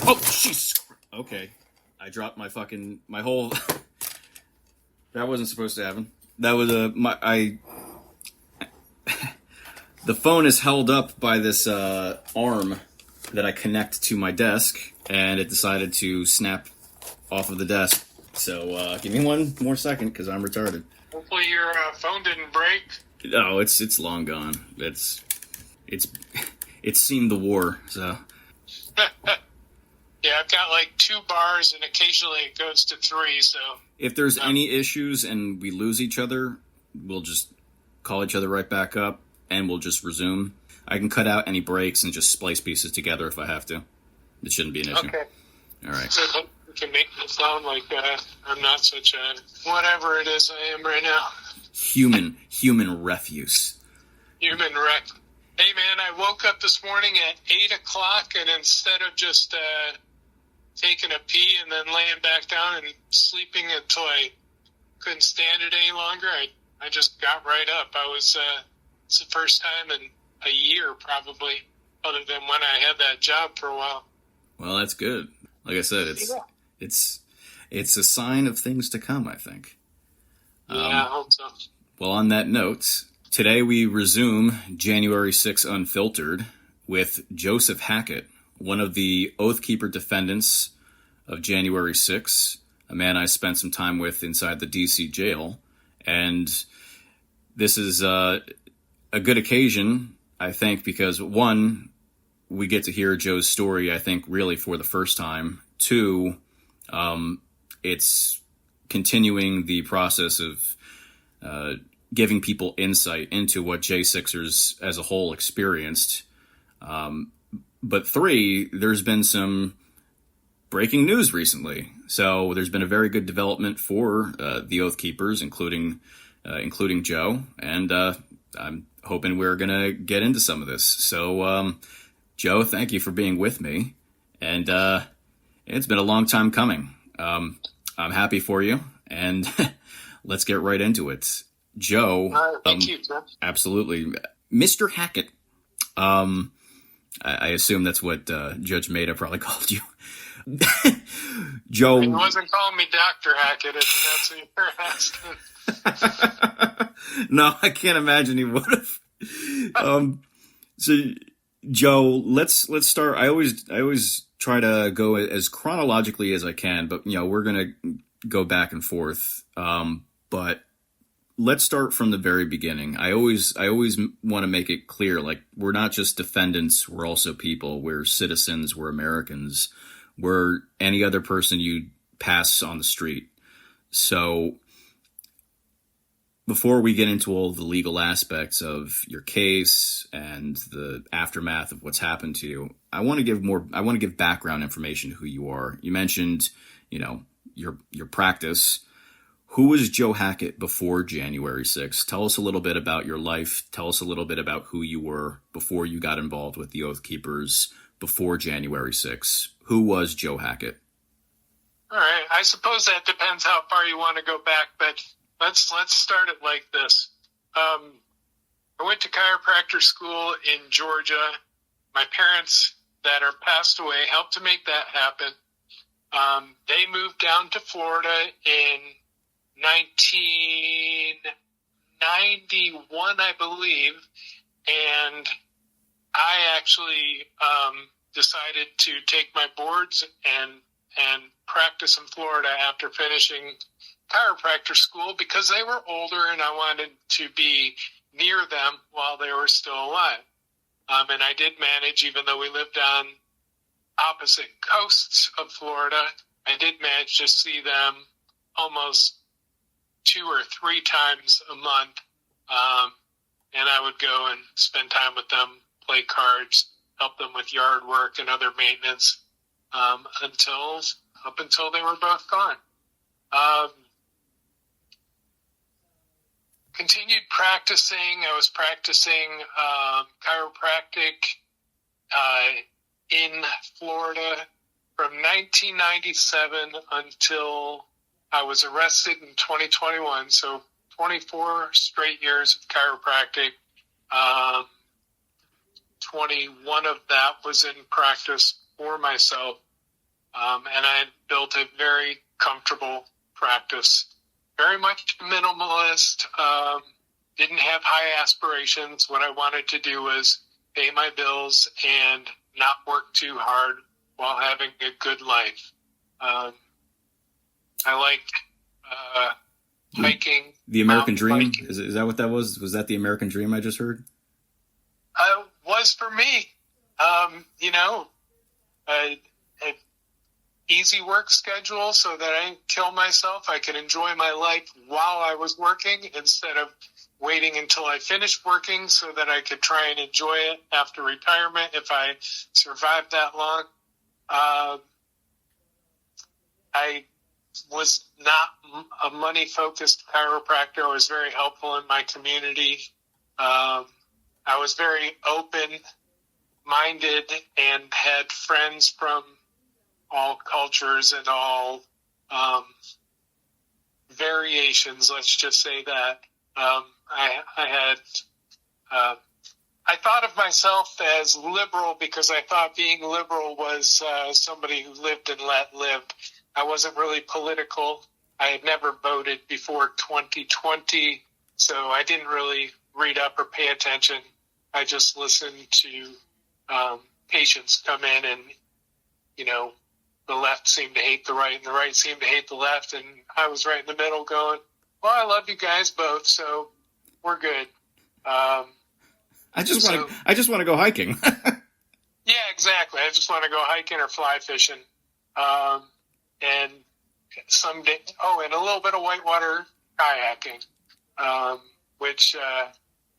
Oh, jeez. Okay. I dropped my whole... That wasn't supposed to happen. That was the phone is held up by this arm that I connect to my desk, and it decided to snap off of the desk. So give me one more second, because I'm retarded. Hopefully your phone didn't break. No, it's long gone. It's seen the war, so... Yeah, I've got like 2 bars, and occasionally it goes to 3, so... If there's any issues and we lose each other, we'll just call each other right back up, and we'll just resume. I can cut out any breaks and just splice pieces together if I have to. It shouldn't be an issue. Okay. All right. So you can make it sound like I'm not such a... whatever it is I am right now. Human refuse. Human wreck. Hey, man, I woke up this morning at 8 o'clock, and instead of just taking a pee and then laying back down and sleeping until I couldn't stand it any longer, I just got right up. It's the first time in a year, probably, other than when I had that job for a while. Well, that's good. Like I said, it's a sign of things to come, I think. Yeah, I hope so. Well, on that note, today we resume January 6 Unfiltered with Joseph Hackett, one of the Oathkeeper defendants of January 6, a man I spent some time with inside the D.C. jail. And this is a good occasion, I think, because, one, we get to hear Joe's story, I think, really for the first time. Two, it's continuing the process of giving people insight into what J6ers as a whole experienced. But 3, there's been some breaking news recently. So there's been a very good development for the Oath Keepers, including Joe. And I'm hoping we're going to get into some of this. So, Joe, thank you for being with me. And it's been a long time coming. I'm happy for you. And let's get right into it. Joe. Thank you, Tim. Absolutely. Mr. Hackett. I assume that's what Judge Maida probably called you. Joe. He wasn't calling me Dr. Hackett, if that's what you're asking. No, I can't imagine he would have. So, Joe, let's start. I always try to go as chronologically as I can, but we're gonna go back and forth. But let's start from the very beginning. I always want to make it clear, like, we're not just defendants, we're also people. We're citizens, we're Americans, we're any other person you pass on the street. So before we get into all the legal aspects of your case and the aftermath of what's happened to you, I want to give background information to who you are. You mentioned, your practice. Who was Joe Hackett before January 6th? Tell us a little bit about your life. Tell us a little bit about who you were before you got involved with the Oath Keepers before January 6th. Who was Joe Hackett? All right. I suppose that depends how far you want to go back, but let's start it like this. I went to chiropractor school in Georgia. My parents that are passed away helped to make that happen. They moved down to Florida in 1991, I believe, and I actually decided to take my boards and practice in Florida after finishing chiropractor school because they were older and I wanted to be near them while they were still alive. And I did manage, even though we lived on opposite coasts of Florida, I did manage to see them almost 2 or 3 times a month. And I would go and spend time with them, play cards, help them with yard work and other maintenance, up until they were both gone. Continued practicing. I was practicing chiropractic in Florida from 1997 until I was arrested in 2021. So 24 straight years of chiropractic. 21 of that was in practice for myself. And I built a very comfortable practice, very much minimalist, didn't have high aspirations. What I wanted to do was pay my bills and not work too hard while having a good life. I liked hiking. The American Dream? Is that what that was? Was that the American Dream I just heard? Was for me. An easy work schedule so that I didn't kill myself. I could enjoy my life while I was working instead of waiting until I finished working so that I could try and enjoy it after retirement if I survived that long. I was not a money-focused chiropractor. I was very helpful in my community. I was very open-minded and had friends from all cultures and all variations, let's just say that. I thought of myself as liberal because I thought being liberal was somebody who lived and let live. I wasn't really political. I had never voted before 2020, so I didn't really read up or pay attention. I just listened to patients come in and, the left seemed to hate the right and the right seemed to hate the left, and I was right in the middle going, well, I love you guys both, so we're good. I just want to go hiking. Yeah, exactly. I just want to go hiking or fly fishing. And someday, and a little bit of whitewater kayaking, which I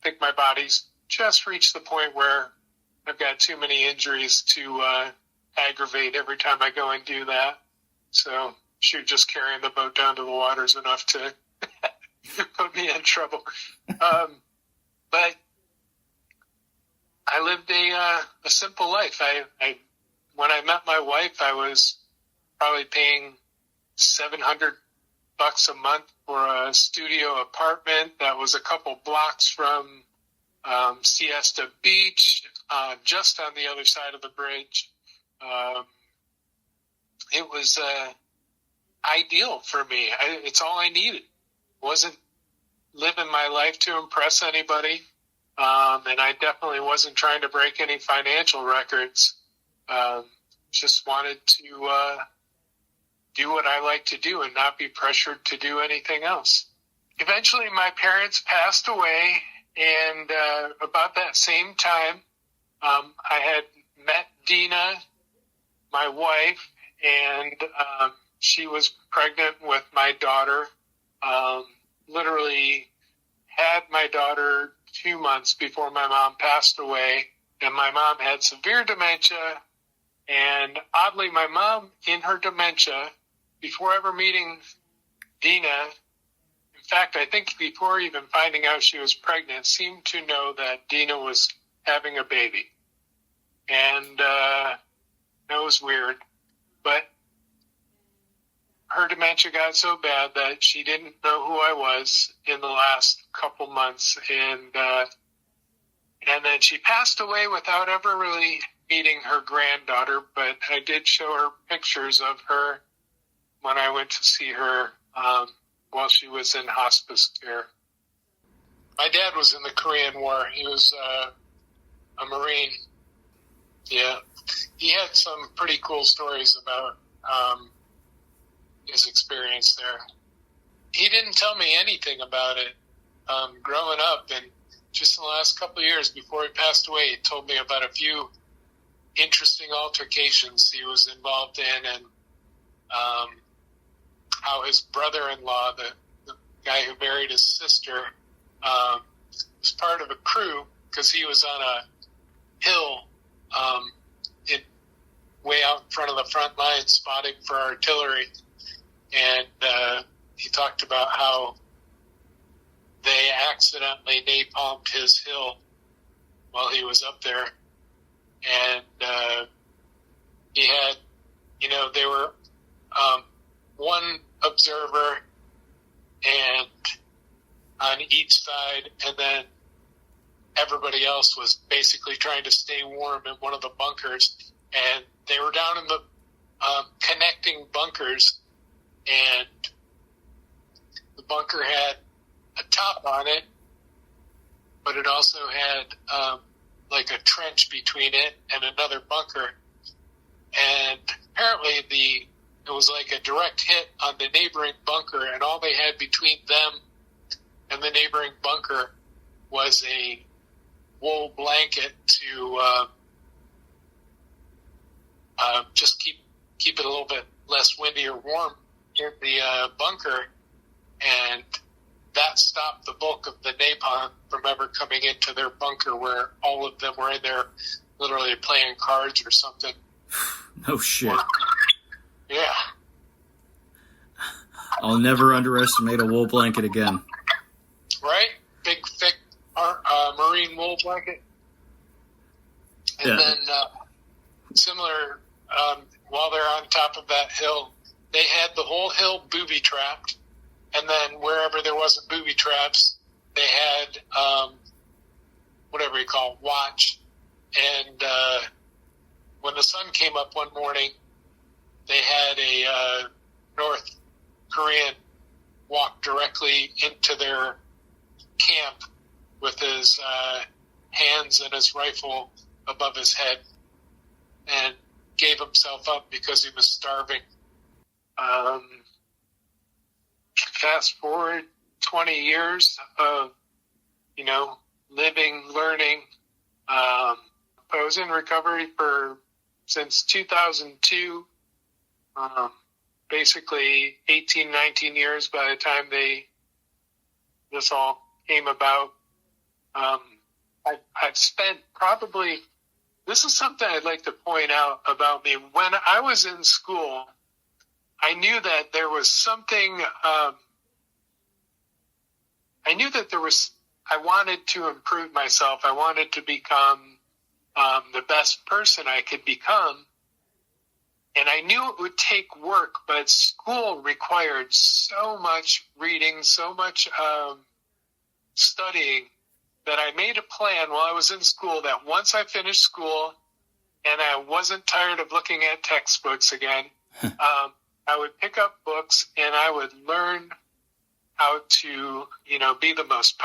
think my body's just reached the point where I've got too many injuries to aggravate every time I go and do that. So just carrying the boat down to the water is enough to put me in trouble. But I lived a simple life. When I met my wife, I was probably paying $700 a month for a studio apartment that was a couple blocks from Siesta Beach, just on the other side of the bridge. It was ideal for me. It's all I needed. Wasn't living my life to impress anybody, and I definitely wasn't trying to break any financial records. Just wanted to do what I like to do and not be pressured to do anything else. Eventually, my parents passed away, and about that same time, I had met Dina, my wife, and she was pregnant with my daughter. Literally had my daughter 2 months before my mom passed away, and my mom had severe dementia. And oddly, my mom, in her dementia, before ever meeting Dina, in fact, I think before even finding out she was pregnant, seemed to know that Dina was having a baby. And that was weird. But her dementia got so bad that she didn't know who I was in the last couple months. And then she passed away without ever really meeting her granddaughter, but I did show her pictures of her when I went to see her while she was in hospice care. My dad was in the Korean War. He was a Marine. Yeah. He had some pretty cool stories about his experience there. He didn't tell me anything about it growing up, and just in the last couple of years before he passed away, he told me about a few interesting altercations he was involved in, and how his brother-in-law, the guy who buried his sister, was part of a crew because he was on a hill way out in front of the front line spotting for artillery. And he talked about how they accidentally napalmed his hill while he was up there. And he had, they were one observer and on each side, and then everybody else was basically trying to stay warm in one of the bunkers. And they were down in the canal bunkers, and the bunker had a top on it, but it also had like a trench between it and another bunker. And apparently it was like a direct hit on the neighboring bunker, and all they had between them and the neighboring bunker was a wool blanket to just keep it a little bit less windy or warm in the bunker, and that stopped the bulk of the napalm from ever coming into their bunker, where all of them were in there literally playing cards or something. No shit. Yeah. I'll never underestimate a wool blanket again. Right? Big, thick marine wool blanket. And then similar, while they're on top of that hill, they had the whole hill booby-trapped. And then wherever there wasn't booby traps, they had whatever you call it, watch. And when the sun came up one morning, they had a North Korean walk directly into their camp with his hands and his rifle above his head, and gave himself up because he was starving. Fast forward 20 years of, living, learning. I was in recovery since 2002, basically 18, 19 years by the time this all came about. I've spent probably, this is something I'd like to point out about me. When I was in school, I knew that there was something, I wanted to improve myself. I wanted to become the best person I could become. And I knew it would take work, but school required so much reading, so much studying, that I made a plan while I was in school that once I finished school and I wasn't tired of looking at textbooks again, I would pick up books and I would learn how to, be the most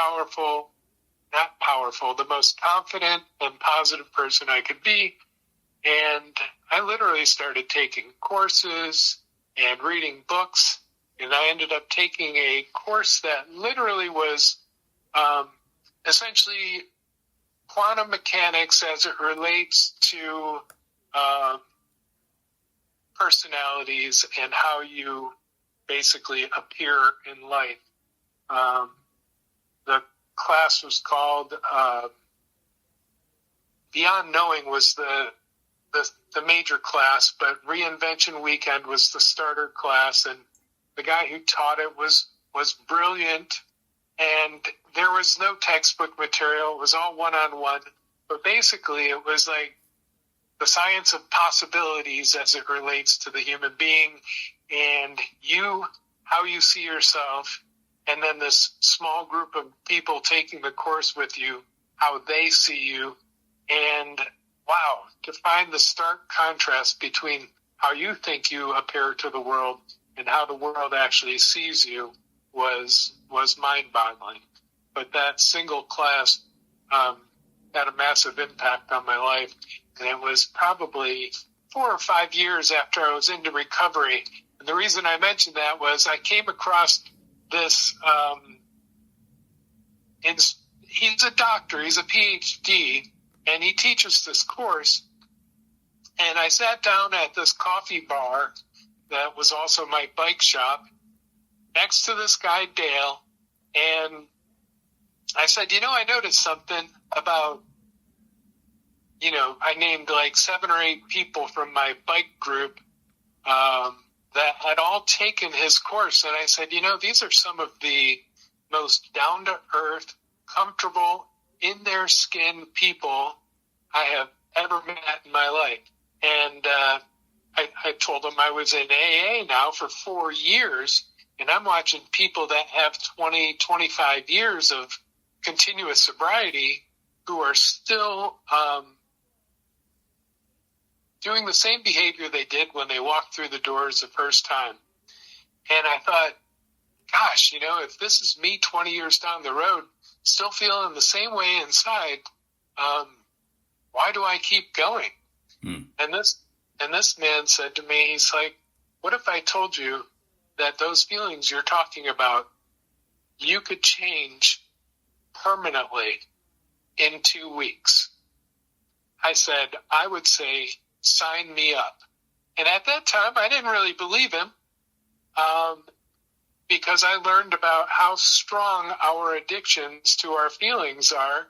the most confident and positive person I could be. And I literally started taking courses and reading books, and I ended up taking a course that literally was essentially quantum mechanics as it relates to personalities and how you basically appear in life. The class was called Beyond Knowing was the major class, but Reinvention Weekend was the starter class, and the guy who taught it was brilliant, and there was no textbook material. It was all one-on-one, but basically it was like the science of possibilities as it relates to the human being and how you see yourself, and then this small group of people taking the course with you, how they see you. And wow, to find the stark contrast between how you think you appear to the world and how the world actually sees you was mind-boggling. But that single class had a massive impact on my life, and it was probably 4 or 5 years after I was into recovery. And the reason I mentioned that was I came across this, he's a doctor, he's a PhD, and he teaches this course. And I sat down at this coffee bar that was also my bike shop next to this guy, Dale. And I said, I noticed something about, I named like 7 or 8 people from my bike group that had all taken his course. And I said, these are some of the most down-to-earth, comfortable, in their skin people I have ever met in my life. And I told them I was in AA now for 4 years, and I'm watching people that have 20, 25 years of continuous sobriety who are still doing the same behavior they did when they walked through the doors the first time. And I thought, gosh, if this is me 20 years down the road, still feeling the same way inside, why do I keep going? And this man said to me, he's like, what if I told you that those feelings you're talking about, you could change permanently in 2 weeks? I said, I would say, sign me up. And at that time, I didn't really believe him, because I learned about how strong our addictions to our feelings are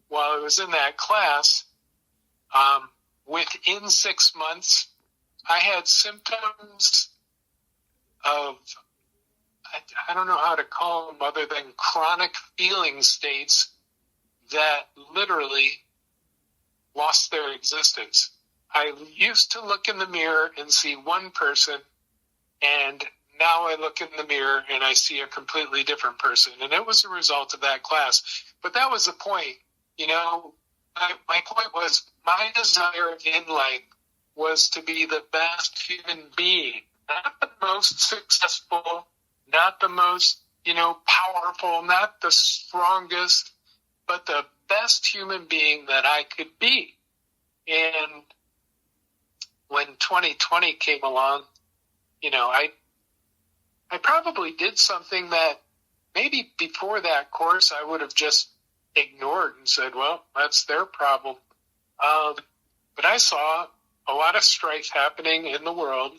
while I was in that class. Within 6 months, I had symptoms of, I don't know how to call them other than chronic feeling states that literally lost their existence. I used to look in the mirror and see one person, and now I look in the mirror and I see a completely different person. And it was a result of that class. But that was the point. My point was, my desire in life was to be the best human being, not the most successful, not the most, powerful, not the strongest, but the best human being that I could be. And when 2020 came along, I probably did something that maybe before that course I would have just ignored and said, well, that's their problem. But I saw a lot of strife happening in the world,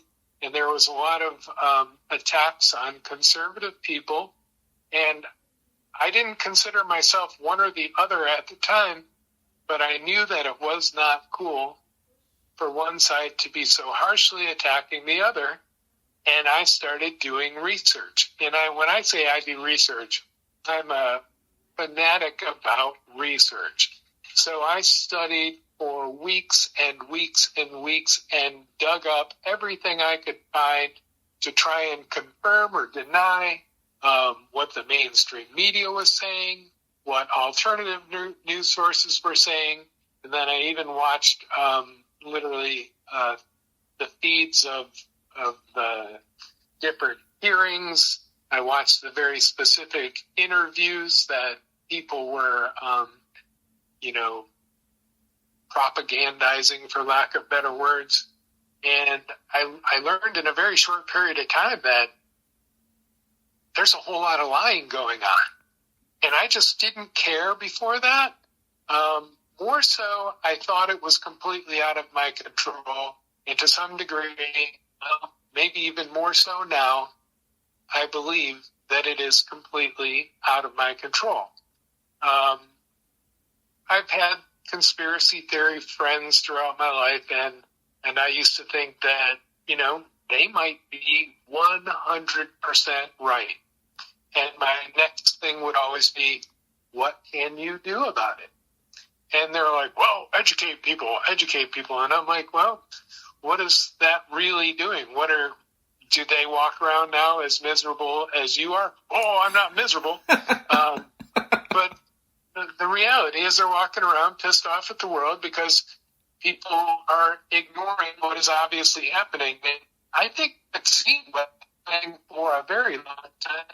and there was a lot of attacks on conservative people, and I didn't consider myself one or the other at the time, but I knew that it was not cool for one side to be so harshly attacking the other, and I started doing research. And when I say I do research, I'm a fanatic about research. So I studied for weeks and weeks and weeks and dug up everything I could find to try and confirm or deny what the mainstream media was saying, what alternative news sources were saying. And then I even watched literally the feeds of the different hearings. I watched the very specific interviews that people were, propagandizing, for lack of better words. And I learned in a very short period of time that there's a whole lot of lying going on. And I just didn't care before that. More so, I thought it was completely out of my control. And to some degree, maybe even more so now, I believe that it is completely out of my control. I've had conspiracy theory friends throughout my life, and I used to think that, they might be 100% right. And my next thing would always be, what can you do about it? And they're like, well, educate people. And I'm like, well, what is that really doing? Do they walk around now as miserable as you are? Oh, I'm not miserable. But the reality is they're walking around pissed off at the world because people are ignoring what is obviously happening. And I think I've seen what's happening for a very long time.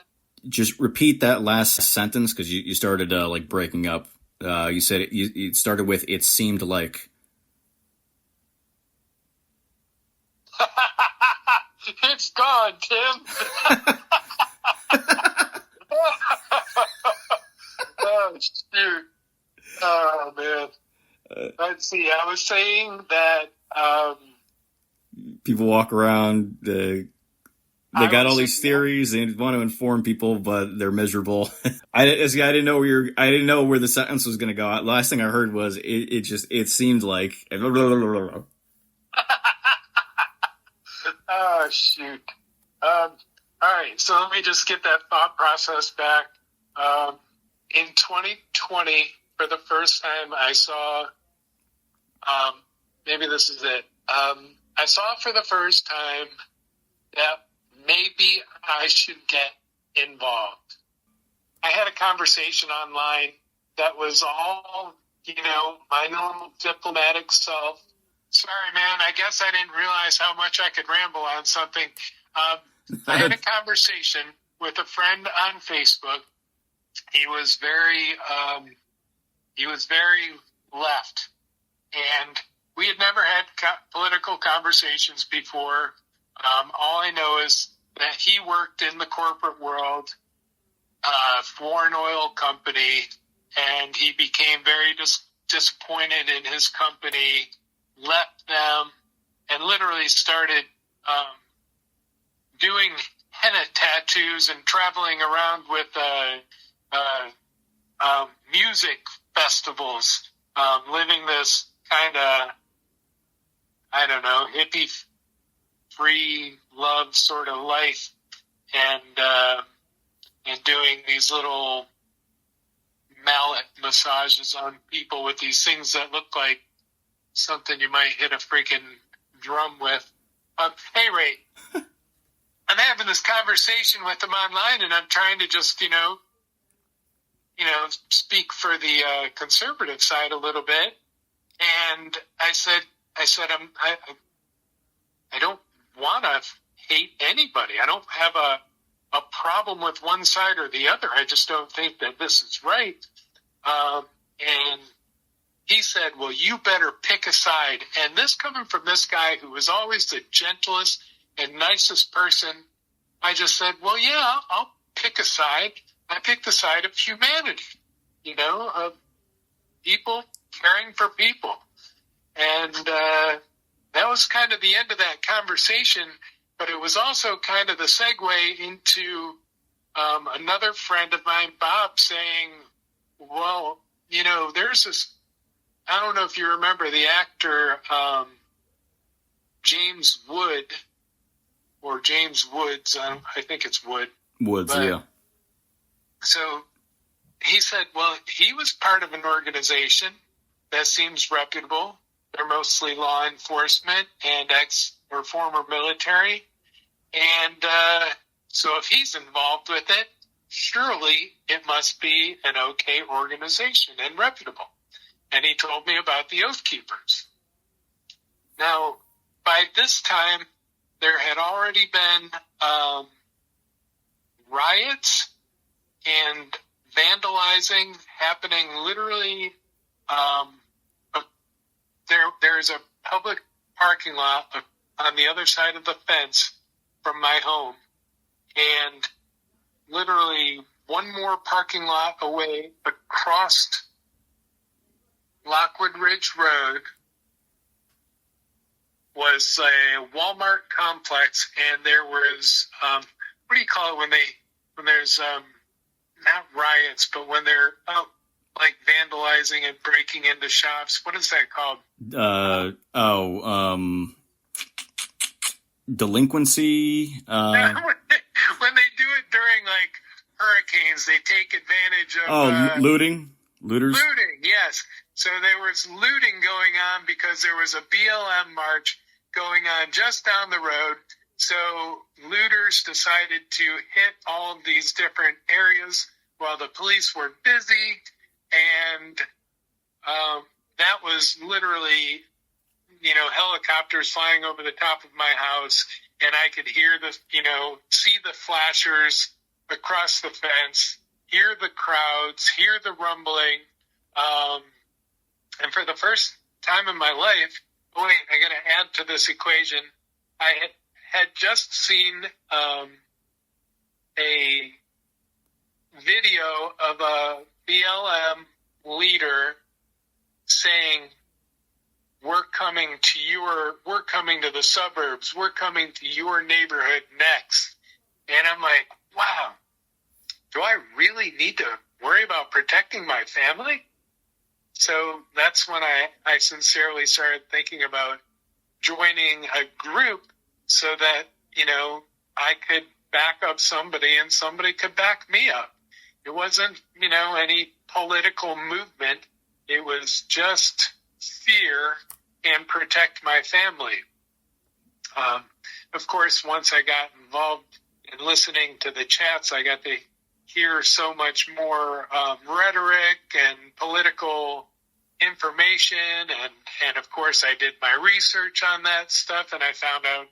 Just repeat that last sentence, because you started breaking up. You said it started with, it seemed like. It's gone, Tim. Oh, shoot. Oh, man. Let's see. I was saying that people walk around, they got all these theories and want to inform people, but they're miserable. I didn't know where the sentence was going to go. Last thing I heard was it seemed like. Oh, shoot. All right. So let me just get that thought process back. In 2020, for the first time, I saw, maybe this is it. I saw for the first time that maybe I should get involved. I had a conversation online that was all, my normal diplomatic self, Sorry, man. I guess I didn't realize how much I could ramble on something. I had a conversation with a friend on Facebook. He was very left, and we had never had political conversations before. All I know is that he worked in the corporate world for an oil company, and he became very disappointed in his company, left them, and literally started doing henna tattoos and traveling around with music festivals, living this kind of, I don't know, hippie free love sort of life, and doing these little mallet massages on people with these things that look like something you might hit a freaking drum with. Hey, Ray, I'm having this conversation with them online, and I'm trying to just, speak for the conservative side a little bit. And I said, I don't want to hate anybody. I don't have a problem with one side or the other. I just don't think that this is right. And he said, well, you better pick a side. And this coming from this guy who was always the gentlest and nicest person, I just said, well, yeah, I'll pick a side. I picked the side of humanity, of people caring for people. And that was kind of the end of that conversation, but it was also kind of the segue into another friend of mine, Bob, saying, well, there's this, I don't know if you remember the actor James Wood, or James Woods, I think it's Woods, yeah. So he said, well, he was part of an organization that seems reputable. They're mostly law enforcement and ex or former military. And so if he's involved with it, surely it must be an okay organization and reputable. And he told me about the Oath Keepers. Now, by this time, there had already been riots and vandalizing happening literally. There's a public parking lot on the other side of the fence from my home, and literally one more parking lot away across Lockwood Ridge Road was a Walmart complex, and there was what do you call it when there's not riots, but when they're out like vandalizing and breaking into shops? What is that called? Delinquency. When they do it during like hurricanes, they take advantage of Looters. Looting, yes. So there was looting going on because there was a BLM march going on just down the road. So looters decided to hit all of these different areas while the police were busy, and that was literally, helicopters flying over the top of my house, and I could hear see the flashers across the fence, hear the crowds, hear the rumbling, and for the first time in my life, I got to add to this equation, I had just seen a video of a BLM leader saying, we're coming to the suburbs, we're coming to your neighborhood next. And I'm like, wow, do I really need to worry about protecting my family? So that's when I sincerely started thinking about joining a group so that, I could back up somebody and somebody could back me up. It wasn't, any political movement. It was just fear and protect my family. Of course, once I got involved in listening to the chats, I got to hear so much more rhetoric and political information, and of course I did my research on that stuff, and I found out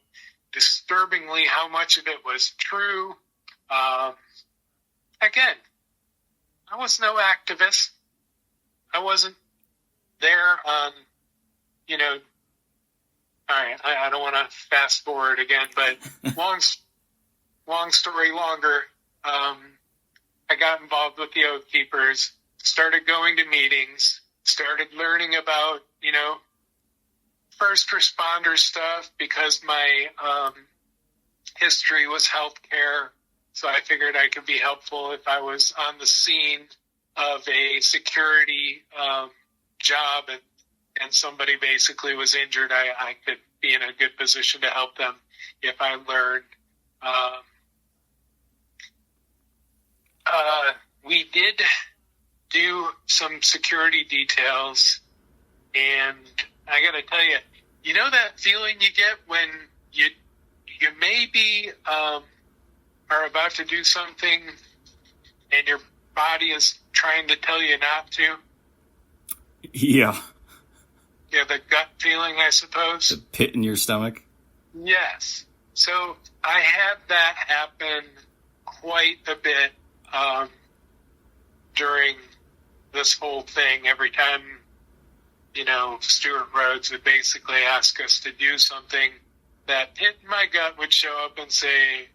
disturbingly how much of it was true. Again, I was no activist. I wasn't there on, all right, I don't want to fast forward again, but long story longer, I got involved with the Oath Keepers, started going to meetings, started learning about, first responder stuff because my history was healthcare. So I figured I could be helpful if I was on the scene of a security job and somebody basically was injured. I could be in a good position to help them if I learned. We did do some security details, and I got to tell you, that feeling you get when you maybe are about to do something and your body is trying to tell you not to? Yeah. Yeah, the gut feeling, I suppose. The pit in your stomach? Yes. So I had that happen quite a bit during this whole thing. Every time, Stuart Rhodes would basically ask us to do something, that pit in my gut would show up and say,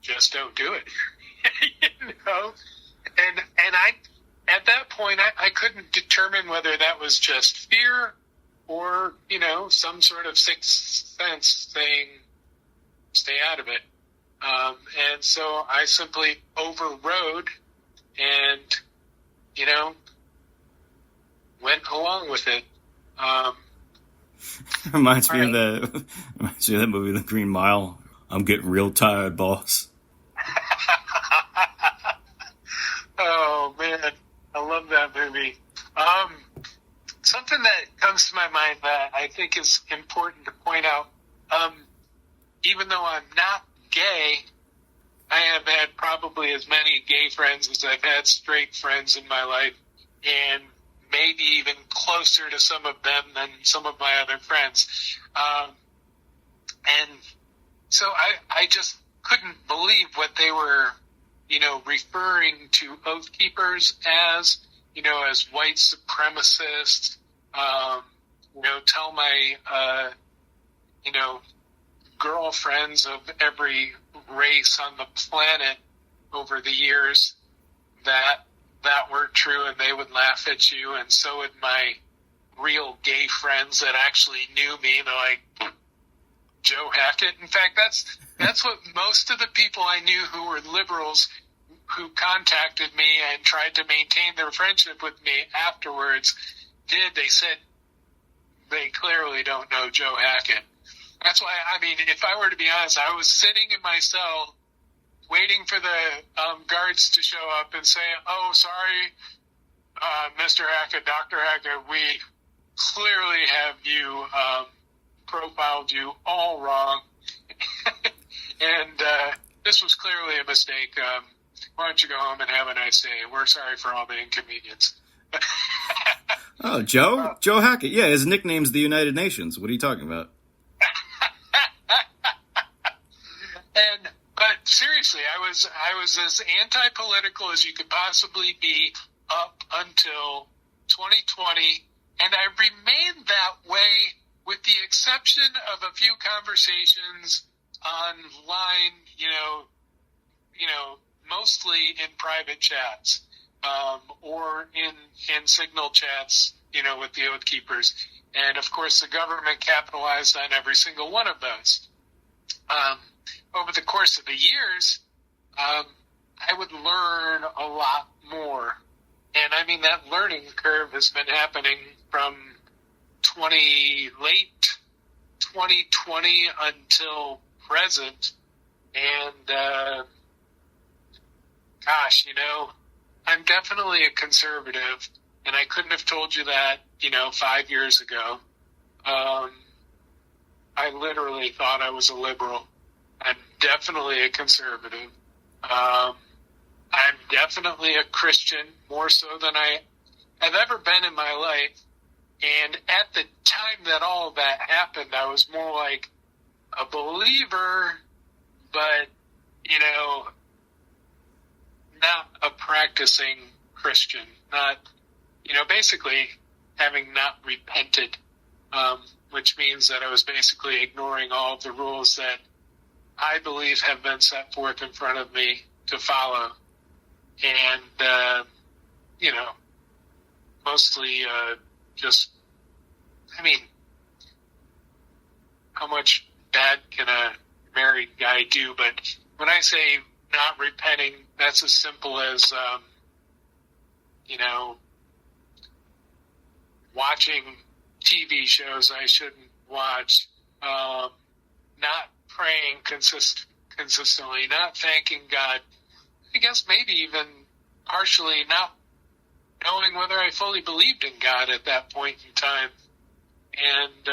just don't do it. And I, at that point, I couldn't determine whether that was just fear or, some sort of sixth sense saying, stay out of it. And so I simply overrode and, went along with it. Reminds me of that movie, The Green Mile. I'm getting real tired, boss. Oh, man. I love that movie. Something that comes to my mind that I think is important to point out, even though I'm not gay, I have had probably as many gay friends as I've had straight friends in my life, and maybe even closer to some of them than some of my other friends. And so I just couldn't believe what they were, referring to Oath Keepers as, as white supremacists, tell my, girlfriends of every race on the planet over the years that weren't true, and they would laugh at you, and so would my real gay friends that actually knew me. They're like, Joe Hackett. In fact, that's what most of the people I knew who were liberals who contacted me and tried to maintain their friendship with me afterwards did. They said they clearly don't know Joe Hackett. That's why, if I were to be honest, I was sitting in my cell waiting for the guards to show up and say, oh, sorry, Mr. Hackett, Dr. Hackett, we clearly have you profiled you all wrong. And this was clearly a mistake. Why don't you go home and have a nice day? We're sorry for all the inconvenience. Oh, Joe? Joe Hackett. Yeah, his nickname's the United Nations. What are you talking about? But seriously, I was as anti-political as you could possibly be up until 2020, and I remained that way with the exception of a few conversations online, mostly in private chats, or in signal chats, with the Oath Keepers. And of course the government capitalized on every single one of those. Over the course of the years, I would learn a lot more. And that learning curve has been happening from late 2020 until present. And, I'm definitely a conservative, and I couldn't have told you that, 5 years ago. I literally thought I was a liberal. I'm definitely a conservative. I'm definitely a Christian, more so than I I've ever been in my life. And at the time that all that happened, I was more like a believer, but, not a practicing Christian. Not, basically having not repented, which means that I was basically ignoring all of the rules that I believe have been set forth in front of me to follow. And, mostly how much bad can a married guy do? But when I say not repenting, that's as simple as, watching TV shows I shouldn't watch, not praying consistently, not thanking God. I guess maybe even partially not knowing whether I fully believed in God at that point in time. And,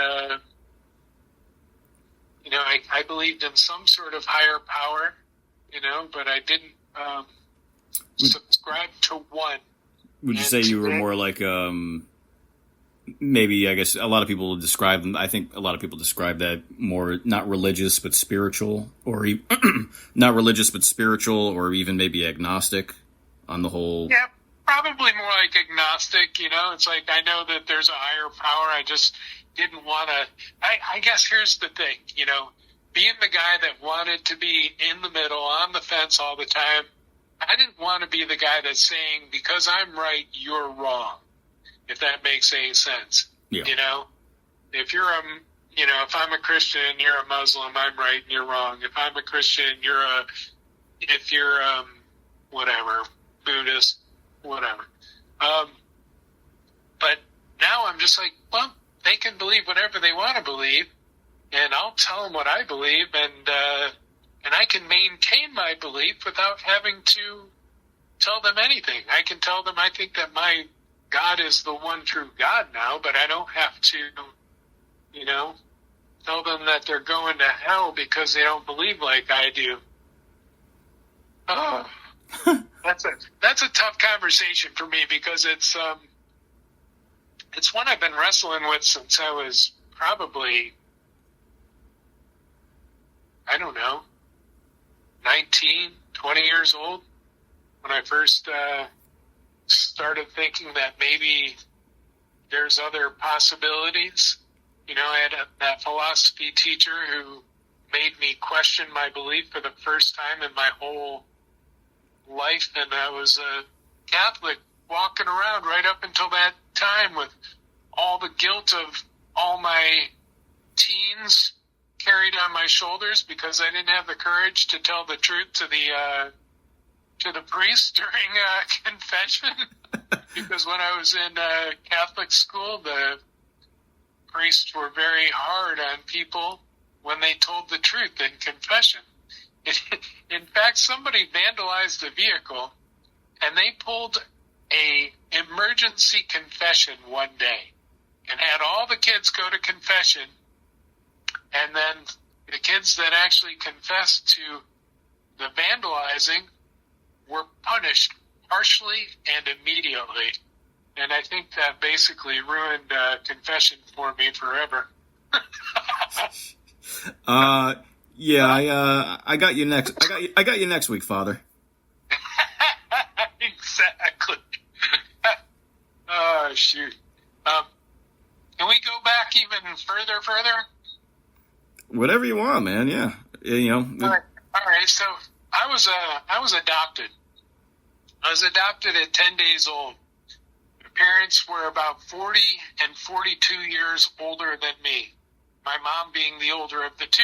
I believed in some sort of higher power, but I didn't subscribe to one. Would you say you were more like, maybe, I guess, a lot of people describe them, I think a lot of people describe that more not religious but spiritual, or not religious but spiritual, or even maybe agnostic on the whole? Yeah, probably more like agnostic, It's like I know that there's a higher power, I just didn't want to. I guess here's the thing, being the guy that wanted to be in the middle, on the fence all the time, I didn't want to be the guy that's saying, because I'm right, you're wrong, if that makes any sense. Yeah. If you're if I'm a Christian, you're a Muslim, I'm right and you're wrong. If I'm a Christian, if you're whatever, Buddhist, whatever. But now I'm just like, well, they can believe whatever they want to believe, and I'll tell them what I believe, and I can maintain my belief without having to tell them anything. I can tell them I think that my God is the one true God now, but I don't have to, tell them that they're going to hell because they don't believe like I do. Oh, that's a tough conversation for me, because it's one I've been wrestling with since I was probably, 19, 20 years old, when I first started thinking that maybe there's other possibilities. I had that philosophy teacher who made me question my belief for the first time in my whole life, and I was a Catholic walking around right up until that time with all the guilt of all my teens carried on my shoulders because I didn't have the courage to tell the truth to the priest during confession. Because when I was in Catholic school, the priests were very hard on people when they told the truth in confession. In fact, somebody vandalized a vehicle, and they pulled a emergency confession one day and had all the kids go to confession, and then the kids that actually confessed to the vandalizing were punished harshly and immediately. And I think that basically ruined confession for me forever. Yeah, I got you next. I got you next week, Father. Exactly. Oh, shoot. Can we go back even further? Whatever you want, man. Yeah. All right. So I was adopted. I was adopted at 10 days old. My parents were about 40 and 42 years older than me, my mom being the older of the two.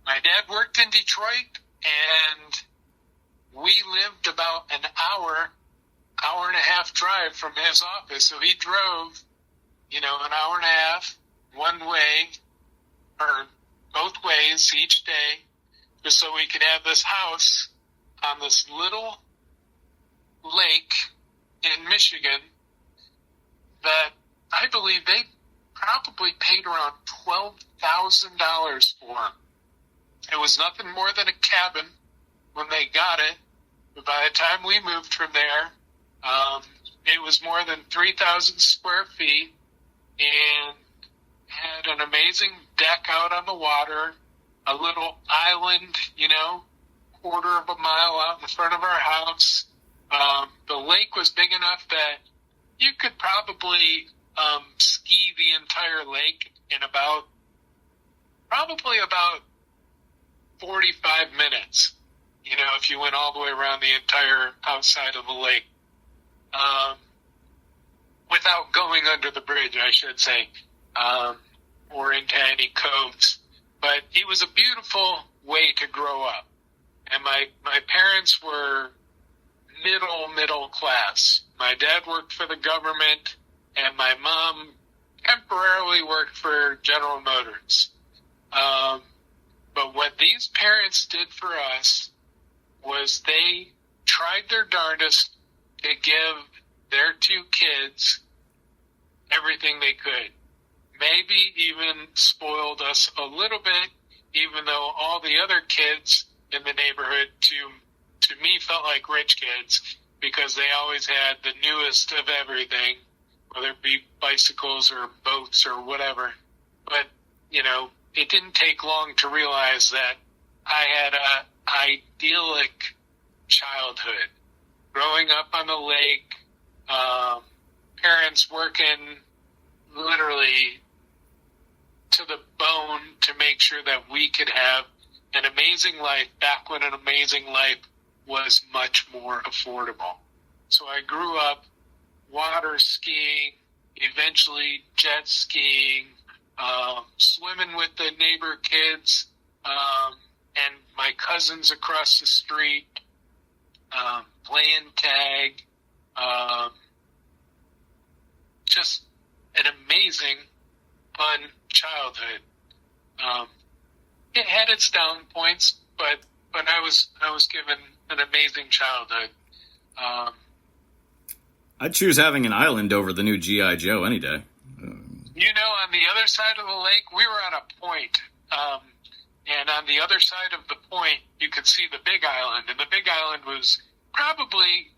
My dad worked in Detroit, and we lived about an hour and a half drive from his office. So he drove, an hour and a half one way or both ways each day, just so we could have this house on this little lake in Michigan that I believe they probably paid around $12,000 for. It was nothing more than a cabin when they got it. But by the time we moved from there, It was more than 3,000 square feet and had an amazing deck out on the water, a little island, quarter of a mile out in front of our house. The lake was big enough that you could probably ski the entire lake in probably about 45 minutes, if you went all the way around the entire outside of the lake. Without going under the bridge, I should say, or into any coves. But it was a beautiful way to grow up. And my parents were middle class. My dad worked for the government, and my mom temporarily worked for General Motors. But what these parents did for us was they tried their darndest to give their two kids everything they could. Maybe even spoiled us a little bit, even though all the other kids in the neighborhood to me felt like rich kids, because they always had the newest of everything, whether it be bicycles or boats or whatever. But, it didn't take long to realize that I had an idyllic childhood. Growing up on the lake, parents working literally to the bone to make sure that we could have an amazing life back when an amazing life was much more affordable. So I grew up water skiing, eventually jet skiing, swimming with the neighbor kids, and my cousins across the street, playing tag, just an amazing, fun childhood. It had its down points, but I was given an amazing childhood. I'd choose having an island over the new G.I. Joe any day. On the other side of the lake, we were on a point, and on the other side of the point, you could see the Big Island, and the Big Island was probably,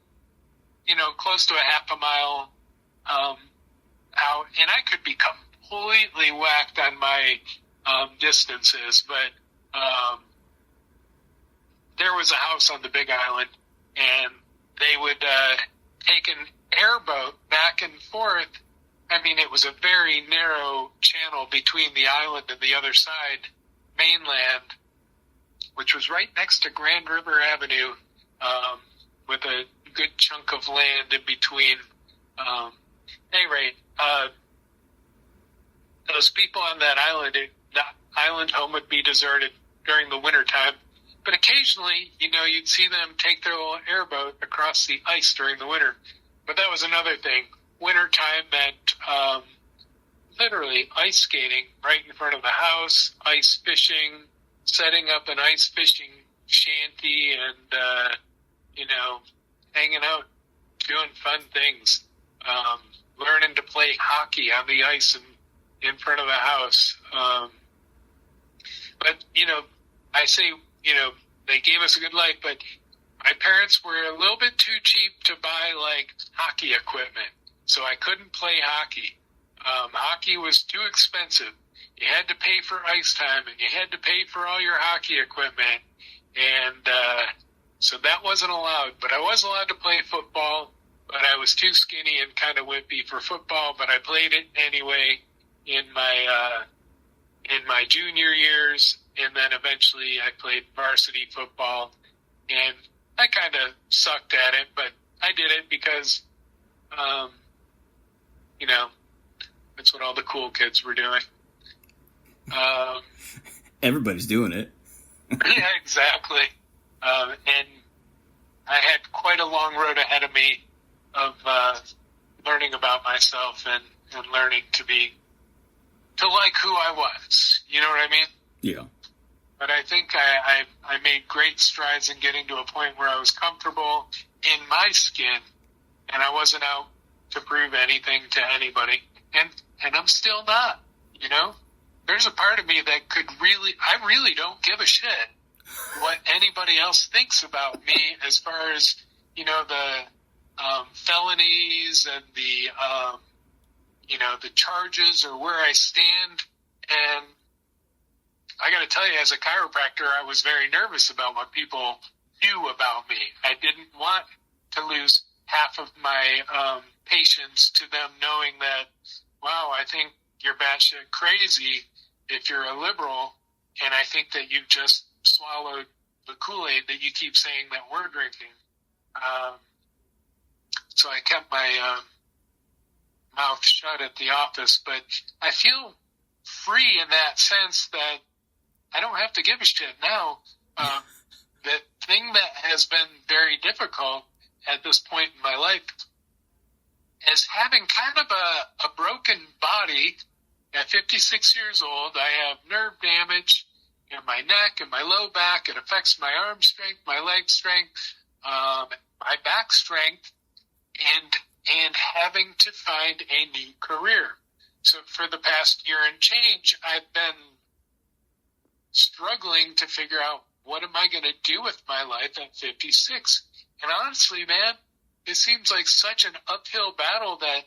close to a half a mile out, and I could be completely whacked on my distances, but there was a house on the Big Island, and they would take an airboat back and forth. I mean, it was a very narrow channel between the island and the other side, mainland, which was right next to Grand River Avenue, with a good chunk of land in between. Those people on that island, the island home would be deserted during the wintertime. But occasionally, you'd see them take their little airboat across the ice during the winter. But that was another thing. Wintertime meant literally ice skating right in front of the house, ice fishing, setting up an ice fishing shanty, and, hanging out, doing fun things, learning to play hockey on the ice in front of the house. But, I say, they gave us a good life, but my parents were a little bit too cheap to buy, hockey equipment. So I couldn't play hockey. Hockey was too expensive. You had to pay for ice time, and you had to pay for all your hockey equipment. And so that wasn't allowed. But I was allowed to play football, but I was too skinny and kind of wimpy for football. But I played it anyway in my junior years, and then eventually I played varsity football. And I kind of sucked at it, but I did it because, that's what all the cool kids were doing. Everybody's doing it. Yeah, exactly. And I had quite a long road ahead of me of learning about myself and learning to like who I was. You know what I mean? Yeah. But I think I made great strides in getting to a point where I was comfortable in my skin, and I wasn't out to prove anything to anybody. And I'm still not, There's a part of me that I really don't give a shit what anybody else thinks about me as far as, the felonies and the charges or where I stand. And I got to tell you, as a chiropractor, I was very nervous about what people knew about me. I didn't want to lose half of my patients to them knowing that, wow, I think you're batshit crazy if you're a liberal, and I think that you've just swallowed the Kool-Aid that you keep saying that we're drinking. So I kept my mouth shut at the office, but I feel free in that sense that I don't have to give a shit now. The thing that has been very difficult at this point in my life is having kind of a broken body. At 56 years old, I have nerve damage in my neck and my low back. It affects my arm strength, my leg strength, my back strength, and having to find a new career. So for the past year and change, I've been struggling to figure out, what am I going to do with my life at 56? And honestly, man, it seems like such an uphill battle that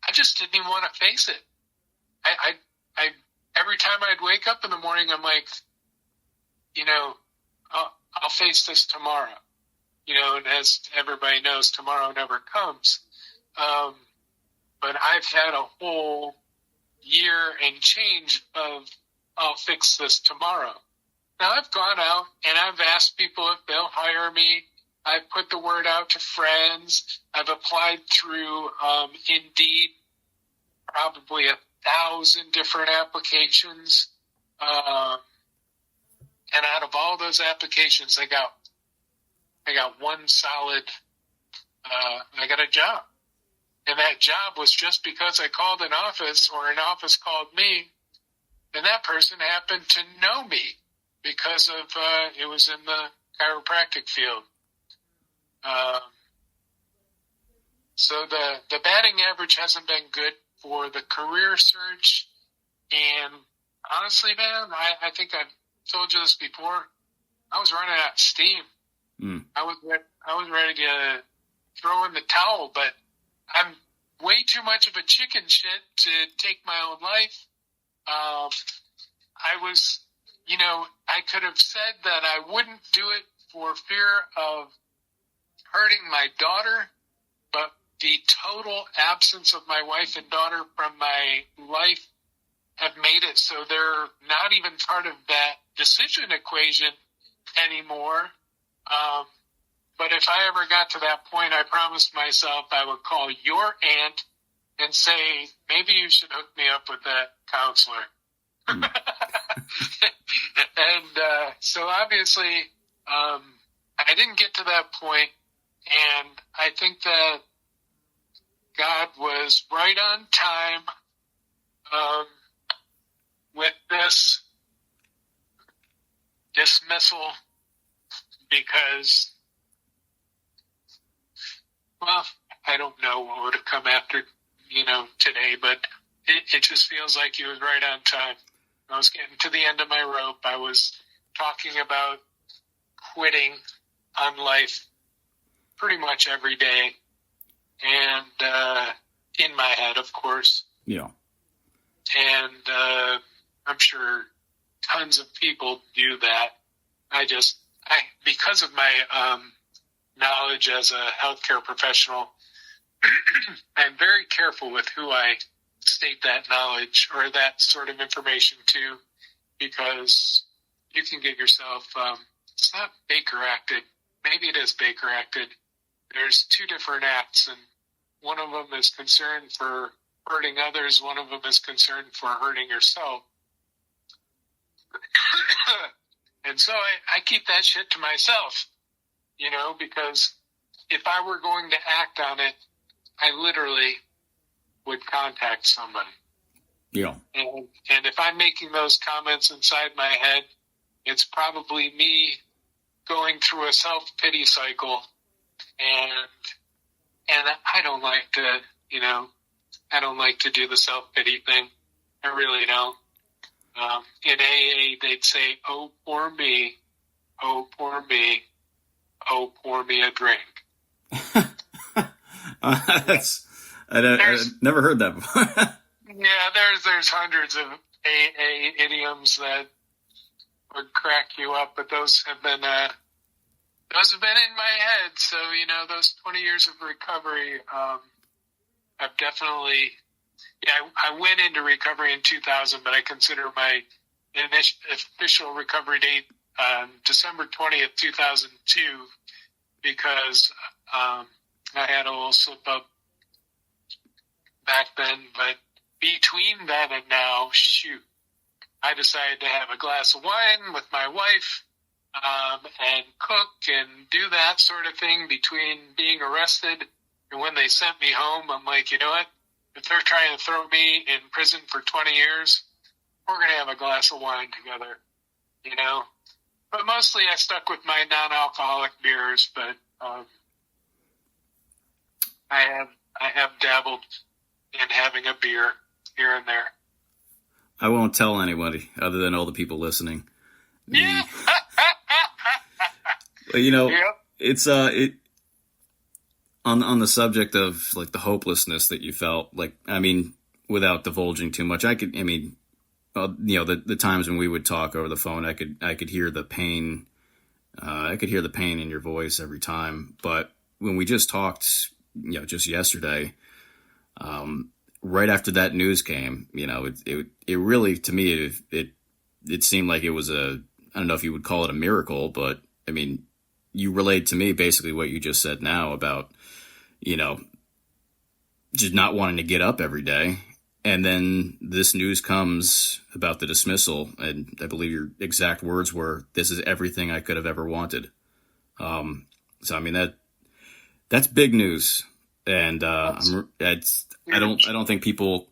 I just didn't even want to face it. I every time I'd wake up in the morning, I'm like, I'll face this tomorrow. And as everybody knows, tomorrow never comes. But I've had a whole year and change of, I'll fix this tomorrow. Now, I've gone out and I've asked people if they'll hire me. I've put the word out to friends. I've applied through Indeed, probably 1,000 different applications. And out of all those applications, I got one solid, I got a job. And that job was just because I called an office, or an office called me, and that person happened to know me because of, it was in the chiropractic field. So the batting average hasn't been good for the career search. And honestly, man, I think I've told you this before. I was running out of steam. I was ready to throw in the towel, but I'm way too much of a chicken shit to take my own life. I was, I could have said that I wouldn't do it for fear of hurting my daughter, but the total absence of my wife and daughter from my life have made it so they're not even part of that decision equation anymore. But if I ever got to that point, I promised myself I would call your aunt and say, maybe you should hook me up with that counselor. And so obviously, I didn't get to that point, and I think that God was right on time with this dismissal, because, well, I don't know what would have come after, today, but it just feels like he was right on time. I was getting to the end of my rope. I was talking about quitting on life pretty much every day, and in my head, of course. Yeah. And I'm sure tons of people do that. Because of my knowledge as a healthcare professional, I'm very careful with who I state that knowledge or that sort of information to, because you can get yourself, it's not Baker acted. Maybe it is Baker acted. There's two different acts, and one of them is concerned for hurting others. One of them is concerned for hurting yourself. And so I keep that shit to myself, because if I were going to act on it, I literally would contact somebody. Yeah. And if I'm making those comments inside my head, it's probably me going through a self-pity cycle. And I don't like to, I don't like to do the self-pity thing. I really don't. In AA, they'd say, oh, poor me, oh, poor me, oh, pour me a drink. I never heard that before. Yeah, there's hundreds of AA idioms that would crack you up, but those have been in my head. So those 20 years of recovery, I've definitely. Yeah, I went into recovery in 2000, but I consider my official recovery date December 20th, 2002, because I had a little slip up back then. But between that and now, shoot, I decided to have a glass of wine with my wife and cook and do that sort of thing between being arrested and when they sent me home. I'm like, you know what? If they're trying to throw me in prison for 20 years, we're going to have a glass of wine together, But mostly I stuck with my non-alcoholic beers, but I have dabbled in having a beer here and there. I won't tell anybody other than all the people listening. Yeah. Yep. It's on the subject of like the hopelessness that you felt, without divulging too much, the times when we would talk over the phone, I could hear the pain. I could hear the pain in your voice every time. But when we just talked, just yesterday, right after that news came, it really, to me, it seemed like it was I don't know if you would call it a miracle, but I mean, you relayed to me basically what you just said now about, just not wanting to get up every day. And then this news comes about the dismissal. And I believe your exact words were, "This is everything I could have ever wanted." So, I mean, that's big news. And, I don't think people,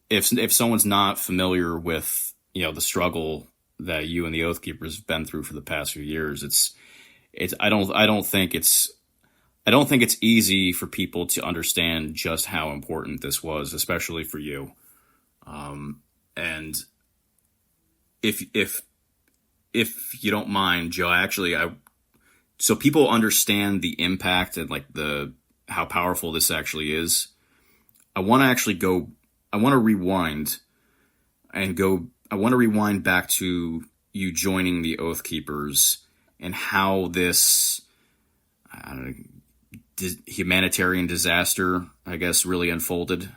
if someone's not familiar with, the struggle that you and the Oath Keepers have been through for the past few years, I don't think it's easy for people to understand just how important this was, especially for you. And if you don't mind, Joe, so people understand the impact and how powerful this actually is. I want to rewind back to you joining the Oath Keepers and how this, humanitarian disaster, I guess, really unfolded.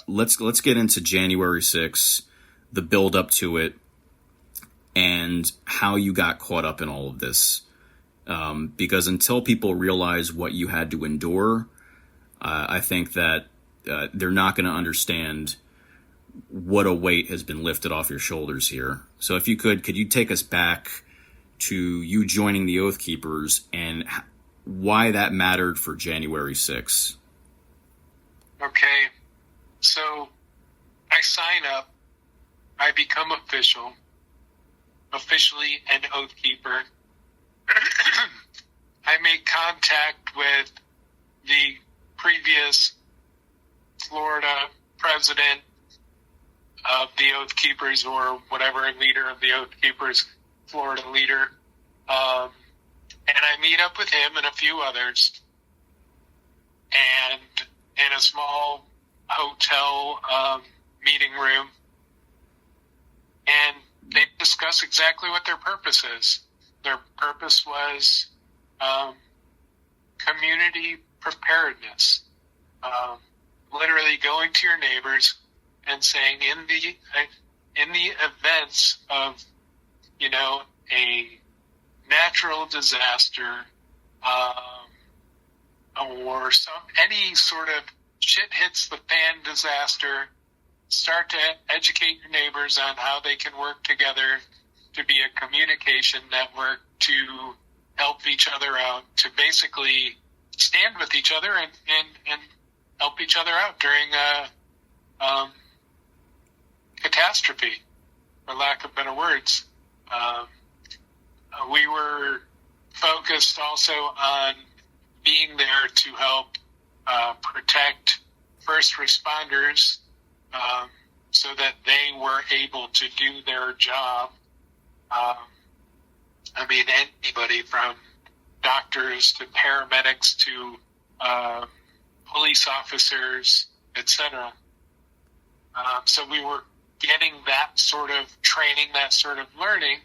Let's get into January 6th, the build up to it, and how you got caught up in all of this. Because until people realize what you had to endure, I think that they're not going to understand what a weight has been lifted off your shoulders here. So if you could you take us back to you joining the Oath Keepers and why that mattered for January 6th? Okay. So I sign up. I become officially an Oath Keeper. I make contact with the previous Florida president of the Oath Keepers, or whatever leader of the Oath Keepers, Florida leader. And I meet up with him and a few others, and in a small hotel meeting room, and they discuss exactly what their purpose is. Their purpose was community preparedness, literally going to your neighbors and saying, in the events of a natural disaster, or any sort of shit hits the fan disaster, start to educate your neighbors on how they can work together to be a communication network, to help each other out, to basically stand with each other and help each other out during a catastrophe, for lack of better words. We were focused also on being there to help protect first responders, so that they were able to do their job. Anybody from doctors to paramedics to police officers, etc. So we were getting that sort of training, that sort of learning.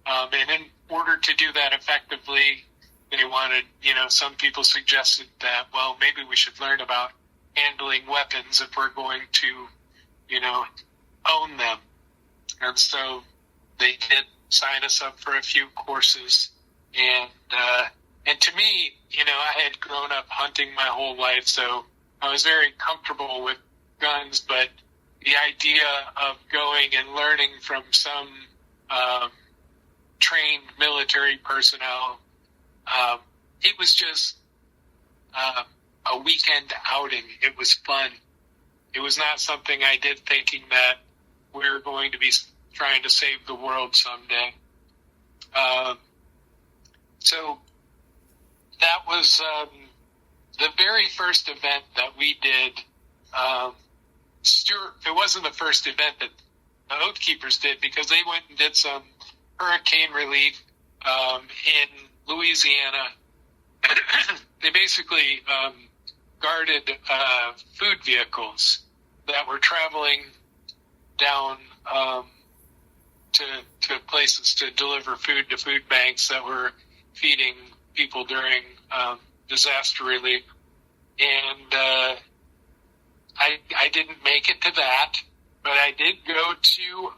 And in order to do that effectively, they wanted, some people suggested that, well, maybe we should learn about handling weapons if we're going to, own them. And so they did sign us up for a few courses. And to me, I had grown up hunting my whole life, so I was very comfortable with guns, but the idea of going and learning from some trained military personnel, it was just a weekend outing. It was fun. It was not something I did thinking that we were going to be trying to save the world someday. So that was the very first event that we did. It wasn't the first event that the Oath Keepers did, because they went and did some hurricane relief in Louisiana. They basically guarded food vehicles that were traveling down to places to deliver food to food banks that were feeding people during disaster relief. And I didn't make it to that, but I did go to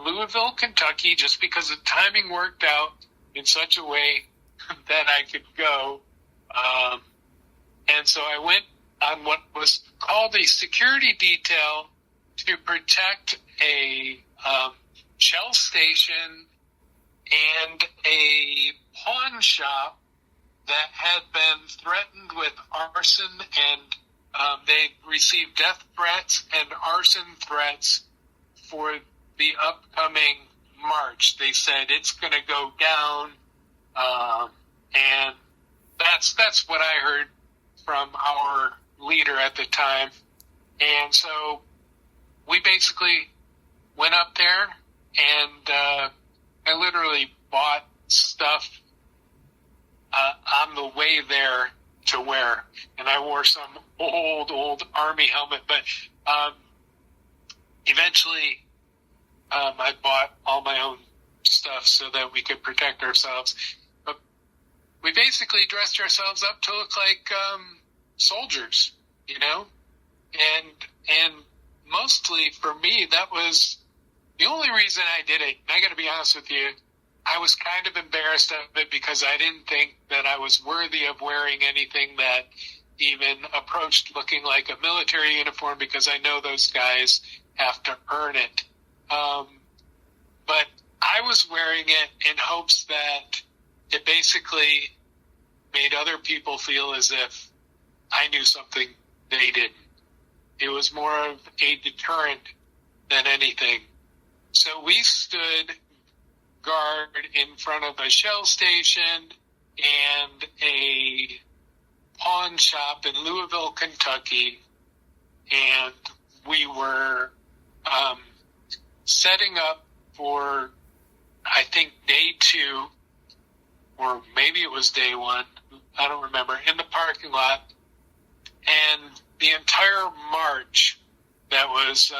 Louisville, Kentucky, just because the timing worked out in such a way that I could go. And so I went on what was called a security detail to protect a shell station and a pawn shop that had been threatened with arson, and they received death threats and arson threats for the upcoming march. They said it's going to go down, and that's what I heard from our leader at the time. And so we basically went up there, and I literally bought stuff on the way there to wear. And I wore some old Army helmet, but eventually I bought all my own stuff so that we could protect ourselves. But we basically dressed ourselves up to look like soldiers, and mostly for me, that was the only reason I did it. And I got to be honest with you, I was kind of embarrassed of it because I didn't think that I was worthy of wearing anything that even approached looking like a military uniform, because I know those guys have to earn it. But I was wearing it in hopes that it basically made other people feel as if I knew something they didn't. It was more of a deterrent than anything. So we stood guard in front of a shell station and a pawn shop in Louisville, Kentucky, and we were setting up for, I think, day 2, or maybe it was day 1, I don't remember, in the parking lot. And the entire march that was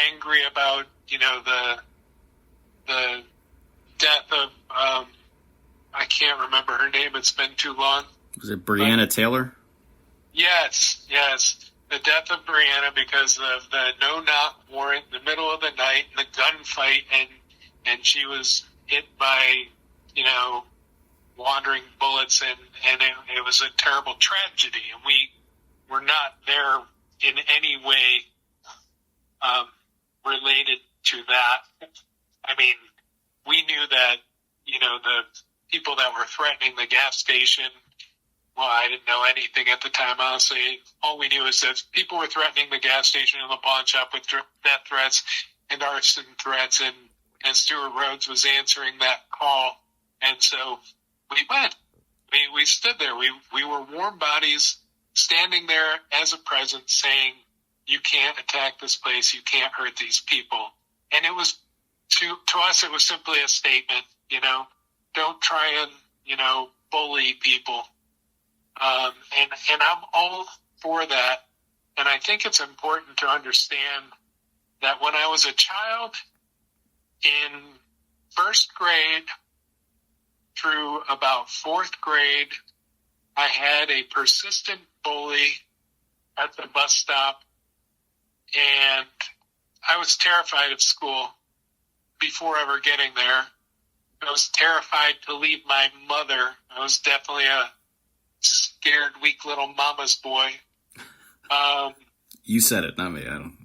angry about, the death of, I can't remember her name, it's been too long. Was it Breonna Taylor? Yes. The death of Breonna because of the no-knock warrant in the middle of the night and the gunfight, and she was hit by, wandering bullets, and it was a terrible tragedy, and we were not there in any way related to that. I mean, we knew that, the people that were threatening the gas station, well, I didn't know anything at the time, honestly. All we knew is that people were threatening the gas station and the pawn shop with death threats and arson threats, and Stuart Rhodes was answering that call. And so we went. We stood there. We were warm bodies standing there as a presence saying, you can't attack this place, you can't hurt these people. And it was, to us, it was simply a statement, don't try and, bully people. And I'm all for that. And I think it's important to understand that when I was a child, in first grade through about fourth grade, I had a persistent bully at the bus stop, and I was terrified of school before ever getting there. I was terrified to leave my mother. I was definitely a scared, weak little mama's boy. You said it, not me. I don't.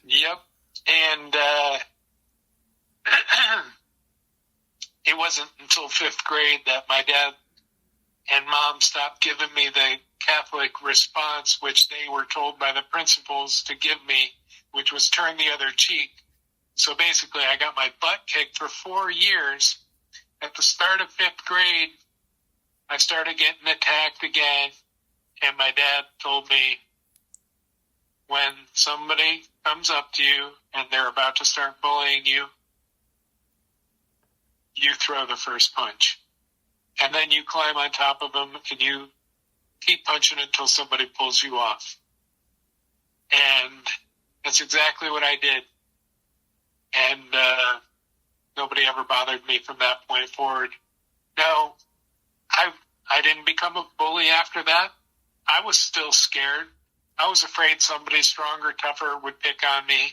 Yep. And it wasn't until fifth grade that my dad and mom stopped giving me the Catholic response, which they were told by the principals to give me, which was turn the other cheek. So basically, I got my butt kicked for 4 years. At the start of fifth grade, I started getting attacked again, and my dad told me, when somebody comes up to you and they're about to start bullying you, you throw the first punch. And then you climb on top of them and you keep punching until somebody pulls you off. And that's exactly what I did. And nobody ever bothered me from that point forward. No, I didn't become a bully after that. I was still scared. I was afraid somebody stronger, tougher would pick on me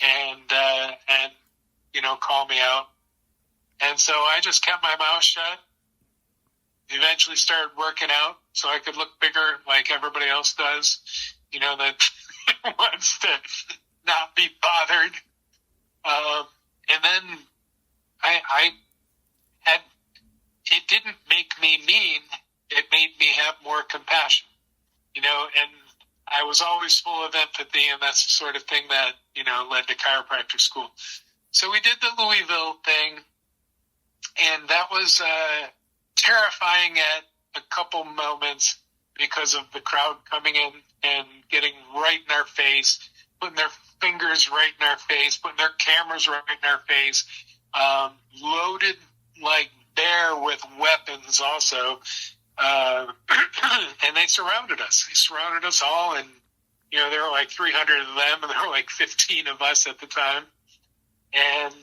and call me out. And so I just kept my mouth shut. Eventually started working out so I could look bigger like everybody else does, that wants to not be bothered. And then it didn't make me mean. It made me have more compassion, and I was always full of empathy, and that's the sort of thing that, led to chiropractic school. So we did the Louisville thing, and that was terrifying at a couple moments because of the crowd coming in and getting right in our face, putting their fingers right in our face, putting their cameras right in our face, loaded like bear with weapons also. And they surrounded us. They surrounded us all, and, there were like 300 of them, and there were like 15 of us at the time. And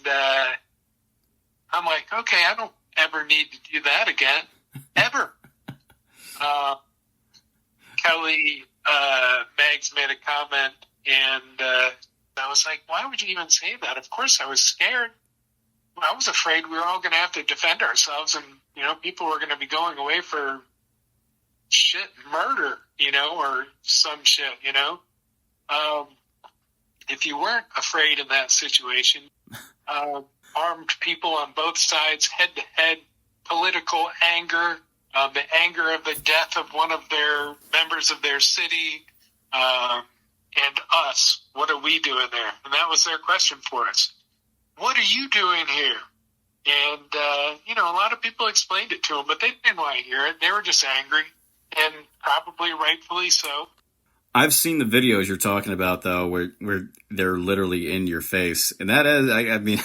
I'm like, okay, I don't ever need to do that again, ever. Kelly Meggs made a comment, and I was like, why would you even say that? Of course I was scared. I was afraid we were all going to have to defend ourselves, and, people were going to be going away for shit, murder, or some shit, If you weren't afraid in that situation, armed people on both sides, head-to-head, political anger, the anger of the death of one of their members of their city, and us, what are we doing there? And that was their question for us. What are you doing here? And, a lot of people explained it to them, but they didn't want to hear it. They were just angry, and probably rightfully so. I've seen the videos you're talking about, though, where they're literally in your face. And that is, I mean,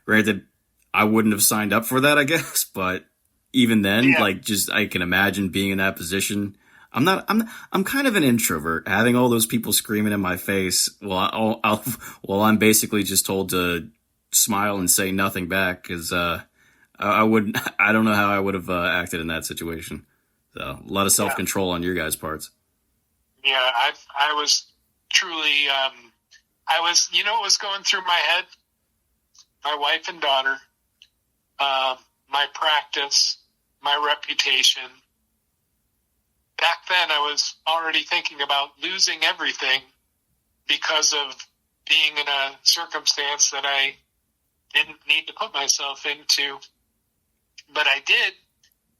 granted, I wouldn't have signed up for that, I guess. But even then, I can imagine being in that position. I'm kind of an introvert, having all those people screaming in my face while I'm basically just told to smile and say nothing back, because I don't know how I would have acted in that situation. So a lot of self-control on your guys' parts. Yeah, I was truly, what was going through my head? My wife and daughter, my practice, my reputation. Back then, I was already thinking about losing everything because of being in a circumstance that I didn't need to put myself into. But I did,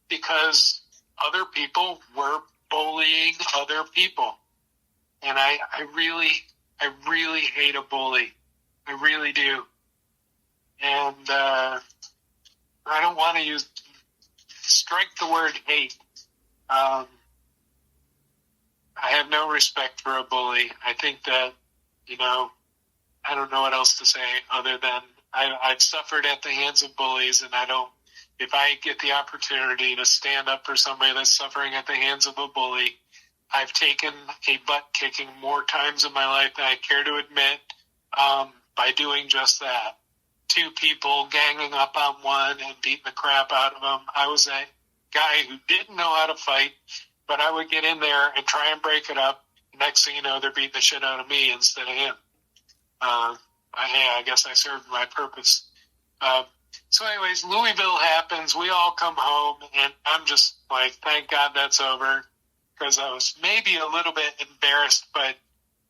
because other people were bullying other people. And I really hate a bully. I really do. And I don't want to strike the word hate. I have no respect for a bully. I think that, I don't know what else to say other than I've suffered at the hands of bullies, and I don't if I get the opportunity to stand up for somebody that's suffering at the hands of a bully, I've taken a butt kicking more times in my life than I care to admit, by doing just that. 2 people ganging up on one and beating the crap out of him. I was a guy who didn't know how to fight, but I would get in there and try and break it up. Next thing you know, they're beating the shit out of me instead of him. I guess I served my purpose. So anyways, Louisville happens. We all come home, and I'm just like, thank God that's over, because I was maybe a little bit embarrassed, but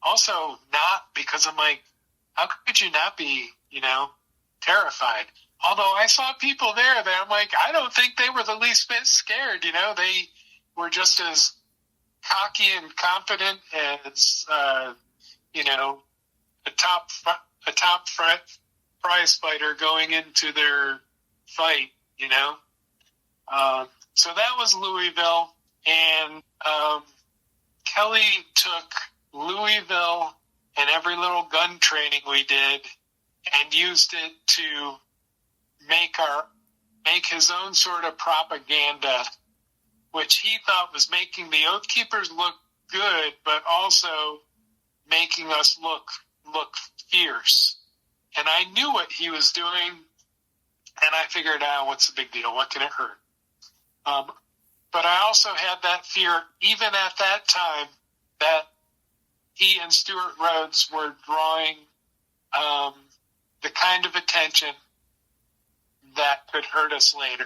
also not, because I'm like, how could you not be, terrified? Although I saw people there that I'm like, I don't think they were the least bit scared. They were just as cocky and confident as, a top prize fighter going into their fight, So that was Louisville, and Kelly took Louisville and every little gun training we did and used it to make his own sort of propaganda, which he thought was making the Oath Keepers look good, but also making us look fierce. And I knew what he was doing, and I figured out, what's the big deal? What can it hurt? But I also had that fear, even at that time, that he and Stuart Rhodes were drawing the kind of attention that could hurt us later.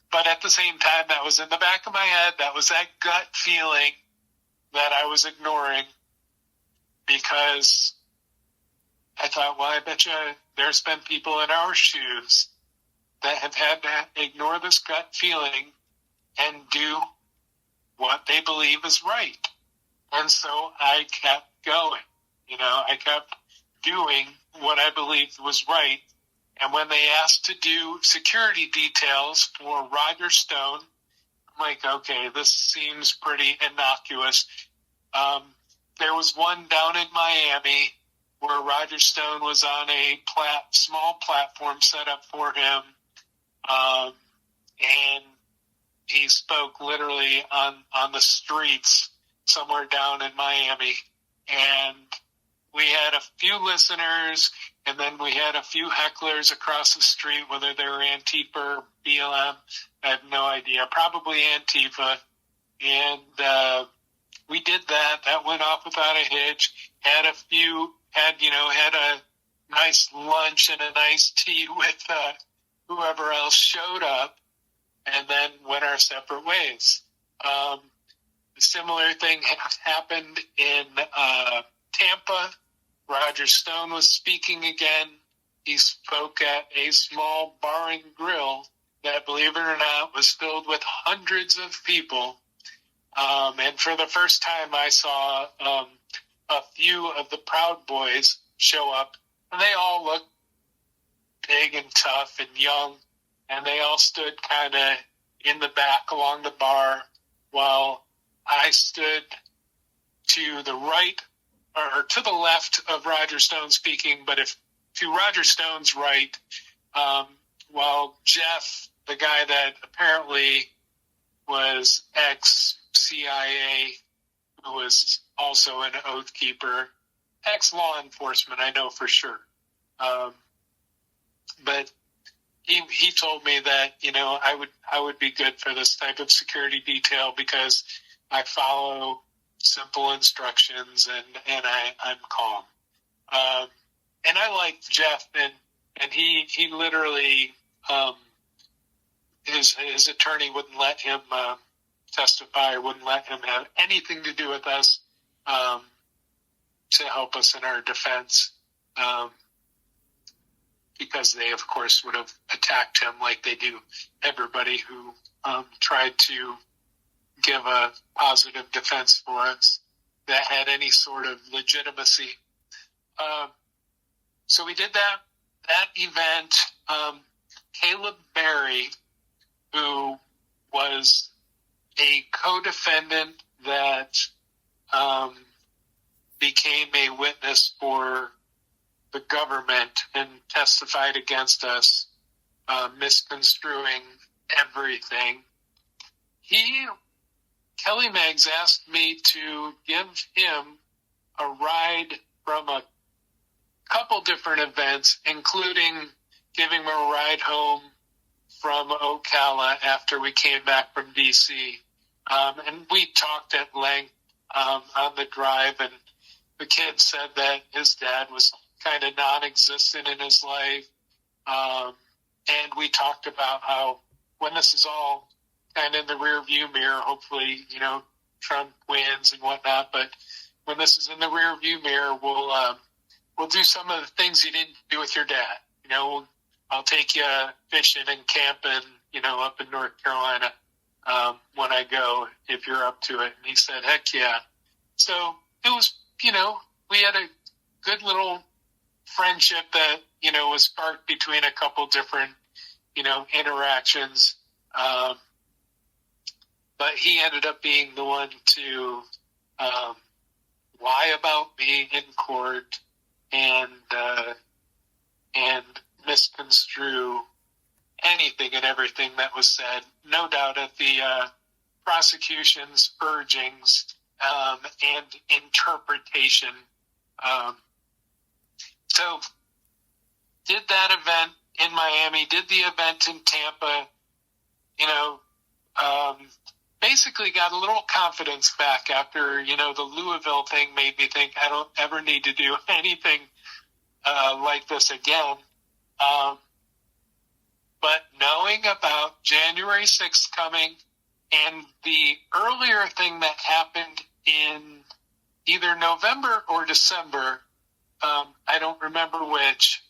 But at the same time, that was in the back of my head. That was that gut feeling that I was ignoring, because I thought, well, I bet you there's been people in our shoes that have had to ignore this gut feeling and do what they believe is right. And so I kept going. I kept doing what I believed was right. And when they asked to do security details for Roger Stone, I'm like, okay, this seems pretty innocuous. There was one down in Miami where Roger Stone was on a small platform set up for him, and he spoke literally on the streets somewhere down in Miami. And we had a few listeners, and then we had a few hecklers across the street, whether they were Antifa or BLM. I have no idea. Probably Antifa. And we did that. That went off without a hitch. Had a nice lunch and a nice tea with whoever else showed up, and then went our separate ways. A similar thing happened in Tampa. Roger Stone was speaking again. He spoke at a small bar and grill that, believe it or not, was filled with hundreds of people. And for the first time, I saw a few of the Proud Boys show up, and they all looked big and tough and young, and they all stood kind of in the back along the bar, while I stood to the right or to the left of Roger Stone speaking, but to Roger Stone's right, while Jeff, the guy that apparently was ex-CIA, who was also an Oath Keeper, ex-law enforcement, I know for sure. But he told me that, I would be good for this type of security detail because I follow simple instructions and I'm calm. And I liked Jeff, and he literally, his attorney wouldn't let him testify, wouldn't let him have anything to do with us to help us in our defense, because they, of course, would have attacked him like they do everybody who tried to give a positive defense for us that had any sort of legitimacy. So we did that event. Caleb Berry, who was a co-defendant that became a witness for the government and testified against us, misconstruing everything. Kelly Meggs asked me to give him a ride from a couple different events, including giving him a ride home from Ocala after we came back from D.C. And we talked at length on the drive, and the kid said that his dad was kind of non-existent in his life. And we talked about how when this is all kind of in the rear view mirror, hopefully, Trump wins and whatnot, but when this is in the rear view mirror, we'll do some of the things you didn't do with your dad. I'll take you fishing and camping, up in North Carolina when I go, if you're up to it. And he said, heck yeah. So it was, we had a good little friendship that, was sparked between a couple different, interactions. But he ended up being the one to lie about me in court and misconstrue anything and everything that was said, no doubt at the prosecution's urgings and interpretation. So did that event in Miami, did the event in Tampa, basically got a little confidence back after, the Louisville thing made me think I don't ever need to do anything like this again. But knowing about January 6th coming and the earlier thing that happened in either November or December, I don't remember which.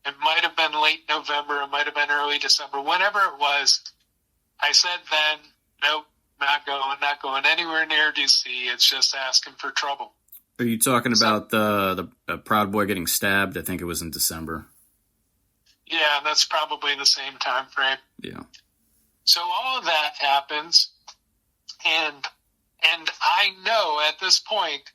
It might have been late November, it might have been early December, whenever it was, I said then, nope, not going anywhere near DC. It's just asking for trouble. Are you talking about the Proud Boy getting stabbed? I think it was in December. Yeah, that's probably the same time frame. Yeah. So all of that happens, and I know at this point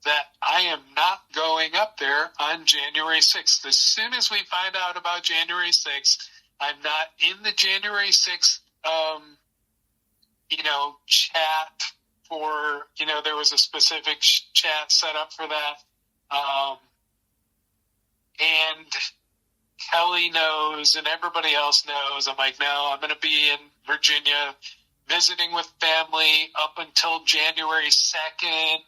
that I am not going up there on January 6th. As soon as we find out about January 6th, I'm not in the January 6th, chat for, there was a specific chat set up for that. And Kelly knows and everybody else knows. I'm like, no, I'm going to be in Virginia visiting with family up until January 2nd.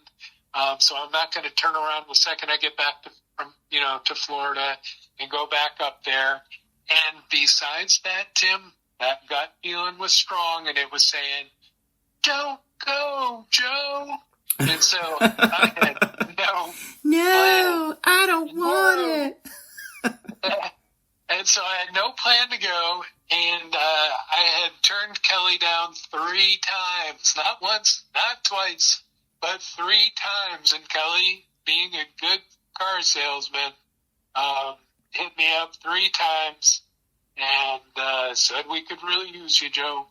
So I'm not going to turn around the second I get back to Florida and go back up there. And besides that, Tim, that gut feeling was strong, and it was saying, don't go, Joe. And so I had no, I don't want it. And so I had no plan to go, and I had turned Kelly down 3 times, not once, not twice, but 3 times. And Kelly, being a good car salesman, hit me up 3 times and said, we could really use you, Joe.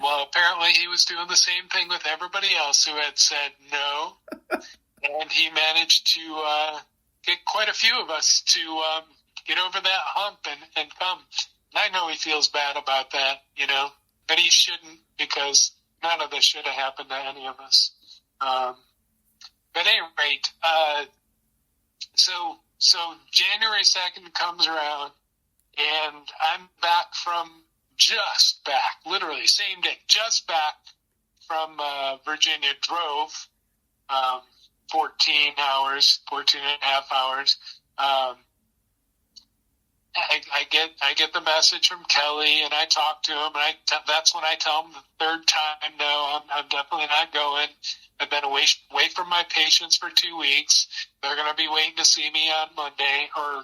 Well, apparently he was doing the same thing with everybody else who had said no, and he managed to get quite a few of us to get over that hump and come. And I know he feels bad about that, but he shouldn't, because none of this should have happened to any of us. But at any rate, so January 2nd comes around, and I'm literally same day, just back from Virginia, drove 14 and a half hours. I get the message from Kelly, and I talk to him, and that's when I tell him the 3rd time, no, I'm definitely not going. I've been away from my patients for 2 weeks. They're going to be waiting to see me on Monday, or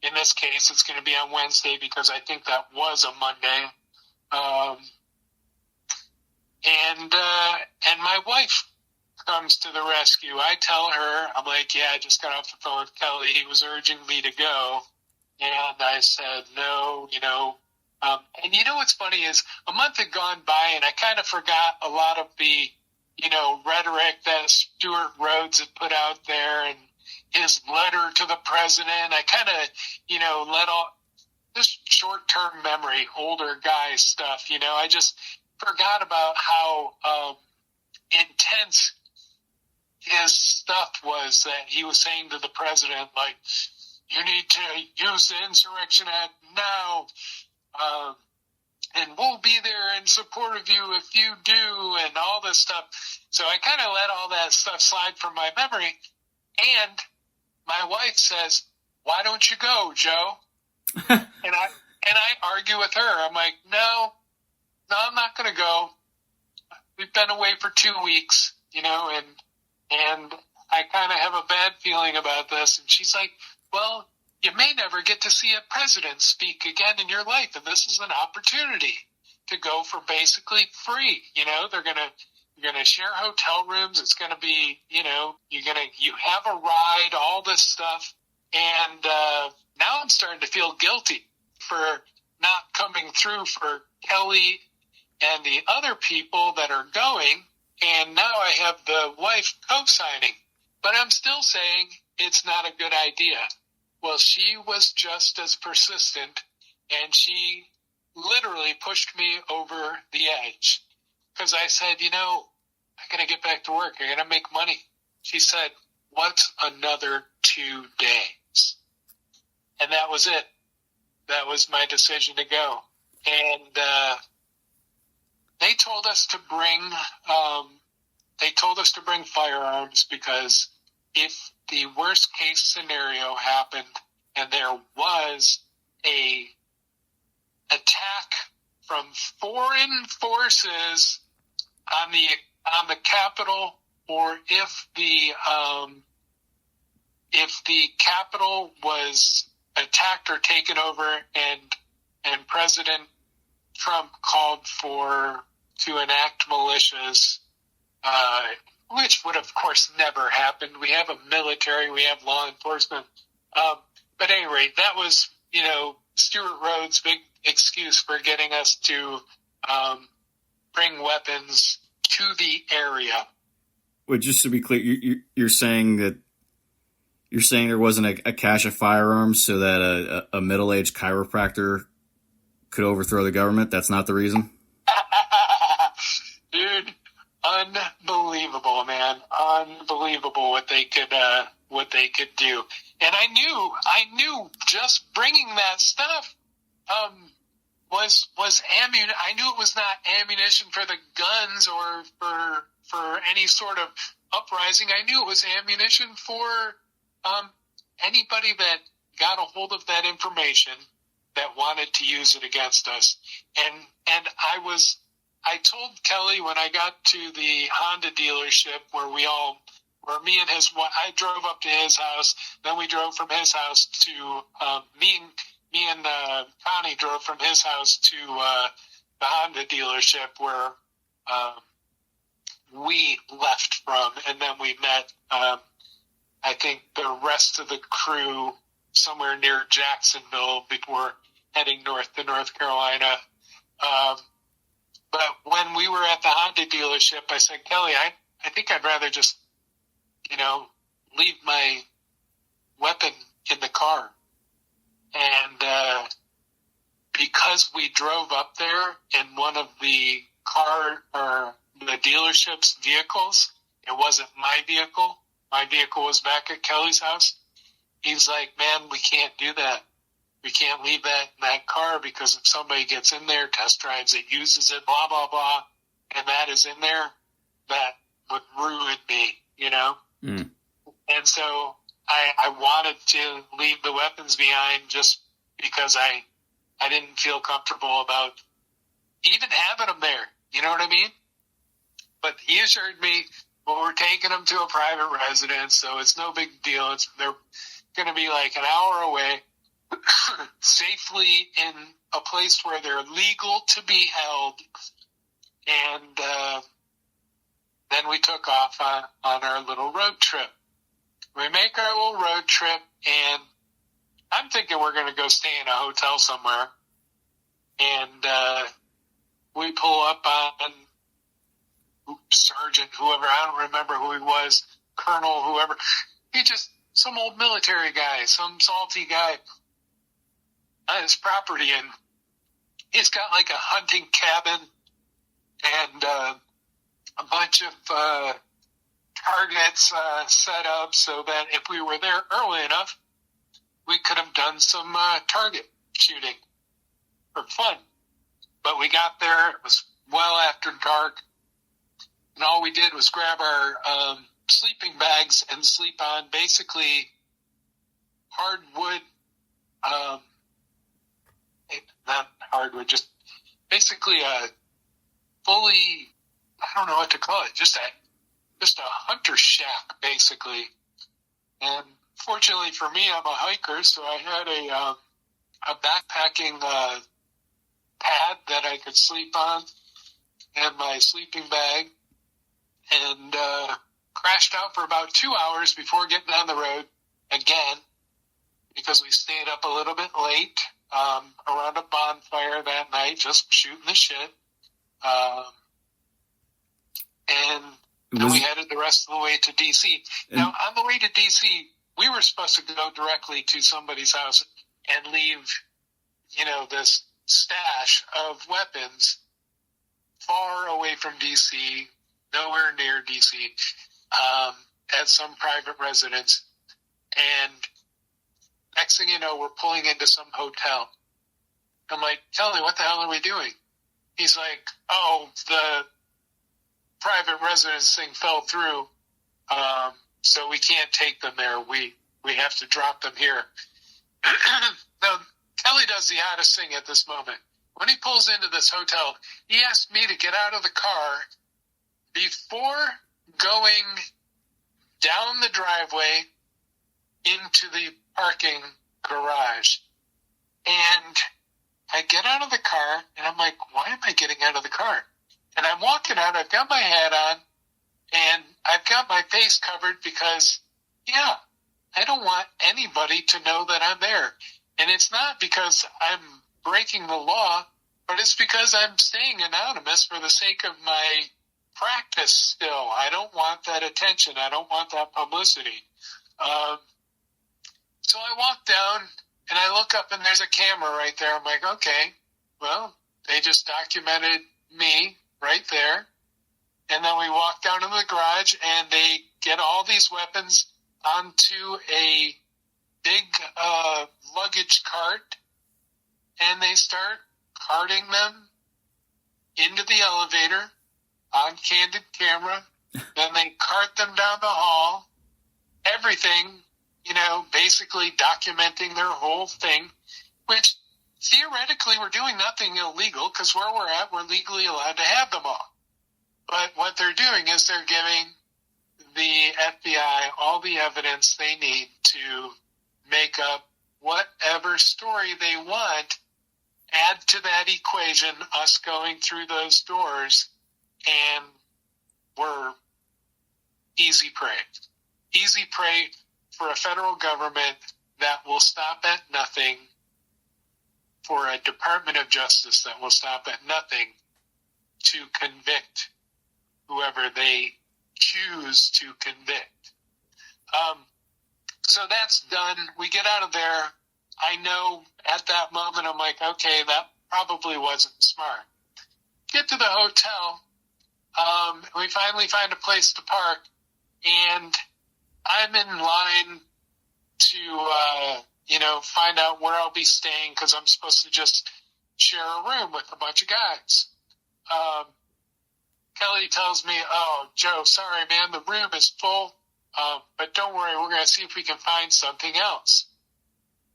in this case, it's going to be on Wednesday, because I think that was a Monday. And my wife comes to the rescue. I tell her, I'm like, yeah, I just got off the phone with Kelly. He was urging me to go. And I said, no, and what's funny is a month had gone by, and I kind of forgot a lot of the, rhetoric that Stuart Rhodes had put out there and his letter to the president. I kind of, let all, this short-term memory, older guy stuff. I just forgot about how intense his stuff was that he was saying to the president, like, you need to use the Insurrection Act now, and we'll be there in support of you if you do, and all this stuff. So I kind of let all that stuff slide from my memory, and my wife says, why don't you go, Joe? and I argue with her. I'm like, no, I'm not going to go. We've been away for 2 weeks, and I kind of have a bad feeling about this. And she's like, well, you may never get to see a president speak again in your life, and this is an opportunity to go for basically free. You're gonna share hotel rooms. It's gonna be, you have a ride, all this stuff. And now I'm starting to feel guilty for not coming through for Kelly and the other people that are going. And now I have the wife co-signing. But I'm still saying it's not a good idea. Well, she was just as persistent, and she literally pushed me over the edge. Because I said, I got to get back to work. I got to make money. She said, what's another 2 days? And that was it. That was my decision to go. And they told us to bring firearms, because if the worst case scenario happened and there was a attack from foreign forces on the Capitol, or if the Capitol was attacked or taken over, and President Trump called to enact militias, which would of course never happen. We have a military, we have law enforcement. But at any rate, that was, Stuart Rhodes' big excuse for getting us to bring weapons to the area. Well, just to be clear, you're saying there wasn't a cache of firearms so that a middle-aged chiropractor could overthrow the government? That's not the reason? Dude, unbelievable, man. Unbelievable what they could do. And I knew just bringing that stuff was ammunition. I knew it was not ammunition for the guns or for any sort of uprising. I knew it was ammunition for anybody that got a hold of that information that wanted to use it against us. And I told Kelly when I got to the Honda dealership where me and I drove up to his house, then we drove from his house to, me and Connie drove from his house to the Honda dealership where we left from, and then we met, I think, the rest of the crew somewhere near Jacksonville before heading north to North Carolina. But when we were at the Honda dealership, I said, Kelly, I think I'd rather just, leave my weapon in the car. And because we drove up there in one of the the dealership's vehicles, it wasn't my vehicle. My vehicle was back at Kelly's house. He's like, man, we can't do that. We can't leave that in that car, because if somebody gets in there, test drives it, uses it, blah, blah, blah, and that is in there, that would ruin me, Mm. And so I wanted to leave the weapons behind just because I didn't feel comfortable about even having them there. You know what I mean? But he assured me, well, we're taking them to a private residence, so it's no big deal. They're going to be like an hour away, safely in a place where they're legal to be held. And then we took off on our little road trip. We make our little road trip, and I'm thinking we're going to go stay in a hotel somewhere. And we pull up on Sergeant, whoever, I don't remember who he was, Colonel, whoever. He just, some old military guy, some salty guy. on his property, and he's got like a hunting cabin and a bunch of targets set up so that if we were there early enough, we could have done some target shooting for fun. But we got there, it was well after dark, and all we did was grab our sleeping bags and sleep on basically hardwood, not hardwood, just basically a fully, I don't know what to call it, just a hunter shack, basically. And fortunately for me, I'm a hiker, so I had a backpacking pad that I could sleep on and my sleeping bag, and crashed out for about 2 hours before getting on the road again, because we stayed up a little bit late around a bonfire that night, just shooting the shit. And then we headed the rest of the way to D.C. Now, on the way to D.C., we were supposed to go directly to somebody's house and leave, this stash of weapons far away from D.C., nowhere near D.C., at some private residence. And next thing you know, we're pulling into some hotel. I'm like, Kelly, what the hell are we doing? He's like, oh, the private residence thing fell through, so we can't take them there. We have to drop them here. Now, Kelly does the oddest thing at this moment. When he pulls into this hotel, he asked me to get out of the car before going down the driveway into the parking garage. And I get out of the car, and I'm like, why am I getting out of the car? And I'm walking out, I've got my hat on, and I've got my face covered because, I don't want anybody to know that I'm there. And it's not because I'm breaking the law, but it's because I'm staying anonymous for the sake of my practice still. I don't want that attention. I don't want that publicity. So I walk down, and I look up, and there's a camera right there. I'm like, okay, well, they just documented me right there. And then we walk down to the garage, and they get all these weapons onto a big luggage cart, and they start carting them into the elevator on candid camera. Then they cart them down the hall. Everything, basically documenting their whole thing, which theoretically we're doing nothing illegal because where we're at, we're legally allowed to have them all. But what they're doing is they're giving the FBI all the evidence they need to make up whatever story they want, add to that equation us going through those doors, and we're easy prey. Easy prey for a federal government that will stop at nothing, for a Department of Justice that will stop at nothing to convict whoever they choose to convict. So that's done. We get out of there. I know at that moment, I'm like, okay, that probably wasn't smart. Get to the hotel. We finally find a place to park, and I'm in line to, find out where I'll be staying because I'm supposed to just share a room with a bunch of guys. Kelly tells me, oh, Joe, sorry, man, the room is full, but don't worry, we're going to see if we can find something else.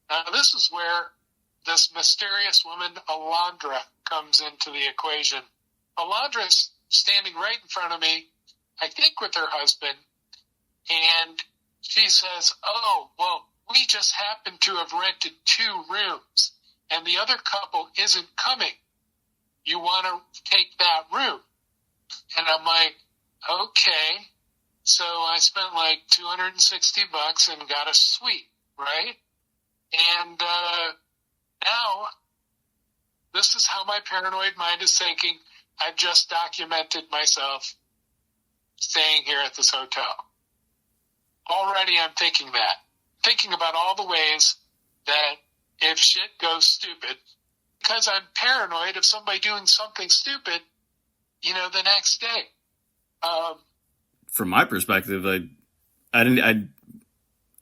Now, this is where this mysterious woman, Alondra, comes into the equation. Alondra's standing right in front of me, I think with her husband, and she says, oh, well, we just happen to have rented 2 rooms, and the other couple isn't coming. You want to take that room? And I'm like, okay. So I spent like $260 and got a suite, right? And now this is how my paranoid mind is thinking. I've just documented myself staying here at this hotel. Already I'm thinking about all the ways that if shit goes stupid, because I'm paranoid of somebody doing something stupid, the next day. From my perspective, I'm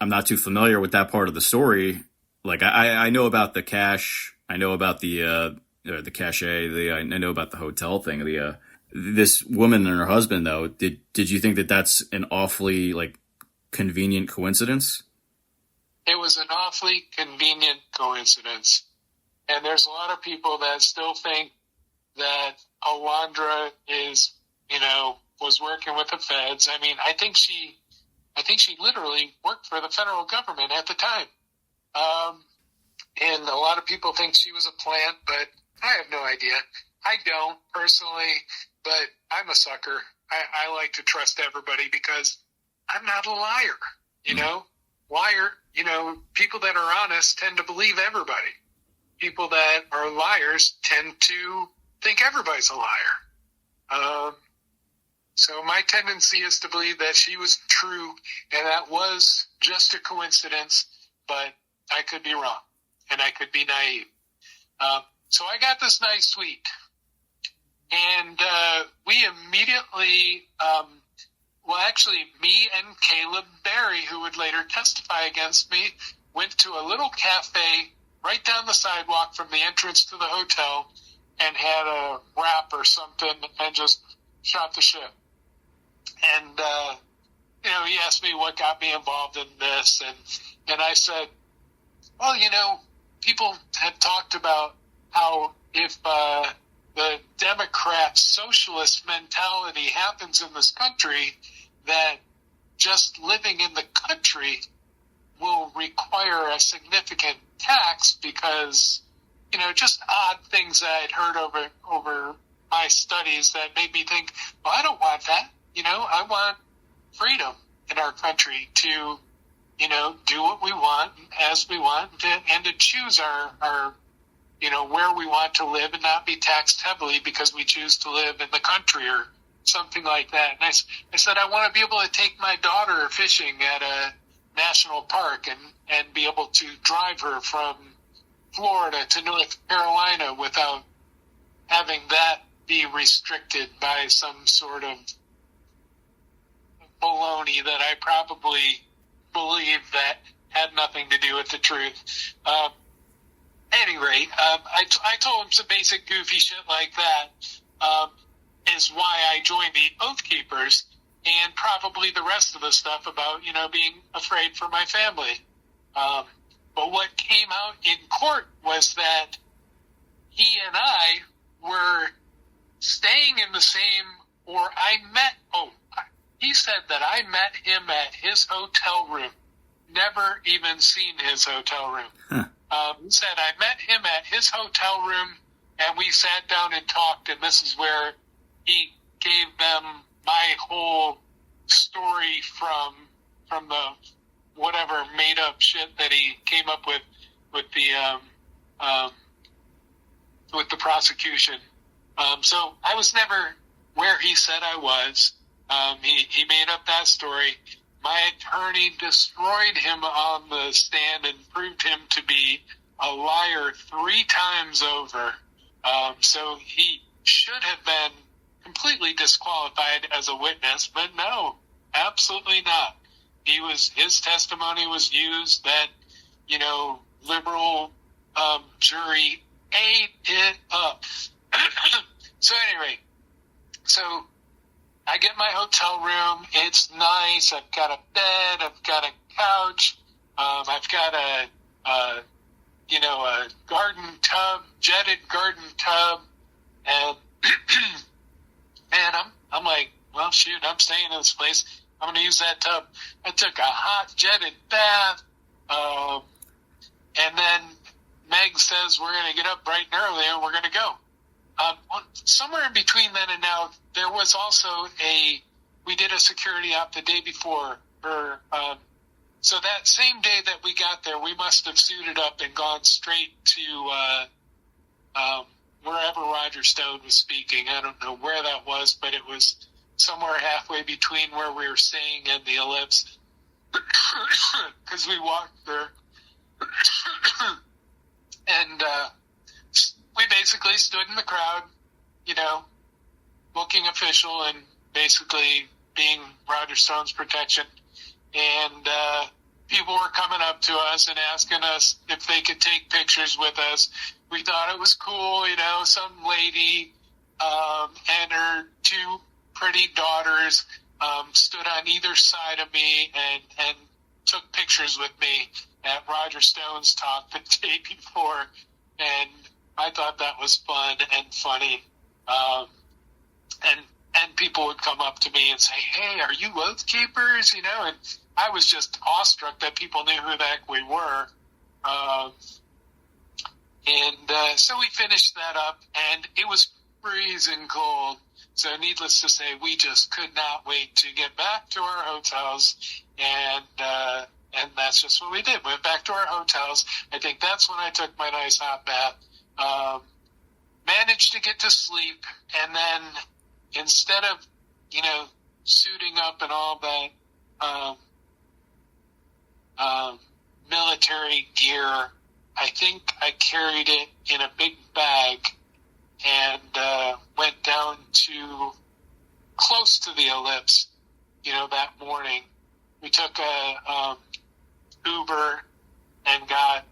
not too familiar with that part of the story. Like I know about the cash, I know about the cachet, I know about the hotel thing. This woman and her husband, though, did you think that that's an awfully convenient coincidence? It was an awfully convenient coincidence. And there's a lot of people that still think that Alondra was working with the feds. I mean, I think she literally worked for the federal government at the time. And a lot of people think she was a plant, but I have no idea. I don't personally, but I'm a sucker. I like to trust everybody because I'm not a liar, Liar, people that are honest tend to believe everybody. People that are liars tend to think everybody's a liar. So my tendency is to believe that she was true and that was just a coincidence, but I could be wrong and I could be naive. So I got this nice suite, and we immediately, me and Caleb Barry, who would later testify against me, went to a little cafe right down the sidewalk from the entrance to the hotel and had a wrap or something and just shot the shit. And, he asked me what got me involved in this. And I said, well, people have talked about how if the Democrat socialist mentality happens in this country, that just living in the country will require a significant tax because, just odd things that I'd heard over my studies that made me think, well, I don't want that. I want freedom in our country to, do what we want as we want and to choose our where we want to live and not be taxed heavily because we choose to live in the country or something like that. And I said, I want to be able to take my daughter fishing at a national park and be able to drive her from Florida to North Carolina without having that be restricted by some sort of baloney that I probably believe that had nothing to do with the truth. Any rate, I told him some basic goofy shit like that is why I joined the Oath Keepers, and probably the rest of the stuff about, being afraid for my family. But what came out in court was that he and I were staying in the same, he said that I met him at his hotel room, never even seen his hotel room. Huh. He said I met him at his hotel room and we sat down and talked, and this is where he gave them my whole story from the whatever made up shit that he came up with the prosecution. So I was never where he said I was. He made up that story. My attorney destroyed him on the stand and proved him to be a liar 3 times over. So he should have been completely disqualified as a witness, but no, absolutely not. His testimony was used that, liberal jury ate it up. So anyway, I get my hotel room. It's nice. I've got a bed. I've got a couch. I've got a garden tub, jetted garden tub, and man, I'm like, well, shoot, I'm staying in this place. I'm going to use that tub. I took a hot jetted bath, and then Meg says we're going to get up bright and early and we're going to go. Somewhere in between then and now, there was also we did a security op the day before. So that same day that we got there, we must have suited up and gone straight to wherever Roger Stone was speaking. I don't know where that was, but it was somewhere halfway between where we were staying and the Ellipse, because we walked there. And we basically stood in the crowd, looking official and basically being Roger Stone's protection. And people were coming up to us and asking us if they could take pictures with us. We thought it was cool, some lady and her two pretty daughters stood on either side of me and took pictures with me at Roger Stone's talk the day before. And I thought that was fun and funny. And people would come up to me and say, "Hey, are you Oath Keepers?" And I was just awestruck that people knew who the heck we were. So we finished that up, and it was freezing cold. So needless to say, we just could not wait to get back to our hotels, and that's just what we did. Went back to our hotels. I think that's when I took my nice hot bath. Managed to get to sleep, and then instead of, suiting up and all that military gear, I think I carried it in a big bag and went down to close to the ellipse, that morning. We took a Uber and got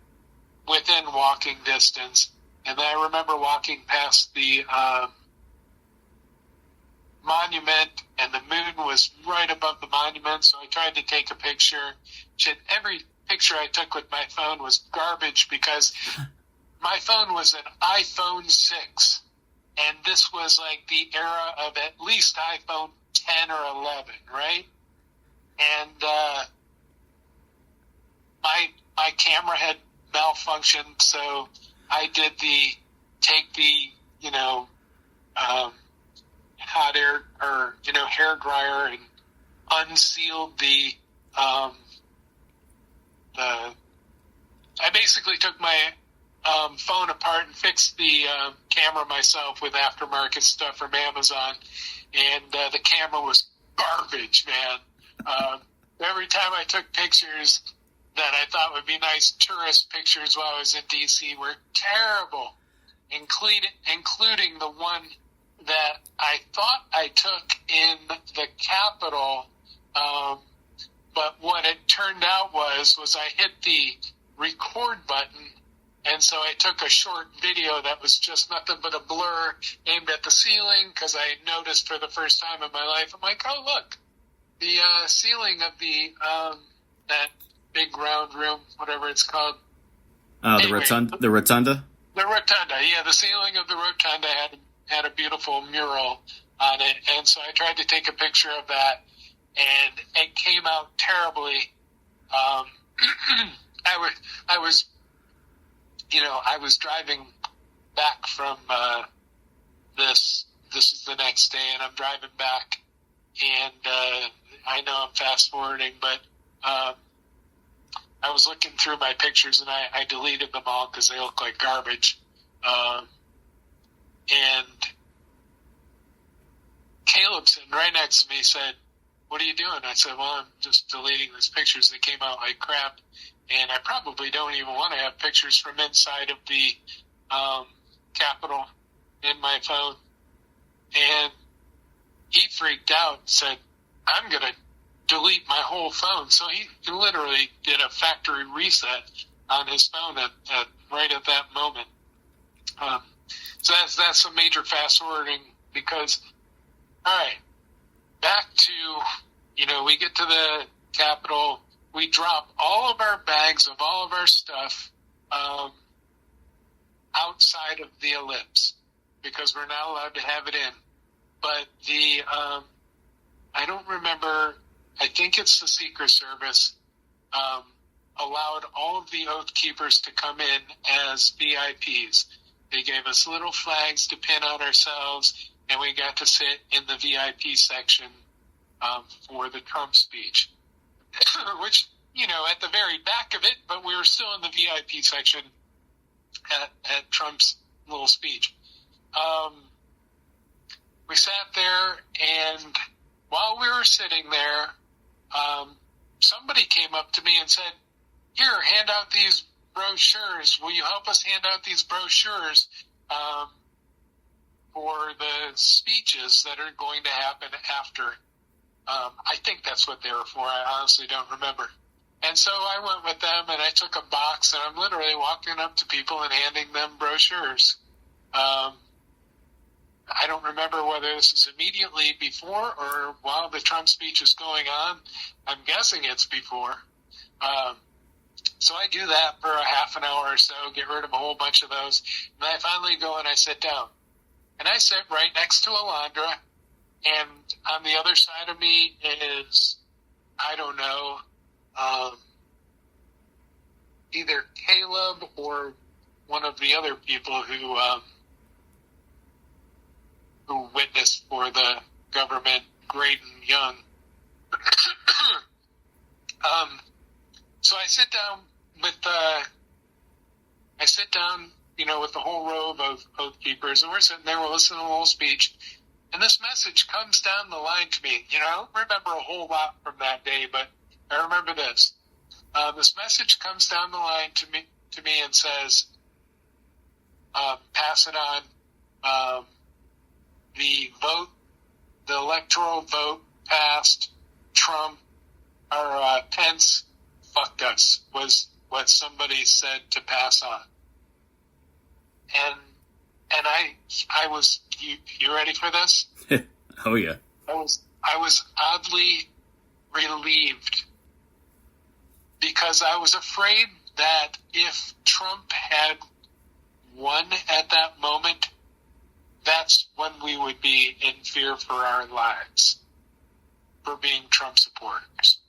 within walking distance. And then I remember walking past the monument, and the moon was right above the monument, so I tried to take a picture. Every picture I took with my phone was garbage because my phone was an iPhone 6, and this was like the era of at least iPhone 10 or 11, right? And my camera had malfunctioned, so I did take the hot air or hair dryer and unsealed I basically took my phone apart and fixed the camera myself with aftermarket stuff from Amazon, and the camera was garbage, man. Every time I took pictures that I thought would be nice tourist pictures while I was in D.C. were terrible, including the one that I thought I took in the Capitol, but what it turned out was I hit the record button, and so I took a short video that was just nothing but a blur aimed at the ceiling, because I noticed for the first time in my life, I'm like, oh, look, the ceiling of the that big round room, whatever it's called. The rotunda? The rotunda, yeah. The ceiling of the rotunda had a beautiful mural on it, and so I tried to take a picture of that, and it came out terribly. I was driving back from this is the next day, and I'm driving back, and I know I'm fast forwarding, but I was looking through my pictures, and I deleted them all because they look like garbage. And Caleb sitting right next to me said, "What are you doing?" I said, "Well, I'm just deleting these pictures. They came out like crap, and I probably don't even want to have pictures from inside of the Capitol in my phone." And he freaked out and said, "I'm going to delete my whole phone." So he literally did a factory reset on his phone right at that moment. So that's a major fast forwarding, because, all right, back to, we get to the Capitol, we drop all of our bags of all of our stuff outside of the ellipse, because we're not allowed to have it in. But I don't remember, I think it's the Secret Service, allowed all of the Oath Keepers to come in as VIPs. They gave us little flags to pin on ourselves, and we got to sit in the VIP section for the Trump speech, which, at the very back of it, but we were still in the VIP section at Trump's little speech. We sat there, and while we were sitting there, somebody came up to me and said, "Here, hand out these brochures. Will you help us hand out these brochures for the speeches that are going to happen after? I think that's what they were for. I honestly don't remember. And so I went with them, and I took a box, and I'm literally walking up to people and handing them brochures. I don't remember whether this is immediately before or while the Trump speech is going on. I'm guessing it's before. So I do that for a half an hour or so, get rid of a whole bunch of those, and I finally go and I sit down. And I sit right next to Alondra, and on the other side of me is, I don't know, either Caleb or one of the other people who witnessed for the government, Graydon Young. So I sit down with with the whole row of oath keepers, and we're sitting there, we're listening to the whole speech, and this message comes down the line to me. I don't remember a whole lot from that day, but I remember this. This message comes down the line to me and says, pass it on. The electoral vote passed. Trump or Pence fucked us, was what somebody said to pass on. And I was, you ready for this? Oh yeah. I was oddly relieved, because I was afraid that if Trump had won at that moment, that's when we would be in fear for our lives for being Trump supporters.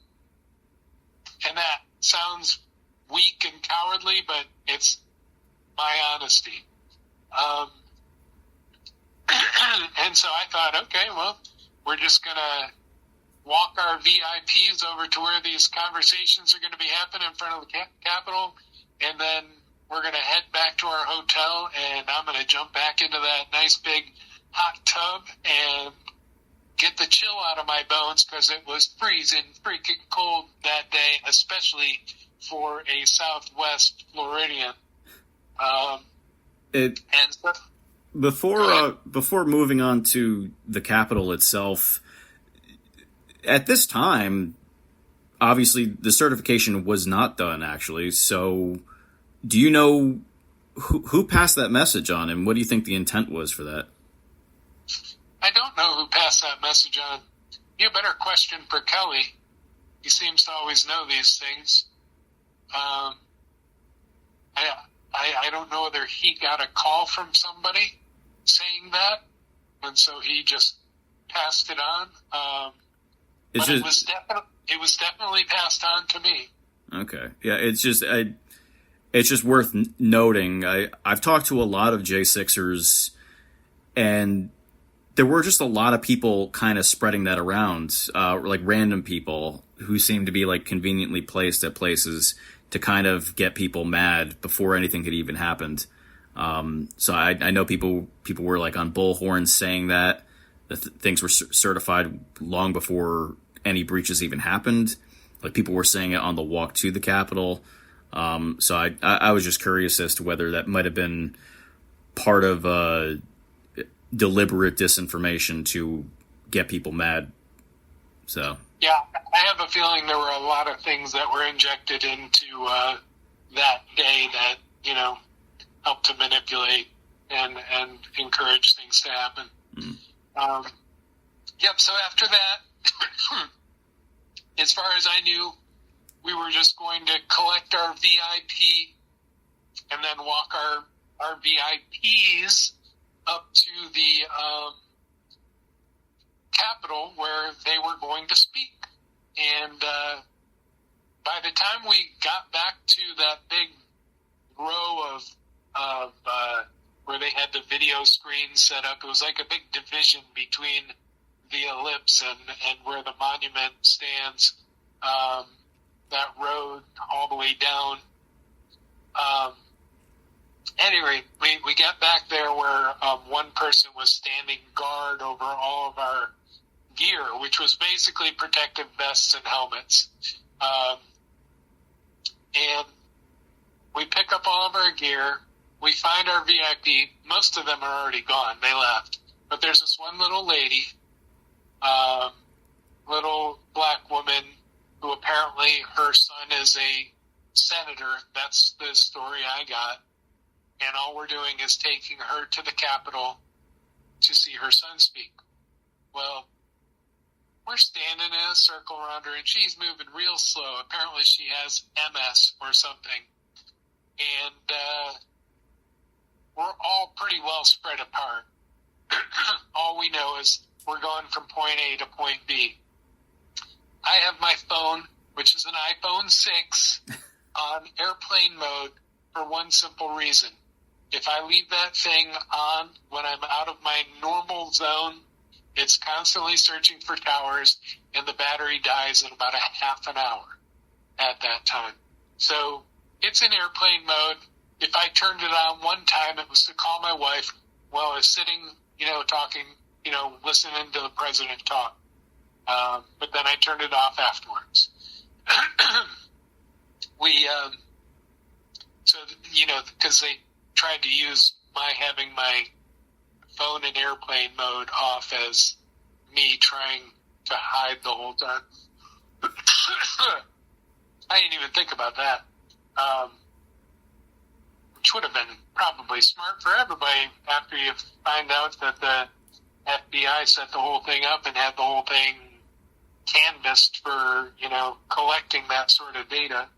And that sounds weak and cowardly, but it's my honesty. And so I thought, okay, well, we're just going to walk our VIPs over to where these conversations are going to be happening in front of the Capitol, and then we're going to head back to our hotel, and I'm going to jump back into that nice big hot tub and get the chill out of my bones, because it was freezing freaking cold that day, especially for a Southwest Floridian. Before moving on to the Capitol itself, at this time, obviously the certification was not done, actually. So, do you know who passed that message on, and what do you think the intent was for that? I don't know who passed that message on. You better question for Kelly. He seems to always know these things. I don't know whether he got a call from somebody saying that, and so he just passed it on. But it was definitely passed on to me. Okay, yeah, it's just worth noting. I've talked to a lot of J6ers, and there were just a lot of people kind of spreading that around, like random people who seemed to be like conveniently placed at places to kind of get people mad before anything had even happened. So I know people were like on bullhorns saying that things were certified long before any breaches even happened. Like people were saying it on the walk to the Capitol. So I was just curious as to whether that might have been part of deliberate disinformation to get people mad. So yeah, I have a feeling there were a lot of things that were injected into that day that helped to manipulate and encourage things to happen. Yep. So after that, as far as I knew, we were just going to collect our VIP and then walk our VIPs up to the Capitol where they were going to speak. And by the time we got back to that big row of where they had the video screen set up, it was like a big division between the ellipse and where the monument stands, that road all the way down. Anyway, we got back there where one person was standing guard over all of our gear, which was basically protective vests and helmets. And We pick up all of our gear. We find our VIP. Most of them are already gone. They left. But there's this one little lady, little black woman, who apparently her son is a senator. That's the story I got. And all we're doing is taking her to the Capitol to see her son speak. Well, we're standing in a circle around her, and she's moving real slow. Apparently she has MS or something. And we're all pretty well spread apart. All we know is we're going from point A to point B. I have my phone, which is an iPhone 6, on airplane mode for one simple reason. If I leave that thing on when I'm out of my normal zone, it's constantly searching for towers, and the battery dies in about a half an hour at that time. So it's in airplane mode. If I turned it on one time, it was to call my wife while I was sitting, talking, listening to the president talk. But then I turned it off afterwards. Because they tried to use having my phone in airplane mode off as me trying to hide the whole time. I didn't even think about that. Which would have been probably smart for everybody after you find out that the FBI set the whole thing up and had the whole thing canvassed for, collecting that sort of data.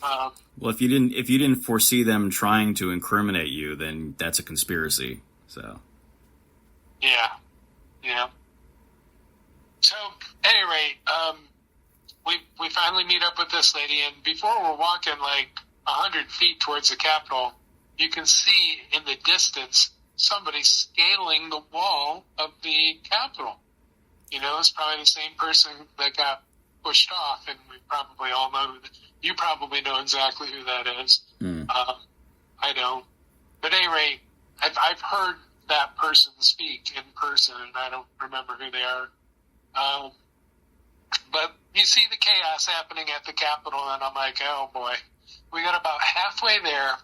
Well, if you didn't foresee them trying to incriminate you, then that's a conspiracy. So. Yeah. So, at any rate, we finally meet up with this lady, and before we're walking 100 feet towards the Capitol, you can see in the distance somebody scaling the wall of the Capitol. It's probably the same person that got pushed off, and we probably all know you probably know exactly who that is. I don't. But at any rate, I've heard that person speak in person, and I don't remember who they are. But you see the chaos happening at the Capitol, and I'm like, oh boy. We got about halfway there,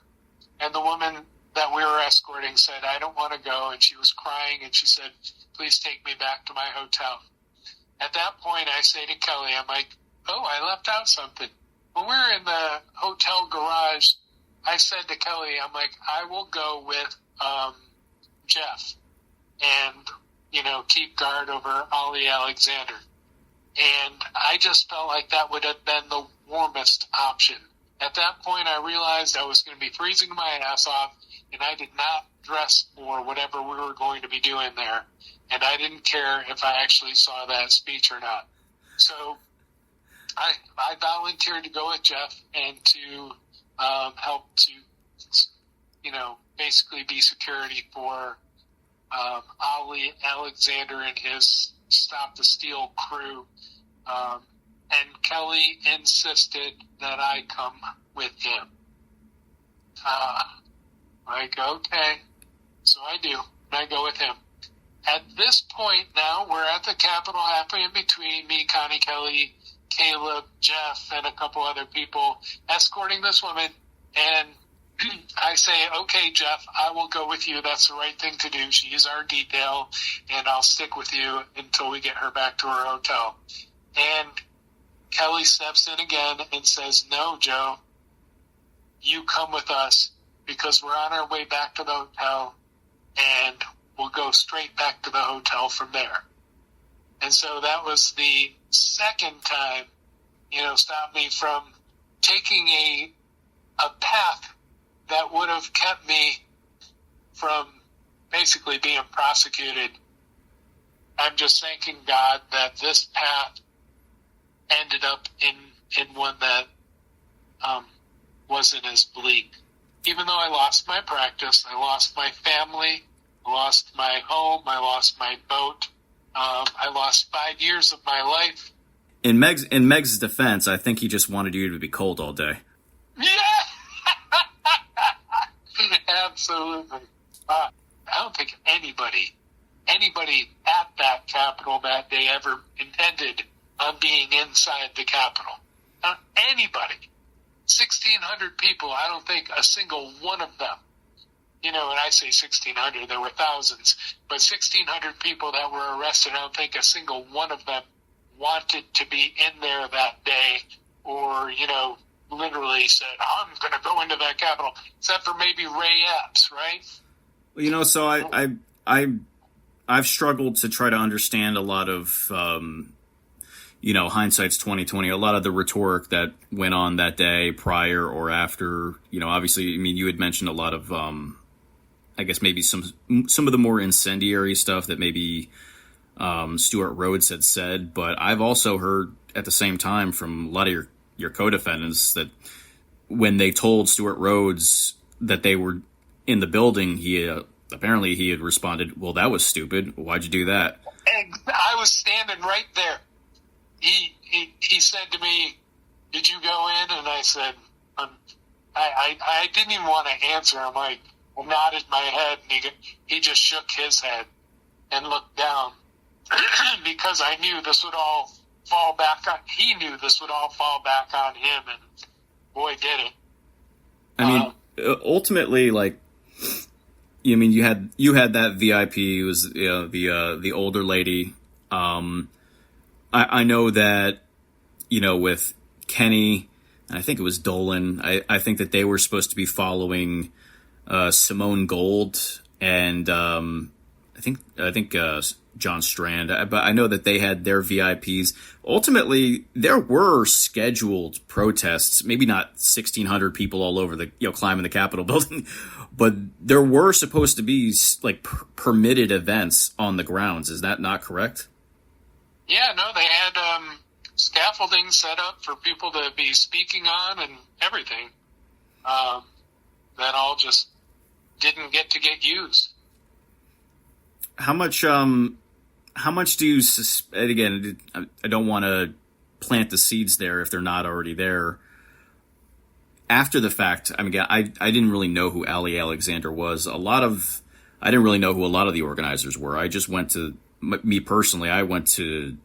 and the woman that we were escorting said, I don't want to go, and she was crying, and she said, please take me back to my hotel. At that point, I say to Kelly, I'm like, oh, I left out something. When we were in the hotel garage, I said to Kelly, I'm like, I will go with Jeff and, keep guard over Ollie Alexander. And I just felt like that would have been the warmest option. At that point, I realized I was going to be freezing my ass off, and I did not dress for whatever we were going to be doing there. And I didn't care if I actually saw that speech or not. So I volunteered to go with Jeff and to help to, basically be security for Ollie Alexander and his Stop the Steal crew. And Kelly insisted that I come with him. Okay. So I do. And I go with him. At this point now, we're at the Capitol, halfway in between me, Connie, Kelly, Caleb, Jeff, and a couple other people escorting this woman. And I say, okay, Jeff, I will go with you. That's the right thing to do. She's our detail, and I'll stick with you until we get her back to her hotel. And Kelly steps in again and says, no, Joe, you come with us because we're on our way back to the hotel, and we'll go straight back to the hotel from there. And so that was the second time, stopped me from taking a path that would have kept me from basically being prosecuted. I'm just thanking God that this path ended up in one that wasn't as bleak. Even though I lost my practice, I lost my family, I lost my home, I lost my boat, I lost 5 years of my life. In Meg's defense, I think he just wanted you to be cold all day. Yeah! Absolutely. I don't think anybody at that Capitol that day ever intended on being inside the Capitol. Not anybody. 1,600 people, I don't think a single one of them, and I say 1,600, there were thousands, but 1,600 people that were arrested, I don't think a single one of them wanted to be in there that day or, literally said, I'm going to go into that Capitol, except for maybe Ray Epps, right? So I've struggled to try to understand a lot of, hindsight's 2020, a lot of the rhetoric that went on that day prior or after, obviously, you had mentioned a lot of, I guess maybe some of the more incendiary stuff that maybe Stuart Rhodes had said, but I've also heard at the same time from a lot of your co-defendants that when they told Stuart Rhodes that they were in the building, apparently he had responded, well, that was stupid. Why'd you do that? And I was standing right there. He said to me, did you go in? And I said, I didn't even want to answer. I'm like, nodded my head, and he just shook his head and looked down because I knew this would all fall back on. He knew this would all fall back on him, and boy, did it. Ultimately, you had that VIP. It was the older lady. I know that with Kenny, and I think it was Dolan. I think that they were supposed to be following Simone Gold and I think John Strand, but I know that they had their VIPs. Ultimately, there were scheduled protests, maybe not 1,600 people all over the climbing the Capitol building, but there were supposed to be permitted events on the grounds. Is that not correct? Yeah, no, they had scaffolding set up for people to be speaking on and everything. That all just didn't get used. How much do you suspect? Again, I don't want to plant the seeds there if they're not already there. After the fact, I didn't really know who Ali Alexander was. I didn't really know who a lot of the organizers were. I just went to, me personally, I went to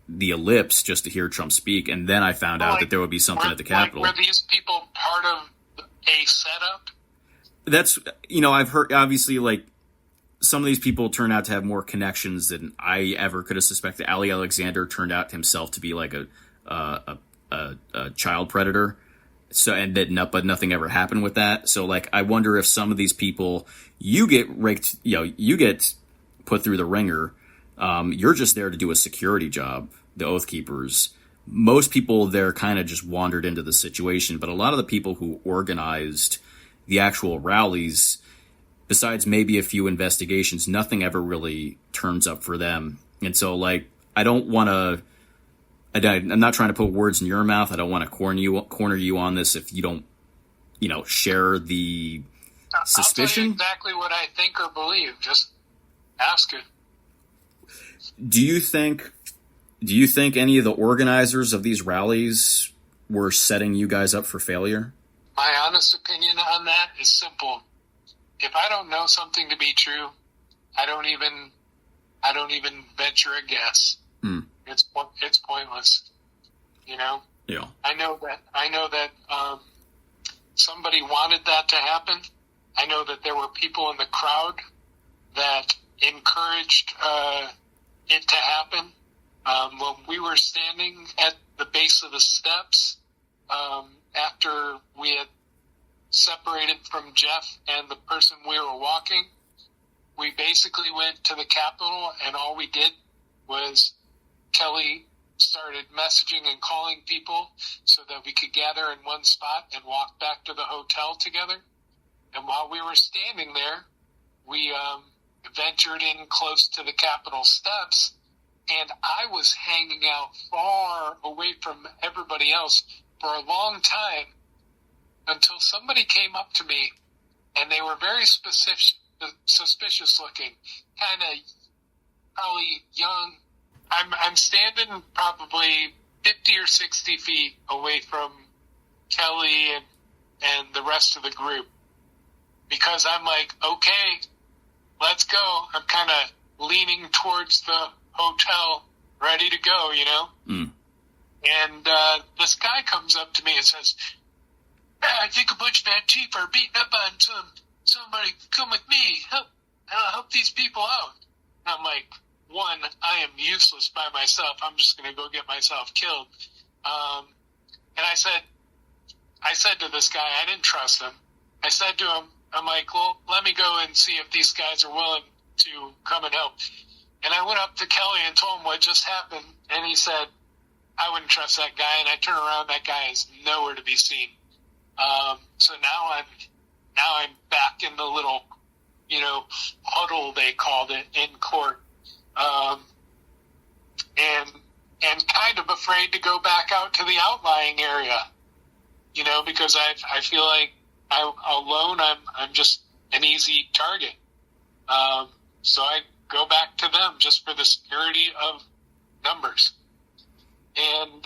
the Ellipse just to hear Trump speak, and then I found out that there would be something at the Capitol. Were these people part of a setup? That's, I've heard, obviously, some of these people turned out to have more connections than I ever could have suspected. Ali Alexander turned out himself to be a child predator. But nothing ever happened with that. So I wonder if some of these people, you get raked, you get put through the ringer. You're just there to do a security job, the Oath Keepers. Most people there kind of just wandered into the situation, but a lot of the people who organized the actual rallies, besides maybe a few investigations, nothing ever really turns up for them. And so, I don't want to, I'm not trying to put words in your mouth. I don't want to corner you on this if you don't, share the suspicion. I'll tell you exactly what I think or believe. Just ask it. Do you think any of the organizers of these rallies were setting you guys up for failure? My honest opinion on that is simple. If I don't know something to be true, I don't even venture a guess. It's pointless, Yeah. I know that somebody wanted that to happen. I know that there were people in the crowd that encouraged it to happen. When we were standing at the base of the steps, after we had separated from Jeff and the person we were walking, we basically went to the Capitol, and all we did was Kelly started messaging and calling people so that we could gather in one spot and walk back to the hotel together. And while we were standing there, we ventured in close to the Capitol steps, and I was hanging out far away from everybody else for a long time until somebody came up to me, and they were very suspicious looking, kind of probably young. I'm standing probably 50 or 60 feet away from Kelly and the rest of the group, because I'm like, okay, let's go. I'm kind of leaning towards the hotel, ready to go, And this guy comes up to me and says, I think a bunch of Antifa are beating up on somebody. Come with me. Help these people out. And I'm like, one, I am useless by myself. I'm just going to go get myself killed. And I said to this guy, I didn't trust him. I said to him, I'm like, well, let me go and see if these guys are willing to come and help. And I went up to Kelly and told him what just happened. And he said, I wouldn't trust that guy. And I turn around, that guy is nowhere to be seen. So now I'm back in the little, huddle, they called it, in court. And kind of afraid to go back out to the outlying area, because I feel like I'm just an easy target. So I go back to them just for the security of numbers. And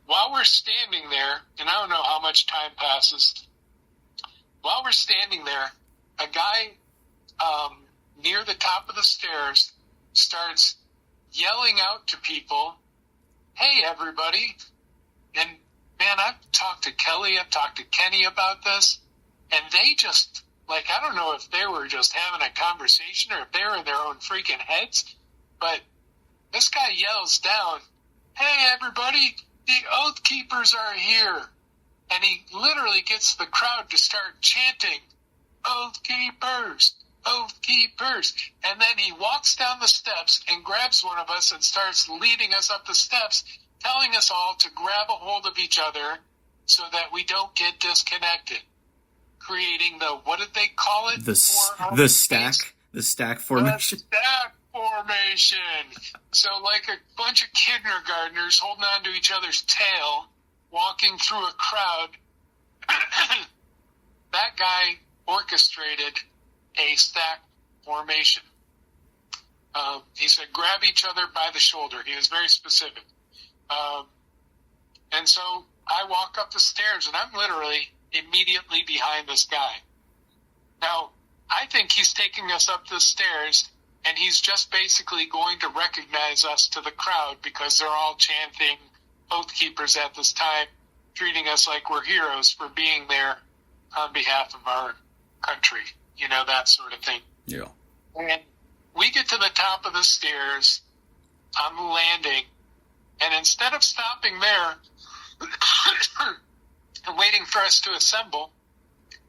while we're standing there, and I don't know how much time passes, while we're standing there, a guy near the top of the stairs starts yelling out to people, hey, everybody. And, man, I've talked to Kelly, I've talked to Kenny about this, and they just, I don't know if they were just having a conversation or if they were in their own freaking heads, but this guy yells down, hey, everybody, the Oath Keepers are here. And he literally gets the crowd to start chanting, Oath Keepers, Oath Keepers. And then he walks down the steps and grabs one of us and starts leading us up the steps, telling us all to grab a hold of each other so that we don't get disconnected. Creating the, what did they call it? The stack formation. The stack formation. So like a bunch of kindergartners holding on to each other's tail, walking through a crowd. That guy orchestrated a stack formation. He said, grab each other by the shoulder. He was very specific. And so I walk up the stairs, and I'm literally immediately behind this guy. Now, I think he's taking us up the stairs, and he's just basically going to recognize us to the crowd because they're all chanting Oath Keepers at this time, treating us like we're heroes for being there on behalf of our country, that sort of thing. Yeah. And we get to the top of the stairs, I'm landing, and instead of stopping there and waiting for us to assemble,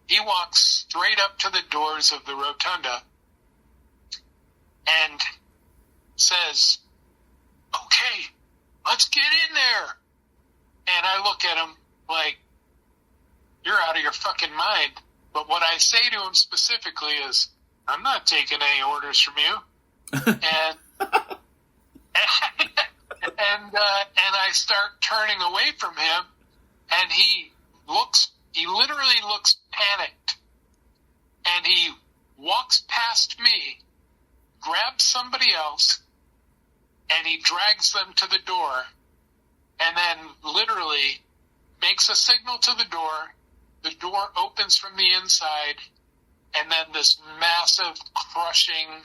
he walks straight up to the doors of the rotunda and says, okay, let's get in there. And I look at him like, you're out of your fucking mind. But what I say to him specifically is, I'm not taking any orders from you. And I start turning away from him, and he literally looks panicked. And he walks past me, grabs somebody else, and he drags them to the door, and then literally makes a signal to the door. The door opens from the inside, and then this massive, crushing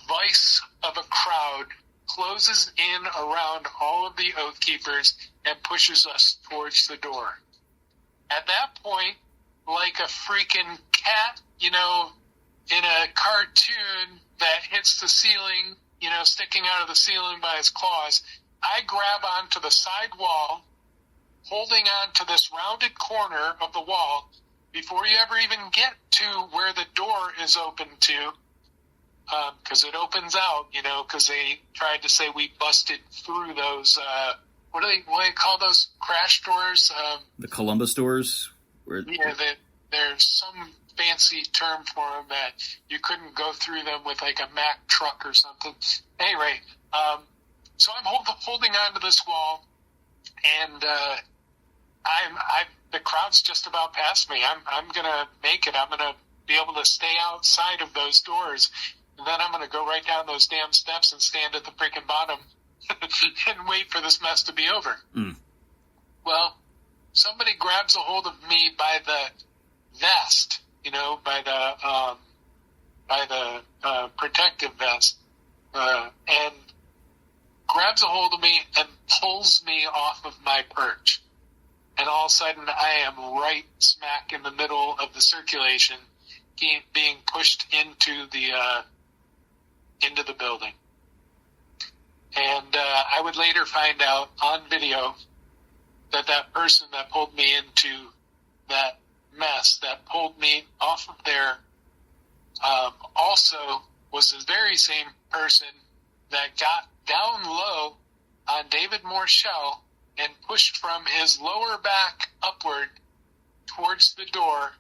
vice of a crowd closes in around all of the Oath Keepers and pushes us towards the door. At that point, like a freaking cat, in a cartoon that hits the ceiling, sticking out of the ceiling by his claws, I grab onto the side wall, holding on to this rounded corner of the wall before you ever even get to where the door is open to, because it opens out, because they tried to say we busted through those, what do they call those crash doors? The Columbus doors? Yeah, there's some fancy term for them that you couldn't go through them with like a Mack truck or something. Anyway, so I'm holding on to this wall, and the crowd's just about past me. I'm gonna make it. I'm gonna be able to stay outside of those doors, and then I'm gonna go right down those damn steps and stand at the freaking bottom and wait for this mess to be over. Well, somebody grabs a hold of me by the vest, by the protective vest, and grabs a hold of me and pulls me off of my perch. and all of a sudden I am right smack in the middle of the circulation, being pushed into the building. And I would later find out on video that person that pulled me into that mess, that pulled me off of there, also was the very same person that got down low on David Morshell and pushed from his lower back upward towards the door,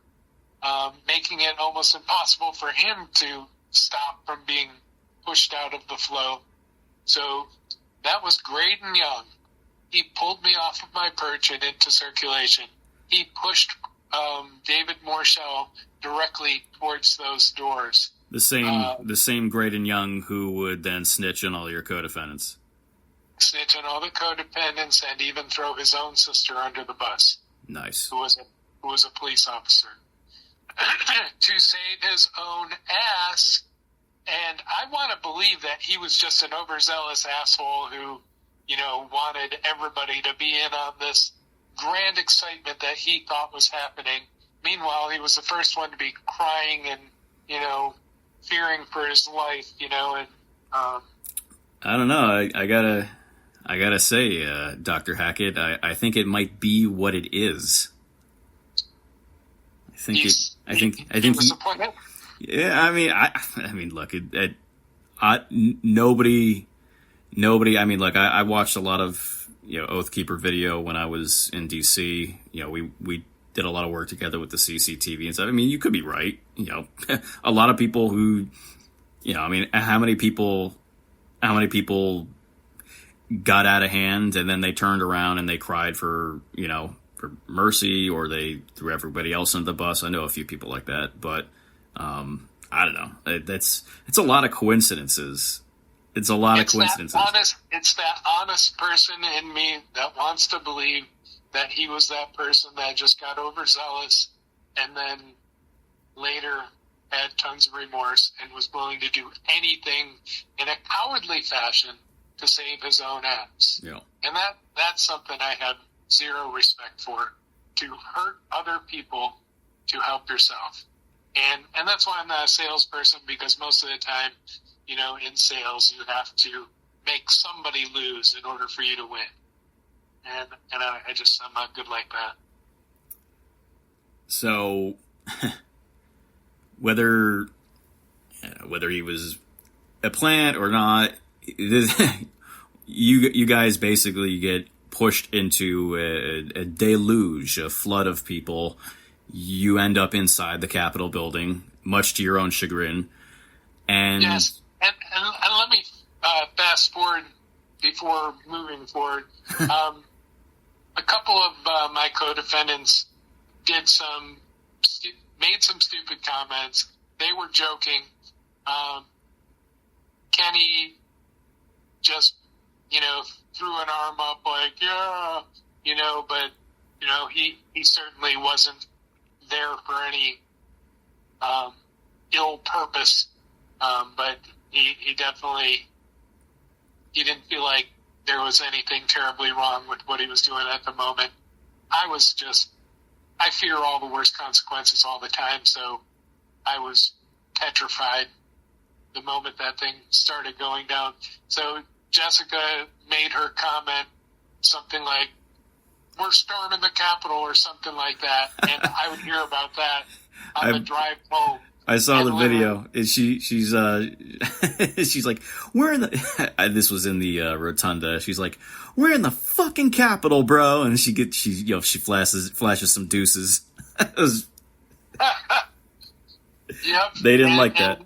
making it almost impossible for him to stop from being pushed out of the flow. So that was Graydon Young. He pulled me off of my perch and into circulation. He pushed David Morshell directly towards those doors. The same Graydon Young who would then snitch on all your co-defendants. Snitch on all the co-defendants and even throw his own sister under the bus. Nice. Who was a police officer. To save his own ass. And I want to believe that he was just an overzealous asshole who, wanted everybody to be in on this grand excitement that he thought was happening. Meanwhile, he was the first one to be crying and, fearing for his life, and I don't know. I gotta say, Dr. Hackett, I think it might be what it is. I think disappointed. Yeah, I mean, look, nobody. I mean, look, I watched a lot of Oathkeeper video when I was in DC. We did a lot of work together with the CCTV and stuff. I mean, you could be right. A lot of people who, I mean, how many people got out of hand and then they turned around and they cried for mercy, or they threw everybody else under the bus. I know a few people like that, but I don't know. It's a lot of coincidences. It's that honest person in me that wants to believe that he was that person that just got overzealous and then later had tons of remorse and was willing to do anything in a cowardly fashion to save his own ass. Yeah. And that's something I have zero respect for. To hurt other people to help yourself. And that's why I'm not a salesperson, because most of the time, in sales, you have to make somebody lose in order for you to win. And I'm not good like that. So, whether he was a plant or not, you guys basically get pushed into a deluge, a flood of people. You end up inside the Capitol building, much to your own chagrin. And yes, and let me fast forward before moving forward. A couple of my co-defendants made some stupid comments. They were joking. Kenny just, threw an arm up like, yeah, but, he certainly wasn't there for any ill purpose. But he definitely, he didn't feel like there was anything terribly wrong with what he was doing at the moment. I fear all the worst consequences all the time, so I was petrified the moment that thing started going down. So Jessica made her comment something like, "We're storming the Capitol," or something like that, and I would hear about that on the drive home. I saw the video. She's like, "We're in the." This was in the rotunda. She's like, "We're in the fucking Capitol, bro," and she flashes some deuces. Yep. They didn't like that.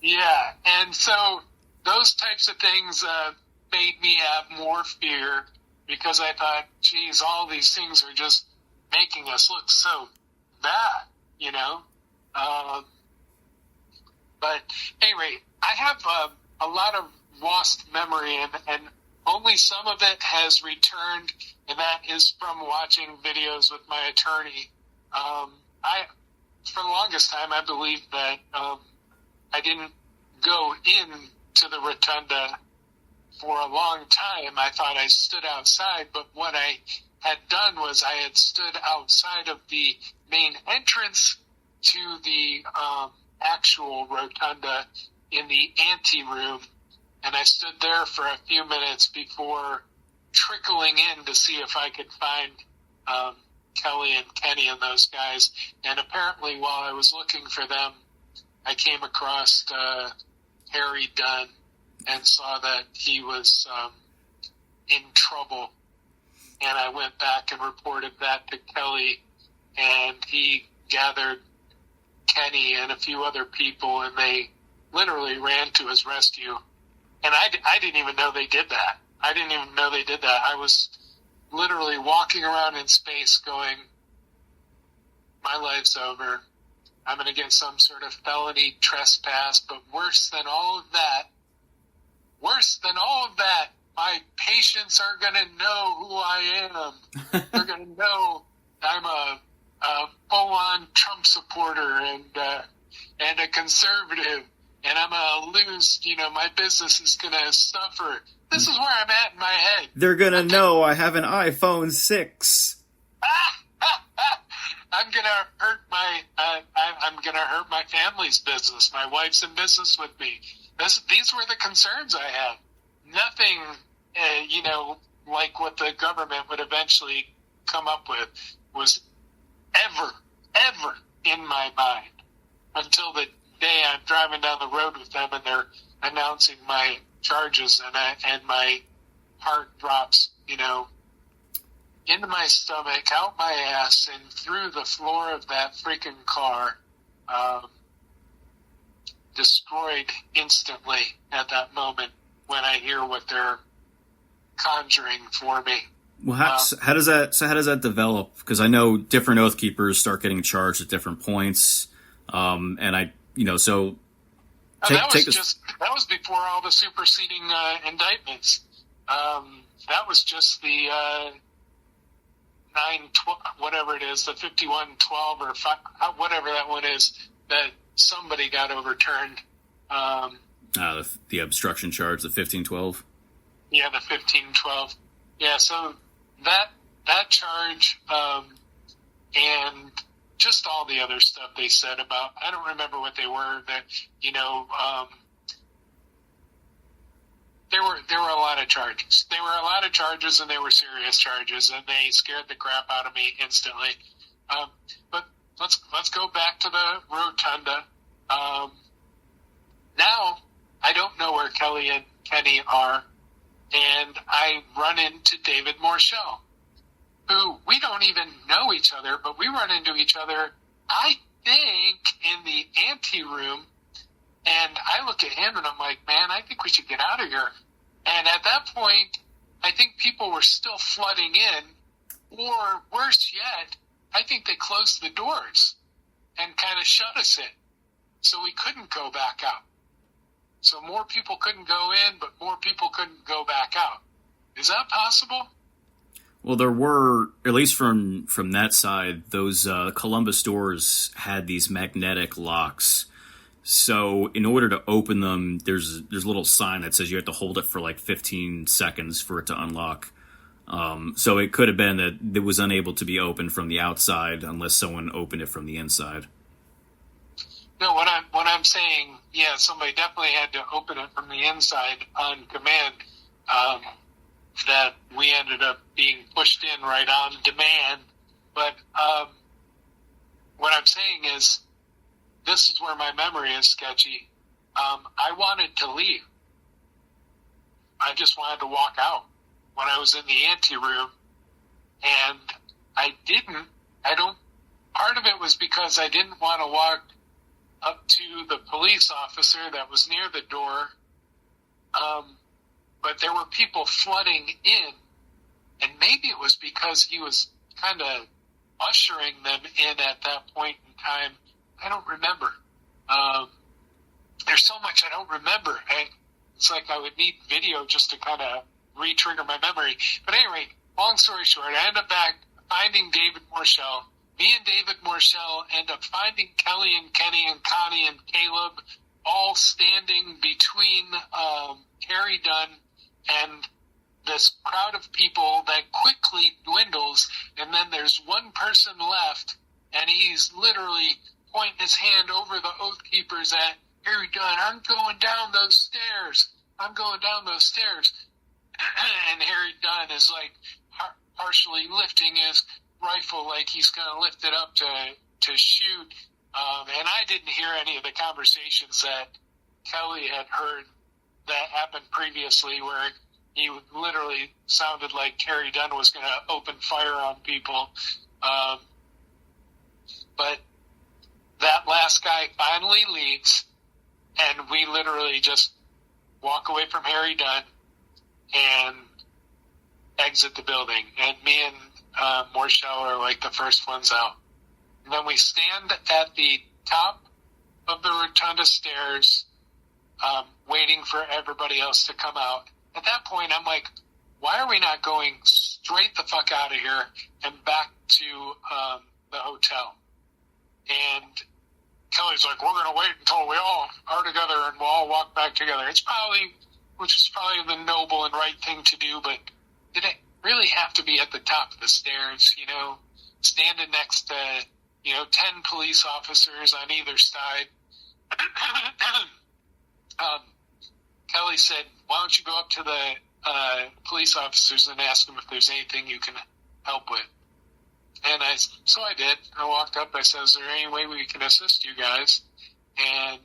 Yeah, and so those types of things made me have more fear, because I thought, geez, all these things are just making us look so bad, But anyway, I have a lot of lost memory, and only some of it has returned, and that is from watching videos with my attorney. For the longest time, I believed that I didn't go into the rotunda for a long time. I thought I stood outside, but what I had done was I had stood outside of the main entrance to the actual rotunda in the anteroom, and I stood there for a few minutes before trickling in to see if I could find Kelly and Kenny and those guys. And apparently while I was looking for them, I came across Harry Dunn and saw that he was in trouble. And I went back and reported that to Kelly, and he gathered Kenny and a few other people, and they literally ran to his rescue. And I didn't even know they did that. I was literally walking around in space going, my life's over. I'm going to get some sort of felony trespass, but worse than all of that, my patients are going to know who I am. They're going to know I'm a full-on Trump supporter and a conservative, and I'm going to lose, my business is going to suffer. This is where I'm at in my head. They're going to know I have an iPhone 6. I'm gonna hurt my family's business. My wife's in business with me. These were the concerns I had. Nothing, like what the government would eventually come up with was ever in my mind until the day I'm driving down the road with them and they're announcing my charges, and my heart drops, into my stomach, out my ass, and through the floor of that freaking car, destroyed instantly at that moment when I hear what they're conjuring for me. Well, how does that develop? Because I know different Oath Keepers start getting charged at different points, and that was before all the superseding indictments. That was just the 912, whatever it is, the 5112 or 5, whatever that one is, that somebody got overturned. The obstruction charge, the 1512. Yeah, the 1512. Yeah, so that charge, and just all the other stuff they said about, I don't remember what they were, that, there were a lot of charges. There were a lot of charges, and they were serious charges, and they scared the crap out of me instantly. But let's go back to the rotunda. Now I don't know where Kelly and Kenny are, and I run into David Morshell, who we don't even know each other, but we run into each other, I think, in the anteroom. And I look at him and I'm like, man, I think we should get out of here. And at that point, I think people were still flooding in, or worse yet, I think they closed the doors and kind of shut us in. So we couldn't go back out. So more people couldn't go in, but more people couldn't go back out. Is that possible? Well, there were, at least from that side, those Columbus doors had these magnetic locks. So in order to open them, there's a little sign that says you have to hold it for like 15 seconds for it to unlock. So it could have been that it was unable to be opened from the outside unless someone opened it from the inside. No, what I'm saying, yeah, somebody definitely had to open it from the inside on command. That we ended up being pushed in right on demand. But what I'm saying is, this is where my memory is sketchy. I wanted to leave. I just wanted to walk out when I was in the anteroom, and I didn't. Part of it was because I didn't want to walk up to the police officer that was near the door. But there were people flooding in, and maybe it was because he was kind of ushering them in at that point in time. I don't remember. There's so much I don't remember. It's like I would need video just to kind of re-trigger my memory. But anyway, long story short, I end up back finding David Morshell. Me and David Morshell end up finding Kelly and Kenny and Connie and Caleb all standing between Harry Dunn and this crowd of people that quickly dwindles, and then there's one person left, and he's literally pointing his hand over the Oath Keepers at Harry Dunn. I'm going down those stairs. I'm going down those stairs. And Harry Dunn is like partially lifting his rifle like he's going to lift it up to shoot. And I didn't hear any of the conversations that Kelly had heard that happened previously, where he literally sounded like Harry Dunn was going to open fire on people. But that last guy finally leaves, and we literally just walk away from Harry Dunn and exit the building. And me and Morshell are like the first ones out. And then we stand at the top of the rotunda stairs, waiting for everybody else to come out. At that point, I'm like, why are we not going straight the fuck out of here and back to the hotel? And Kelly's like, we're going to wait until we all are together and we'll all walk back together. Which is probably the noble and right thing to do, but did it really have to be at the top of the stairs, standing next to, 10 police officers on either side? Kelly said, why don't you go up to the police officers and ask them if there's anything you can help with? And so I did. I walked up. I said, is there any way we can assist you guys? And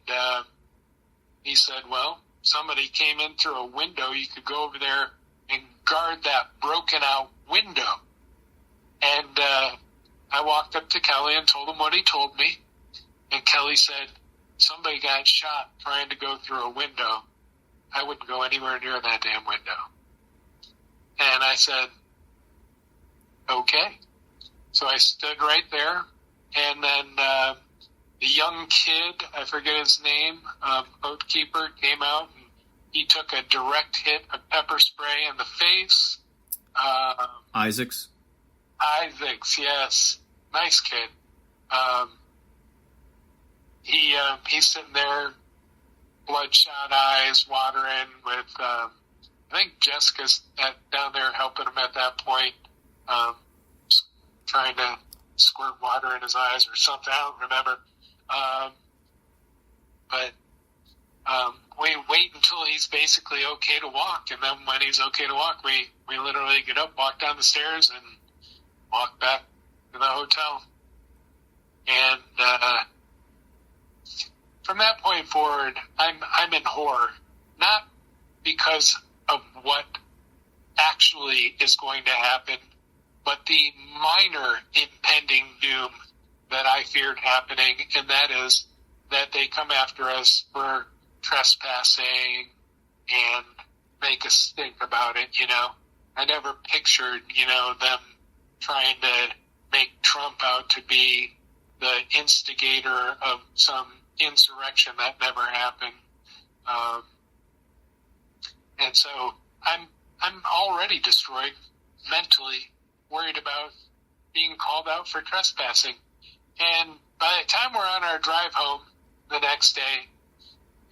he said, well, somebody came in through a window. You could go over there and guard that broken out window. And I walked up to Kelly and told him what he told me. And Kelly said, somebody got shot trying to go through a window. I wouldn't go anywhere near that damn window. And I said, okay. So I stood right there, and then the young kid, I forget his name, Oath Keeper, came out, and he took a direct hit of pepper spray in the face. Isaacs, yes. Nice kid. He's sitting there, bloodshot eyes, watering, with, I think Jessica's down there helping him at that point, trying to squirt water in his eyes or something. I don't remember. But we wait until he's basically okay to walk, and then when he's okay to walk, we literally get up, walk down the stairs, and walk back to the hotel. And from that point forward, I'm in horror, not because of what actually is going to happen, but the minor impending doom that I feared happening, and that is that they come after us for trespassing and make us stink about it, I never pictured, them trying to make Trump out to be the instigator of some insurrection that never happened. And so I'm already destroyed mentally, worried about being called out for trespassing. And by the time we're on our drive home the next day,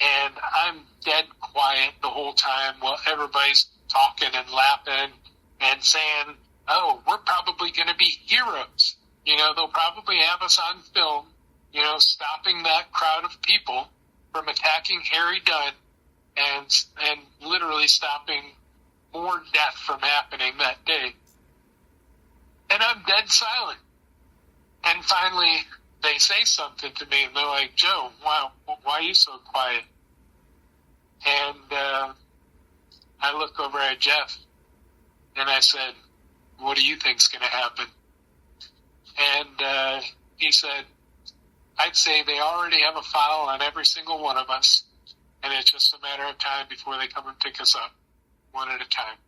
and I'm dead quiet the whole time while everybody's talking and laughing and saying, oh, we're probably going to be heroes. They'll probably have us on film, stopping that crowd of people from attacking Harry Dunn and literally stopping more death from happening that day. And I'm dead silent. And finally, they say something to me, and they're like, Joe, wow, why are you so quiet? And I look over at Jeff, and I said, what do you think's going to happen? And he said, I'd say they already have a file on every single one of us, and it's just a matter of time before they come and pick us up, one at a time.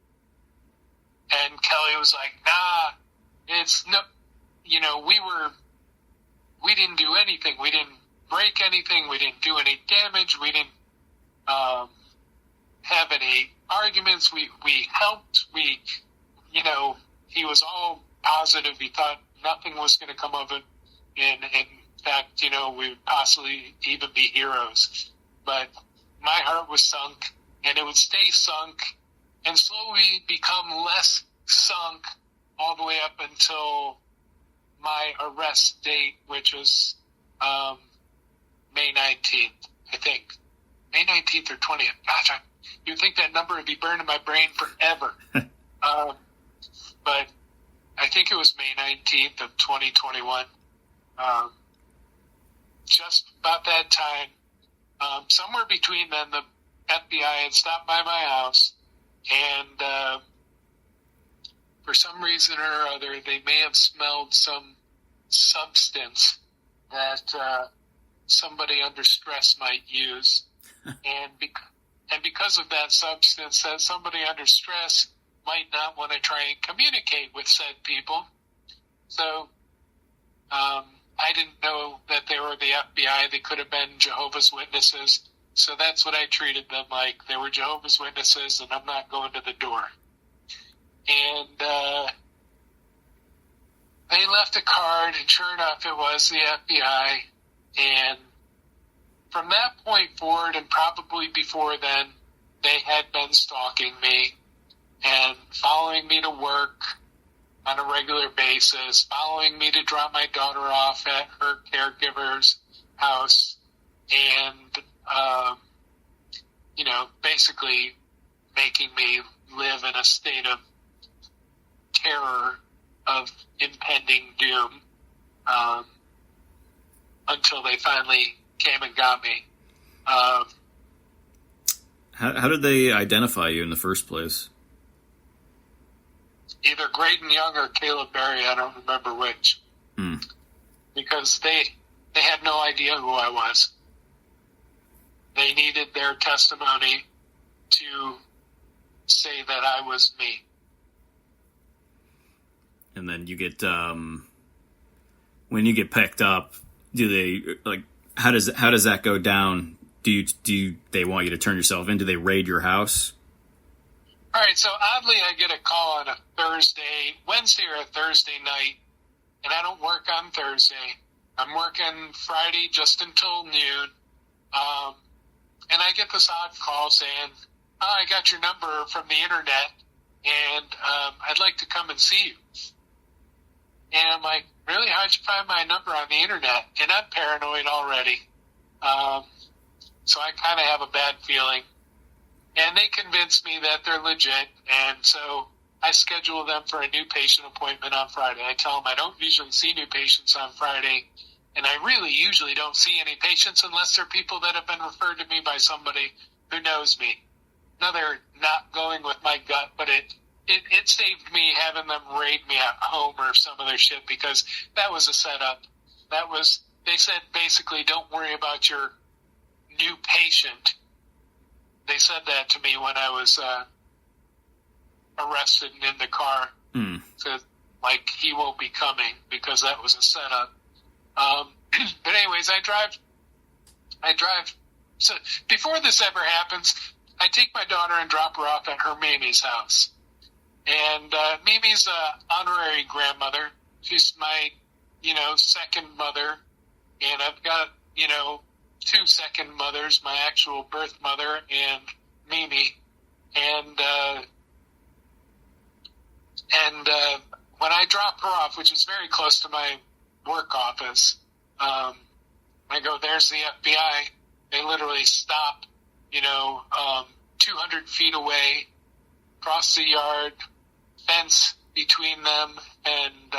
And Kelly was like, nah, it's no, we didn't do anything. We didn't break anything. We didn't do any damage. We didn't have any arguments. We helped. He was all positive. He thought nothing was going to come of it. And in fact, we would possibly even be heroes. But my heart was sunk, and it would stay sunk and slowly become less sunk all the way up until my arrest date, which was May 19th, I think. May 19th or 20th. Gosh, you'd think that number would be burned in my brain forever. But I think it was May 19th of 2021. Just about that time, somewhere between then, the FBI had stopped by my house, and for some reason or other, they may have smelled some substance that somebody under stress might use. And because of that substance, that somebody under stress might not want to try and communicate with said people. So I didn't know that they were the FBI. They could have been Jehovah's Witnesses. So that's what I treated them like. They were Jehovah's Witnesses, and I'm not going to the door. And they left a card, and sure enough, it was the FBI. And from that point forward, and probably before then, they had been stalking me and following me to work on a regular basis, following me to drop my daughter off at her caregiver's house, and, basically making me live in a state of terror of impending doom until they finally came and got me. How did they identify you in the first place? Either Graydon Young or Caleb Berry, I don't remember which. Because they had no idea who I was. They needed their testimony to say that I was me. And then you get, when you get picked up, do they, how does that go down? Do they want you to turn yourself in? Do they raid your house? All right, so oddly, I get a call on a Wednesday or a Thursday night, and I don't work on Thursday. I'm working Friday just until noon, and I get this odd call saying, I got your number from the internet, and I'd like to come and see you. And I'm like, really? How'd you find my number on the internet? And I'm paranoid already, so I kind of have a bad feeling. And they convince me that they're legit, and so I schedule them for a new patient appointment on Friday. I tell them I don't usually see new patients on Friday, and I really usually don't see any patients unless they're people that have been referred to me by somebody who knows me. Now, they're not going with my gut, but it saved me having them raid me at home or some other shit, because that was a setup. They said basically, don't worry about your new patient. They said that to me when I was arrested and in the car. Said, he won't be coming, because that was a setup. But anyways, I drive. So before this ever happens, I take my daughter and drop her off at her Mimi's house. And Mimi's a honorary grandmother. She's my, second mother. And I've got, two second mothers, my actual birth mother and Mimi. And when I drop her off, which is very close to my work office, I go, there's the FBI. They literally stop, 200 feet away, across the yard, fence between them, and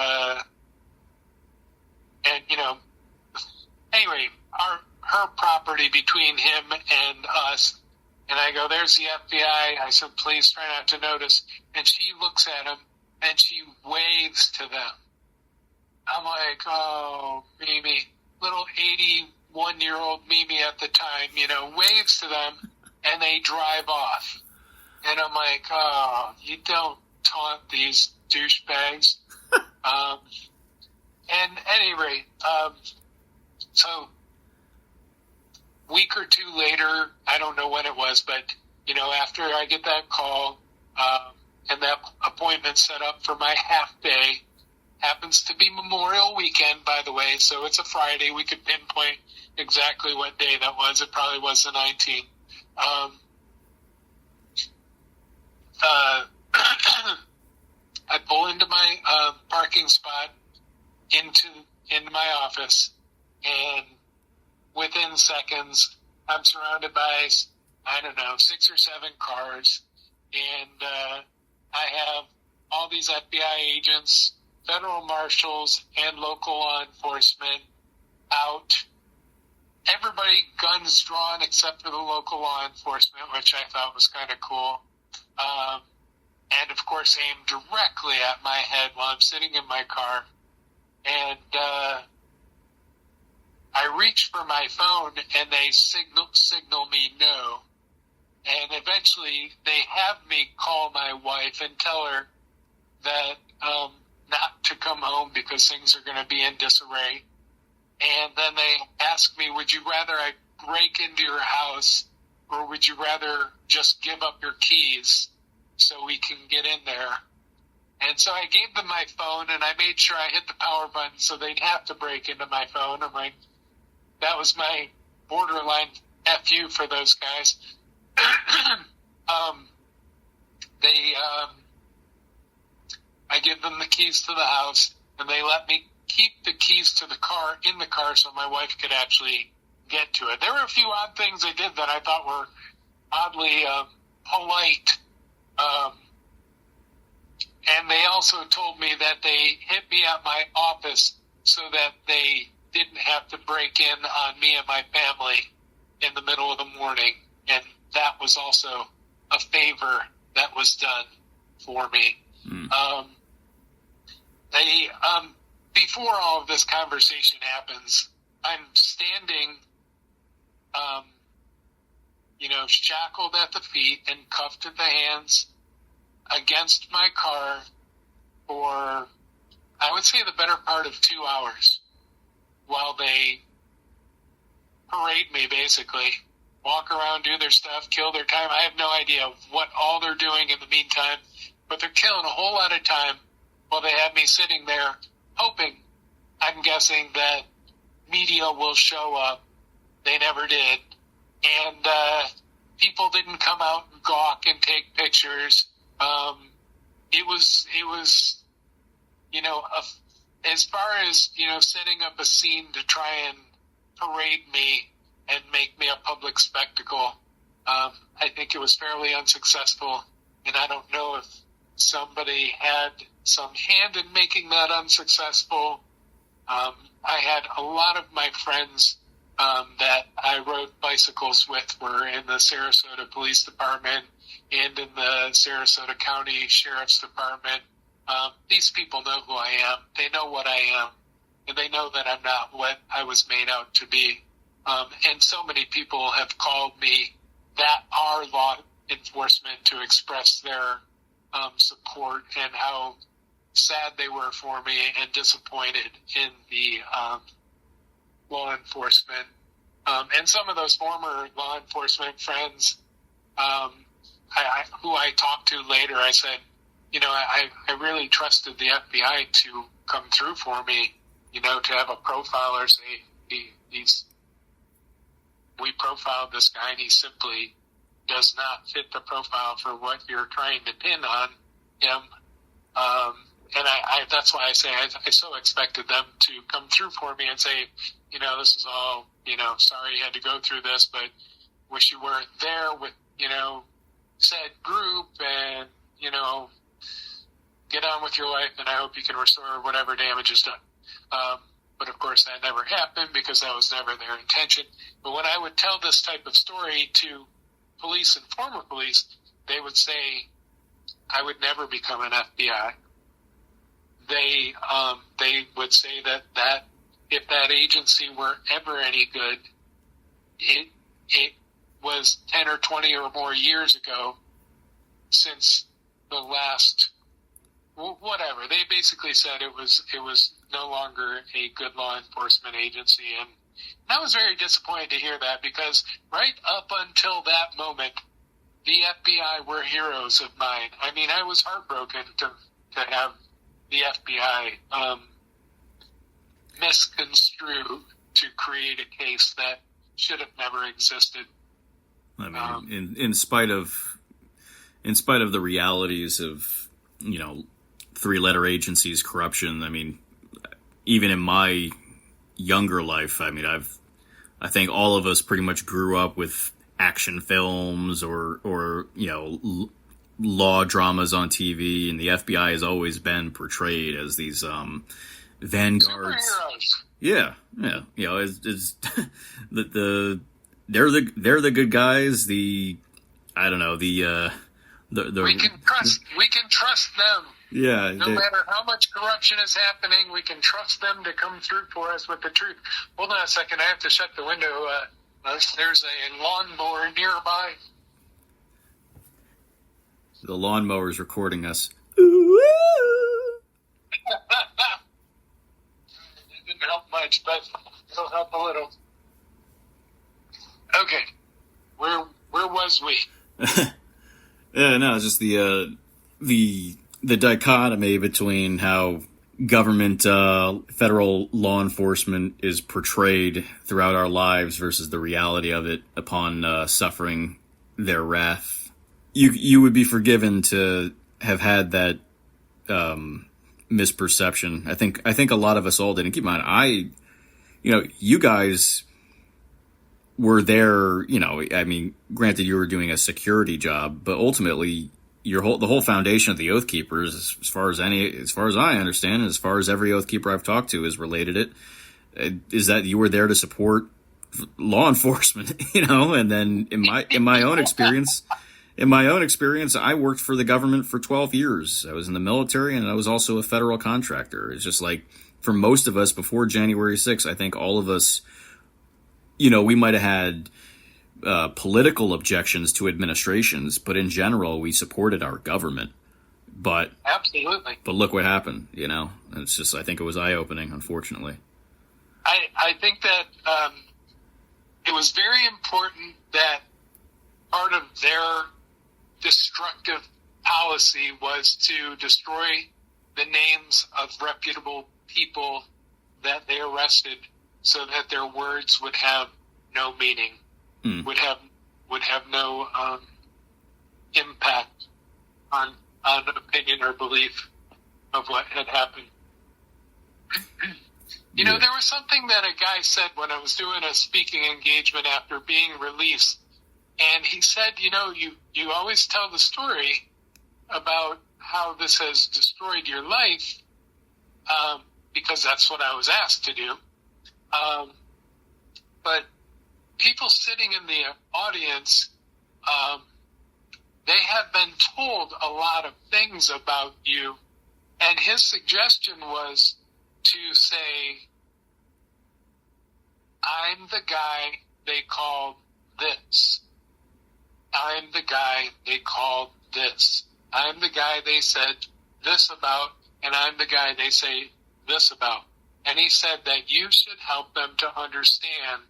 anyway, her property between him and us. And I go, there's the FBI. I said, please try not to notice. And she looks at him, and she waves to them. I'm like, oh, Mimi, little 81-year-old Mimi at the time, waves to them, and they drive off. And I'm like, oh, you don't taunt these douchebags. At any rate, so week or two later, I don't know when it was, but, after I get that call, and that appointment set up for my half day, happens to be Memorial Weekend, by the way, so it's a Friday. We could pinpoint exactly what day that was. It probably was the 19th. I pull into my parking spot into my office, and within seconds, I'm surrounded by, I don't know, 6 or 7 cars, and I have all these FBI agents, federal marshals, and local law enforcement out. Everybody guns drawn except for the local law enforcement, which I thought was kind of cool. And of course aimed directly at my head while I'm sitting in my car. And I reach for my phone and they signal me no. And eventually they have me call my wife and tell her that not to come home because things are going to be in disarray. And then they ask me, would you rather I break into your house or would you rather just give up your keys so we can get in there? And so I gave them my phone and I made sure I hit the power button so they'd have to break into my phone. I'm like, that was my borderline FU for those guys. I give them the keys to the house and they let me keep the keys to the car in the car so my wife could actually get to it. There were a few odd things they did that I thought were oddly polite. And they also told me that they hit me at my office so that they didn't have to break in on me and my family in the middle of the morning. And that was also a favor that was done for me. Before all of this conversation happens, I'm standing, shackled at the feet and cuffed at the hands against my car for, I would say, the better part of 2 hours while they parade me, basically. Walk around, do their stuff, kill their time. I have no idea what all they're doing in the meantime, but they're killing a whole lot of time while they have me sitting there hoping, I'm guessing, that media will show up. They never did. And people didn't come out and gawk and take pictures. It was, as far as, setting up a scene to try and parade me and make me a public spectacle, I think it was fairly unsuccessful. And I don't know if somebody had some hand in making that unsuccessful. I had a lot of my friends that I rode bicycles with were in the Sarasota Police Department and in the Sarasota County Sheriff's Department. These people know who I am. They know what I am. And they know that I'm not what I was made out to be. And so many people have called me that are law enforcement to express their support and how sad they were for me and disappointed in the law enforcement. And some of those former law enforcement friends who I talked to later, I said, I really trusted the FBI to come through for me, to have a profiler say, we profiled this guy and he simply does not fit the profile for what you're trying to pin on him. And that's why I say I so expected them to come through for me and say, this is all, sorry you had to go through this, but wish you weren't there with, said group and, get on with your life and I hope you can restore whatever damage is done. But of course that never happened because that was never their intention. But when I would tell this type of story to police and former police, they would say I would never become an FBI. They would say that if that agency were ever any good, it was 10 or 20 or more years ago since the last whatever. They basically said it was no longer a good law enforcement agency, and I was very disappointed to hear that because right up until that moment, the FBI were heroes of mine. I mean, I was heartbroken to have the FBI misconstrue to create a case that should have never existed. I mean, in spite of in spite of the realities of, three-letter agencies, corruption, I mean, even in my younger life, I mean, I think all of us pretty much grew up with action films or law dramas on TV, and the FBI has always been portrayed as these vanguards. Superheroes. Yeah. It's they're the good guys. We can trust them. Yeah. No matter how much corruption is happening, we can trust them to come through for us with the truth. Hold on a second. I have to shut the window. There's a lawnmower nearby. The lawnmower's recording us. It didn't help much, but it'll help a little. Okay. Where was we? Yeah, no, it's just the dichotomy between how government, federal law enforcement is portrayed throughout our lives versus the reality of it upon suffering their wrath. You would be forgiven to have had that misperception. I think a lot of us all did. And keep in mind, you guys were there. I mean, granted, you were doing a security job, but ultimately, the whole foundation of the Oath Keepers, as far as I understand, and as far as every Oath Keeper I've talked to has related it, is that you were there to support law enforcement. And then in my own experience. I worked for the government for 12 years. I was in the military, and I was also a federal contractor. It's just like, for most of us before January 6th, I think all of us, we might have had political objections to administrations, but in general, we supported our government. But absolutely. But look what happened, And it's just, I think it was eye-opening, unfortunately. I think that it was very important that part of their destructive policy was to destroy the names of reputable people that they arrested, so that their words would have no meaning, would have no impact on opinion or belief of what had happened. There was something that a guy said when I was doing a speaking engagement after being released. And he said, you always tell the story about how this has destroyed your life, because that's what I was asked to do. But people sitting in the audience, they have been told a lot of things about you. And his suggestion was to say, I'm the guy they called this. I'm the guy they called this. I'm the guy they said this about, and I'm the guy they say this about. And he said that you should help them to understand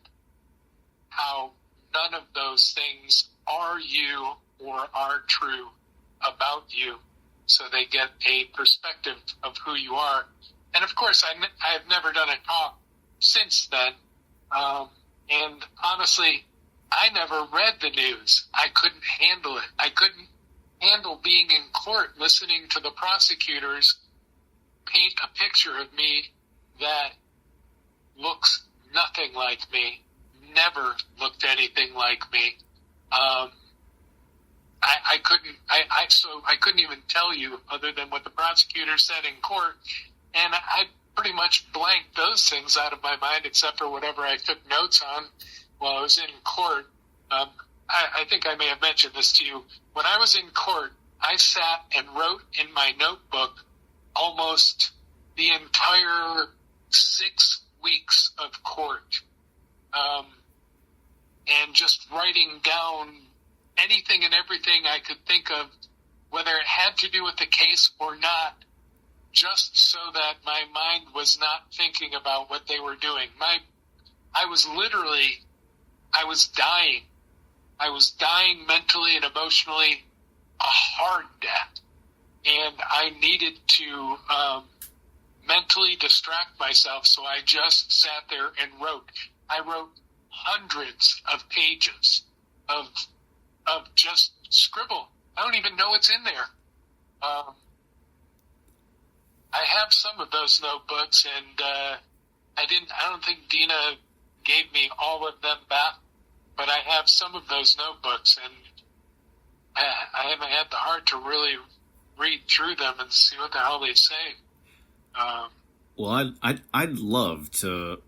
how none of those things are you or are true about you, so they get a perspective of who you are. And of course, I have never done a talk since then. And honestly, I never read the news. I couldn't handle it. I couldn't handle being in court listening to the prosecutors paint a picture of me that looks nothing like me, never looked anything like me. I couldn't even tell you other than what the prosecutor said in court, and I pretty much blanked those things out of my mind except for whatever I took notes on while I was in court. I think I may have mentioned this to you. When I was in court, I sat and wrote in my notebook almost the entire 6 weeks of court, and just writing down anything and everything I could think of, whether it had to do with the case or not, just so that my mind was not thinking about what they were doing. I was dying. I was dying mentally and emotionally, a hard death. And I needed to mentally distract myself, so I just sat there and wrote. I wrote hundreds of pages of just scribble. I don't even know it's in there. I have some of those notebooks, and I don't think Dina gave me all of them back, but I have some of those notebooks, and I haven't had the heart to really read through them and see what the hell they say. Well, I'd love to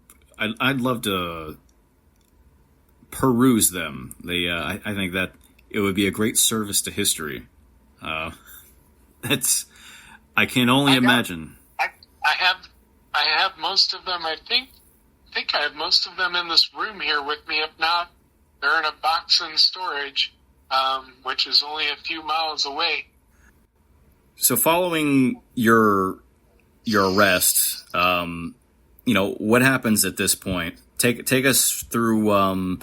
peruse them. I think that it would be a great service to history. I can only imagine. I have most of them. I think I have most of them in this room here with me. If not, they're in a box in storage, which is only a few miles away. So, following your arrest, what happens at this point? Take us through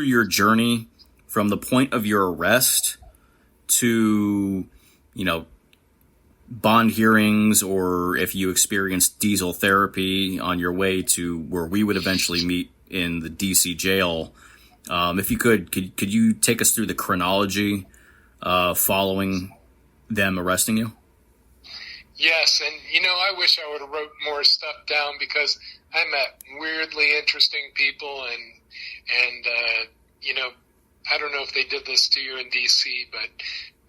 your journey from the point of your arrest to, bond hearings, or if you experienced diesel therapy on your way to where we would eventually meet in the DC jail. If you could you take us through the chronology following them arresting you? Yes, and I wish I would have wrote more stuff down, because I met weirdly interesting people, and I don't know if they did this to you in DC, but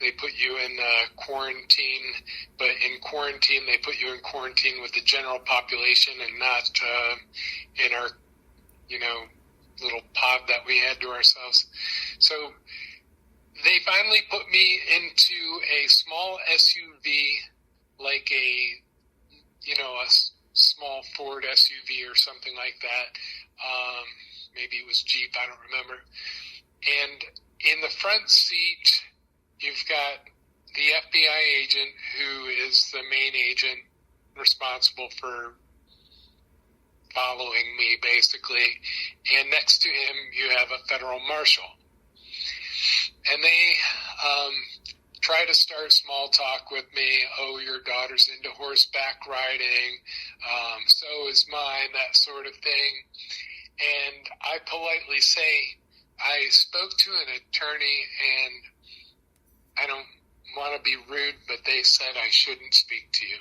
they put you in quarantine. But in quarantine, they put you in quarantine with the general population, and not in our little pod that we had to ourselves. So they finally put me into a small SUV, like a small Ford SUV or something like that. Maybe it was Jeep, I don't remember. And in the front seat, you've got the FBI agent, who is the main agent responsible for following me, basically. And next to him, you have a federal marshal. And they try to start small talk with me. Oh, your daughter's into horseback riding. So is mine, that sort of thing. And I politely say, I spoke to an attorney, and I don't want to be rude, but they said I shouldn't speak to you.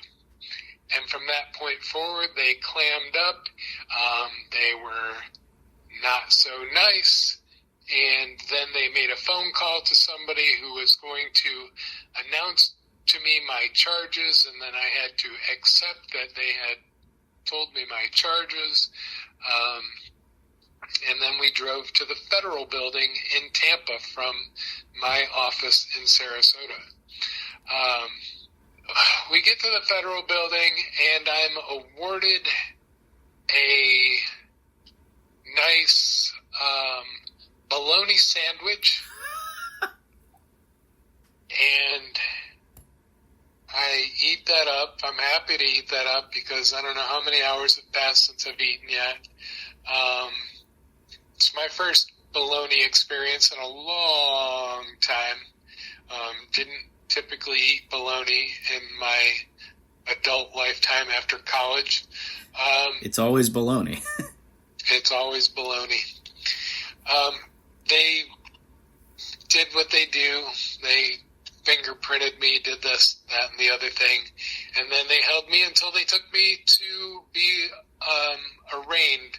And from that point forward, they clammed up. They were not so nice. And then they made a phone call to somebody who was going to announce to me my charges, and then I had to accept that they had told me my charges. And then we drove to the federal building in Tampa from my office in Sarasota. We get to the federal building, and I'm awarded a nice bologna sandwich, and I eat that up. I'm happy to eat that up, because I don't know how many hours have passed since I've eaten yet. It's my first bologna experience in a long time. Didn't typically eat bologna in my adult lifetime after college. It's always bologna. It's always bologna. They did what they do. They fingerprinted me, did this, that, and the other thing. And then they held me until they took me to be arraigned.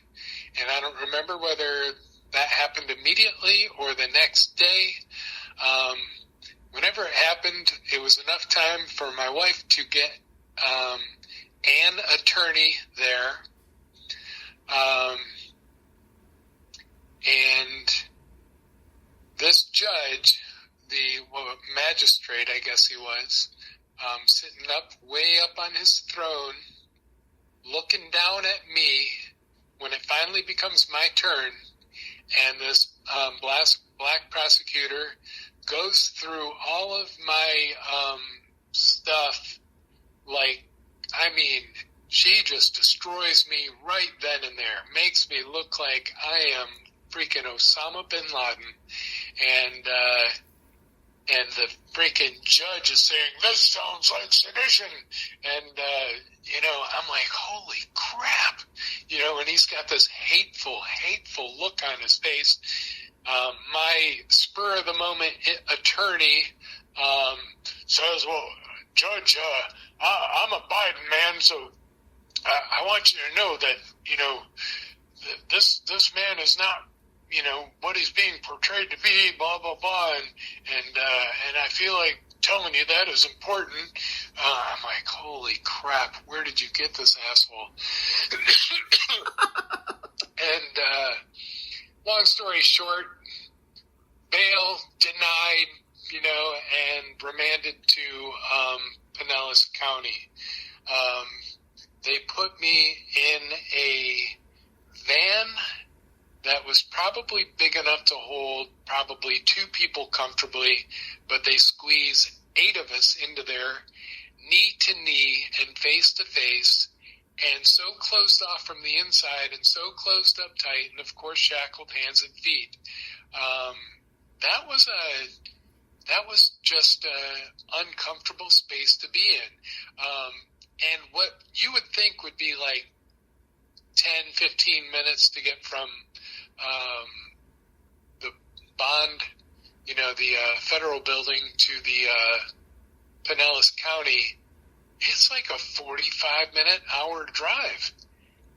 And I don't remember whether that happened immediately or the next day. Whenever it happened, it was enough time for my wife to get an attorney there. And this judge, the magistrate, I guess he was, sitting way up on his throne, looking down at me when it finally becomes my turn, and this black prosecutor goes through all of my stuff. Like, I mean, she just destroys me right then and there, makes me look like I am freaking Osama bin Laden, and the freaking judge is saying, this sounds like sedition, and I'm like, holy crap, and he's got this hateful look on his face. My spur of the moment attorney So I was, well, Judge, I'm a Biden man, so I want you to know that, this man is not, what he's being portrayed to be, blah, blah, blah. And I feel like telling you that is important. I'm like, holy crap, where did you get this asshole? And long story short, bail denied, and remanded to Pinellas County. They put me in a van that was probably big enough to hold probably 2 people comfortably, but they squeezed 8 of us into there, knee to knee and face to face, and so closed off from the inside and so closed up tight, and of course shackled hands and feet. That was just an uncomfortable space to be in. And what you would think would be like 10, 15 minutes to get from the bond, the federal building to the Pinellas County, it's like a 45-minute hour drive.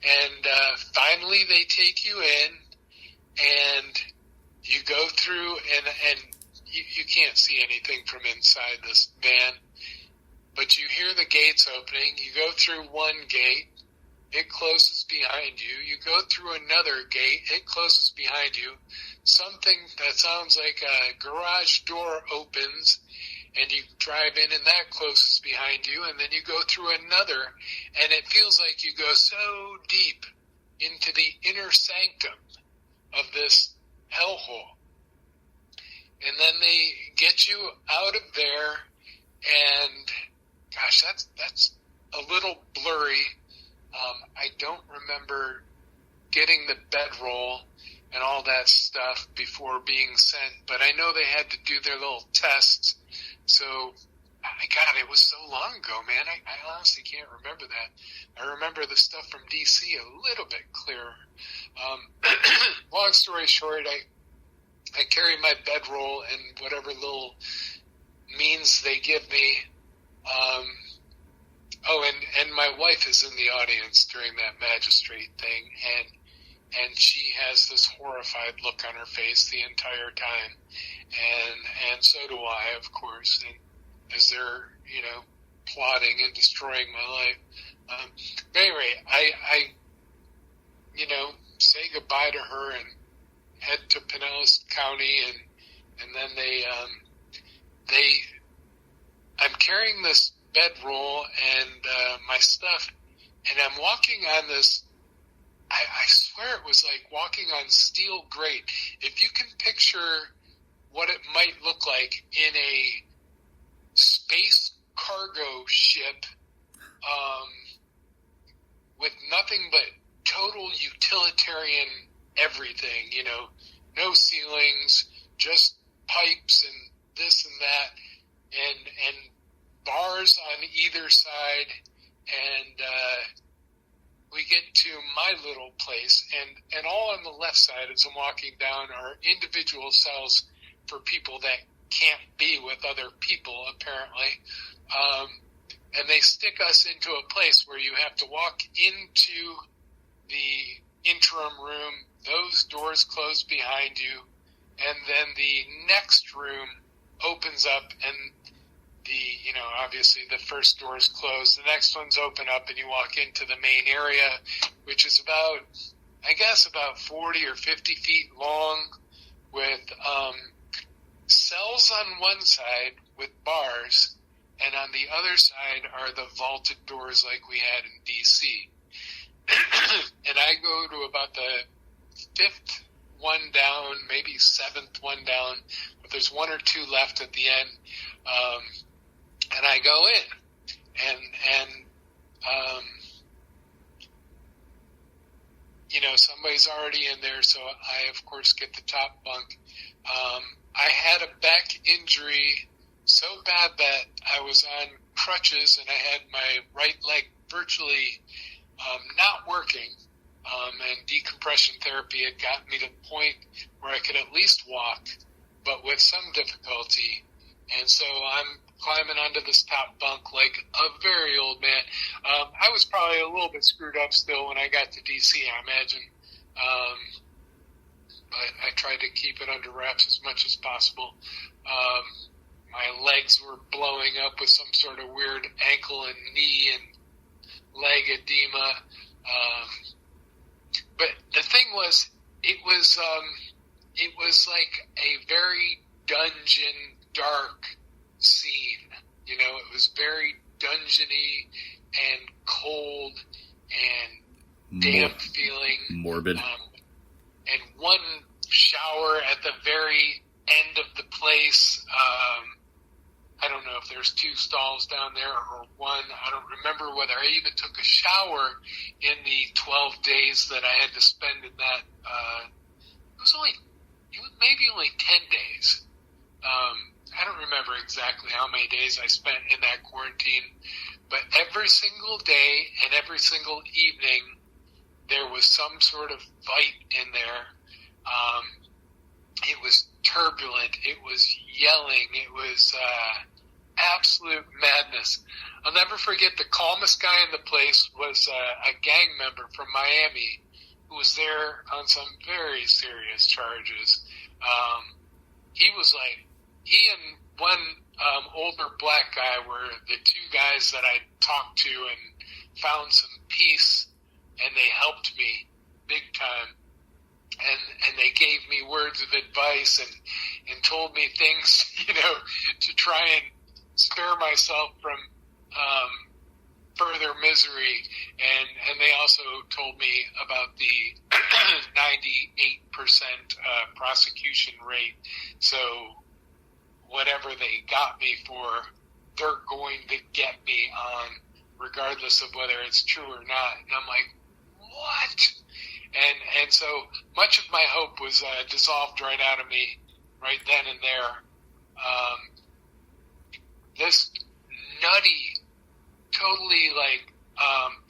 And finally they take you in and you go through and you can't see anything from inside this van, but you hear the gates opening. You go through one gate, it closes behind you. You go through another gate, it closes behind you. Something that sounds like a garage door opens, and you drive in and that closes behind you, and then you go through another, and it feels like you go so deep into the inner sanctum of this hellhole. And then they get you out of there, and gosh, that's a little blurry. I don't remember getting the bedroll and all that stuff before being sent, but I know they had to do their little tests. So, God, it was so long ago, man. I honestly can't remember that. I remember the stuff from D.C. a little bit clearer. Long story short, I carry my bedroll and whatever little means they give me. And my wife is in the audience during that magistrate thing, and she has this horrified look on her face the entire time, and so do I, of course, and as they're plotting and destroying my life. But anyway, I say goodbye to her and head to Pinellas County, and then I'm carrying this bedroll and my stuff, and I'm walking on this, I swear it was like walking on steel grate. If you can picture what it might look like in a space cargo ship, with nothing but total utilitarian everything, no ceilings, just pipes and this and that, and bars on either side, and we get to my little place, and all on the left side as I'm walking down are individual cells for people that can't be with other people, apparently. And they stick us into a place where you have to walk into the interim room, those doors close behind you, and then the next room opens up, and obviously the first door is closed, the next one's open up, and you walk into the main area, which is about 40 or 50 feet long, with cells on one side with bars, and on the other side are the vaulted doors like we had in D.C. And I go to about the 5th one down, maybe 7th one down, but there's 1 or 2 left at the end. And I go in, and somebody's already in there, so I, of course, get the top bunk. I had a back injury so bad that I was on crutches, and I had my right leg virtually not working, and decompression therapy had gotten me to the point where I could at least walk, but with some difficulty. And so I'm climbing onto this top bunk like a very old man. I was probably a little bit screwed up still when I got to DC, I imagine. But I tried to keep it under wraps as much as possible. My legs were blowing up with some sort of weird ankle and knee and leg edema. But the thing was, it was like a very dungeon dark scene. You know, it was very dungeony and cold and damp feeling. Morbid. And one shower at the very end of the place. I don't know if there's 2 stalls down there or one. I don't remember whether I even took a shower in the 12 days that I had to spend in that. It was maybe only 10 days. I don't remember exactly how many days I spent in that quarantine, but every single day and every single evening, there was some sort of fight in there. It was turbulent. It was yelling. It was absolute madness. I'll never forget the calmest guy in the place was a gang member from Miami who was there on some very serious charges. He and one older black guy were the 2 guys that I talked to and found some peace, and they helped me big time. And they gave me words of advice and told me things, to try and spare myself from further misery. And they also told me about the 98% prosecution rate. So whatever they got me for, they're going to get me on, regardless of whether it's true or not. And I'm like, what? And so much of my hope was dissolved right out of me right then and there. This nutty, totally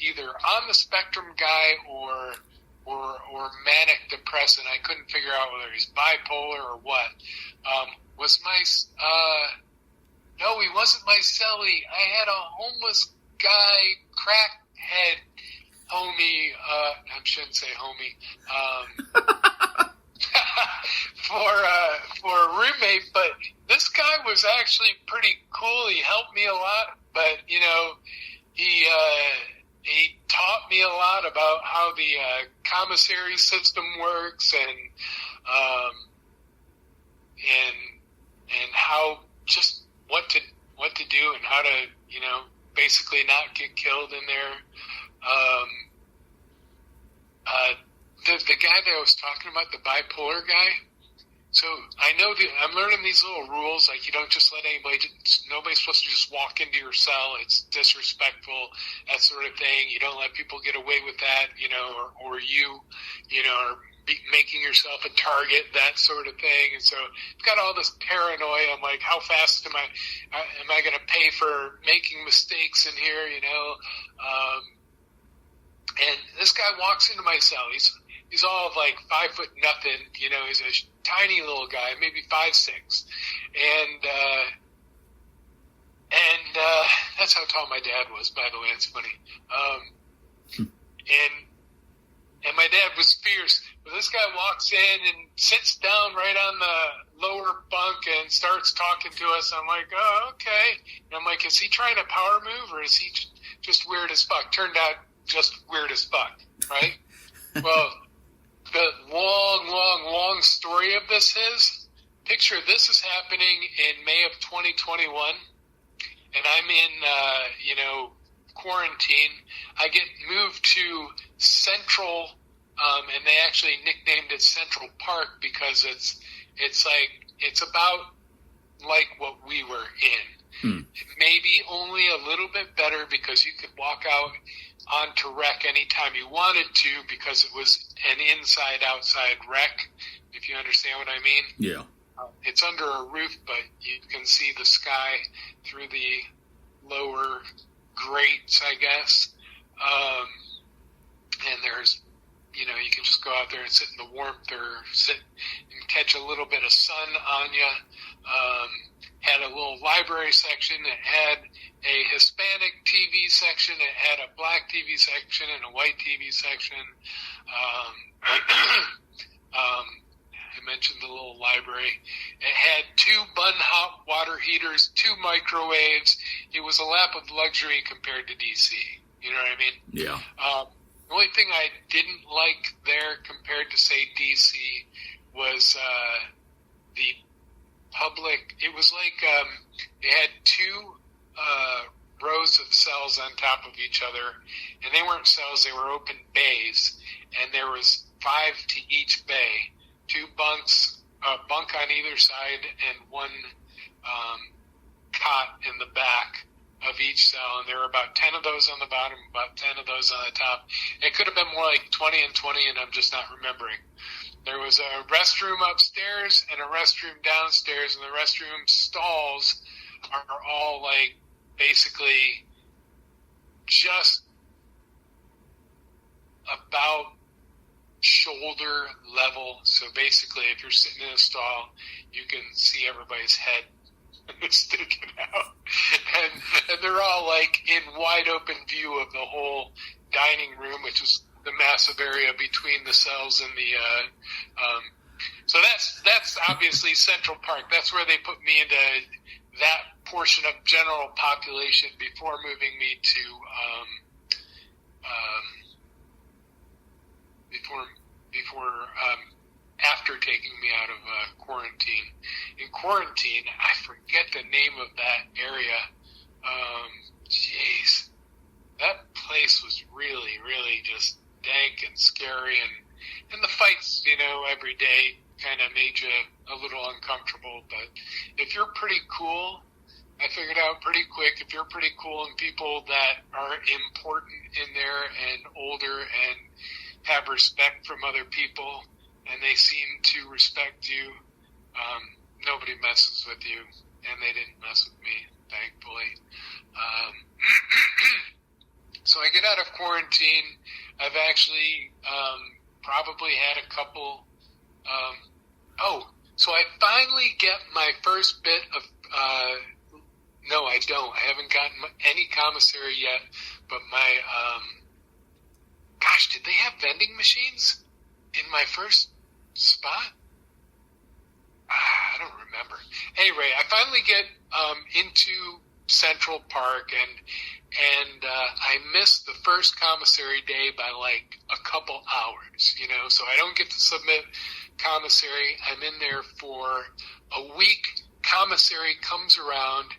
either on the spectrum guy or manic depressant, I couldn't figure out whether he's bipolar or what, was my, no, he wasn't my cellie. I had a homeless guy, crackhead, homie, I shouldn't say homie, for a roommate, but this guy was actually pretty cool. He helped me a lot, but, he taught me a lot about how the commissary system works and how just what to do and how to, basically not get killed in there. The guy that I was talking about, the bipolar guy. So I know that I'm learning these little rules, like you don't just let nobody's supposed to just walk into your cell. It's disrespectful, that sort of thing. You don't let people get away with that, or making yourself a target, that sort of thing. And so I've got all this paranoia. I'm like, how fast am I going to pay for making mistakes in here, and this guy walks into my cell. He's all of 5 foot nothing, he's a tiny little guy, maybe 5'6", and that's how tall my dad was, by the way. It's funny. And my dad was fierce. But this guy walks in and sits down right on the lower bunk and starts talking to us. I'm like, oh, okay. And I'm like, is he trying to power move or is he just weird as fuck? Turned out just weird as fuck, right? Well, the long story of this is, picture this is happening in May of 2021, and I'm in, quarantine. I get moved to Central, and they actually nicknamed it Central Park because it's about like what we were in. Maybe only a little bit better because you could walk out onto rec anytime you wanted to because it was an inside-outside rec, if you understand what I mean. Yeah. It's under a roof, but you can see the sky through the lower grates, I guess. And there's, you can just go out there and sit in the warmth or sit and catch a little bit of sun on you. had a little library section. It had a Hispanic TV section. It had a black TV section and a white TV section. I mentioned the little library. It had 2 Bun hot water heaters, 2 microwaves. It was a lap of luxury compared to DC. You know what I mean? Yeah. The only thing I didn't like there compared to, say, DC was the public. It was like they had 2 rows of cells on top of each other, and they weren't cells, they were open bays, and there was 5 to each bay, 2 bunks, a bunk on either side, and 1 cot in the back of each cell, and there were about 10 of those on the bottom, about 10 of those on the top. It could have been more like 20 and 20, and I'm just not remembering. There was a restroom upstairs and a restroom downstairs, and the restroom stalls are all like basically just about shoulder level. So basically, if you're sitting in a stall, you can see everybody's head sticking out. And they're all like in wide open view of the whole dining room, which is the massive area between the cells and the so that's obviously Central Park. That's where they put me into that portion of general population before moving me to after taking me out of quarantine. In quarantine, I forget the name of that area. Jeez, that place was really, really just dank and scary, and the fights, you know, every day kind of made you a little uncomfortable. But if you're pretty cool, I figured out pretty quick, if you're pretty cool and people that are important in there and older and have respect from other people, and they seem to respect you, nobody messes with you, and they didn't mess with me, thankfully. So I get out of quarantine. I've actually probably had a couple. So I finally get my first bit of. No, I don't. I haven't gotten any commissary yet. But my. Gosh, did they have vending machines in my first spot? I don't remember. Anyway, I finally get into Central Park, and I missed the first commissary day by like a couple hours, you know, so I don't get to submit commissary. I'm in there for a week. Commissary comes around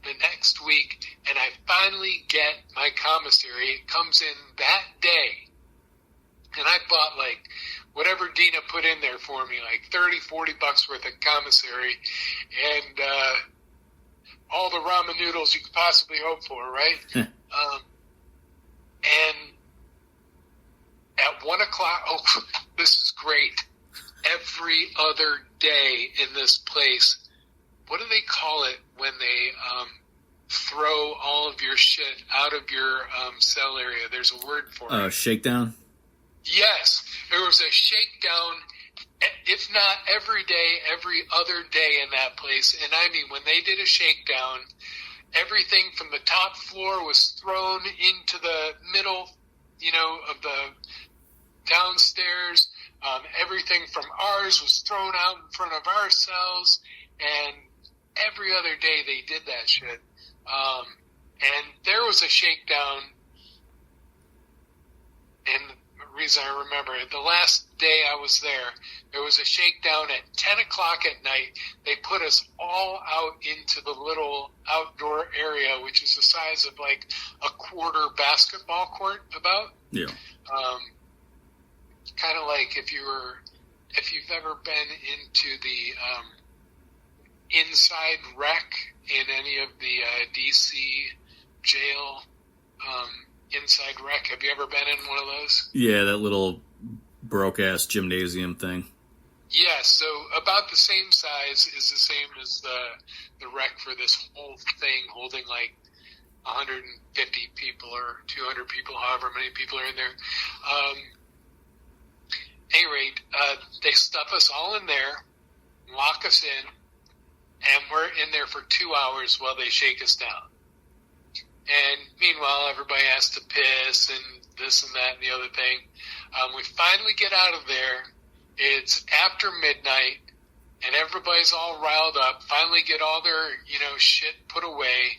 the next week, and I finally get my commissary. It comes in that day, and I bought like whatever Dina put in there for me, like $30-$40 worth of commissary, and all the ramen noodles you could possibly hope for, right? And at 1 o'clock, this is great. Every other day in this place, what do they call it when they throw all of your shit out of your cell area? There's a word for it. Shakedown? Yes. There was a shakedown, if not every day, every other day in that place. And I mean, when they did a shakedown, everything from the top floor was thrown into the middle, you know, of the downstairs. Everything from ours was thrown out in front of our cells. And every other day they did that shit. And there was a shakedown, and the reason I remember it, the last day I was there was a shakedown at 10 o'clock at night. They put us all out into the little outdoor area, which is the size of like a quarter basketball court about. Yeah. Kind of like if you've ever been into the inside rec in any of the DC jail inside rec. Have you ever been in one of those? Yeah, that little broke-ass gymnasium thing. Yeah, so about the same size is the same as the rec for this whole thing, holding like 150 people or 200 people, however many people are in there. At any rate, they stuff us all in there, lock us in, and we're in there for 2 hours while they shake us down. And meanwhile, everybody has to piss and this and that and the other thing. We finally get out of there. It's after midnight, and everybody's all riled up. Finally get all their, shit put away,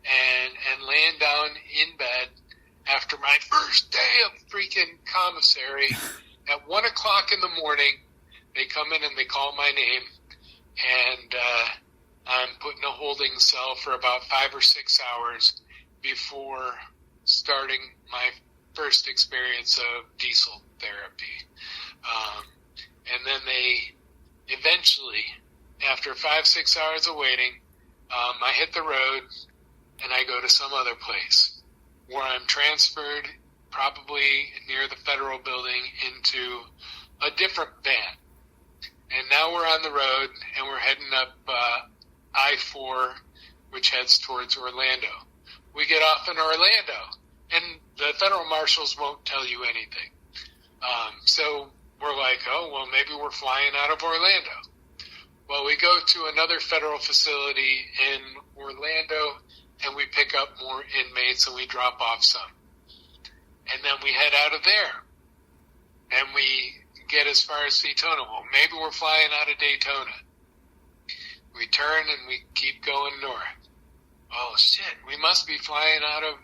and laying down in bed after my first day of freaking commissary. At 1 o'clock in the morning, they come in and they call my name, and I'm put in a holding cell for about 5 or 6 hours before starting my first experience of diesel therapy. And then they eventually, after 5-6 hours of waiting, I hit the road and I go to some other place where I'm transferred, probably near the federal building, into a different van. And now we're on the road and we're heading up I-4, which heads towards Orlando. We get off in Orlando, and the federal marshals won't tell you anything. So we're like, oh, well, maybe we're flying out of Orlando. Well, we go to another federal facility in Orlando, and we pick up more inmates, and we drop off some. And then we head out of there, and we get as far as Daytona. Well, maybe we're flying out of Daytona. We turn, and we keep going north. Oh, shit, we must be flying out of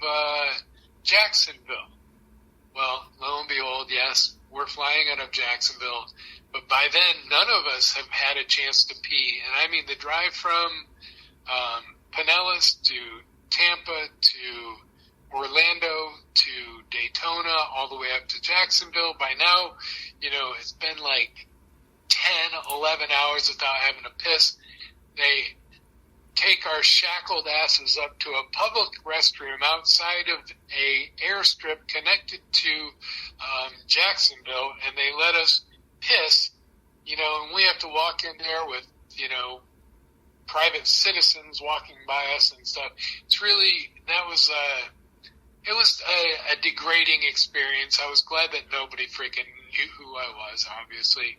Jacksonville. Well, lo and behold, yes, we're flying out of Jacksonville. But by then, none of us have had a chance to pee. And I mean, the drive from Pinellas to Tampa to Orlando to Daytona all the way up to Jacksonville, by now, it's been like 10, 11 hours without having to piss. They take our shackled asses up to a public restroom outside of a airstrip connected to Jacksonville, and they let us piss, and we have to walk in there with, private citizens walking by us and stuff. It's really, it was a degrading experience. I was glad that nobody freaking knew who I was, obviously.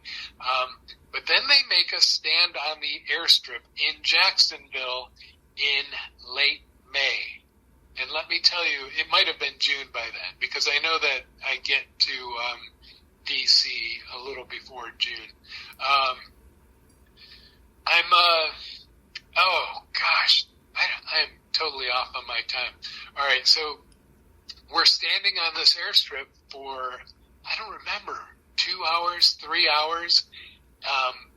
But then they make us stand on the airstrip in Jacksonville in late May. And let me tell you, it might have been June by then, because I know that I get to D.C. a little before June. I'm totally off on my time. All right, so we're standing on this airstrip for, I don't remember, 2 hours, 3 hours,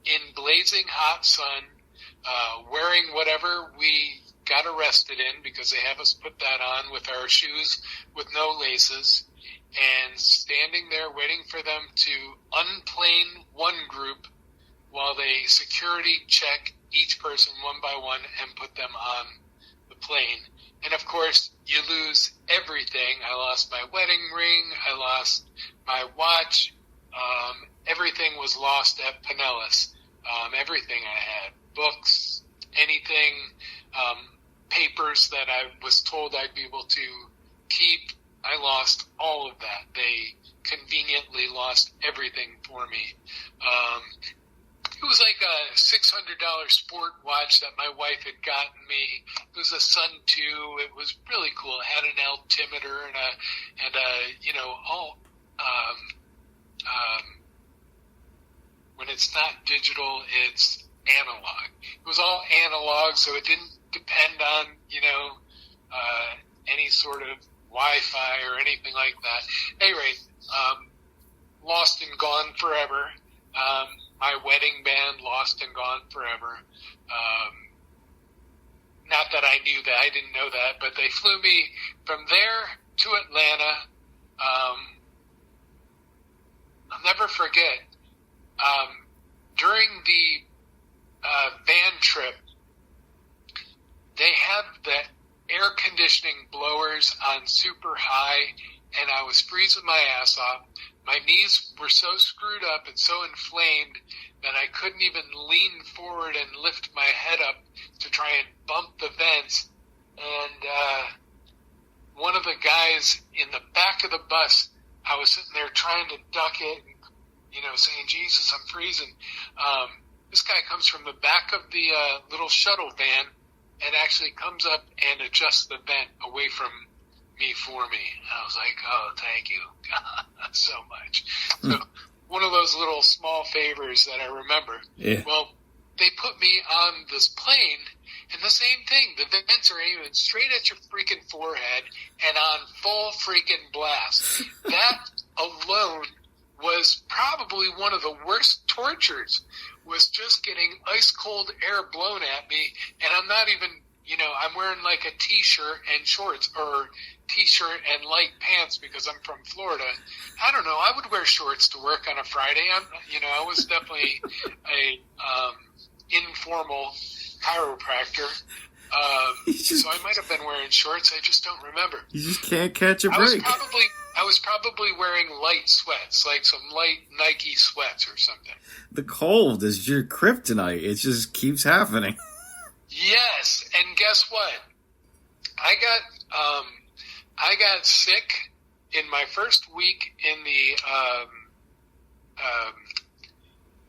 in blazing hot sun, wearing whatever we got arrested in, because they have us put that on with our shoes with no laces, and standing there waiting for them to unplane one group while they security check each person one by one and put them on the plane. And of course, you lose everything. I lost my wedding ring. I lost my watch. Everything was lost at Pinellas. Everything I had, books, anything, papers that I was told I'd be able to keep, I lost all of that. They conveniently lost everything for me. It was like a $600 sport watch that my wife had gotten me. It was a Sun 2. It was really cool. It had an altimeter and all. When it's not digital, it's analog. It was all analog, so it didn't depend on any sort of Wi-Fi or anything like that. At any rate, lost and gone forever. My wedding band, lost and gone forever. Not that I knew that. I didn't know that. But they flew me from there to Atlanta. I'll never forget. During the van trip, they had the air conditioning blowers on super high, and I was freezing my ass off. My knees were so screwed up and so inflamed that I couldn't even lean forward and lift my head up to try and bump the vents. And one of the guys in the back of the bus, I was sitting there trying to duck it, saying, Jesus, I'm freezing. This guy comes from the back of the little shuttle van and actually comes up and adjusts the vent away from me for me. I was like, oh, thank you so much. So one of those little small favors that I remember. Yeah. Well, they put me on this plane, and the same thing. The vents are aiming straight at your freaking forehead and on full freaking blast. That alone was probably one of the worst tortures, was just getting ice cold air blown at me, and I'm not even, I'm wearing like a t-shirt and shorts, or t-shirt and light pants because I'm from Florida. I don't know. I would wear shorts to work on a Friday. I was definitely a informal chiropractor. So I might have been wearing shorts. I just don't remember. You just can't catch a break. I was probably wearing light sweats, like some light Nike sweats or something. The cold is your kryptonite. It just keeps happening. Yes, and guess what? I got sick in my first week in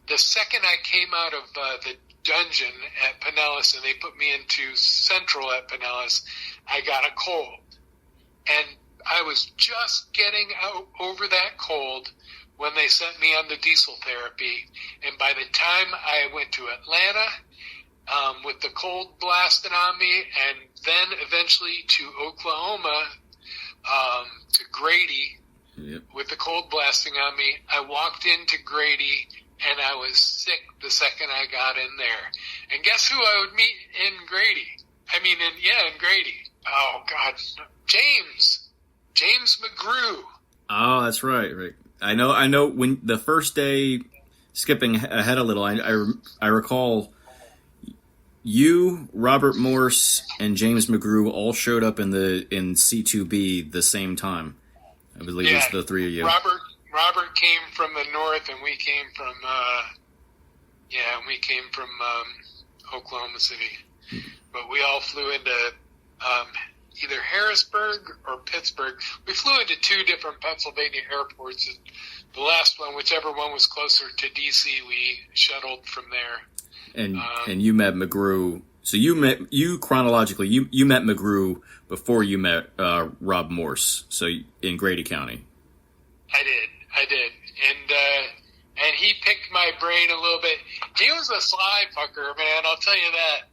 the second I came out of the dungeon at Pinellas, and they put me into Central at Pinellas. I got a cold, and I was just getting over that cold when they sent me on the diesel therapy. And by the time I went to Atlanta, with the cold blasting on me, and then eventually to Oklahoma, to Grady, yep, with the cold blasting on me, I walked into Grady, and I was sick the second I got in there. And guess who I would meet in Grady? In Grady. Oh, God. James McGrew. Oh, that's right. I know. When the first day, skipping ahead a little, I recall you, Robert Morse, and James McGrew all showed up in C2B the same time. I believe it's the three of you. Robert came from the north, and we came from Oklahoma City. But we all flew into either Harrisburg or Pittsburgh. We flew into two different Pennsylvania airports. And the last one, whichever one was closer to DC, we shuttled from there. And you met McGrew. So you met McGrew before you met Rob Morse. So in Grady County. I did, and he picked my brain a little bit. He was a sly fucker, man. I'll tell you that.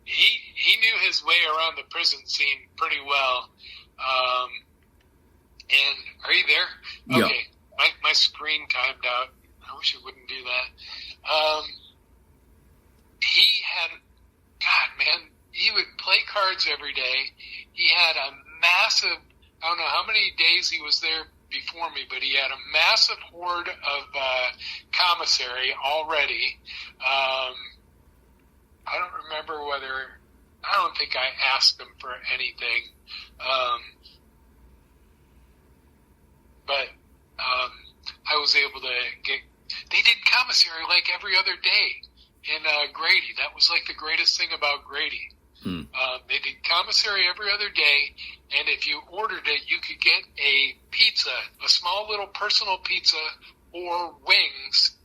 He knew his way around the prison scene pretty well. And are you there? Yeah. Okay, my screen timed out. I wish it wouldn't do that. He had, God, man, he would play cards every day. He had a massive, I don't know how many days he was there before me, but he had a massive hoard of commissary already. I don't remember I don't think I asked him for anything. But I was able to they did commissary like every other day in Grady. That was like the greatest thing about Grady. They did commissary every other day, and if you ordered it, you could get a pizza, a small little personal pizza or wings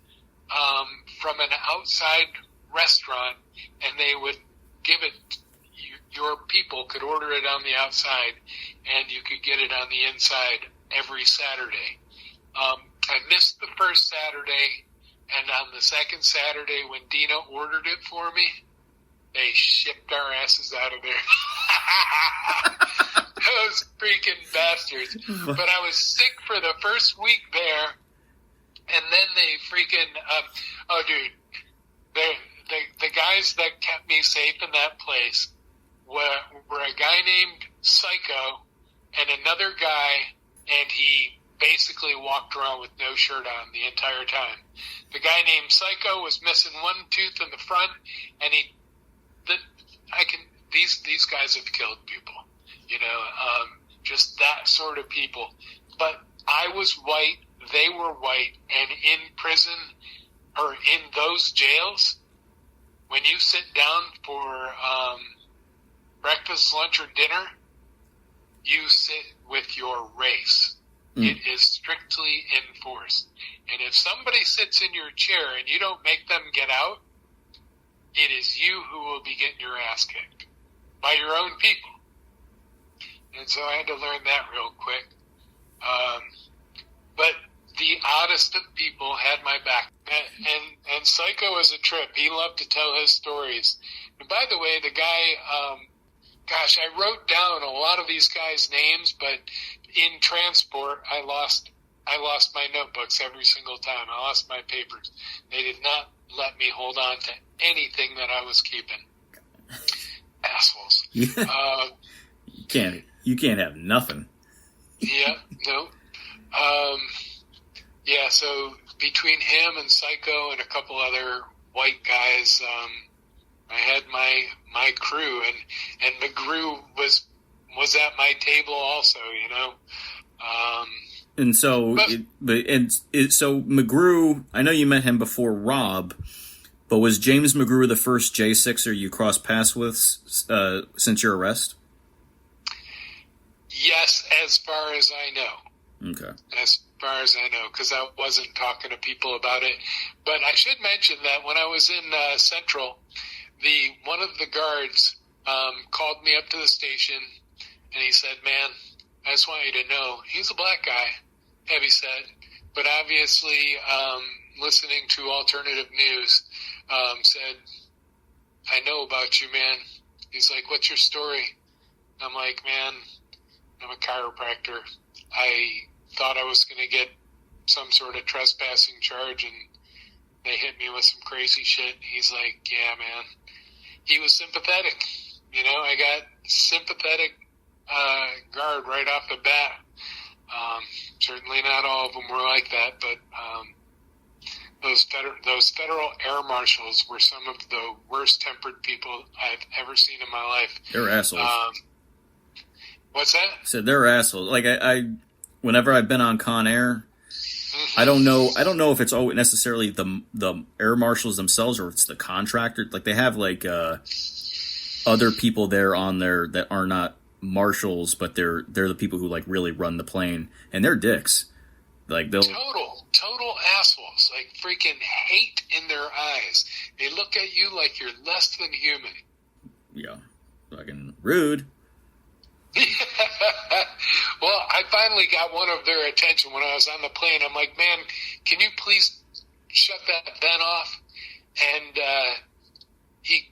from an outside restaurant, and they would give it, your people could order it on the outside, and you could get it on the inside every Saturday. I missed the first Saturday, and on the second Saturday when Dina ordered it for me, they shipped our asses out of there. Those freaking bastards. But I was sick for the first week there, and then they freaking, the guys that kept me safe in that place were a guy named Psycho and another guy, and he basically walked around with no shirt on the entire time. The guy named Psycho was missing one tooth in the front, and these guys have killed people, just that sort of people. But I was white, they were white, and in prison, or in those jails, when you sit down for breakfast, lunch, or dinner, you sit with your race. It is strictly enforced. And if somebody sits in your chair and you don't make them get out, it is you who will be getting your ass kicked by your own people. And so I had to learn that real quick. But the oddest of people had my back. And Psycho was a trip. He loved to tell his stories. And by the way, the guy, I wrote down a lot of these guys' names, but in transport, I lost my notebooks every single time. I lost my papers. They did not let me hold on to anything that I was keeping. Assholes. Yeah. You can't have nothing. Yeah, no. Yeah, so between him and Psycho and a couple other white guys, I had my crew, and McGrew was at my table also, you know. And so, so McGrew, I know you met him before Rob, but was James McGrew the first J6er you crossed paths with since your arrest? Yes, as far as I know. Okay. As far as I know, because I wasn't talking to people about it. But I should mention that when I was in Central, one of the guards called me up to the station, and he said, "Man, I just want you to know, he's a black guy," heavy set, but obviously listening to alternative news, said, "I know about you, man." He's like, "What's your story?" I'm like, "Man, I'm a chiropractor. I thought I was going to get some sort of trespassing charge, and they hit me with some crazy shit." He's like, "Yeah, man." He was sympathetic. You know, I got sympathetic guard right off the bat. Certainly not all of them were like that, but those federal air marshals were some of the worst tempered people I've ever seen in my life. They're assholes. What's that? So they're assholes. Like I whenever I've been on Con Air, I don't know if it's always necessarily the air marshals themselves or it's the contractor. Like they have like other people there on there that are not marshals, but they're the people who like really run the plane, and they're dicks. Like they'll total assholes. Like freaking hate in their eyes. They look at you like you're less than human. Yeah, fucking rude. Well, I finally got one of their attention when I was on the plane. I'm like, "Man, can you please shut that vent off?" And he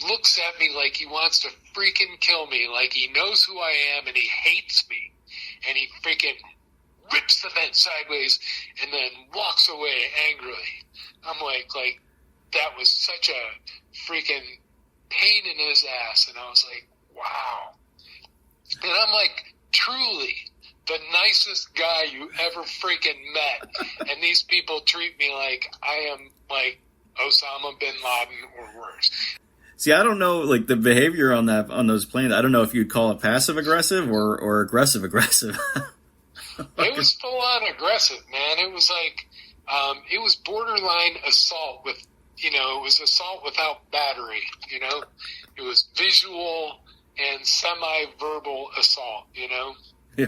looks at me like he wants to freaking kill me, like he knows who I am and he hates me. And he freaking rips the vent sideways and then walks away angrily. I'm like that was such a freaking pain in his ass. And I was like, wow. And I'm like, truly the nicest guy you ever freaking met. And these people treat me like I am like Osama bin Laden or worse. See, I don't know, like the behavior on those planes. I don't know if you'd call it passive aggressive or aggressive aggressive. It was full on aggressive, man. It was like, it was borderline assault with, it was assault without battery, it was visual and semi-verbal assault, Yeah.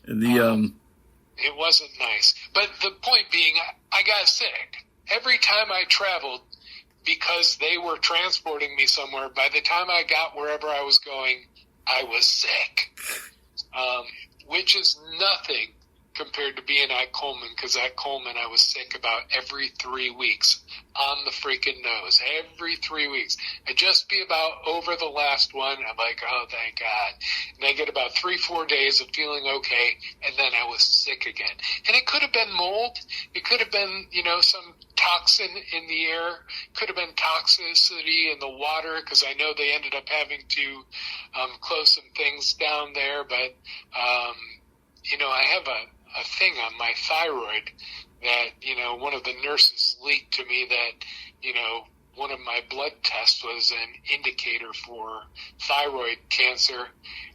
It wasn't nice. But the point being, I got sick. Every time I traveled, because they were transporting me somewhere, by the time I got wherever I was going, I was sick. Which is nothing compared to being at Coleman, because at Coleman I was sick about every 3 weeks on the freaking nose. Every 3 weeks. I'd just be about over the last one. I'm like, oh, thank God. And I get about 3-4 days of feeling okay, and then I was sick again. And it could have been mold. It could have been, some toxin in the air. Could have been toxicity in the water, because I know they ended up having to close some things down there. But, I have a thing on my thyroid that, one of the nurses leaked to me that, one of my blood tests was an indicator for thyroid cancer.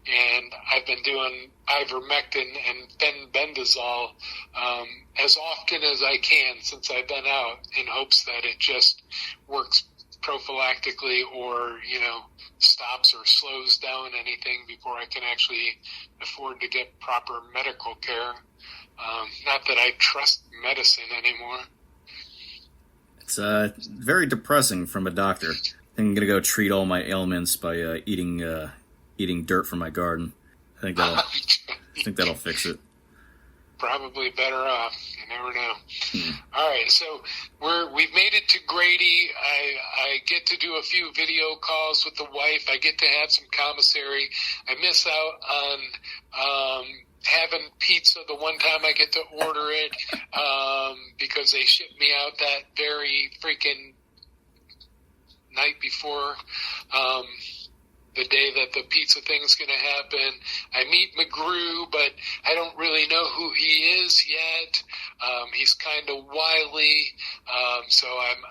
And I've been doing ivermectin and bendazole as often as I can since I've been out, in hopes that it just works prophylactically or, stops or slows down anything before I can actually afford to get proper medical care. Not that I trust medicine anymore. It's very depressing from a doctor. I'm going to go treat all my ailments by eating dirt from my garden. I think that'll fix it. Probably better off. You never know. All right, so we've made it to Grady. I get to do a few video calls with the wife. I get to have some commissary. I miss out on having pizza the one time I get to order it because they ship me out that very freaking night before the day that the pizza thing's going to happen. I meet McGrew, but I don't really know who he is yet. He's kind of wily, so I'm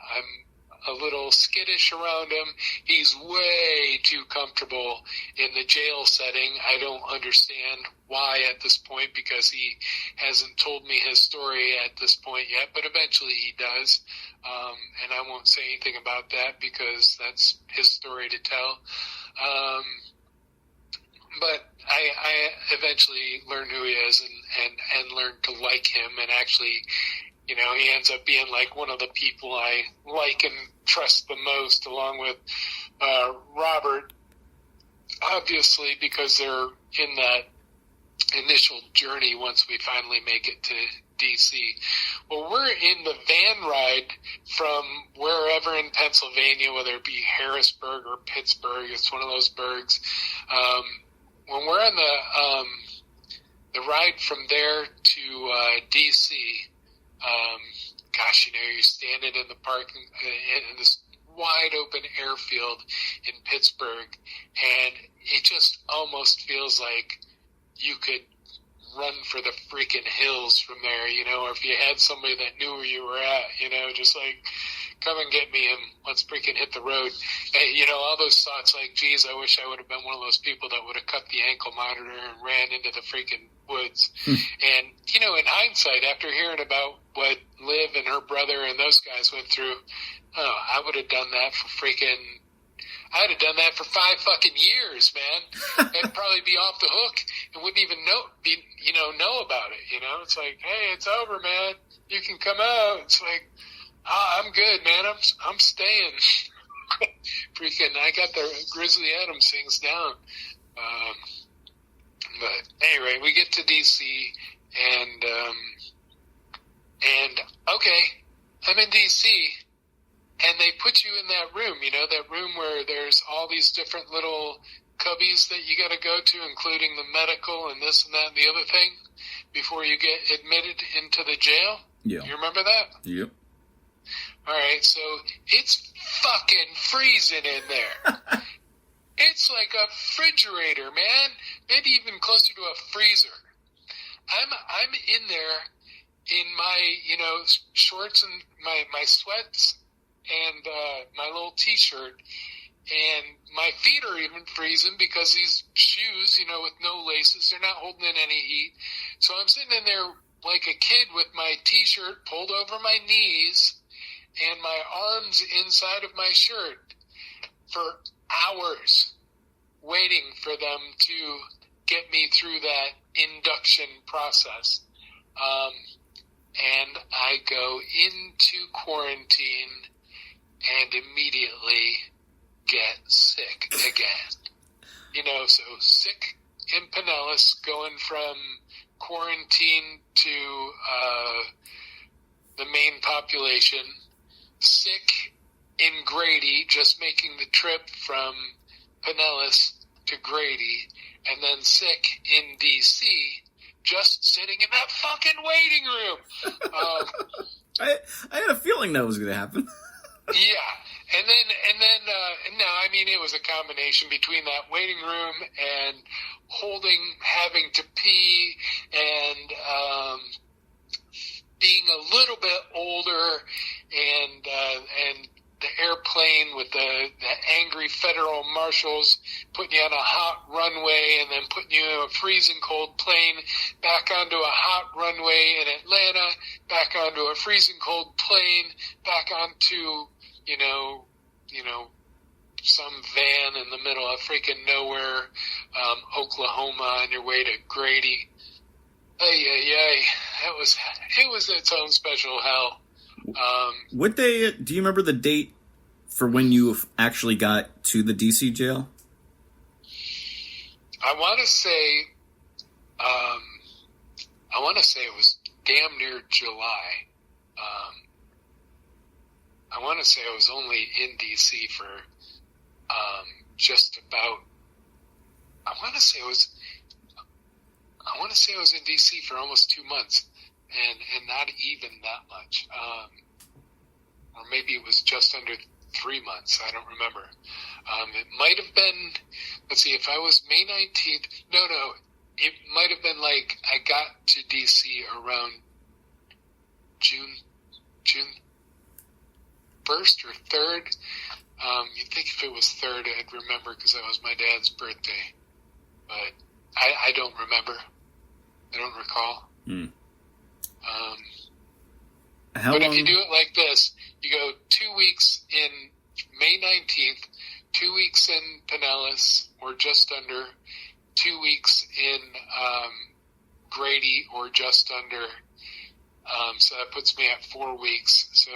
a little skittish around him. He's way too comfortable in the jail setting. I don't understand why at this point, because he hasn't told me his story at this point yet, but eventually he does. And I won't say anything about that because that's his story to tell. But I eventually learned who he is and learned to like him, and actually, he ends up being like one of the people I like and trust the most, along with Robert, obviously, because they're in that initial journey once we finally make it to D.C. Well, we're in the van ride from wherever in Pennsylvania, whether it be Harrisburg or Pittsburgh. It's one of those burgs. When we're on the ride from there to D.C., you're standing in the parking in this wide open airfield in Pittsburgh, and it just almost feels like you could run for the freaking hills from there, or if you had somebody that knew where you were at, just like, come and get me and let's freaking hit the road. And, all those thoughts like, geez, I wish I would have been one of those people that would have cut the ankle monitor and ran into the freaking woods. And, in hindsight, after hearing about what Liv and her brother and those guys went through, I would have done that for freaking... I'd have done that for 5 fucking years, man. I'd probably be off the hook and wouldn't even know about it. It's like, hey, it's over, man. You can come out. It's like, I'm good, man. I'm staying. Freaking, I got the Grizzly Adams things down. But anyway, we get to DC and okay, I'm in DC. And they put you in that room, that room where there's all these different little cubbies that you got to go to, including the medical and this and that and the other thing, before you get admitted into the jail. Yeah. You remember that? Yep. All right, so it's fucking freezing in there. It's like a refrigerator, man. Maybe even closer to a freezer. I'm in there in my, shorts and my sweats and my little T-shirt, and my feet are even freezing because these shoes, with no laces, they're not holding in any heat. So I'm sitting in there like a kid with my T-shirt pulled over my knees and my arms inside of my shirt for hours, waiting for them to get me through that induction process. And I go into quarantine and immediately get sick again. So sick in Pinellas, going from quarantine to the main population, sick in Grady, just making the trip from Pinellas to Grady, and then sick in D.C., just sitting in that fucking waiting room. I had a feeling that was going to happen. Yeah, and then, no, I mean, it was a combination between that waiting room and having to pee, and being a little bit older, and the airplane with the angry federal marshals putting you on a hot runway and then putting you in a freezing cold plane back onto a hot runway in Atlanta, back onto a freezing cold plane, back onto, some van in the middle of freaking nowhere, Oklahoma, on your way to Grady. It was its own special hell. Do you remember the date for when you actually got to the DC jail? I want to say it was damn near July. I want to say I was only in DC for just about. I want to say I was in DC for almost 2 months, and not even that much. Or maybe it was just under 3 months. I don't remember. It might have been. Let's see. If I was May 19th, no. It might have been like I got to DC around June 1st or 3rd. You'd think if it was 3rd, I'd remember because that was my dad's birthday. But I don't remember. I don't recall. But if you do it like this, you go 2 weeks in May 19th, 2 weeks in Pinellas, or just under, 2 weeks in Grady, or just under. So that puts me at 4 weeks. So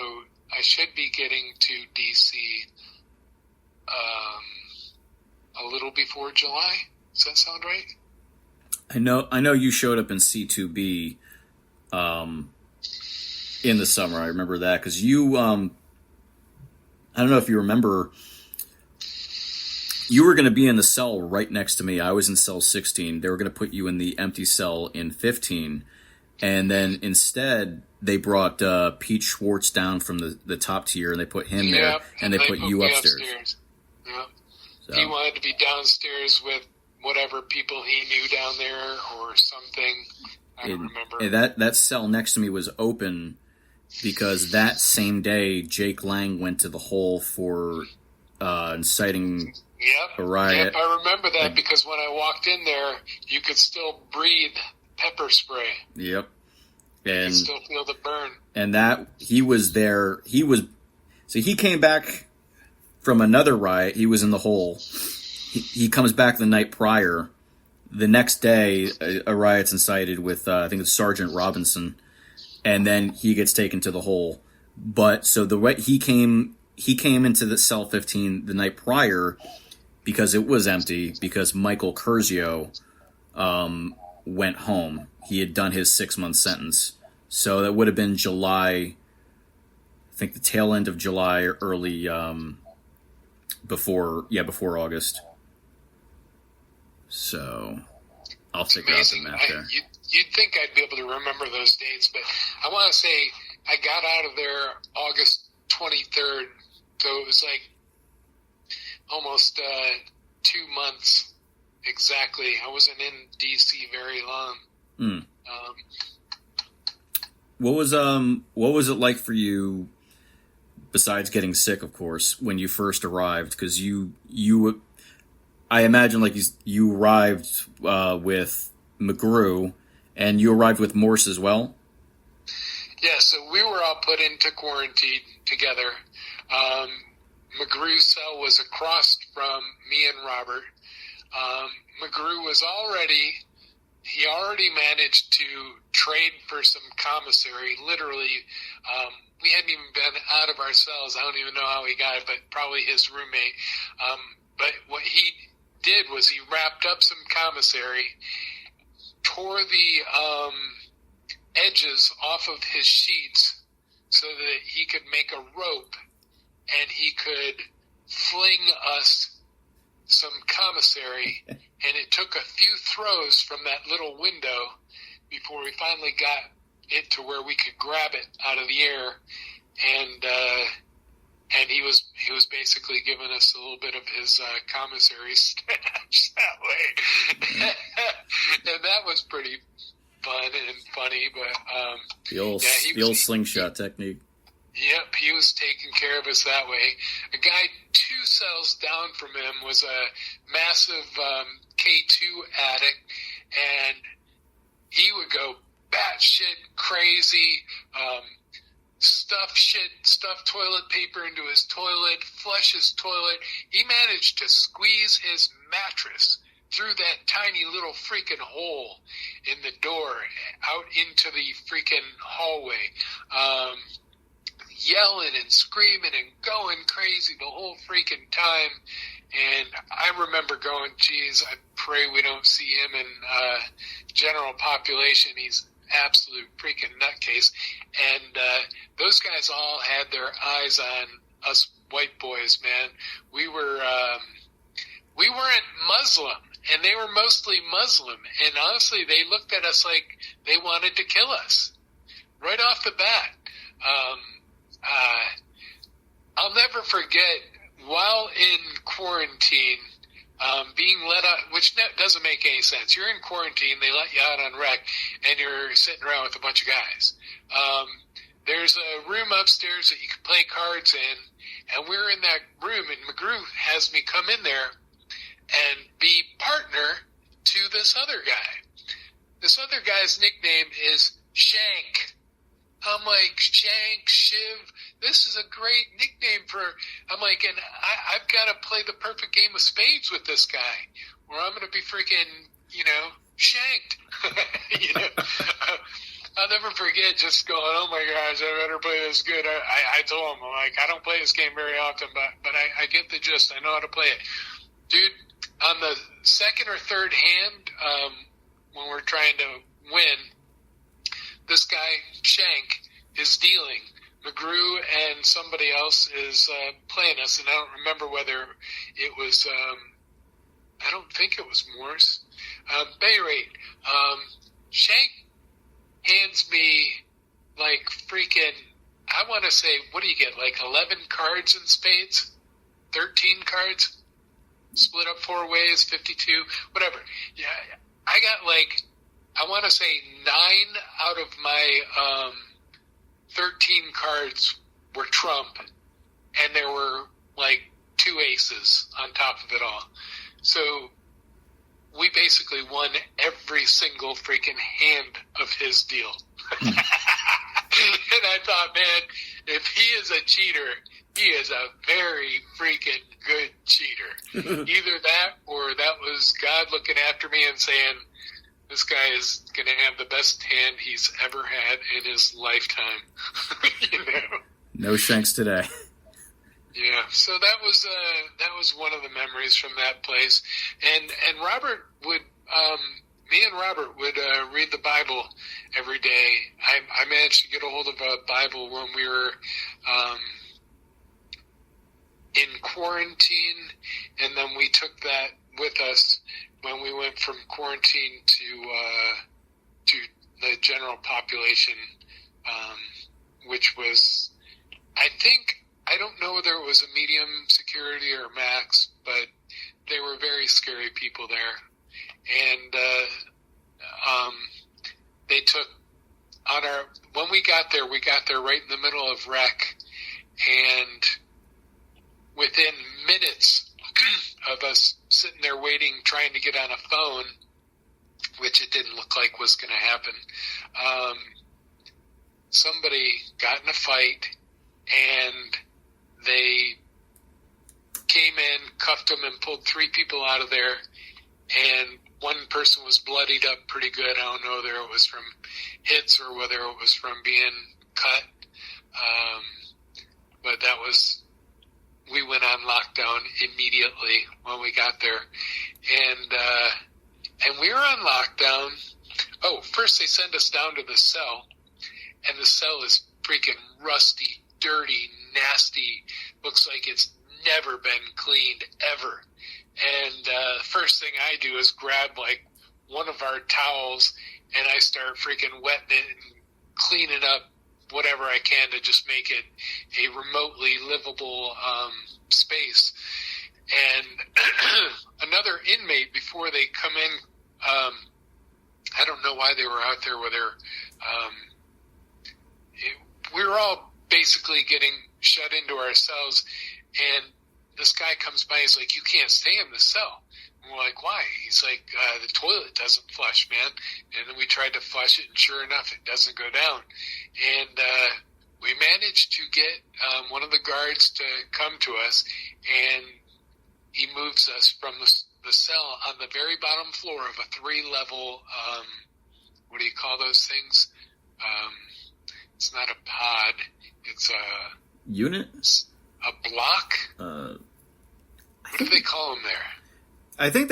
I should be getting to DC a little before July. Does that sound right? I know you showed up in C2B in the summer. I remember that because you, I don't know if you remember, you were going to be in the cell right next to me. I was in cell 16. They were going to put you in the empty cell in 15. And then instead, they brought Pete Schwartz down from the top tier, and they put him there, and they put you upstairs. Yeah. So. He wanted to be downstairs with whatever people he knew down there or something. I don't remember. And that cell next to me was open because that same day, Jake Lang went to the hole for inciting a riot. Yep, I remember that because when I walked in there, you could still breathe pepper spray. Yep. And you could still feel the burn. And that, he was there, so he came back from another riot, he was in the hole. He comes back the night prior. The next day, a riot's incited with, I think it's Sergeant Robinson, and then he gets taken to the hole. But, so the way he came into the cell 15 the night prior because it was empty, because Michael Curzio went home. He had done his 6-month sentence. So that would have been July, I think the tail end of July, or early, before August. So I'll figure out the math there. You'd think I'd be able to remember those dates, but I want to say I got out of there August 23rd, so it was like almost 2 months exactly. I wasn't in DC very long. What was it like for you, besides getting sick, of course, when you first arrived? Because you I imagine like you arrived with McGrew, and you arrived with Morse as well. Yeah, so we were all put into quarantine together. McGrew's cell was across from me and Robert. McGrew was already managed to trade for some commissary. Literally, we hadn't even been out of our cells. I don't even know how he got it, but probably his roommate. But what he did was he wrapped up some commissary, tore the edges off of his sheets so that he could make a rope, and he could fling us some commissary, and it took a few throws from that little window before we finally got it to where we could grab it out of the air, and he was basically giving us a little bit of his commissary stash that way. And that was pretty fun and funny, but the old slingshot technique. Yep, he was taking care of us that way. A guy 2 cells down from him was a massive K2 addict, and he would go batshit crazy. stuff toilet paper into his toilet, flush his toilet. He managed to squeeze his mattress through that tiny little freaking hole in the door out into the freaking hallway, yelling and screaming and going crazy the whole freaking time. And I remember going, geez, I pray we don't see him in general population. He's absolute freaking nutcase. And those guys all had their eyes on us white boys, man. We weren't Muslim, and they were mostly Muslim. And honestly, they looked at us like they wanted to kill us right off the bat. I'll never forget, while in quarantine, being let out, which doesn't make any sense. You're in quarantine, they let you out on rec, and you're sitting around with a bunch of guys. There's a room upstairs that you can play cards in, and we're in that room, and McGrew has me come in there and be partner to this other guy. This other guy's nickname is Shank. I'm like, Shank, Shiv, this is a great nickname I'm like, and I've got to play the perfect game of spades with this guy, where I'm going to be freaking, shanked. I'll never forget just going, oh my gosh, I better play this good. I told him, I'm like, I don't play this game very often, but I get the gist. I know how to play it. Dude, on the second or third hand, when we're trying to win, this guy, Shank, is dealing. McGrew and somebody else is playing us, and I don't remember whether it was, I don't think it was Morse. Bay rate. Shank hands me like freaking, I want to say, what do you get, like 11 cards in spades? 13 cards? Split up 4 ways, 52, whatever. Yeah, I got like, I want to say 9 out of my 13 cards were trump, and there were like 2 aces on top of it all. So we basically won every single freaking hand of his deal. And I thought, man, if he is a cheater, he is a very freaking good cheater. Either that or that was God looking after me and saying, this guy is going to have the best hand he's ever had in his lifetime. No shanks today. Yeah, so that was one of the memories from that place. And Robert would, me and Robert would read the Bible every day. I managed to get a hold of a Bible when we were in quarantine, and then we took that with us when we went from quarantine to the general population, which was, I don't know whether it was a medium security or max, but they were very scary people there. And they took when we got there right in the middle of rec, and within minutes of us sitting there waiting, trying to get on a phone, which it didn't look like was going to happen, somebody got in a fight, and they came in, cuffed them, and pulled 3 people out of there, and one person was bloodied up pretty good. I don't know whether it was from hits or whether it was from being cut, but we went on lockdown immediately when we got there, and we were on lockdown. Oh, first they send us down to the cell, and the cell is freaking rusty, dirty, nasty, looks like it's never been cleaned ever. And the first thing I do is grab like one of our towels, and I start freaking wetting it and cleaning up whatever I can to just make it a remotely livable space. And another inmate, before they come in, I don't know why they were out there, whether we were all basically getting shut into our cells, and this guy comes by, he's like, you can't stay in the cell. And we're like, why? He's like, the toilet doesn't flush, man. And then we tried to flush it, and sure enough, it doesn't go down. And we managed to get one of the guards to come to us, and he moves us from the cell on the very bottom floor of a 3-level, what do you call those things? It's not a pod. It's a... Unit? A block? What do they call them there? I think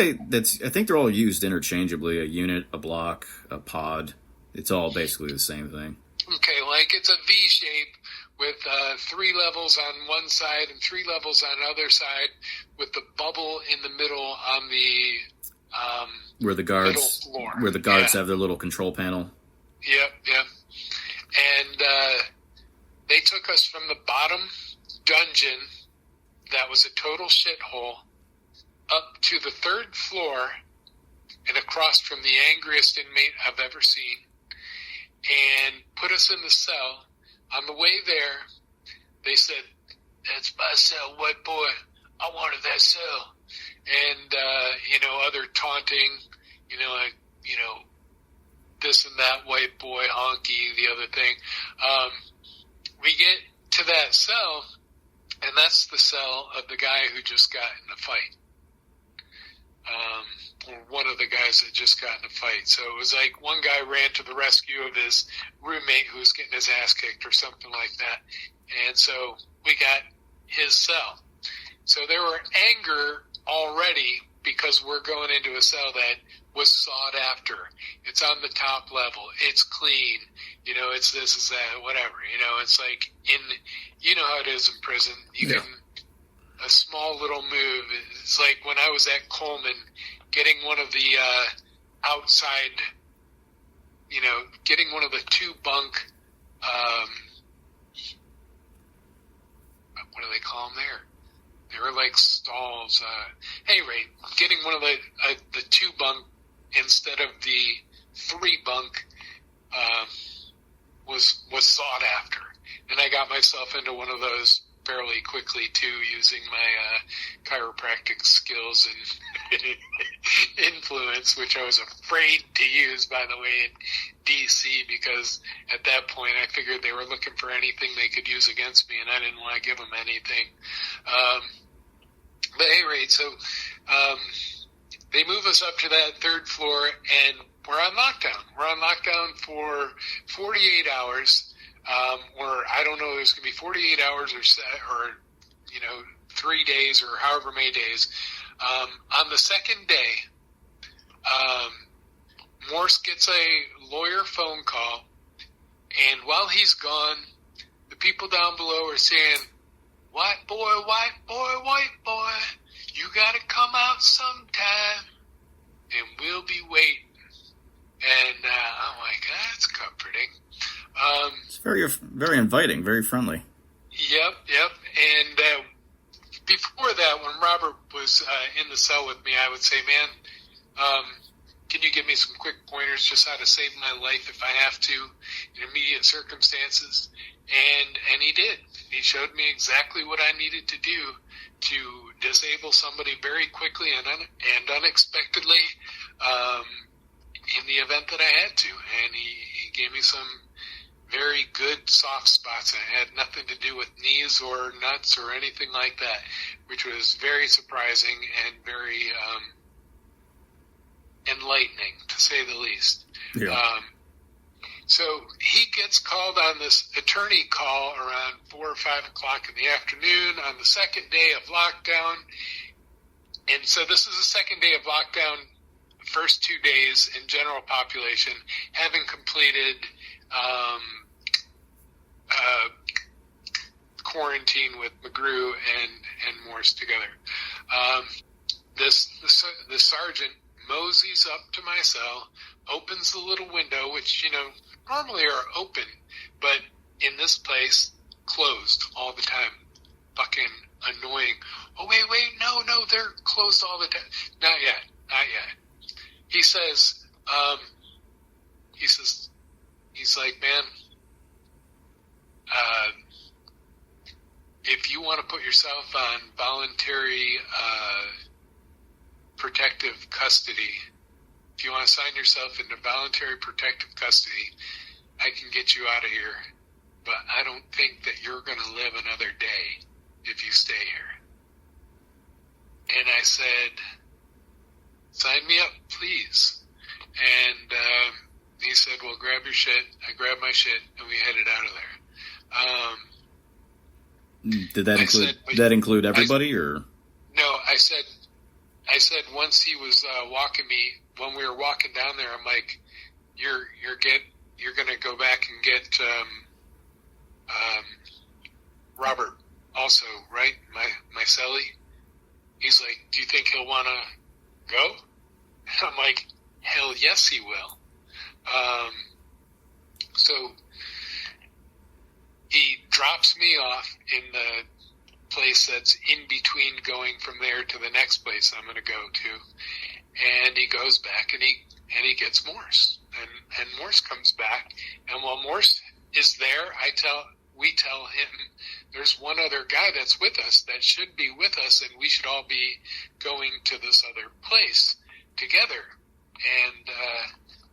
they're all used interchangeably. A unit, a block, a pod. It's all basically the same thing. Okay, like it's a V shape with 3 levels on one side and 3 levels on the other side, with the bubble in the middle on the where the guards have their little control panel. Yep. And they took us from the bottom dungeon that was a total shithole up to the 3rd floor and across from the angriest inmate I've ever seen, and put us in the cell. On the way there, they said, "That's my cell, white boy. I wanted that cell." And, other taunting, this and that, white boy, honky, the other thing. We get to that cell, and that's the cell of the guy who just got in the fight. Or one of the guys that just got in a fight. So it was like one guy ran to the rescue of his roommate who was getting his ass kicked or something like that. And so we got his cell. So there were anger already because we're going into a cell that was sought after. It's on the top level. It's clean. It's this, is that, whatever. It's like how it is in prison. You can, a small little move. It's like when I was at Coleman, getting one of the outside, getting one of the 2 bunk, what do they call them there? They were like stalls. Anyway, getting one of the 2 bunk instead of the 3 bunk was sought after, and I got myself into one of those fairly quickly too, using my chiropractic skills and influence, which I was afraid to use, by the way, in D.C., because at that point I figured they were looking for anything they could use against me, and I didn't want to give them anything. But at any rate, so they move us up to that 3rd floor, and we're on lockdown. We're on lockdown for 48 hours. Or I don't know, there's going to be 48 hours or 3 days or however many days. On the 2nd day, Morse gets a lawyer phone call, and while he's gone, the people down below are saying, "White boy, white boy, white boy, you got to come out sometime, and we'll be waiting." And I'm like, that's comforting. It's very, very inviting, very friendly. Yep. And before that, when Robert was in the cell with me, I would say, "Man, can you give me some quick pointers just how to save my life if I have to in immediate circumstances?" And he did. He showed me exactly what I needed to do to disable somebody very quickly and unexpectedly in the event that I had to. And he gave me some very good soft spots. It had nothing to do with knees or nuts or anything like that, which was very surprising and very enlightening, to say the least. Yeah. So he gets called on this attorney call around 4 or 5 o'clock in the afternoon on the 2nd day of lockdown. And so this is the 2nd day of lockdown, first 2 days in general population, having completed quarantine with McGrew and Morse together. The sergeant moseys up to my cell, opens the little window, which, normally are open, but in this place, closed all the time. Fucking annoying. Oh, wait, no, they're closed all the time. Not yet. He says, he's like, "Man, if you want to put yourself on voluntary protective custody, if you want to sign yourself into voluntary protective custody, I can get you out of here. but I don't think that you're going to live another day if you stay here. And I said, sign me up, please. And he said, well, grab your shit. I grabbed my shit, and we headed out of there. Did that include everybody, or? No, I said once he was walking me, when we were walking down there, I'm like, you're going to go back and get Robert also, right? My cellie. He's like, do you think he'll want to go? I'm like, hell yes, he will. So he drops me off in the place that's in between going from there to the next place I'm going to go to. And he goes back and he gets Morse. And Morse comes back. And while Morse is there, we tell him there's one other guy that's with us that should be with us, and we should all be going to this other place together. And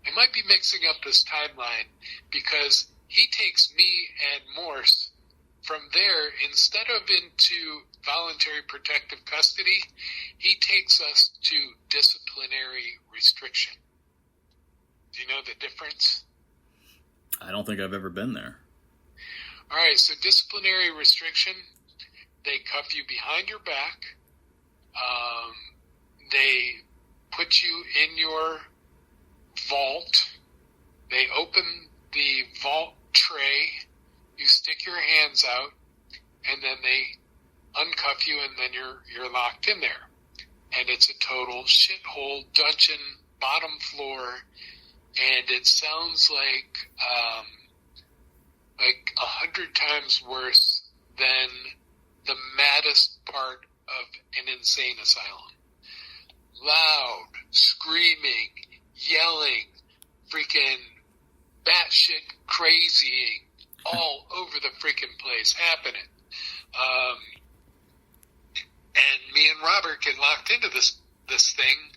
I might be mixing up this timeline because he takes me and Morse from there, instead of into voluntary protective custody, he takes us to disciplinary restriction. Do you know the difference? I don't think I've ever been there. All right, so disciplinary restriction, they cuff you behind your back. They put you in your vault. They open the vault tray. You stick your hands out, and then they uncuff you, and then you're locked in there. And it's a total shithole dungeon, bottom floor, and it sounds like 100 times worse than the maddest part of an insane asylum. Loud, screaming, yelling, freaking batshit crazying all over the freaking place happening. And me and Robert get locked into this thing,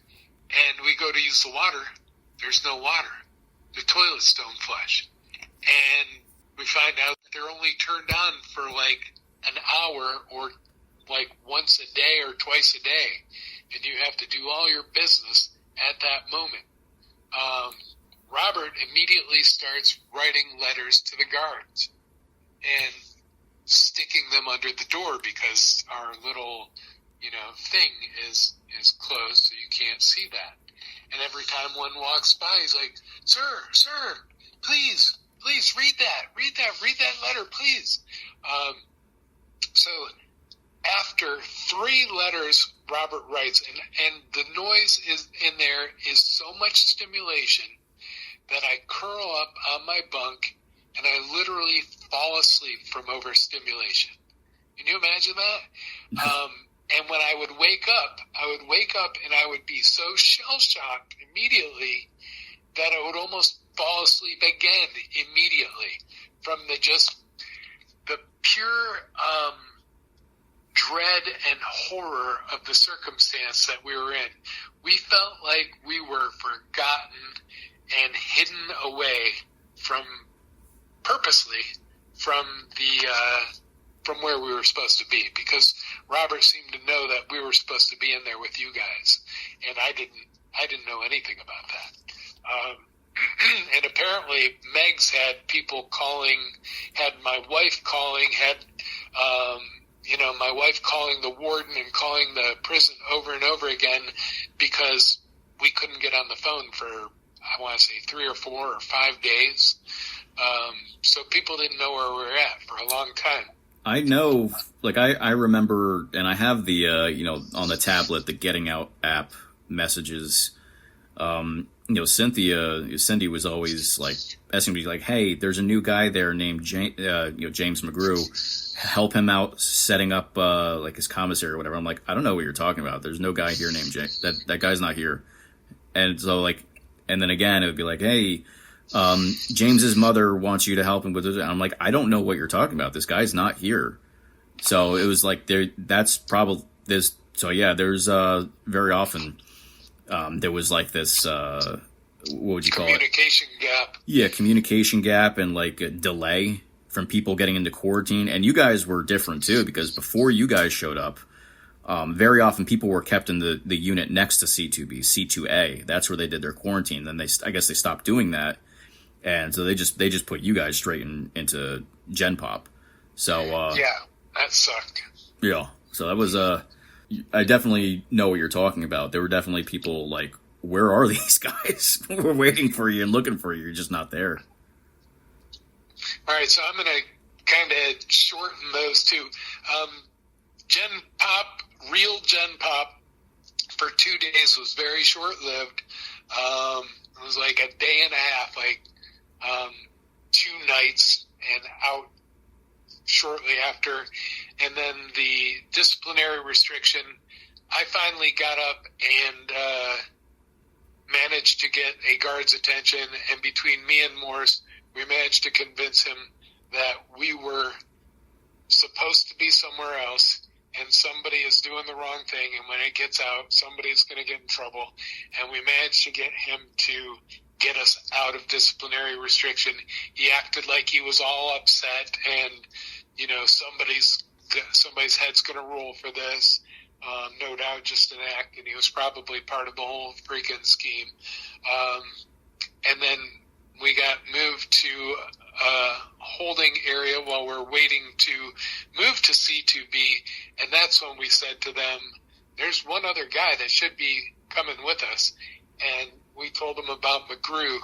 and we go to use the water. There's no water. The toilets don't flush. And we find out that they're only turned on for like an hour or like once a day or twice a day. And you have to do all your business at that moment. Robert immediately starts writing letters to the guards and sticking them under the door because our little, thing is closed, so you can't see that. And every time one walks by, he's like, Sir, please read that letter, please. So after 3 letters Robert writes, and the noise is in there is so much stimulation that I curl up on my bunk and I literally fall asleep from overstimulation. Can you imagine that? And when I would wake up and I would be so shell-shocked immediately that I would almost fall asleep again immediately from the pure dread and horror of the circumstance that we were in. We felt like we were forgotten and hidden away purposely from where we were supposed to be, because Robert seemed to know that we were supposed to be in there with you guys, and I didn't know anything about that. And apparently Meg's had people calling, had my wife calling, my wife calling the warden and calling the prison over and over again because we couldn't get on the phone for, I want to say 3 or 4 or 5 days. So people didn't know where we were at for a long time. I know, I remember, and I have the, on the tablet, the Getting Out app messages. Cindy was always asking me hey, there's a new guy there named James McGrew. Help him out setting up his commissary or whatever. I'm like, I don't know what you're talking about. There's no guy here named James. That guy's not here. And so and then again it would be hey, James's mother wants you to help him with it. And I'm like, I don't know what you're talking about. This guy's not here. So it was that's probably this. So yeah, there's very often there was this what would you call it? Communication gap. Yeah, communication gap and a delay from people getting into quarantine. And you guys were different too, because before you guys showed up, very often people were kept in the unit next to C2B, C2A. That's where they did their quarantine. Then I guess they stopped doing that, and so they just put you guys straight into Gen Pop. So yeah, that sucked. Yeah, so that was I definitely know what you're talking about. There were definitely people like, where are these guys? We're waiting for you and looking for you. You're just not there. All right, so I'm going to kind of shorten those two. Gen Pop, real Gen Pop, for 2 days was very short-lived. It was like a day and a half, like 2 nights and out shortly after. And then the disciplinary restriction, I finally got up and managed to get a guard's attention. And between me and Morse, we managed to convince him that we were supposed to be somewhere else, and somebody is doing the wrong thing, and when it gets out, somebody's going to get in trouble. And we managed to get him to get us out of disciplinary restriction. He acted like he was all upset, and, you know, somebody's head's going to roll for this. No doubt just an act, and he was probably part of the whole freaking scheme. And then we got moved to a holding area while we're waiting to move to C2B, and that's when we said to them, there's one other guy that should be coming with us. And we told them about McGrew,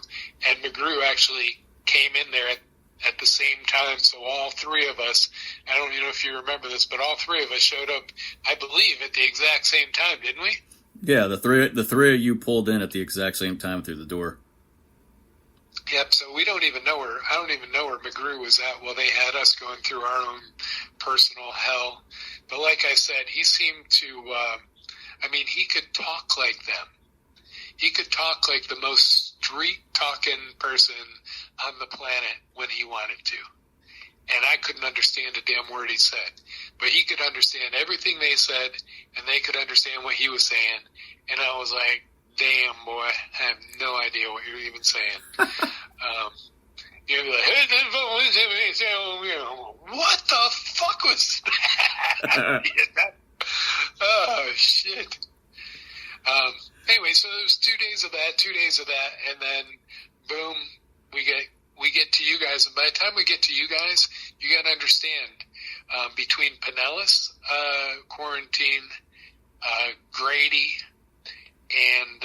and McGrew actually came in there at the same time. So all 3 of us, I don't know if you remember this, but all 3 of us showed up, I believe, at the exact same time, didn't we? Yeah, the three of you pulled in at the exact same time through the door. Yep, so I don't even know where McGrew was at while they had us going through our own personal hell. But like I said, he seemed to, he could talk like them. He could talk like the most street-talking person on the planet when he wanted to. And I couldn't understand a damn word he said. But he could understand everything they said, and they could understand what he was saying. And I was like, damn, boy, I have no idea what you're even saying. You'd be like, what the fuck was that? Oh, shit. Anyway, so there's 2 days of that, and then boom, we get to you guys. And by the time we get to you guys, you got to understand, between Pinellas quarantine, Grady, and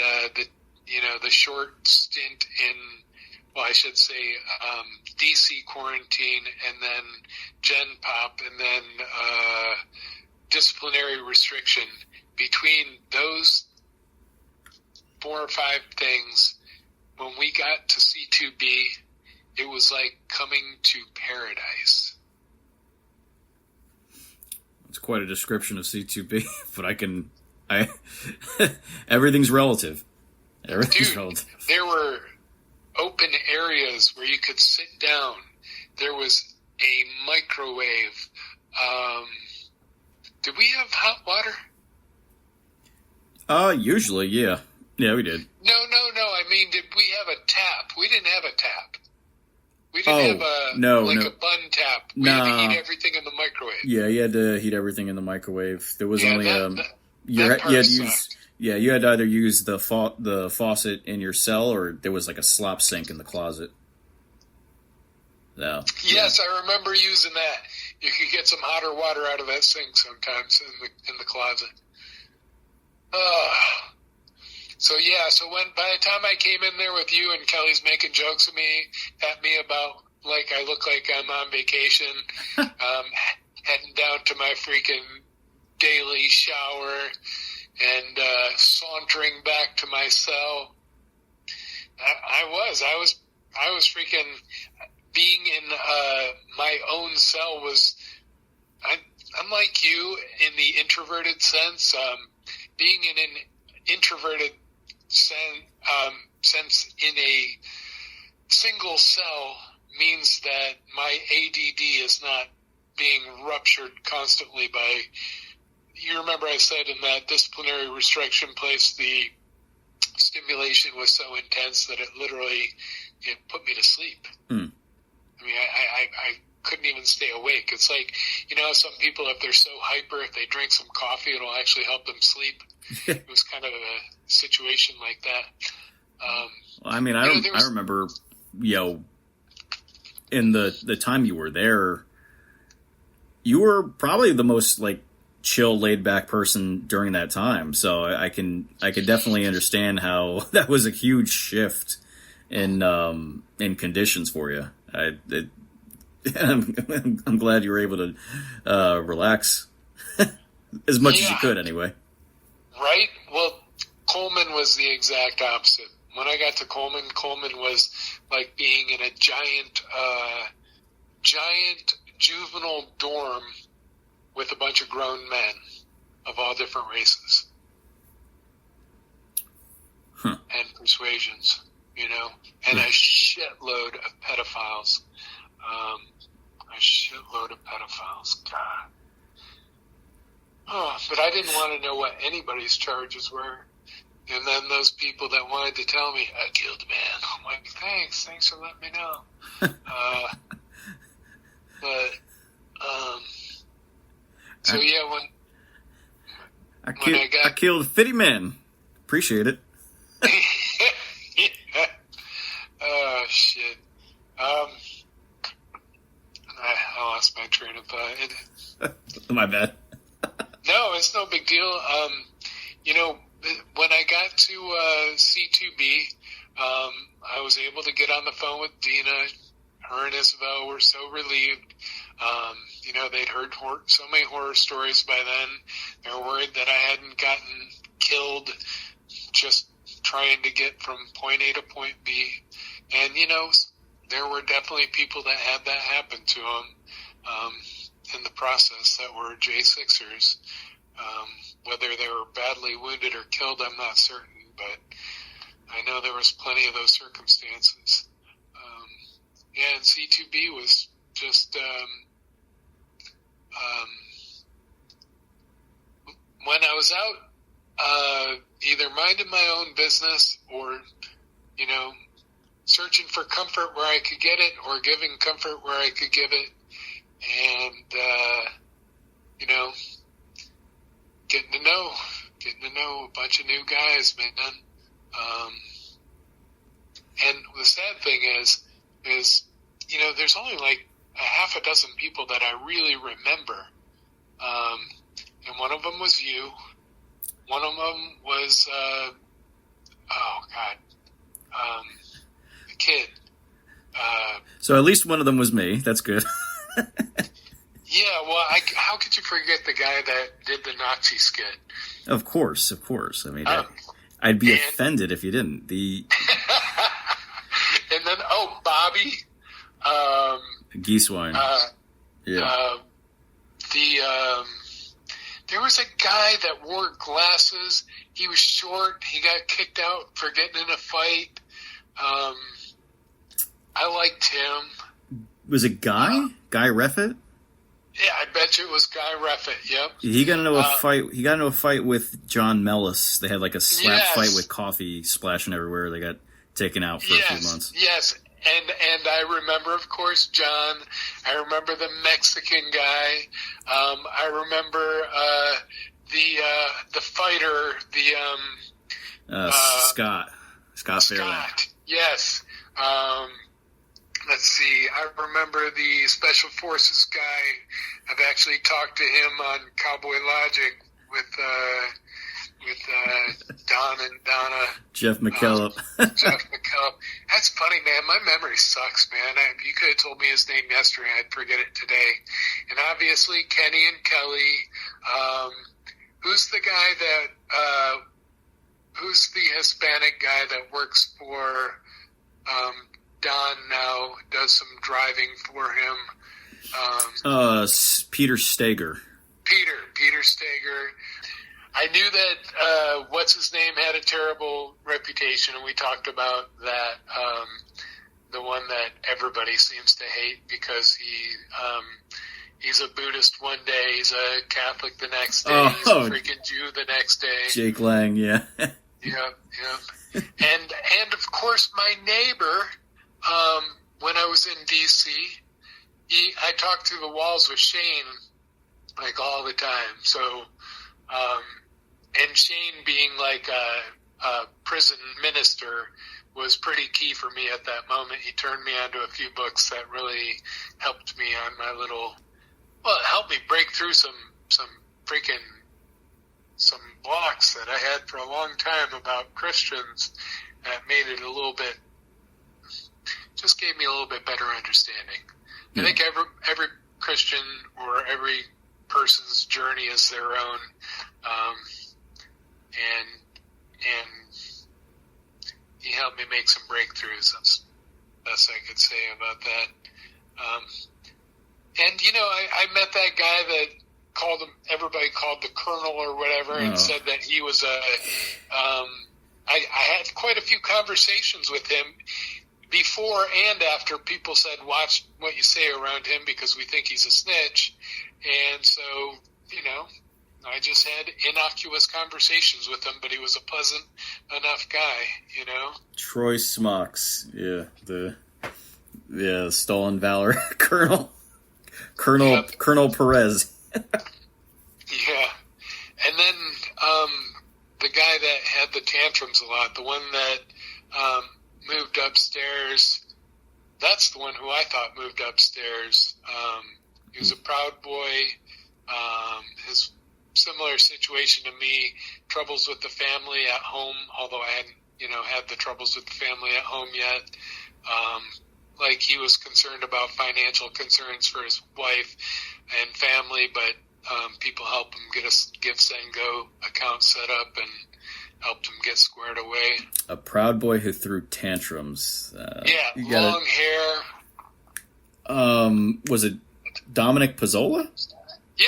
the short stint in, well, I should say, DC quarantine, and then Gen Pop, and then disciplinary restriction. Between those 4 or 5 things, when we got to C2B, it was like coming to paradise. It's quite a description of C2B, but everything's relative. Everything's relative. There were open areas where you could sit down. There was a microwave. Did we have hot water? Usually, yeah. Yeah, we did. No. I mean, did we have a tap? We didn't have a tap. We didn't have a bun tap. We had to heat everything in the microwave. Yeah, you had to heat everything in the microwave. There was only you had to use. Yeah, you had to either use the faucet in your cell, or there was like a slop sink in the closet. So, yes, I remember using that. You could get some hotter water out of that sink sometimes in the closet. So when by the time I came in there with you and Kelly's making jokes at me about like I look like I'm on vacation, heading down to my freaking daily shower and sauntering back to my cell, I was freaking being in my own cell was. I'm like you in the introverted sense. Being in an introverted sense in a single cell means that my ADD is not being ruptured constantly by. You remember I said in that disciplinary restriction place, the stimulation was so intense that it put me to sleep. Mm. I mean, I couldn't even stay awake. It's like, some people, if they're so hyper, if they drink some coffee, it'll actually help them sleep. It was kind of a situation like that. Well, I mean, I remember, in the time you were there, you were probably the most like chill, laid back person during that time. So I could definitely understand how that was a huge shift in conditions for you. I'm glad you were able to relax as much as you could, anyway. Right. Well, Coleman was the exact opposite. When I got to Coleman was like being in a giant juvenile dorm with a bunch of grown men of all different races and persuasions, and a shitload of pedophiles. God. Oh, but I didn't want to know what anybody's charges were. And then those people that wanted to tell me, I killed a man. I'm like, thanks for letting me know. I killed 50 men. Appreciate it. Yeah. Oh, shit. I lost my train of thought. My bad. No, it's no big deal. When I got to C2B, I was able to get on the phone with Dina. Her and Isabel were so relieved. They'd heard so many horror stories by then. They were worried that I hadn't gotten killed just trying to get from point A to point B. And, there were definitely people that had that happen to them in the process that were J6ers. Whether they were badly wounded or killed, I'm not certain, but I know there was plenty of those circumstances. And C2B was just when I was out, either minding my own business or, searching for comfort where I could get it or giving comfort where I could give it. And, getting to know a bunch of new guys, man. And the sad thing is, there's only like a half a dozen people that I really remember. And one of them was you. One of them was, the kid. So at least one of them was me. That's good. Yeah, well, how could you forget the guy that did the Nazi skit? Of course. I mean, I'd be offended if you didn't. And then, Bobby. Geesewine. Yeah. There was a guy that wore glasses. He was short. He got kicked out for getting in a fight. I liked him. Was it Guy? Guy Reffitt? Yeah, I bet you it was Guy Reffitt. Yep. He got into a fight. He got into a fight with John Mellis. They had like a slap fight with coffee splashing everywhere. They got taken out for a few months. Yes, and I remember, of course, John. I remember the Mexican guy. I remember the fighter. Scott Fairland. Yes. Let's see. I remember the Special Forces guy. I've actually talked to him on Cowboy Logic with Don and Donna. Jeff McKellop. Jeff McKellop. That's funny, man. My memory sucks, man. You could have told me his name yesterday. I'd forget it today. And obviously, Kenny and Kelly. Who's the guy that? Who's the Hispanic guy that works for? Don now does some driving for him. Peter Steger. Peter Steger. I knew that what's his name had a terrible reputation, and we talked about that. The one that everybody seems to hate because he's a Buddhist one day, he's a Catholic the next day, he's a freaking Jew the next day. Jake Lang, yeah. Yeah. And of course my neighbor, when I was in D.C., I talk through the walls with Shane like all the time. So, and Shane being like a prison minister was pretty key for me at that moment. He turned me onto a few books that really helped me on my it helped me break through some blocks that I had for a long time about Christians that made it just gave me a little bit better understanding. I think every Christian or every person's journey is their own, and he helped me make some breakthroughs. That's the best I could say about that. And I met that guy that everybody called the Colonel or whatever, and said that he was I had quite a few conversations with him before and after. People said, watch what you say around him because we think he's a snitch. And so, I just had innocuous conversations with him, but he was a pleasant enough guy, Troy Smocks. Yeah. The stolen valor. Colonel Perez. Yeah. And then, the guy that had the tantrums a lot, the one that, moved upstairs, that's the one who I thought moved upstairs. He was a proud boy. His similar situation to me, troubles with the family at home, although I hadn't, had the troubles with the family at home yet. Like he was concerned about financial concerns for his wife and family, but people helped him get a Give Send Go account set up and helped him get squared away. A proud boy who threw tantrums. Long hair. Was it Dominic Pizzola? Yeah.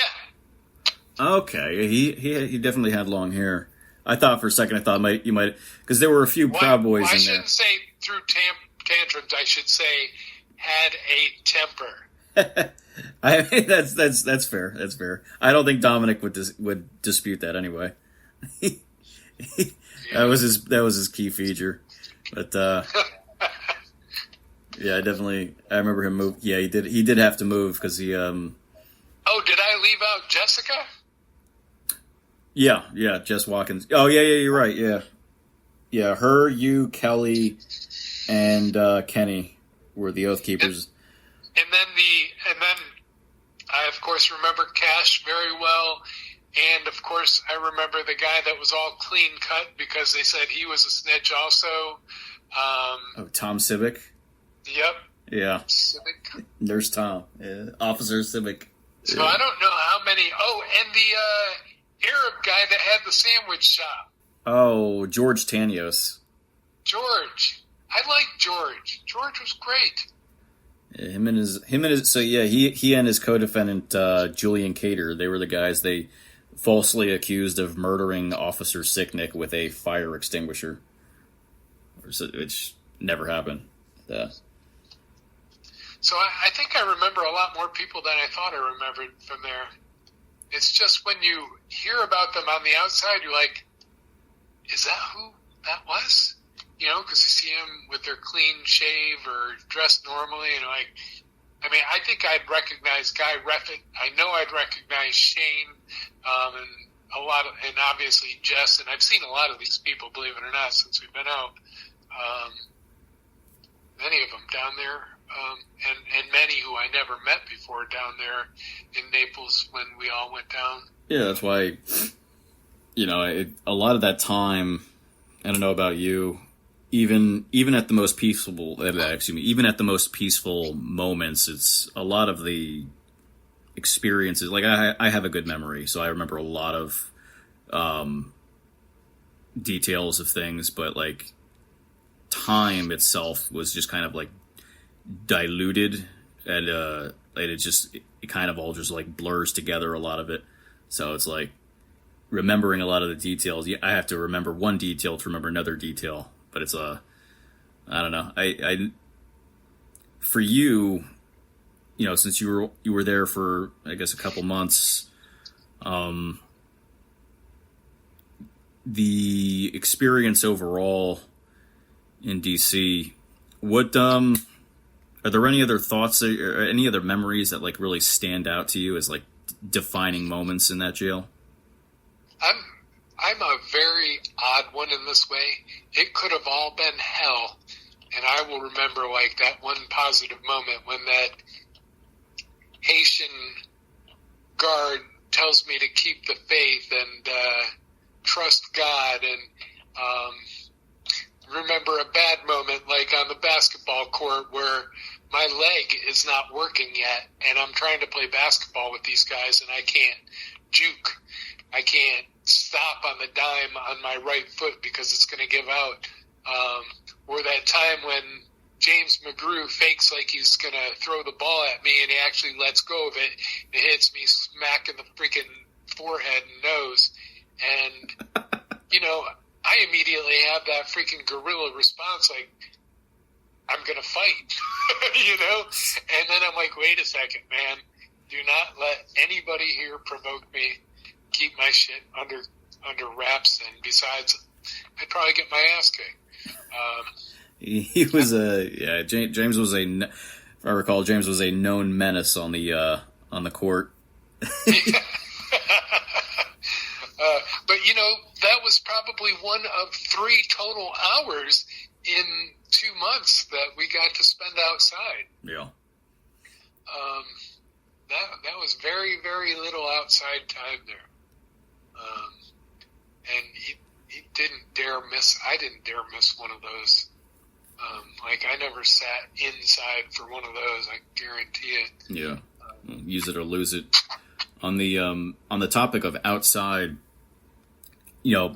Okay, he definitely had long hair. I thought for a second, you might, because there were a few Proud Boys in there. I shouldn't say threw tantrums. I should say had a temper. That's fair. That's fair. I don't think Dominic would dispute that anyway. That was his key feature. But yeah, I remember him move. Yeah, he did have to move because he. Oh, did I leave out Jessica? Yeah, Jess Watkins. Oh, yeah, you're right. Yeah, her, you, Kelly, and Kenny were the Oath Keepers. And then I of course remember Cash very well, and of course I remember the guy that was all clean cut because they said he was a snitch also. Tom Civic. Yep. Yeah. Civic. There's Tom. Yeah. Officer Civic. So yeah. I don't know how many. Oh, and the Arab guy that had the sandwich shop. Oh, George Tanios. George. I like George. George was great. Yeah, him and his. So yeah, he and his co-defendant Julian Cater. They were the guys they falsely accused of murdering Officer Sicknick with a fire extinguisher, which never happened. So I think I remember a lot more people than I thought I remembered from there. It's just when you hear about them on the outside, you're like, is that who that was? Because you see them with their clean shave or dressed normally, and I think I'd recognize Guy Reffitt. I know I'd recognize Shane, and obviously Jess, and I've seen a lot of these people, believe it or not, since we've been out. Many of them down there, and many who I never met before down there in Naples when we all went down. Yeah, that's why, a lot of that time, I don't know about you, even at the most peaceful, even at the most peaceful moments, it's a lot of the experiences. Like I have a good memory, so I remember a lot of details of things, but like time itself was just kind of like diluted, and it kind of all just like blurs together, a lot of it. So it's like remembering a lot of the details. I have to remember one detail to remember another detail. But it's I don't know. I for you, since you were there for I guess a couple months, the experience overall in DC, what Are there any other thoughts or any other memories that like really stand out to you as like defining moments in that jail? I'm a very odd one in this way. It could have all been hell, and I will remember like that one positive moment when that Haitian guard tells me to keep the faith and trust God, and remember a bad moment like on the basketball court where my leg is not working yet, and I'm trying to play basketball with these guys, and I can't juke. I can't stop on the dime on my right foot because it's going to give out. Or that time when James McGrew fakes like he's going to throw the ball at me, and he actually lets go of it. It hits me smack in the freaking forehead and nose. And, you know, I immediately have that freaking guerrilla response like, I'm going to fight, you know? And then I'm like, wait a second, man. Do not let anybody here provoke me. Keep my shit under wraps. And besides, I'd probably get my ass kicked. He was James was if I recall, James was a known menace on the court. But, you know, that was probably one of 3 total hours in 2 months that we got to spend outside. Yeah. That was very, very little outside time there. And he didn't dare miss. I didn't dare miss one of those. Like I never sat inside for one of those. I guarantee it. Yeah. Use it or lose it. On the topic of outside, you know,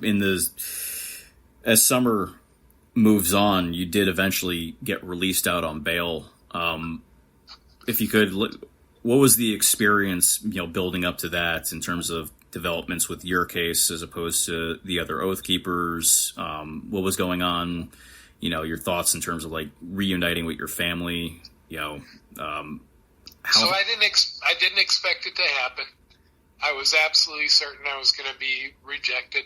as summer moves on, you did eventually get released out on bail. If you could, what was the experience, you know, building up to that in terms of developments with your case as opposed to the other Oath Keepers? What was going on? You know, your thoughts in terms of like reuniting with your family. You know, So I didn't expect it to happen. I was absolutely certain I was going to be rejected.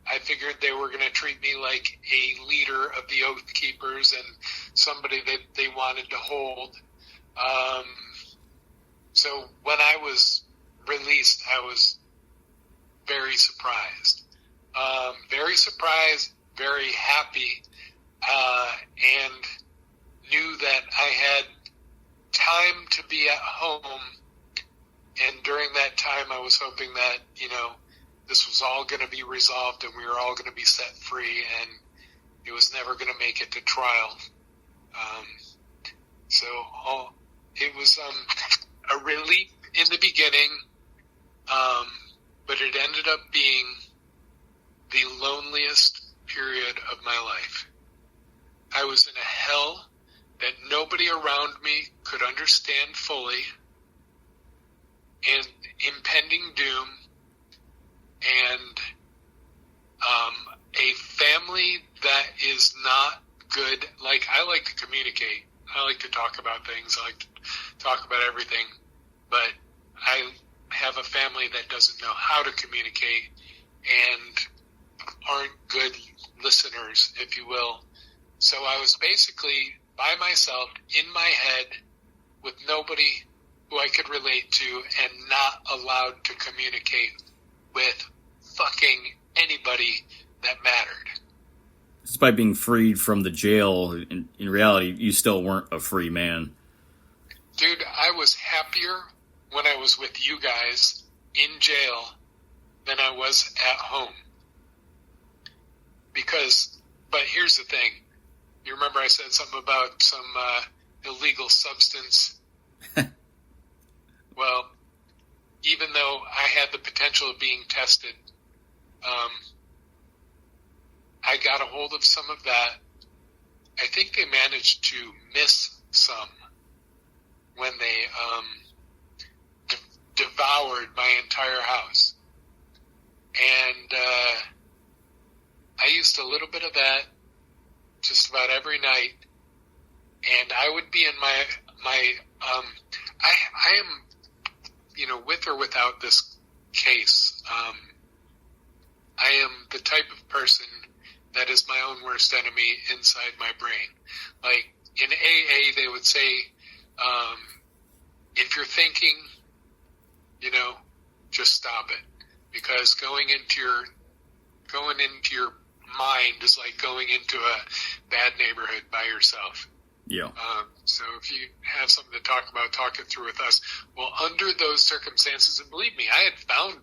I figured they were going to treat me like a leader of the Oath Keepers and somebody that they wanted to hold. So when I was released, I was very surprised. Very happy, and knew that I had time to be at home. And during that time, I was hoping that, you know, this was all going to be resolved and we were all going to be set free, and it was never going to make it to trial. It was a relief in the beginning, but it ended up being the loneliest period of my life. I was in a hell that nobody around me could understand fully, and impending doom, and a family that is not good. Like, I like to communicate. I like to talk about things. I like to talk about everything. But I have a family that doesn't know how to communicate and aren't good listeners, if you will. So I was basically by myself in my head with nobody who I could relate to and not allowed to communicate with fucking anybody that mattered. Despite being freed from the jail, in reality, you still weren't a free man. Dude, I was happier when I was with you guys in jail than I was at home. But here's the thing. You remember I said something about some illegal substance? Well, even though I had the potential of being tested, I got a hold of some of that. I think they managed to miss some when they devoured my entire house. And I used a little bit of that just about every night. And I would be in my I am, you know, with or without this case, I am the type of person that is my own worst enemy inside my brain. Like, in AA, they would say, if you're thinking, just stop it, because going into your mind is like going into a bad neighborhood by yourself. Yeah. So if you have something to talk about, talk it through with us. Well, under those circumstances, and believe me, I had found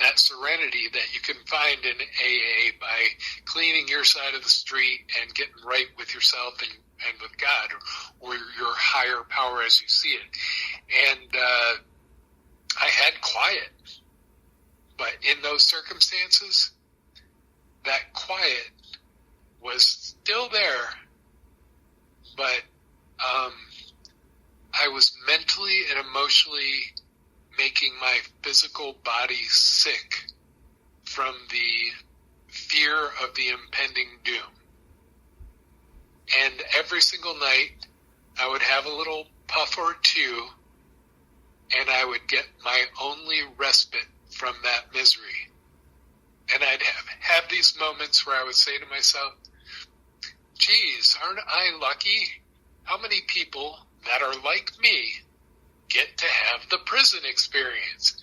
that serenity that you can find in AA by cleaning your side of the street and getting right with yourself and with God, or your higher power as you see it. And I had quiet. But in those circumstances, that quiet was still there, but I was mentally and emotionally making my physical body sick from the fear of the impending doom. And every single night, I would have a little puff or two, and I would get my only respite from that misery. And I'd have these moments where I would say to myself, geez, aren't I lucky? How many people that are like me get to have the prison experience?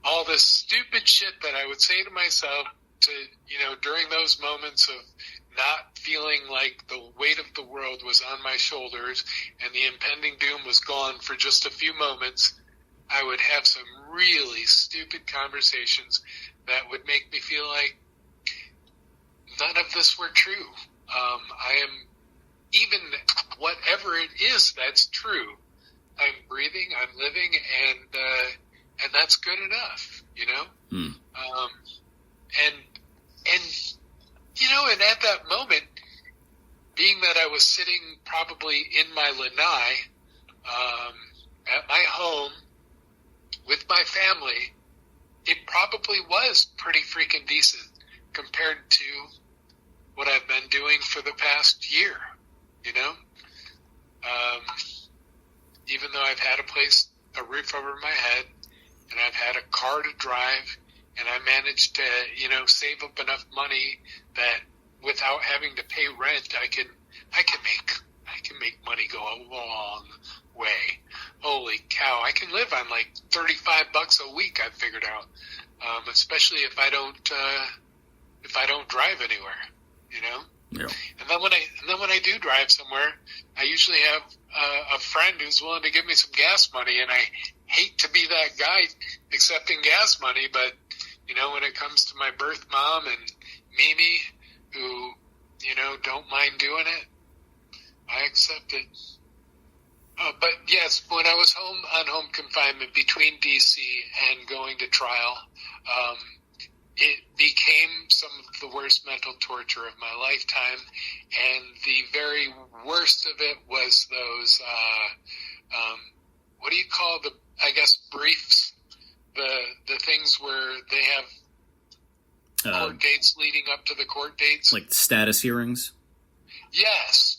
All this stupid shit that I would say to myself during those moments of not feeling like the weight of the world was on my shoulders and the impending doom was gone for just a few moments. I would have some really stupid conversations that would make me feel like none of this were true. I am, even whatever it is that's true, I'm breathing, I'm living, and that's good enough, And at that moment, being that I was sitting probably in my lanai, at my home with my family, it probably was pretty freaking decent compared to what I've been doing for the past year, Even though I've had a roof over my head, and I've had a car to drive, and I managed to, save up enough money that without having to pay rent, I can make money go a long way. Holy cow! I can live on like $35 a week. I've figured out, especially if I don't drive anywhere, Yeah. And then when I do drive somewhere, I usually have a friend who's willing to give me some gas money, and I hate to be that guy accepting gas money, but when it comes to my birth mom and Mimi, who don't mind doing it, I accept it. But yes, when I was on home confinement between DC and going to trial, it became some of the worst mental torture of my lifetime, and the very worst of it was those, what do you call briefs? The things where they have court dates leading up to the court dates. Like status hearings? Yes.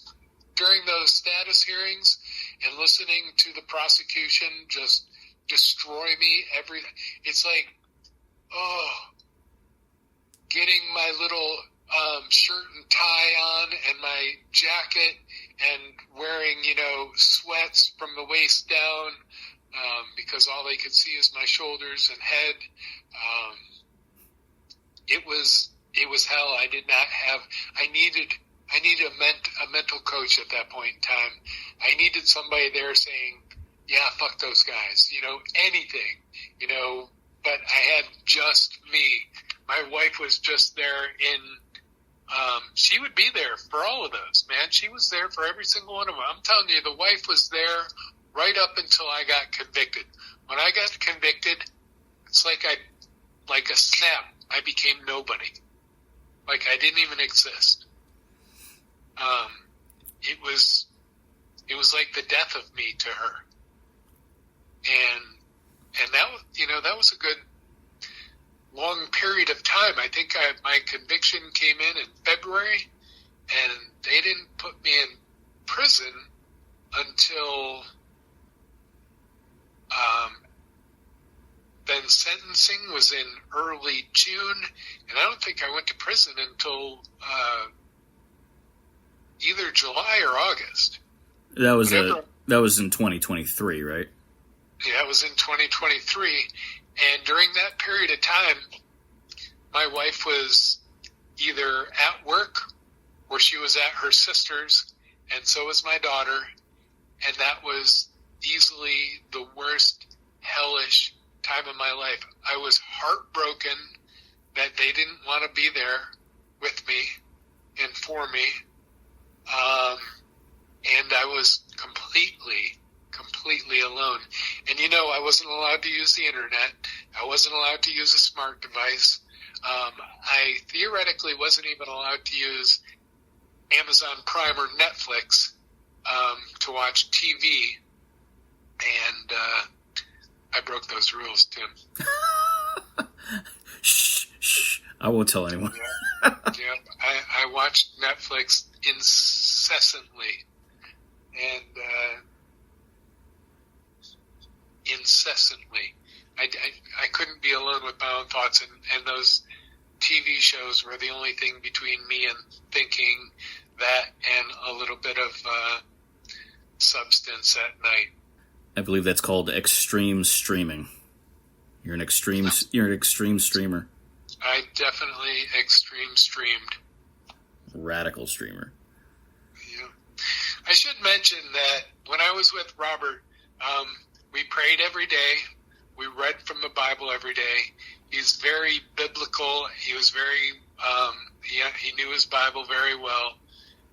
During those status hearings and listening to the prosecution just destroy me it's like, getting my little shirt and tie on and my jacket and wearing, sweats from the waist down, because all they could see is my shoulders and head. It was hell. I needed a mental coach at that point in time. I needed somebody there saying, yeah, fuck those guys, anything, but I had just me. My wife was just there she would be there for all of those, man. She was there for every single one of them. I'm telling you, the wife was there right up until I got convicted. When I got convicted, it's like a snap. I became nobody. Like I didn't even exist. It was like the death of me to her. And that was a good long period of time. I think my conviction came in February, and they didn't put me in prison until then sentencing was in early June, and I don't think I went to prison until either July or August. That was in 2023, right? Yeah, it was in 2023. And during that period of time, my wife was either at work or she was at her sister's, and so was my daughter. And that was easily the worst, hellish time of my life. I was heartbroken that they didn't want to be there with me and for me. And I was completely alone. And I wasn't allowed to use the internet. I wasn't allowed to use a smart device. I theoretically wasn't even allowed to use Amazon Prime or Netflix to watch TV. And I broke those rules, Tim. Shh. I won't tell anyone. Yeah. I watched Netflix incessantly. And incessantly. I couldn't be alone with my own thoughts, and those TV shows were the only thing between me and thinking that and a little bit of substance at night. I believe that's called extreme streaming. You're an extreme streamer. I definitely extreme streamed. Radical streamer. Yeah. I should mention that when I was with Robert, we prayed every day. We read from the Bible every day. He's very biblical. He was very, he knew his Bible very well.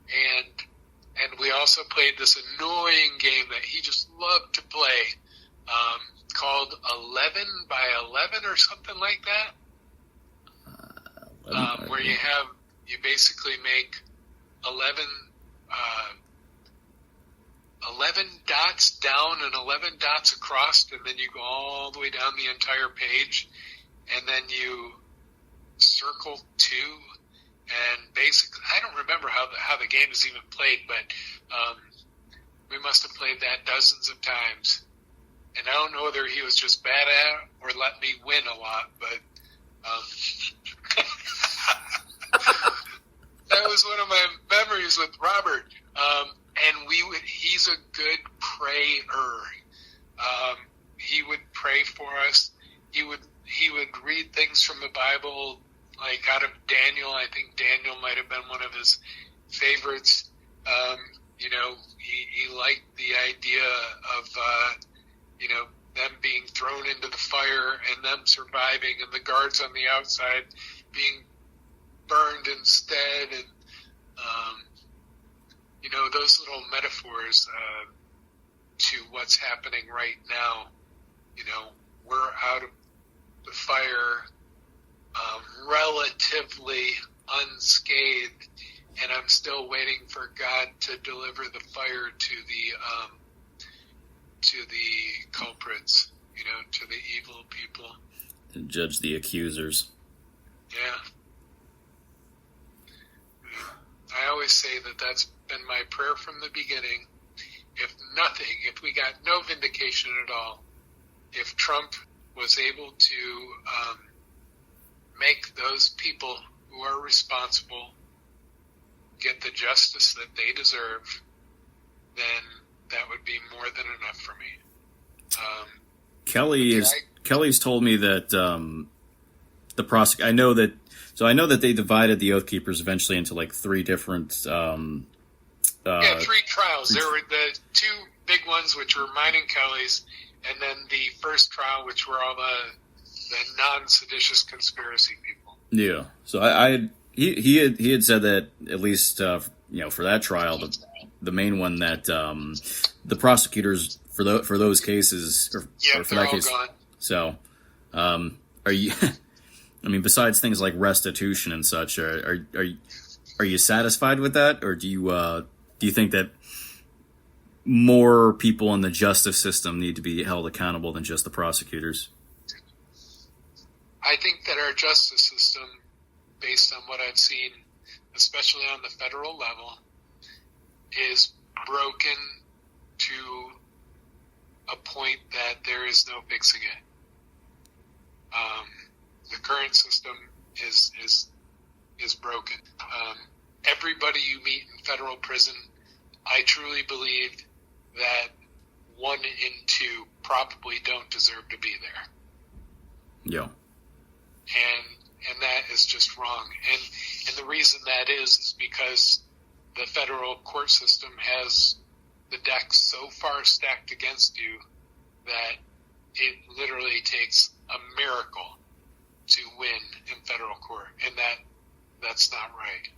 And we also played this annoying game that he just loved to play, called 11 by 11 or something like that. Where you basically make 11 dots down and 11 dots across, and then you go all the way down the entire page, and then you circle 2, and basically, I don't remember how the game is even played, but we must have played that dozens of times, and I don't know whether he was just bad at it or let me win a lot, but that was one of my memories with Robert. And he's a good prayer. He would pray for us. He would read things from the Bible, like out of Daniel. I think Daniel might have been one of his favorites. He liked the idea of, them being thrown into the fire and them surviving and the guards on the outside being burned instead. And, those little metaphors to what's happening right now. We're out of the fire relatively unscathed, and I'm still waiting for God to deliver the fire to the culprits, to the evil people. To judge the accusers. Yeah. I always say that that's been my prayer from the beginning. If we got no vindication at all, if Trump was able to make those people who are responsible get the justice that they deserve, then that would be more than enough for me. Kelly's told me that I know that they divided the Oath Keepers eventually into like 3 different 3 trials. There were the 2 big ones, which were mine and Kelly's, and then the first trial, which were all the non-seditious conspiracy people. Yeah. So he had said that at least for that trial, the main one, that the prosecutors for those cases or for that case. Gone. So are you? I mean, besides things like restitution and such, are you satisfied with that, or do you think that more people in the justice system need to be held accountable than just the prosecutors? I think that our justice system, based on what I've seen, especially on the federal level, is broken to a point that there is no fixing it. The current system is broken, everybody you meet in federal prison, I truly believe that 1 in 2 probably don't deserve to be there. Yeah. And that is just wrong. And the reason that is because the federal court system has the deck so far stacked against you that it literally takes a miracle to win in federal court, and that's not right.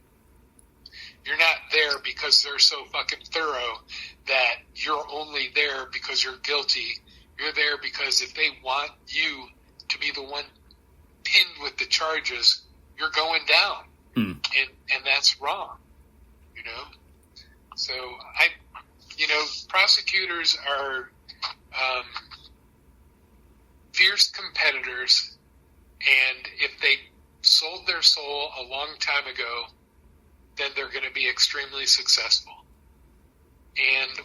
You're not there because they're so fucking thorough that you're only there because you're guilty. You're there because if they want you to be the one pinned with the charges, you're going down. And that's wrong, you know? So prosecutors are fierce competitors, and if they sold their soul a long time ago, then they're going to be extremely successful. And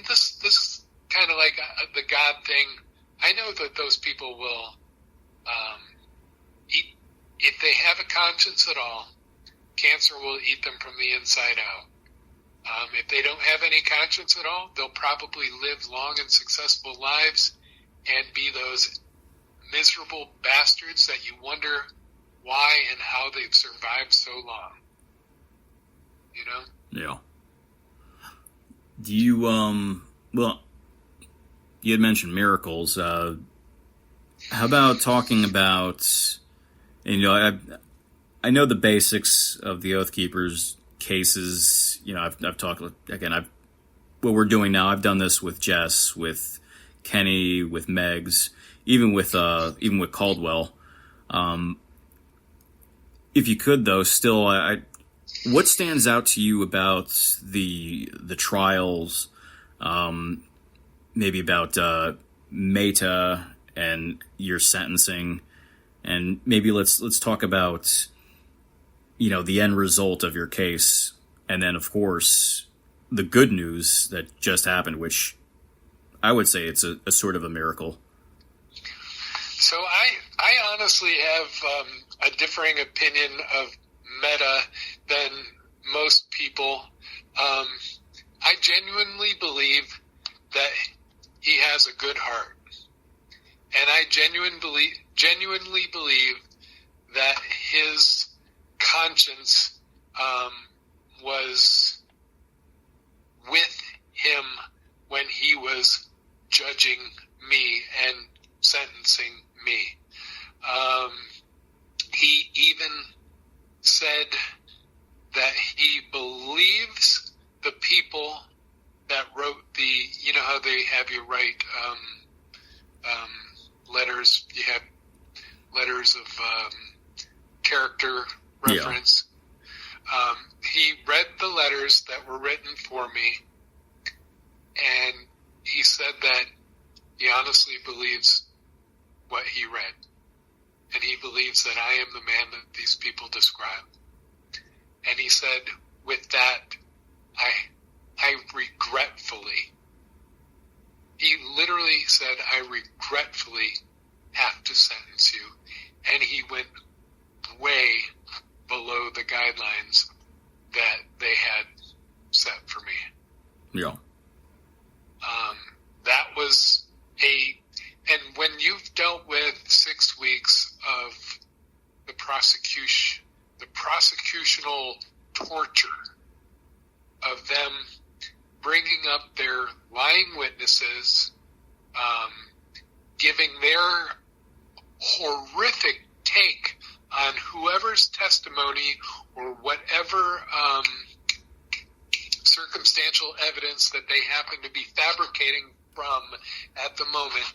this is kind of like the God thing. I know that those people will eat, if they have a conscience at all, cancer will eat them from the inside out. If they don't have any conscience at all, they'll probably live long and successful lives and be those miserable bastards that you wonder why and how they've survived so long. You know? Yeah. Do you, well, you had mentioned miracles. How about talking about, I know the basics of the Oath Keepers cases. I've talked, again, what we're doing now, I've done this with Jess, with Kenny, with Meggs, even with Caldwell. If you could, though, still, what stands out to you about the trials, maybe about Meta and your sentencing, and maybe let's talk about the end result of your case, and then of course the good news that just happened, which I would say it's a sort of a miracle. So I honestly have a differing opinion of Meta than most people. I genuinely believe that he has a good heart, and I genuinely believe that his conscience was with him when he was judging me and sentencing me. He even said that he believes the people that wrote how they have you write letters. You have letters of character reference. Yeah. He read the letters that were written for me, and he said that he honestly believes what he read, and he believes that I am the man that these people describe. And he said, with that, I regretfully, he literally said, I regretfully have to sentence you. And he went way below the guidelines that they had set for me. Yeah. That was and when you've dealt with 6 weeks of the prosecutional torture of them bringing up their lying witnesses, giving their horrific take on whoever's testimony or whatever circumstantial evidence that they happen to be fabricating from at the moment.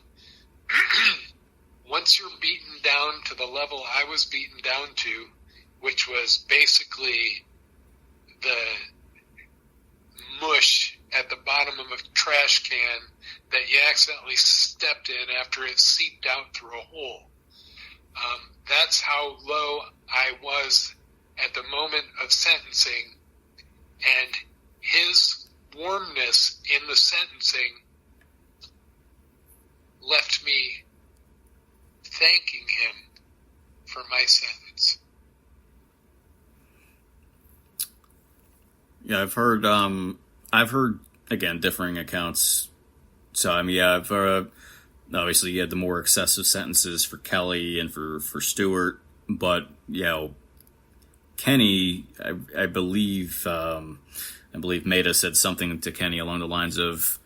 Once you're beaten down to the level I was beaten down to, which was basically the mush at the bottom of a trash can that you accidentally stepped in after it seeped out through a hole. That's how low I was at the moment of sentencing, and his warmness in the sentencing left me thanking him for my sentence. Yeah, I've heard again differing accounts. So I mean, yeah, obviously you had the more excessive sentences for Kelly and for Stewart, but Kenny, I believe Maida said something to Kenny along the lines of,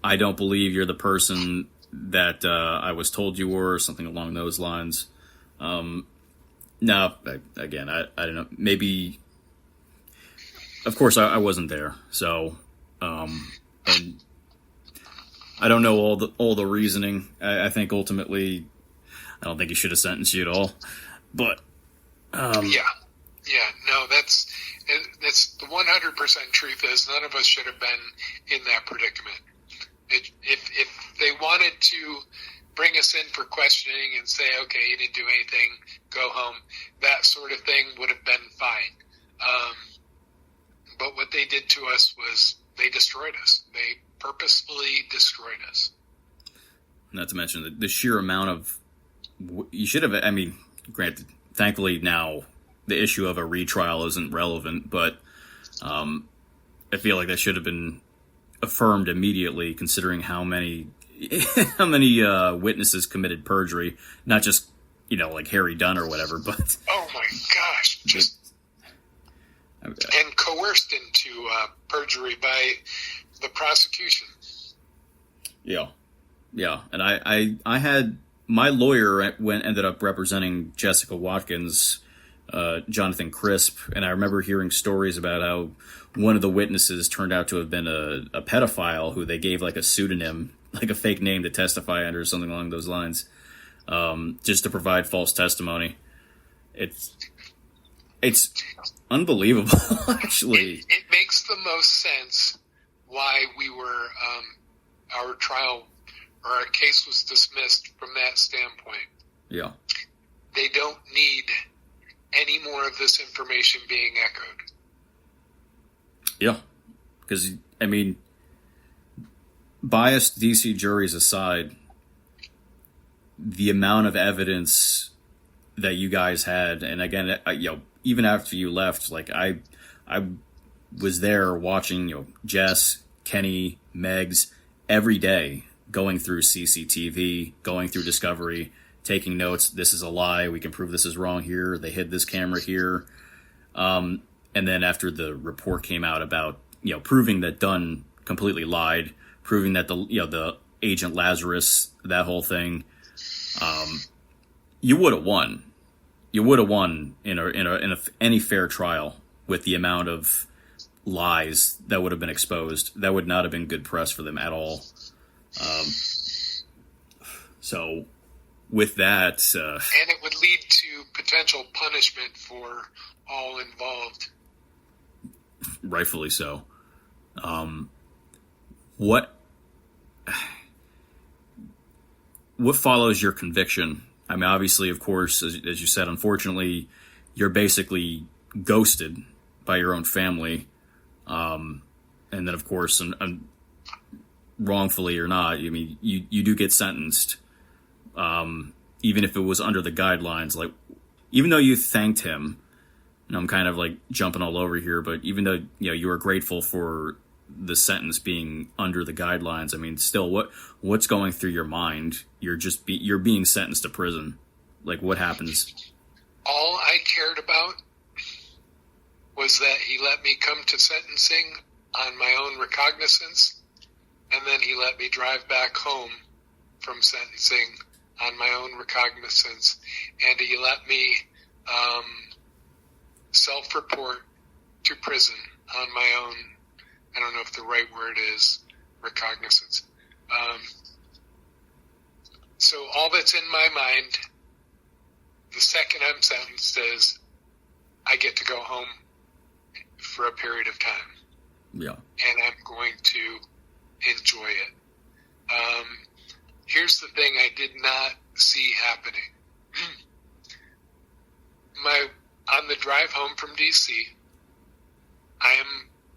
"I don't believe you're the person that I was told you were," or something along those lines. No, again, I don't know. Maybe, of course, I wasn't there, so and I don't know all the reasoning. I think ultimately, I don't think he should have sentenced you at all. But no, that's the 100% truth is none of us should have been in that predicament. If they wanted to bring us in for questioning and say, okay, you didn't do anything, go home, that sort of thing would have been fine. But what they did to us was they destroyed us. They purposefully destroyed us. Not to mention the sheer amount of you should have. I mean, granted, thankfully now the issue of a retrial isn't relevant, but I feel like that should have been affirmed immediately, considering how many witnesses committed perjury, not just like Harry Dunn or whatever, but oh my gosh, and coerced into perjury by the prosecution. Yeah, and I had my lawyer ended up representing Jessica Watkins, Jonathan Crisp, and I remember hearing stories about how one of the witnesses turned out to have been a pedophile who they gave like a pseudonym, like a fake name to testify under, something along those lines, just to provide false testimony. It's unbelievable, actually. It makes the most sense why we were our trial or our case was dismissed from that standpoint. Yeah. They don't need any more of this information being echoed. Yeah. Because, I mean, biased DC juries aside, the amount of evidence that you guys had, and again, even after you left, like I was there watching, Jess, Kenny, Megs every day, going through CCTV, going through Discovery, taking notes. This is a lie. We can prove this is wrong here. They hid this camera here. And then after the report came out about, proving that Dunn completely lied, proving that the Agent Lazarus, that whole thing, you would have won. You would have won in any fair trial with the amount of lies that would have been exposed. That would not have been good press for them at all. So with that, and it would lead to potential punishment for all involved. Rightfully so. What follows your conviction? I mean, obviously, of course, as you said, unfortunately, you're basically ghosted by your own family. And then, of course, wrongfully or not, I mean, you do get sentenced, even if it was under the guidelines. Like, even though you thanked him, and I'm kind of like jumping all over here, but even though you were grateful for the sentence being under the guidelines, I mean, still, what's going through your mind? You're being sentenced to prison. Like, what happens? All I cared about was that he let me come to sentencing on my own recognizance, and then he let me drive back home from sentencing on my own recognizance, and he let me self-report to prison on my own, I don't know if the right word is recognizance. So all that's in my mind, the second I'm sentenced, is I get to go home for a period of time. Yeah. And I'm going to enjoy it. Here's the thing I did not see happening. On the drive home from DC, I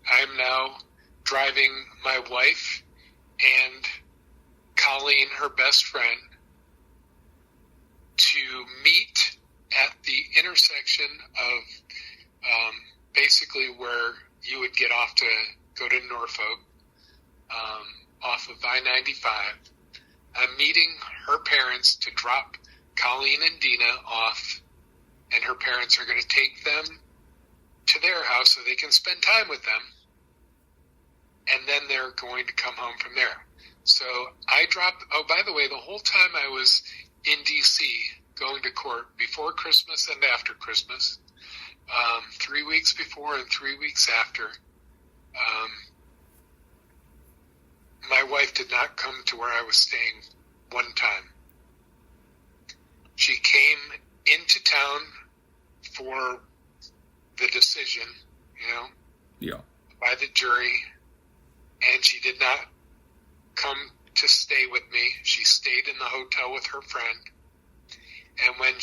am now driving my wife and Colleen, her best friend, to meet at the intersection of basically where you would get off to go to Norfolk off of I-95. I'm meeting her parents to drop Colleen and Dina off, and her parents are going to take them to their house so they can spend time with them, and then they're going to come home from there. So I dropped, oh, by the way, the whole time I was in D.C. going to court before Christmas and after Christmas, 3 weeks before and 3 weeks after, my wife did not come to where I was staying one time. She came into town for the decision, by the jury, and she did not come to stay with me. She stayed in the hotel with her friend, and when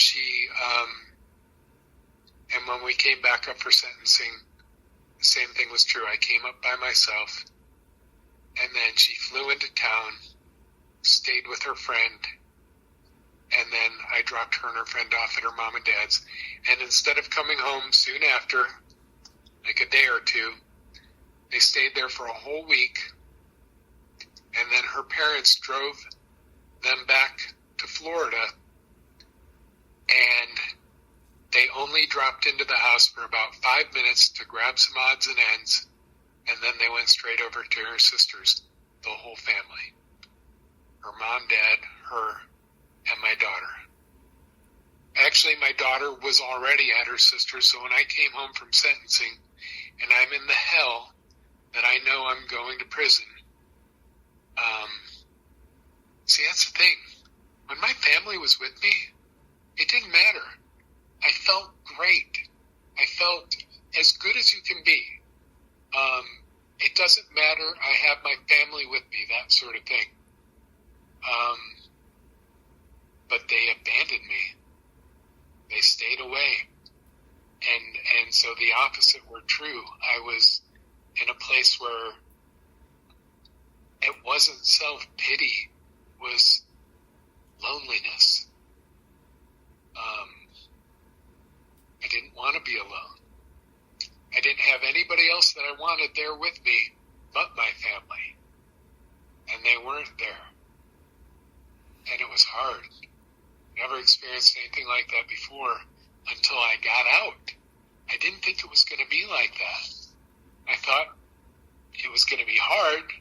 when we came back up for sentencing, the same thing was true. I came up by myself, and then she flew into town, stayed with her friend, and then I dropped her and her friend off at her mom and dad's. And instead of coming home soon after, like a day or two, they stayed there for a whole week, and then her parents drove them back to Florida, and they only dropped into the house for about 5 minutes to grab some odds and ends, and then they went straight over to her sisters, the whole family. Her mom, dad, her, and my daughter. Actually, my daughter was already at her sister's, so when I came home from sentencing, and I'm in the hell that I know I'm going to prison, see, that's the thing. When my family was with me, it didn't matter. I felt great. I felt as good as you can be. It doesn't matter. I have my family with me, that sort of thing. But they abandoned me. They stayed away. And so the opposite were true. I was in a place where it wasn't self-pity, it was loneliness. I didn't want to be alone. I didn't have anybody else that I wanted there with me but my family. And they weren't there. And it was hard. Never experienced anything like that before until I got out. I didn't think it was going to be like that. I thought it was going to be hard,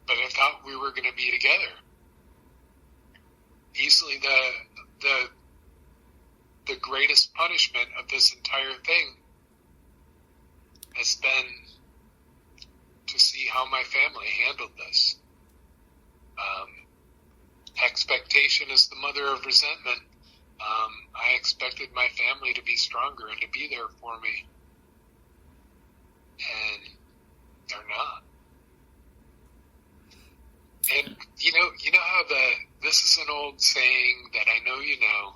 but I thought we were going to be together. Easily the greatest punishment of this entire thing has been to see how my family handled this. Expectation is the mother of resentment. I expected my family to be stronger and to be there for me. And they're not. And you know how this is an old saying that I know you know,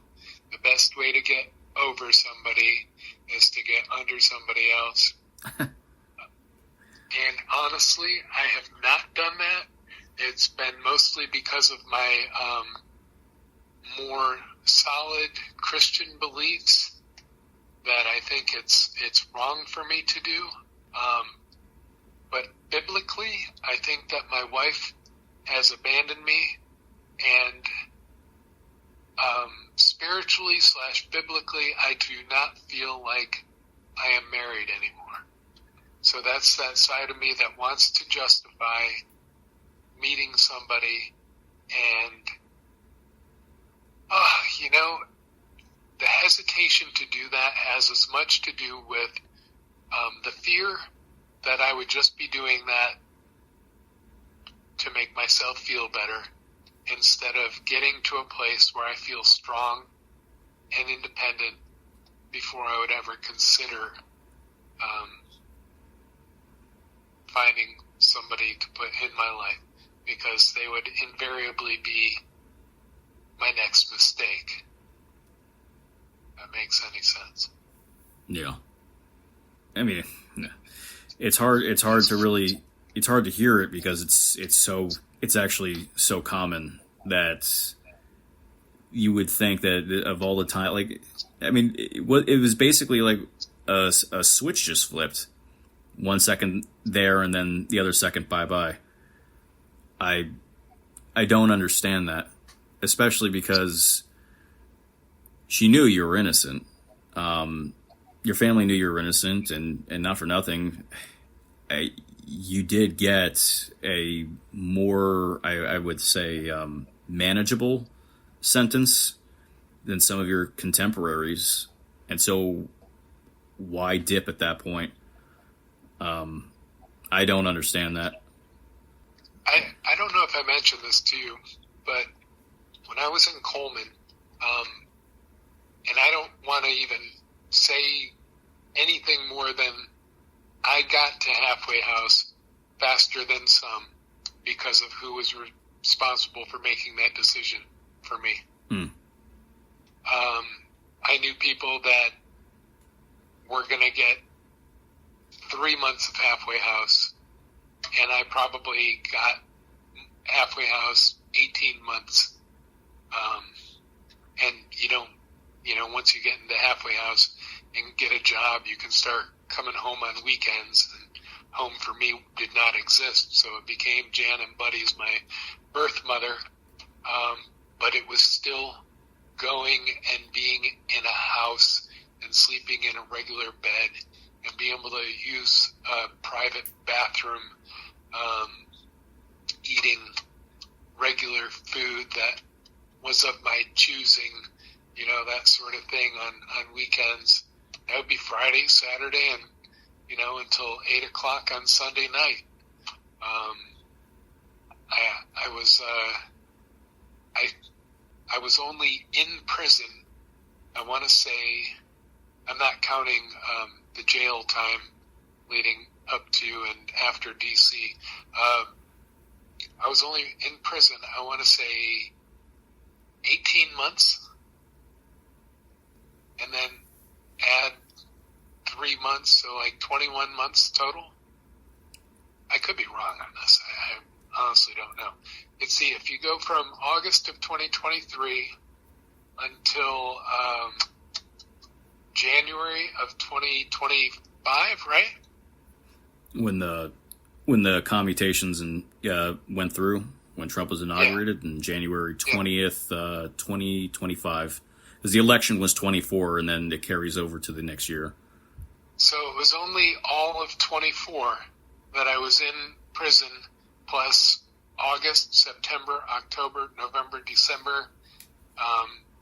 the best way to get over somebody is to get under somebody else. And honestly, I have not done that. It's been mostly because of my more solid Christian beliefs that I think it's wrong for me to do. But biblically, I think that my wife has abandoned me, and spiritually / biblically, I do not feel like I am married anymore. So that's that side of me that wants to justify meeting somebody, and the hesitation to do that has as much to do with the fear that I would just be doing that to make myself feel better, instead of getting to a place where I feel strong and independent before I would ever consider finding somebody to put in my life, because they would invariably be my next mistake. If that makes any sense. Yeah. I mean, it's hard to hear it, because it's actually so common that you would think that of all the time, like, I mean, it was basically like a switch just flipped 1 second there and then the other second bye-bye. I don't understand that, especially because she knew you were innocent. Your family knew you were innocent, and not for nothing, you did get a more, I would say, manageable sentence than some of your contemporaries. And so why dip at that point? I don't understand that. I don't know if I mentioned this to you, but when I was in Coleman, and I don't want to even say anything more than I got to halfway house faster than some because of who was responsible for making that decision for me. I knew people that were going to get 3 months of halfway house, and I probably got halfway house 18 months. And once you get into halfway house and get a job, you can start coming home on weekends. And home for me did not exist, so it became Jan and Buddy's my birth mother. But it was still going and being in a house and sleeping in a regular bed and being able to use a private bathroom, eating regular food that was of my choosing, that sort of thing on weekends. That would be Friday, Saturday, and, until 8 o'clock on Sunday night. I was only in prison, I want to say, I'm not counting the jail time leading up to and after DC. I was only in prison, I want to say, 18 months, and then add 3 months, so like 21 months total. I could be wrong on this. I honestly don't know. Let's see, if you go from August of 2023 until January of 2025, right? When the commutations went through, when Trump was inaugurated in January 20th, 2025. Because the election was 24, and then it carries over to the next year. So it was only all of 24 that I was in prison, plus August, September, October, November, December.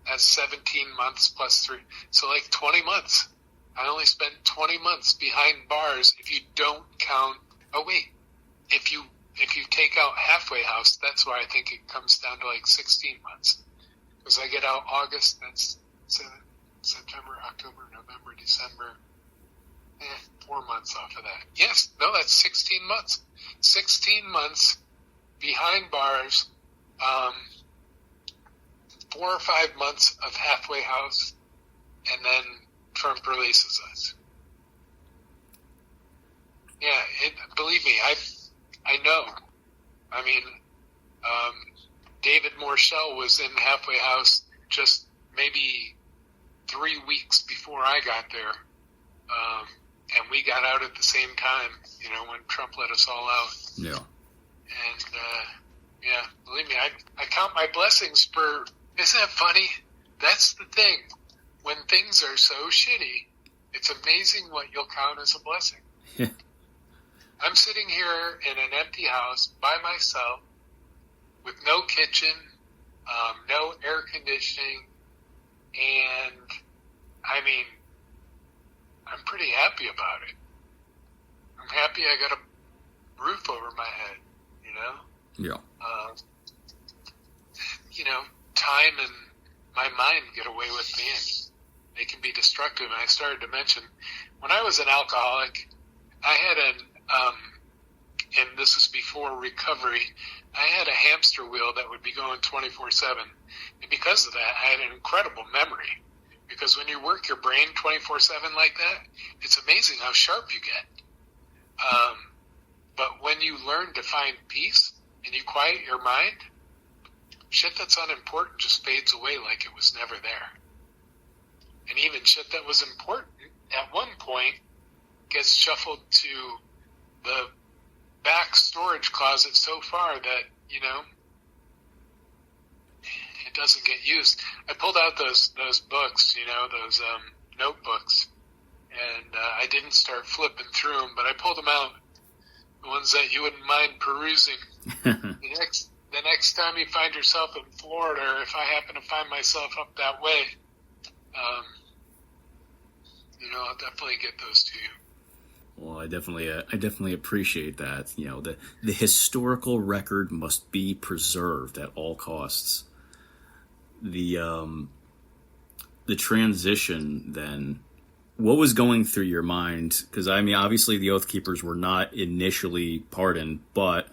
That's 17 months plus 3. So like 20 months. I only spent 20 months behind bars if you don't count. Oh, wait. If you take out halfway house, that's why I think it comes down to like 16 months. Because I get out August, that's September, October, November, December. 4 months off of that. Yes, no, that's 16 months. 16 months behind bars, 4 or 5 months of halfway house, and then Trump releases us. Yeah, believe me, I know. I mean, David Morshell was in halfway house just maybe 3 weeks before I got there. And we got out at the same time, when Trump let us all out. Yeah. And, believe me, I count my blessings for, isn't that funny? That's the thing. When things are so shitty, it's amazing what you'll count as a blessing. Yeah. I'm sitting here in an empty house by myself with no kitchen, no air conditioning, and, I'm pretty happy about it. I'm happy I got a roof over my head, Yeah. Time and my mind get away with me, and they can be destructive. And I started to mention, when I was an alcoholic, I had and this is before recovery, I had a hamster wheel that would be going 24/7. And because of that, I had an incredible memory. Because when you work your brain 24/7 like that, it's amazing how sharp you get. But when you learn to find peace and you quiet your mind, shit that's unimportant just fades away like it was never there. And even shit that was important at one point gets shuffled to the back storage closet so far that, you know, it doesn't get used. I pulled out those books, you know, those notebooks, and I didn't start flipping through them, but I pulled them out, the ones that you wouldn't mind perusing. The next time you find yourself in Florida, or if I happen to find myself up that way, you know, I'll definitely get those to you. Well, I definitely appreciate that. You know, the historical record must be preserved at all costs. The transition then, what was going through your mind? Because I mean, obviously the Oath Keepers were not initially pardoned, but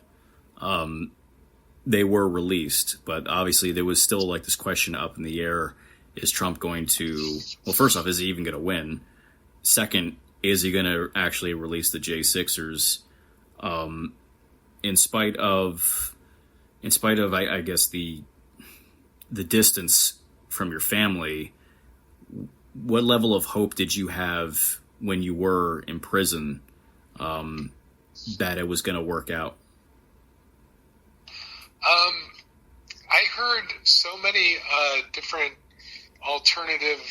they were released. But obviously there was still like this question up in the air: is Trump going to? Well, first off, is he even going to win? Second, is he going to actually release the J6ers? In spite of, I guess the distance from your family, what level of hope did you have when you were in prison that it was going to work out? I heard so many different alternative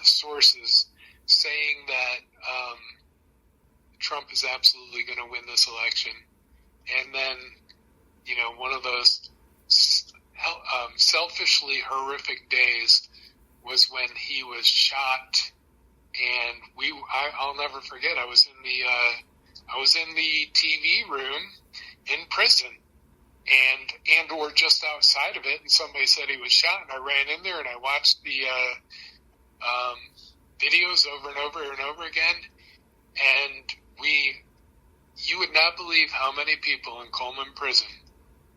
sources saying that Trump is absolutely going to win this election. And then, you know, one of those selfishly horrific days was when he was shot, and I'll never forget. I was in the TV room in prison, and or just outside of it, and somebody said he was shot, and I ran in there and I watched the videos over and over and over again, and you would not believe how many people in Coleman prison,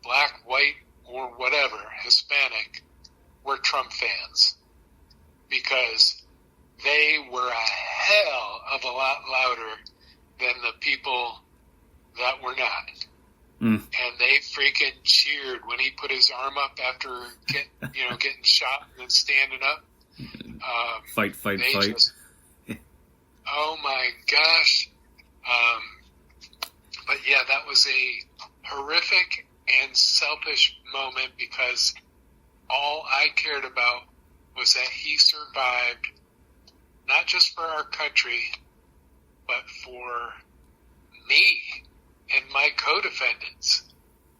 black, white, or whatever, Hispanic, were Trump fans, because they were a hell of a lot louder than the people that were not. And they freaking cheered when he put his arm up after getting shot and then standing up. Fight. Oh my gosh. But yeah, that was a horrific and selfish moment, because all I cared about was that he survived, not just for our country, but for me and my co-defendants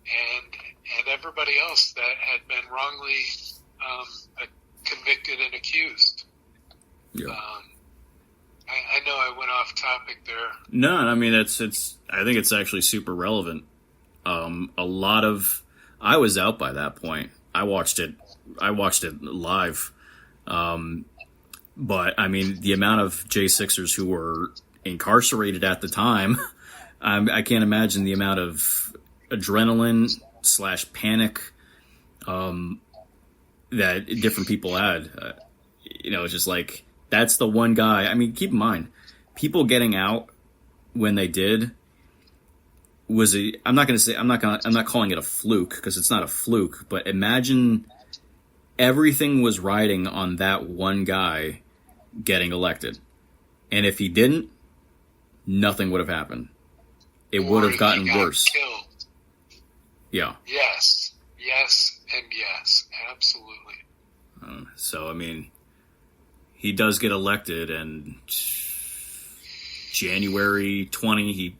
and everybody else that had been wrongly convicted and accused. Yeah. I know I went off topic there. No, I mean I think it's actually super relevant. I was out by that point. I watched it live. But I mean, the amount of J6ers who were incarcerated at the time, I can't imagine the amount of adrenaline / panic that different people had. It's just like, that's the one guy. I mean, keep in mind, people getting out when they did was I'm not calling it a fluke, because it's not a fluke, but imagine everything was riding on that one guy getting elected. And if he didn't, nothing would have happened. It would have gotten worse. Killed. Yeah. Yes, and yes, absolutely. So, I mean, he does get elected, and January 20,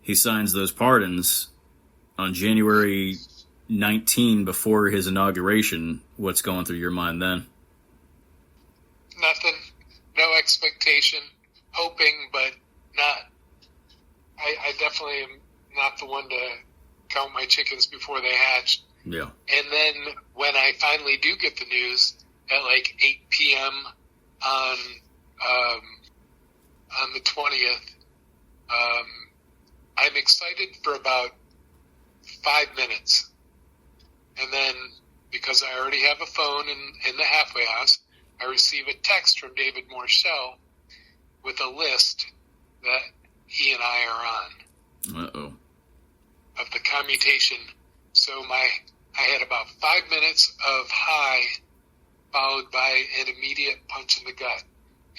he signs those pardons. On January 19, before his inauguration, what's going through your mind then? Nothing. No expectation. Hoping, but not. I definitely am not the one to count my chickens before they hatch. Yeah. And then when I finally do get the news at like 8 p.m. on the 20th, I'm excited for about 5 minutes. And then, because I already have a phone in the halfway house, I receive a text from David Morshell with a list that he and I are on. Uh-oh. Of the commutation. So I had about 5 minutes of high, followed by an immediate punch in the gut,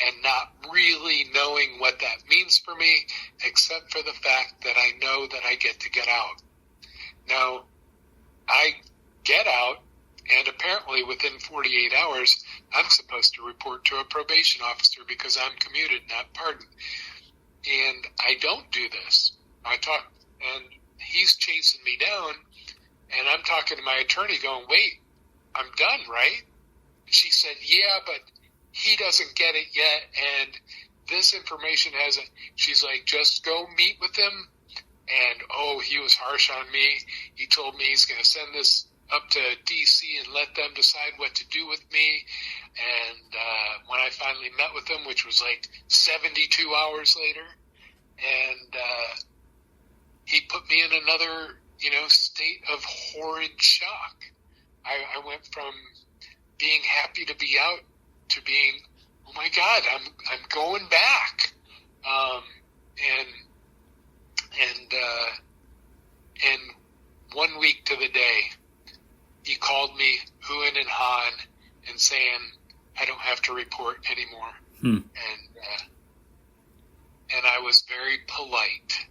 and not really really knowing what that means for me, except for the fact that I know that I get to get out. Now, I get out, and apparently within 48 hours, I'm supposed to report to a probation officer because I'm commuted, not pardoned. And I don't do this. And he's chasing me down, and I'm talking to my attorney going, wait, I'm done, right? She said, yeah, but he doesn't get it yet, and this information hasn't. She's like, just go meet with him. And, he was harsh on me. He told me he's going to send this up to D.C. and let them decide what to do with me. And when I finally met with him, which was like 72 hours later, and he put me in another, state of horrid shock. I went from being happy to be out to being, oh my God, I'm going back. And 1 week to the day, he called me hooing and hawing and saying, I don't have to report anymore. And I was very polite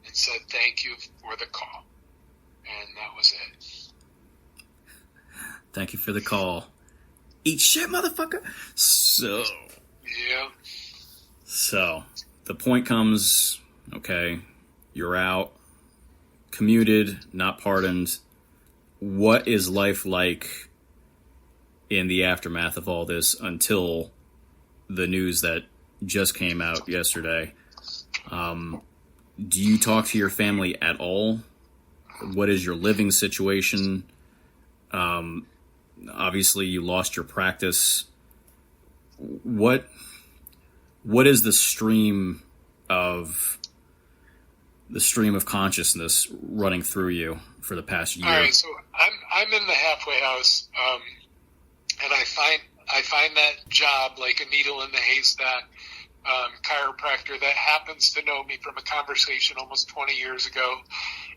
and said, thank you for the call. And that was it. Thank you for the call. Eat shit, motherfucker. So. Yeah. So, the point comes, okay, you're out, commuted, not pardoned. What is life like in the aftermath of all this until the news that just came out yesterday? Do you talk to your family at all? What is your living situation? Obviously, you lost your practice. What is the stream of consciousness running through you for the past year? All right, so I'm in the halfway house, and I find that job like a needle in the haystack. Chiropractor that happens to know me from a conversation almost 20 years ago,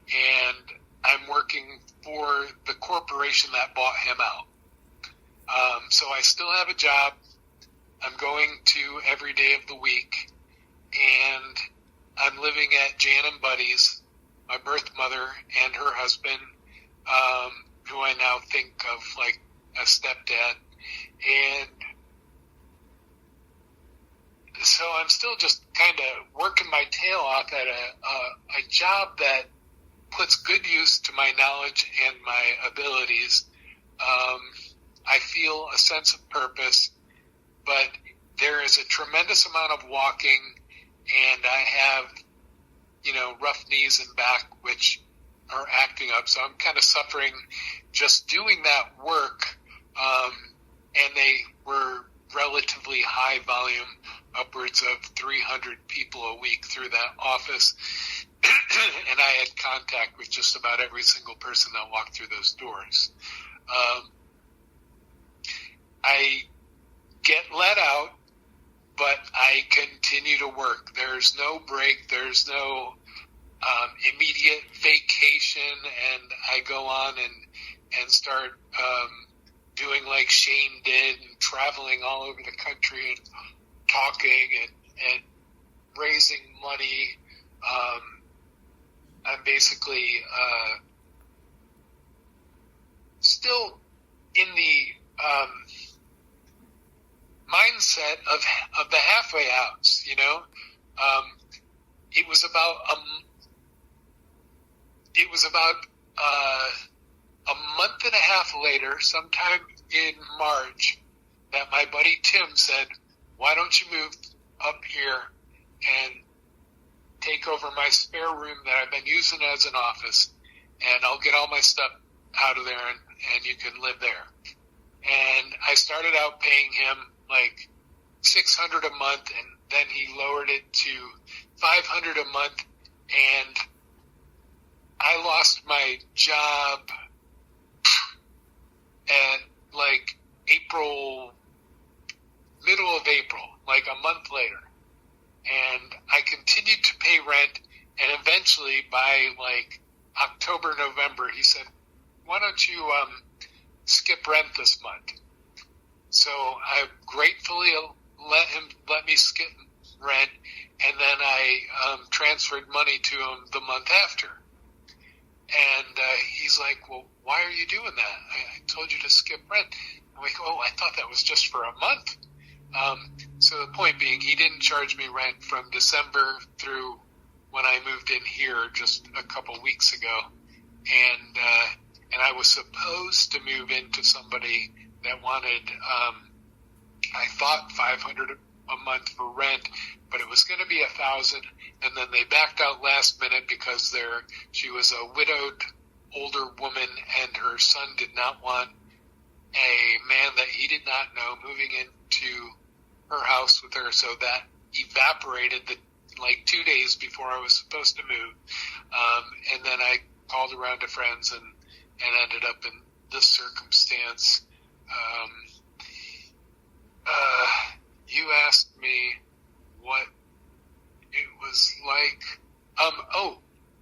and I'm working for the corporation that bought him out. So I still have a job. I'm going to every day of the week, and I'm living at Jan and Buddy's, my birth mother and her husband, who I now think of like a stepdad. And so I'm still just kind of working my tail off at a job that puts good use to my knowledge and my abilities. I feel a sense of purpose, but there is a tremendous amount of walking, and I have, rough knees and back, which are acting up. So I'm kind of suffering just doing that work. And they were relatively high volume, upwards of 300 people a week through that office. And I had contact with just about every single person that walked through those doors. I get let out, but I continue to work. There's no break. There's no immediate vacation. And I go on and start doing like Shane did, and traveling all over the country and talking and raising money. I'm basically still in the mindset of the halfway house, It was about a month and a half later, sometime in March, that my buddy Tim said, why don't you move up here and take over my spare room that I've been using as an office, and I'll get all my stuff out of there and you can live there. And I started out paying him like $600 a month, and then he lowered it to $500 a month, and I lost my job at like middle of April, like a month later. And I continued to pay rent, and eventually by like October, November, he said, why don't you skip rent this month? So I gratefully let me skip rent, and then I transferred money to him the month after. And he's like, well, why are you doing that? I told you to skip rent. I'm like, oh, I thought that was just for a month. So the point being, he didn't charge me rent from December through when I moved in here just a couple weeks ago. And I was supposed to move into somebody that wanted, I thought $500 a month for rent, but it was going to be $1,000. And then they backed out last minute because she was a widowed older woman, and her son did not want a man that he did not know moving into her house with her. So that evaporated 2 days before I was supposed to move. And then I called around to friends and ended up in this circumstance. You asked me what it was like.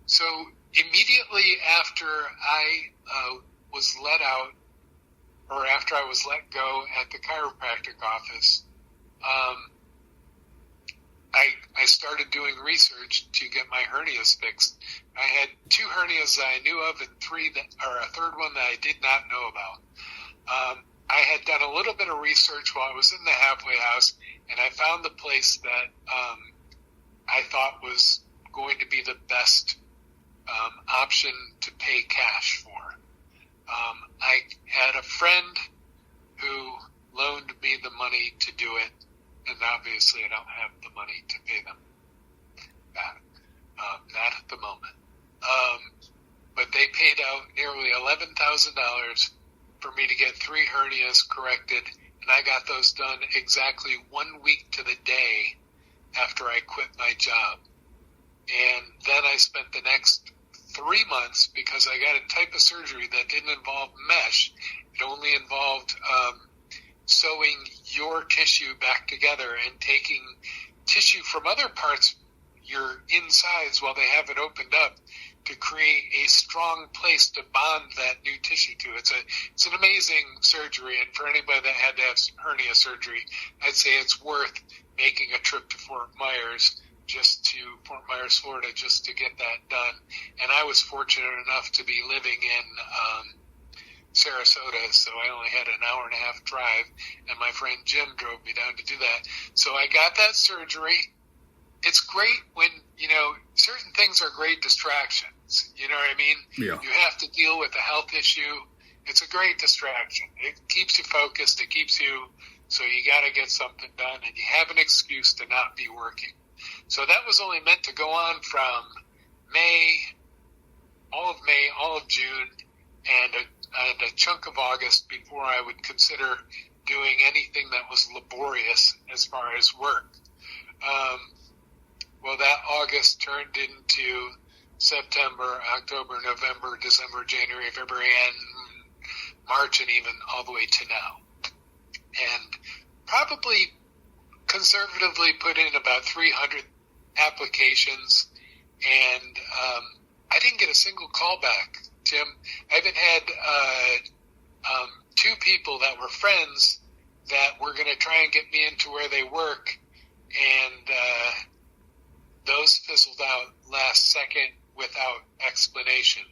So immediately after I was let out, or after I was let go at the chiropractic office, I started doing research to get my hernias fixed. I had 2 hernias that I knew of, and a third one that I did not know about. I had done a little bit of research while I was in the halfway house, and I found the place that I thought was going to be the best option to pay cash for. I had a friend who loaned me the money to do it, and obviously I don't have the money to pay them back, not at the moment. But they paid out nearly $11,000 for me to get 3 hernias corrected, and I got those done exactly 1 week to the day after I quit my job. And then I spent the next 3 months, because I got a type of surgery that didn't involve mesh. It only involved sewing your tissue back together and taking tissue from other parts, your insides, while they have it opened up, to create a strong place to bond that new tissue to. It's an amazing surgery, and for anybody that had to have hernia surgery, I'd say it's worth making a trip to Fort Myers, Florida, just to get that done. And I was fortunate enough to be living in Sarasota, so I only had an hour and a half drive, and my friend Jim drove me down to do that. So I got that surgery. It's great when, certain things are great distractions. You know what I mean? Yeah. You have to deal with a health issue. It's a great distraction. It keeps you focused. It keeps you, so you got to get something done, and you have an excuse to not be working. So that was only meant to go on from all of June, and a chunk of August before I would consider doing anything that was laborious as far as work. Well, that August turned into September, October, November, December, January, February, and March, and even all the way to now. And probably conservatively put in about 300 applications, and I didn't get a single call back, Tim. I even had 2 people that were friends that were going to try and get me into where they work, and those fizzled out last second without explanation.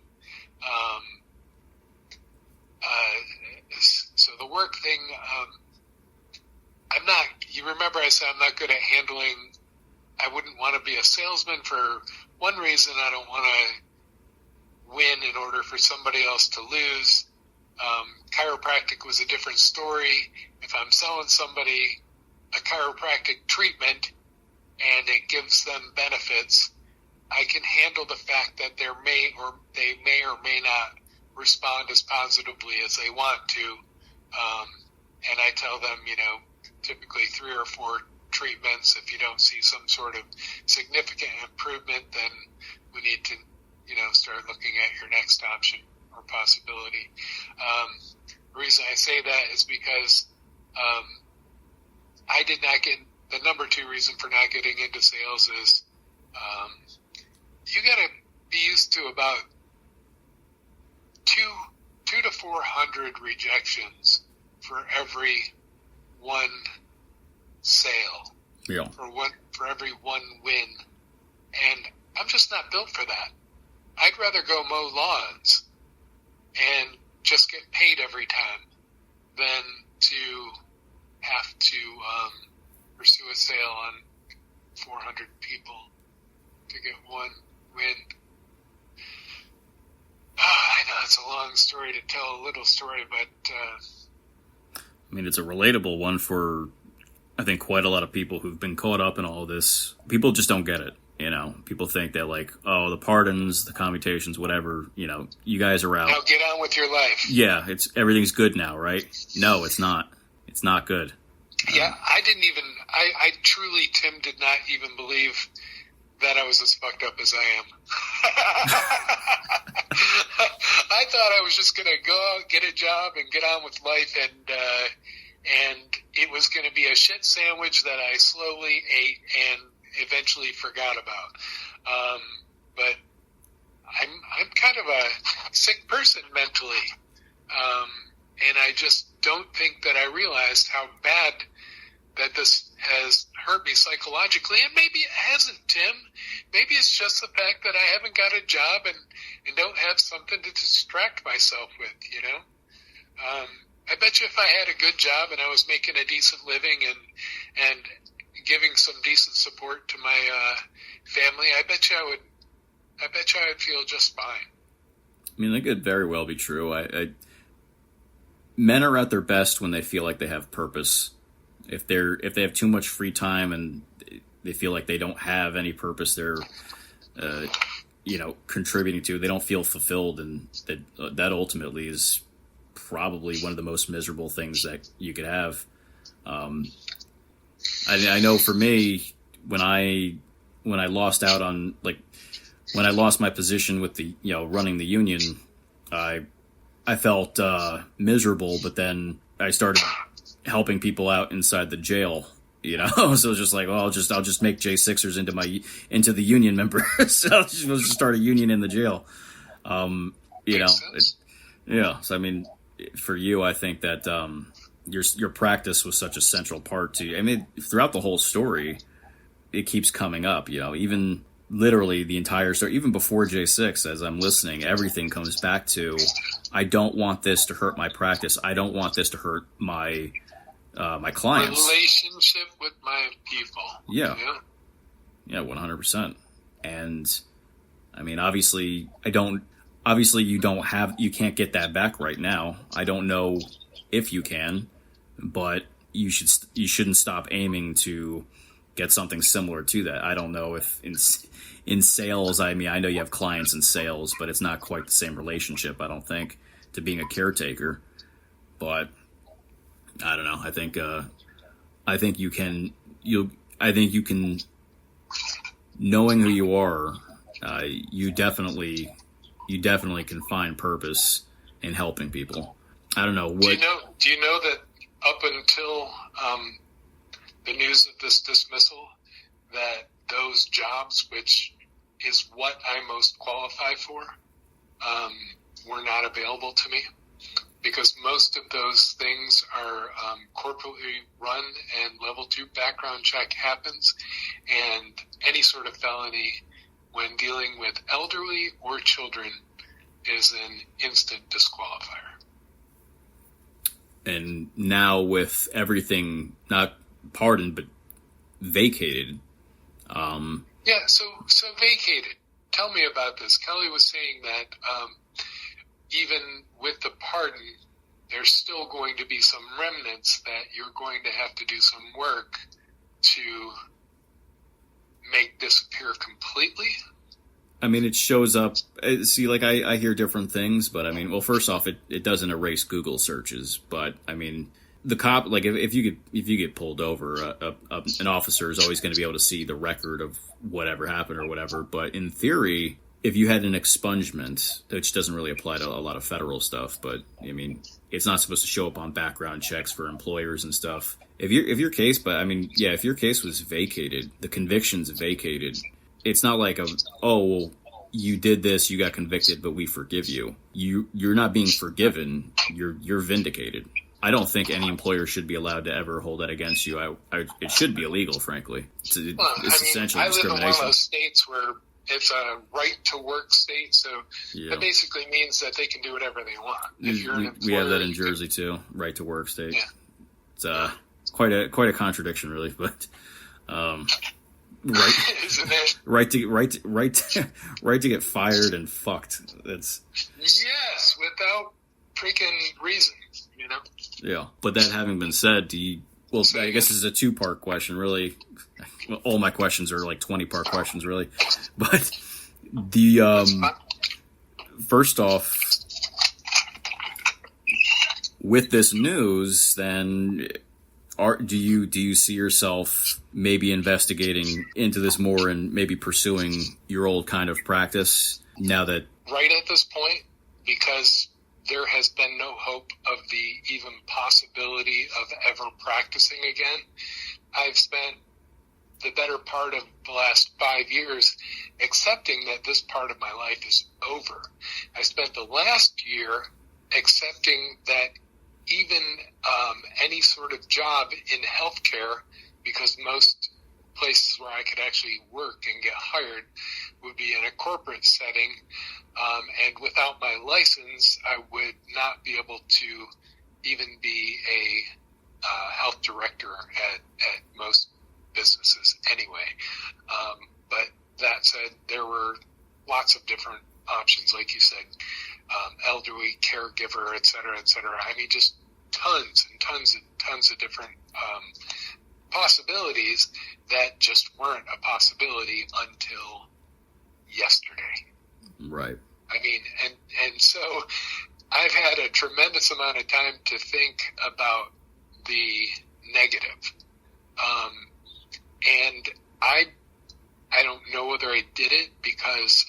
So the work thing, you remember I said I'm not good at handling, I wouldn't want to be a salesman for one reason. I don't want to win in order for somebody else to lose. Chiropractic was a different story. If I'm selling somebody a chiropractic treatment and it gives them benefits, I can handle the fact that they may or may not respond as positively as they want to. And I tell them, typically 3 or 4 treatments. If you don't see some sort of significant improvement, then we need to, start looking at your next option or possibility. The reason I say that is because I did not get, the number 2 reason for not getting into sales is you got to be used to about 2 to 400 rejections for every one sale. Yeah. For every one win. And I'm just not built for that. I'd rather go mow lawns and just get paid every time than to have to pursue a sale on 400 people to get one win. I know it's a long story to tell a little story, but I mean, it's a relatable one for, I think, quite a lot of people who've been caught up in all of this. People just don't get it, you know? People think that, like, oh, the pardons, the commutations, whatever, you know, you guys are out. Now get on with your life. Yeah, everything's good now, right? No, it's not. It's not good. Yeah, I truly, Tim, did not even believe that I was as fucked up as I am. I thought I was just going to go out, get a job, and get on with life, and it was going to be a shit sandwich that I slowly ate and eventually forgot about. But I'm kind of a sick person mentally, and I just don't think that I realized how bad that this has hurt me psychologically. And maybe it hasn't, Tim. Maybe it's just the fact that I haven't got a job and don't have something to distract myself with, you know? I bet you if I had a good job and I was making a decent living and giving some decent support to my family, I bet you I would feel just fine. I mean, that could very well be true. Men are at their best when they feel like they have purpose. If they have too much free time and they feel like they don't have any purpose they're contributing to, they don't feel fulfilled, and that ultimately is probably one of the most miserable things that you could have. I know for me, when I lost out on, like, when I lost my position with the, running the union, I felt miserable, but then I started helping people out inside the jail, so it was just like, well, I'll just make J6ers into the union members. I'll just start a union in the jail. So I mean, for you, I think that your practice was such a central part to, I mean, throughout the whole story, it keeps coming up, even literally the entire story, even before J6, as I'm listening, everything comes back to, I don't want this to hurt my practice. I don't want this to hurt my clients. Relationship with my people. Yeah. 100%. And I mean, obviously you can't get that back right now. I don't know if you can, but you shouldn't stop aiming to get something similar to that. I don't know if in sales, I mean, I know you have clients in sales, but it's not quite the same relationship, I don't think, to being a caretaker. But I don't know. I think you can, knowing who you are, you definitely can find purpose in helping people. I don't know. Do you know that up until the news of this dismissal, that those jobs, which is what I most qualify for, were not available to me? Because most of those things are corporately run, and level 2 background check happens, and any sort of felony when dealing with elderly or children is an instant disqualifier. And now with everything not pardoned but vacated. So vacated. Tell me about this. Kelly was saying that even with the pardon, there's still going to be some remnants that you're going to have to do some work to make disappear completely. I mean, it shows up. See, like, I hear different things, but I mean, well, first off, it doesn't erase Google searches, but I mean, the cop, like, if you get pulled over, an officer is always going to be able to see the record of whatever happened or whatever. But in theory, if you had an expungement, which doesn't really apply to a lot of federal stuff, but I mean, it's not supposed to show up on background checks for employers and stuff. If your case was vacated, the conviction's vacated. It's not like well, you did this, you got convicted, but we forgive you. You're not being forgiven. You're vindicated. I don't think any employer should be allowed to ever hold that against you. It should be illegal, frankly. It's essentially I live in one of discrimination. those states where it's a right-to-work state, so that basically means that they can do whatever they want. If you're an employer, we have that in Jersey too, right-to-work state. Yeah. It's quite a contradiction, really, but right, isn't it? right to get fired and fucked. That's yes, without freaking reason, you know. Yeah, but that having been said, I guess this is a 2-part question, really. All my questions are like 20-part questions, really. But first off, with this news, then do you see yourself maybe investigating into this more and maybe pursuing your old kind of practice now that right at this point, because there has been no hope of the even possibility of ever practicing again. I've spent the better part of the last 5 years accepting that this part of my life is over. I spent the last year accepting that even any sort of job in healthcare, because most places where I could actually work and get hired would be in a corporate setting, and without my license, I would not be able to even be a health director at most businesses anyway. But that said, there were lots of different options, like you said, elderly caregiver, et cetera, et cetera. I mean, just tons and tons and tons of different possibilities that just weren't a possibility until yesterday. Right. I mean, and so I've had a tremendous amount of time to think about the negative. And I don't know whether I did it because,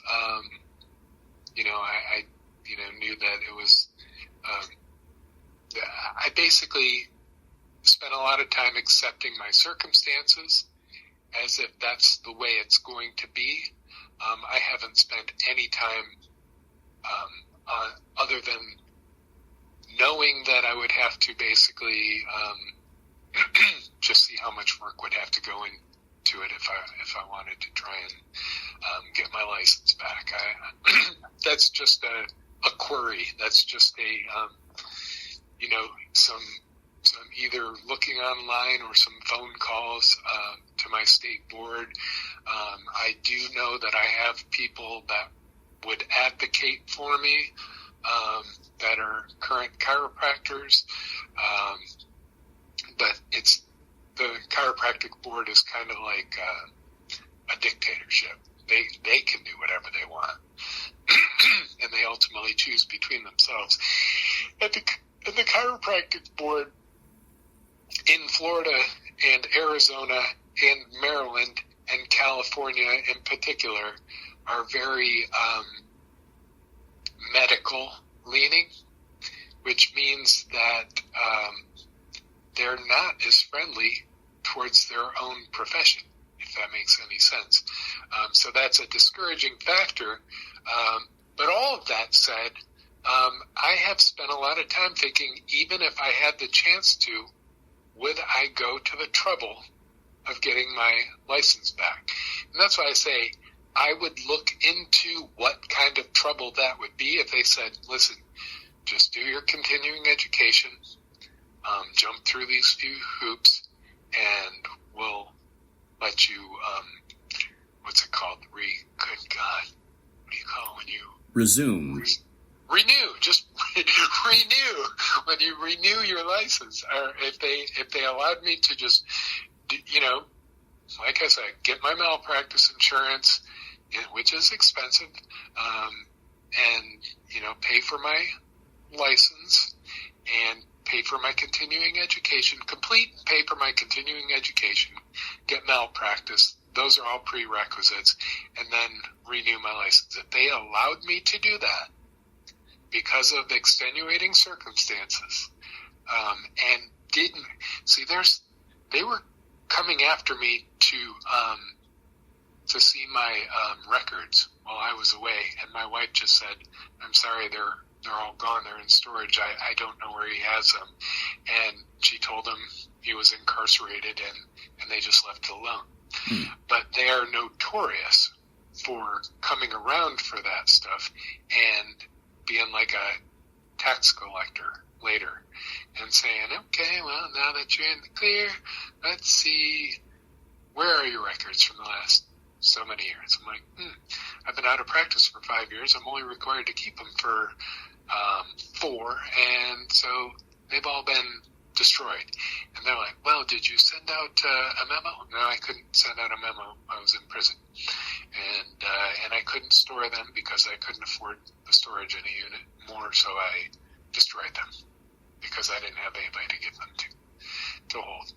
I knew that it was, I basically spent a lot of time accepting my circumstances as if that's the way it's going to be. I haven't spent any time other than knowing that I would have to basically just see how much work would have to go into it if I wanted to try and get my license back. That's just a query. That's just some either looking online or some phone calls to my state board. I do know that I have people that would advocate for me that are current chiropractors, but it's the chiropractic board is kind of like a dictatorship. They can do whatever they want, and they ultimately choose between themselves. And the chiropractic board in Florida and Arizona and Maryland and California in particular are very medical leaning, which means that they're not as friendly towards their own profession, if that makes any sense. So that's a discouraging factor. But all of that said, I have spent a lot of time thinking, even if I had the chance to, would I go to the trouble of getting my license back? And that's why I say I would look into what kind of trouble that would be if they said, listen, just do your continuing education, jump through these few hoops, and we'll let you, what's it called? Good God. What do you call it when you... Resume. Renew. Just renew. When you renew your license, or if they allowed me to just, like I said, get my malpractice insurance, which is expensive, and, pay for my license and pay for my continuing education, pay for my continuing education, get malpractice. Those are all prerequisites, and then renew my license. If they allowed me to do that because of extenuating circumstances, and didn't see, they were coming after me to see my records while I was away, and my wife just said, "I'm sorry, they're they're all gone. They're in storage. I don't know where he has them. And she told him he was incarcerated, and they just left it alone. But they are notorious for coming around for that stuff and being like a tax collector later and saying, okay, well, now that you're in the clear, let's see, where are your records from the last so many years? I'm like, I've been out of practice for 5 years. I'm only required to keep them for 4, and so they've all been destroyed. And they're like, well, did you send out a memo? No, I couldn't send out a memo. I was in prison. And I couldn't store them because I couldn't afford the storage in a unit more, so I destroyed them because I didn't have anybody to give them to hold.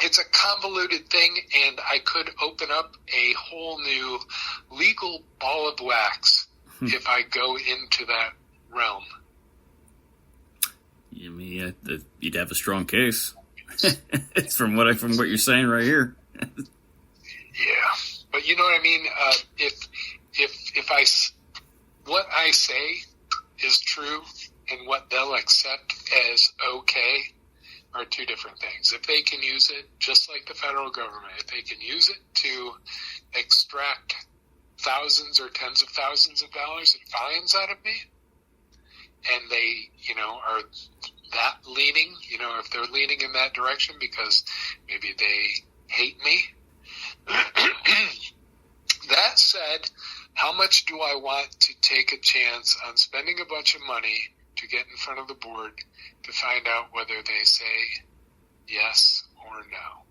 It's a convoluted thing, and I could open up a whole new legal ball of wax if I go into that realm. You mean you'd have a strong case? It's from what you're saying right here. Yeah, but you know what I mean. If what I say is true and what they'll accept as okay are two different things. If they can use it, just like the federal government, if they can use it to extract thousands or tens of thousands of dollars in fines out of me, and they, are that leaning, if they're leaning in that direction because maybe they hate me. That said, how much do I want to take a chance on spending a bunch of money to get in front of the board to find out whether they say yes or no?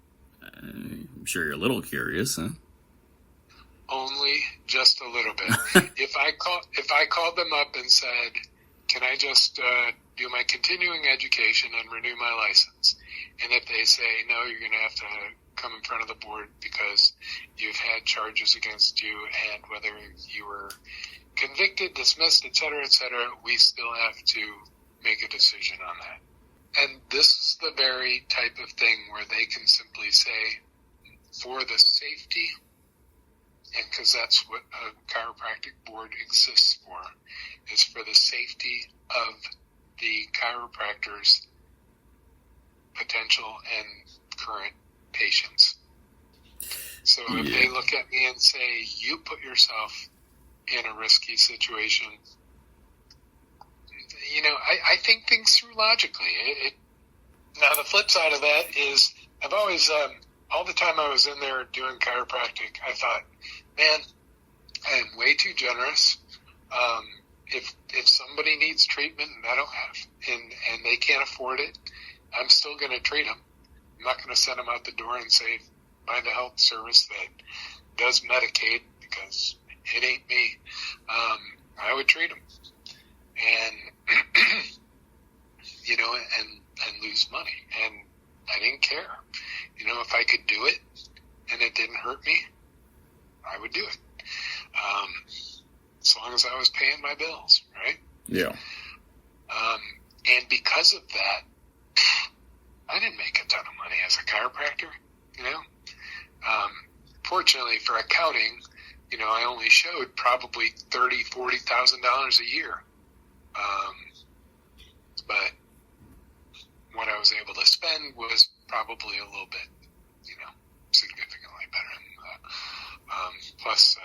I'm sure you're a little curious, huh? Only just a little bit. If I called them up and said, can I just do my continuing education and renew my license? And if they say, no, you're going to have to come in front of the board because you've had charges against you, and whether you were convicted, dismissed, et cetera, we still have to make a decision on that. And this is the very type of thing where they can simply say, for the safety, and because that's what a chiropractic board exists for, is for the safety of the chiropractors' potential and current patients. So if they look at me and say, you put yourself in a risky situation, I think things through logically. Now, the flip side of that is I've always, all the time I was in there doing chiropractic, I thought, man, I am way too generous. If somebody needs treatment and I don't have, and they can't afford it, I'm still going to treat them. I'm not going to send them out the door and say, find a health service that does Medicaid, because it ain't me. I would treat them and, and lose money. And I didn't care. If I could do it and it didn't hurt me, I would do it. As long as I was paying my bills, right? Yeah. And because of that, I didn't make a ton of money as a chiropractor, Fortunately for accounting, I only showed probably $30,000-$40,000 a year. But what I was able to spend was probably a little bit, significantly better than that. Plus,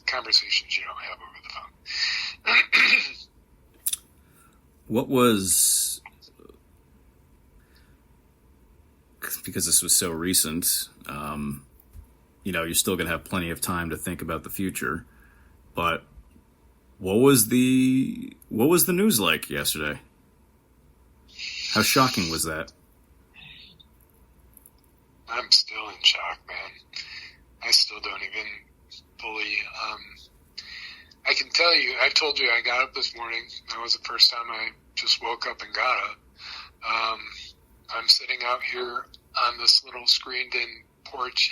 conversations you don't have over the phone. What was, because this was so recent, you're still going to have plenty of time to think about the future, but what was the news like yesterday? How shocking was that? I'm still in shock, man. I still don't even fully, I can tell you, I told you I got up this morning. That was the first time I just woke up and got up. I'm sitting out here on this little screened-in porch.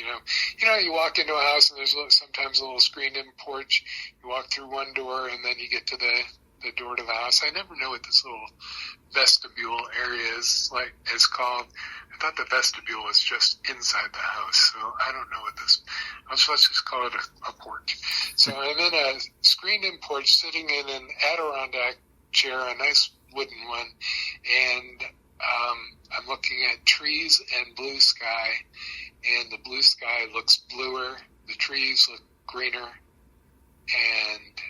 You walk into a house and there's sometimes a little screened-in porch. You walk through one door and then you get to the the door to the house. I never know what this little vestibule area is called. I thought the vestibule was just inside the house, so I don't know what this. Let's just call it a porch. So I'm in a screened-in porch, sitting in an Adirondack chair, a nice wooden one, and I'm looking at trees and blue sky, and the blue sky looks bluer, the trees look greener, and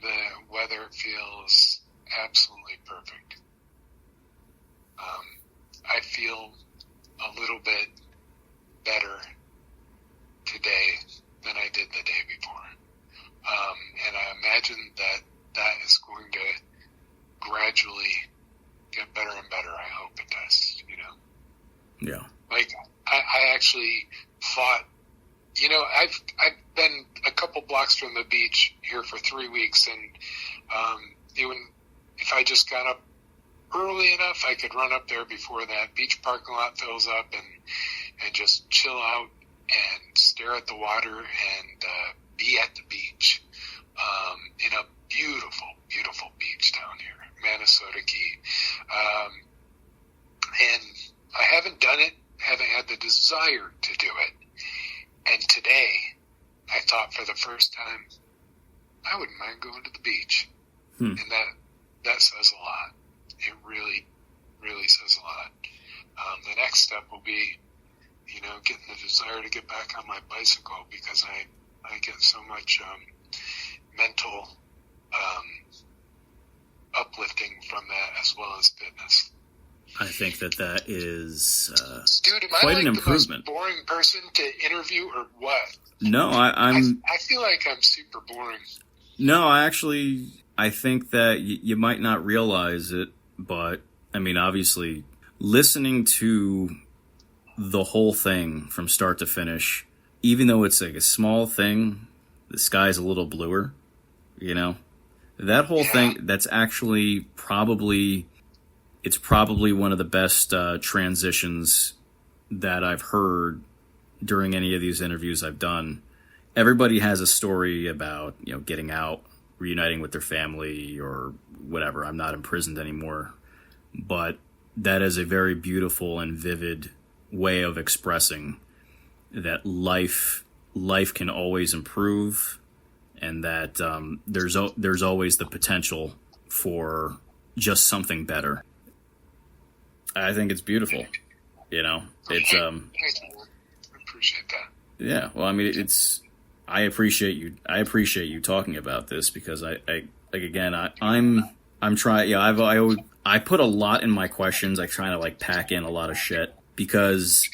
the weather feels absolutely perfect. I feel a little bit better today than I did the day before. And I imagine that is going to gradually get better and better. I hope it does, Yeah. Like, I actually thought, I've been a couple blocks from the beach here for 3 weeks, and even if I just got up early enough, I could run up there before that beach parking lot fills up and just chill out and stare at the water and be at the beach in a beautiful, beautiful beach down here, Minnesota Key. And I haven't done it, haven't had the desire to do it. And today, I thought for the first time, I wouldn't mind going to the beach. And that says a lot. It really, really says a lot. The next step will be, getting the desire to get back on my bicycle, because I get so much mental uplifting from that, as well as fitness. I think that is Dude, am quite I an improvement. The most boring person to interview, or what? No, I feel like I'm super boring. No, I think that you might not realize it, but I mean, obviously, listening to the whole thing from start to finish, even though it's like a small thing, the sky's a little bluer, that whole thing, that's actually probably one of the best transitions that I've heard during any of these interviews I've done. Everybody has a story about, getting out, reuniting with their family, or whatever. I'm not imprisoned anymore. But that is a very beautiful and vivid way of expressing that life can always improve, and that there's always the potential for just something better. I think it's beautiful. It's I appreciate that. Yeah, well, I mean, I appreciate you talking about this, because I'm trying. Yeah, I put a lot in my questions. I try to pack in a lot of shit, because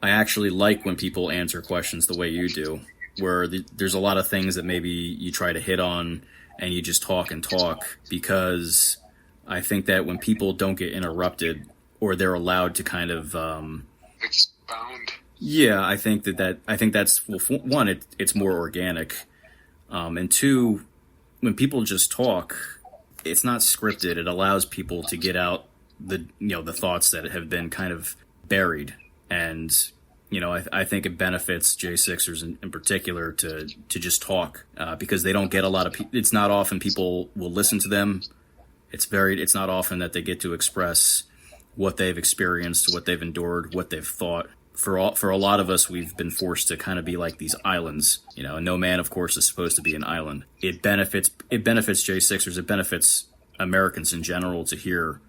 I actually like when people answer questions the way you do, where there's a lot of things that maybe you try to hit on and you just talk and talk, because I think that when people don't get interrupted, or they're allowed to kind of expound. Yeah, I think that's, well, one, it's more organic, and two, when people just talk, it's not scripted. It allows people to get out the thoughts that have been kind of buried, and I think it benefits J6ers in particular to just talk, because they don't get a lot of it's not often people will listen to them. It's not often that they get to express what they've experienced, what they've endured, what they've thought. For a lot of us, we've been forced to kind of be like these islands. No man, of course, is supposed to be an island. It benefits J6ers. It benefits Americans in general to hear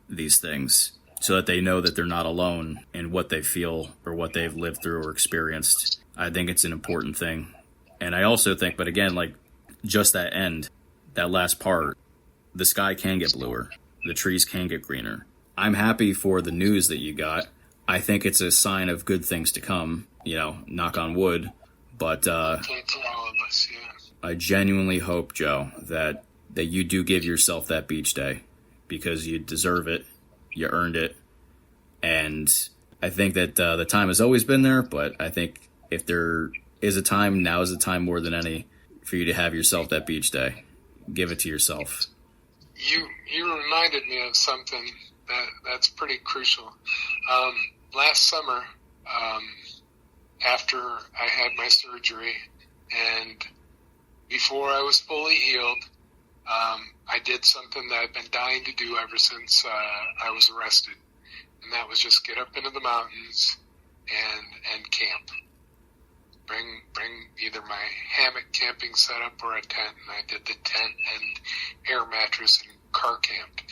these things, so that they know that they're not alone in what they feel or what they've lived through or experienced. I think it's an important thing. And I also think, but again, just that last part, the sky can get bluer. The trees can get greener. I'm happy for the news that you got. I think it's a sign of good things to come, knock on wood. But For all of us, yeah. I genuinely hope, Joe, that you do give yourself that beach day, because you deserve it. You earned it. And I think that the time has always been there, but I think if there is a time, now is the time more than any for you to have yourself that beach day. Give it to yourself. You reminded me of something that's pretty crucial. Last summer, after I had my surgery, and before I was fully healed, I did something that I've been dying to do ever since I was arrested, and that was just get up into the mountains and camp. Bring either my hammock camping setup or a tent, and I did the tent and air mattress and car camped.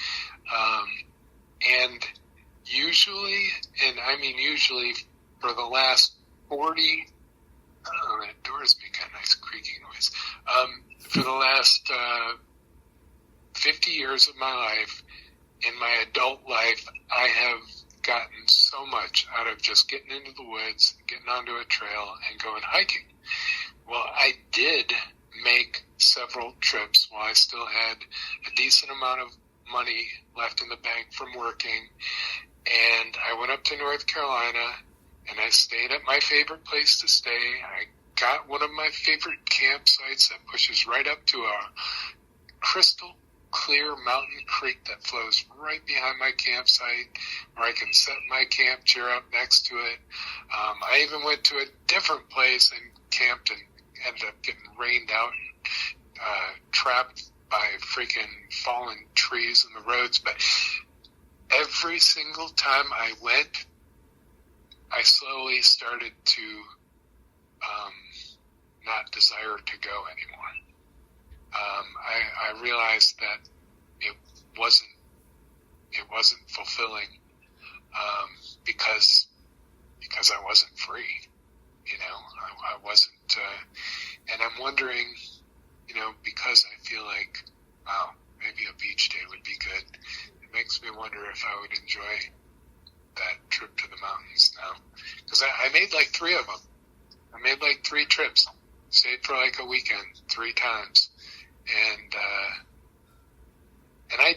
And usually for the last 40, oh, that door's making a nice creaking noise. For the last 50 years of my life, in my adult life, I have gotten so much out of just getting into the woods, getting onto a trail, and going hiking. Well, I did make several trips while I still had a decent amount of money left in the bank from working, and I went up to North Carolina, and I stayed at my favorite place to stay. I got one of my favorite campsites that pushes right up to a crystal clear mountain creek that flows right behind my campsite, where I can set my camp chair up next to it. I even went to a different place and camped and ended up getting rained out and trapped by freaking fallen trees in the roads. But every single time I went, I slowly started to not desire to go anymore. I realized that it wasn't fulfilling because I wasn't free. I wasn't, and I'm wondering, because I feel like, wow, maybe a beach day would be good. It makes me wonder if I would enjoy that trip to the mountains now, because I made like 3 of them. I made like 3 trips, stayed for like a weekend 3 times. And I,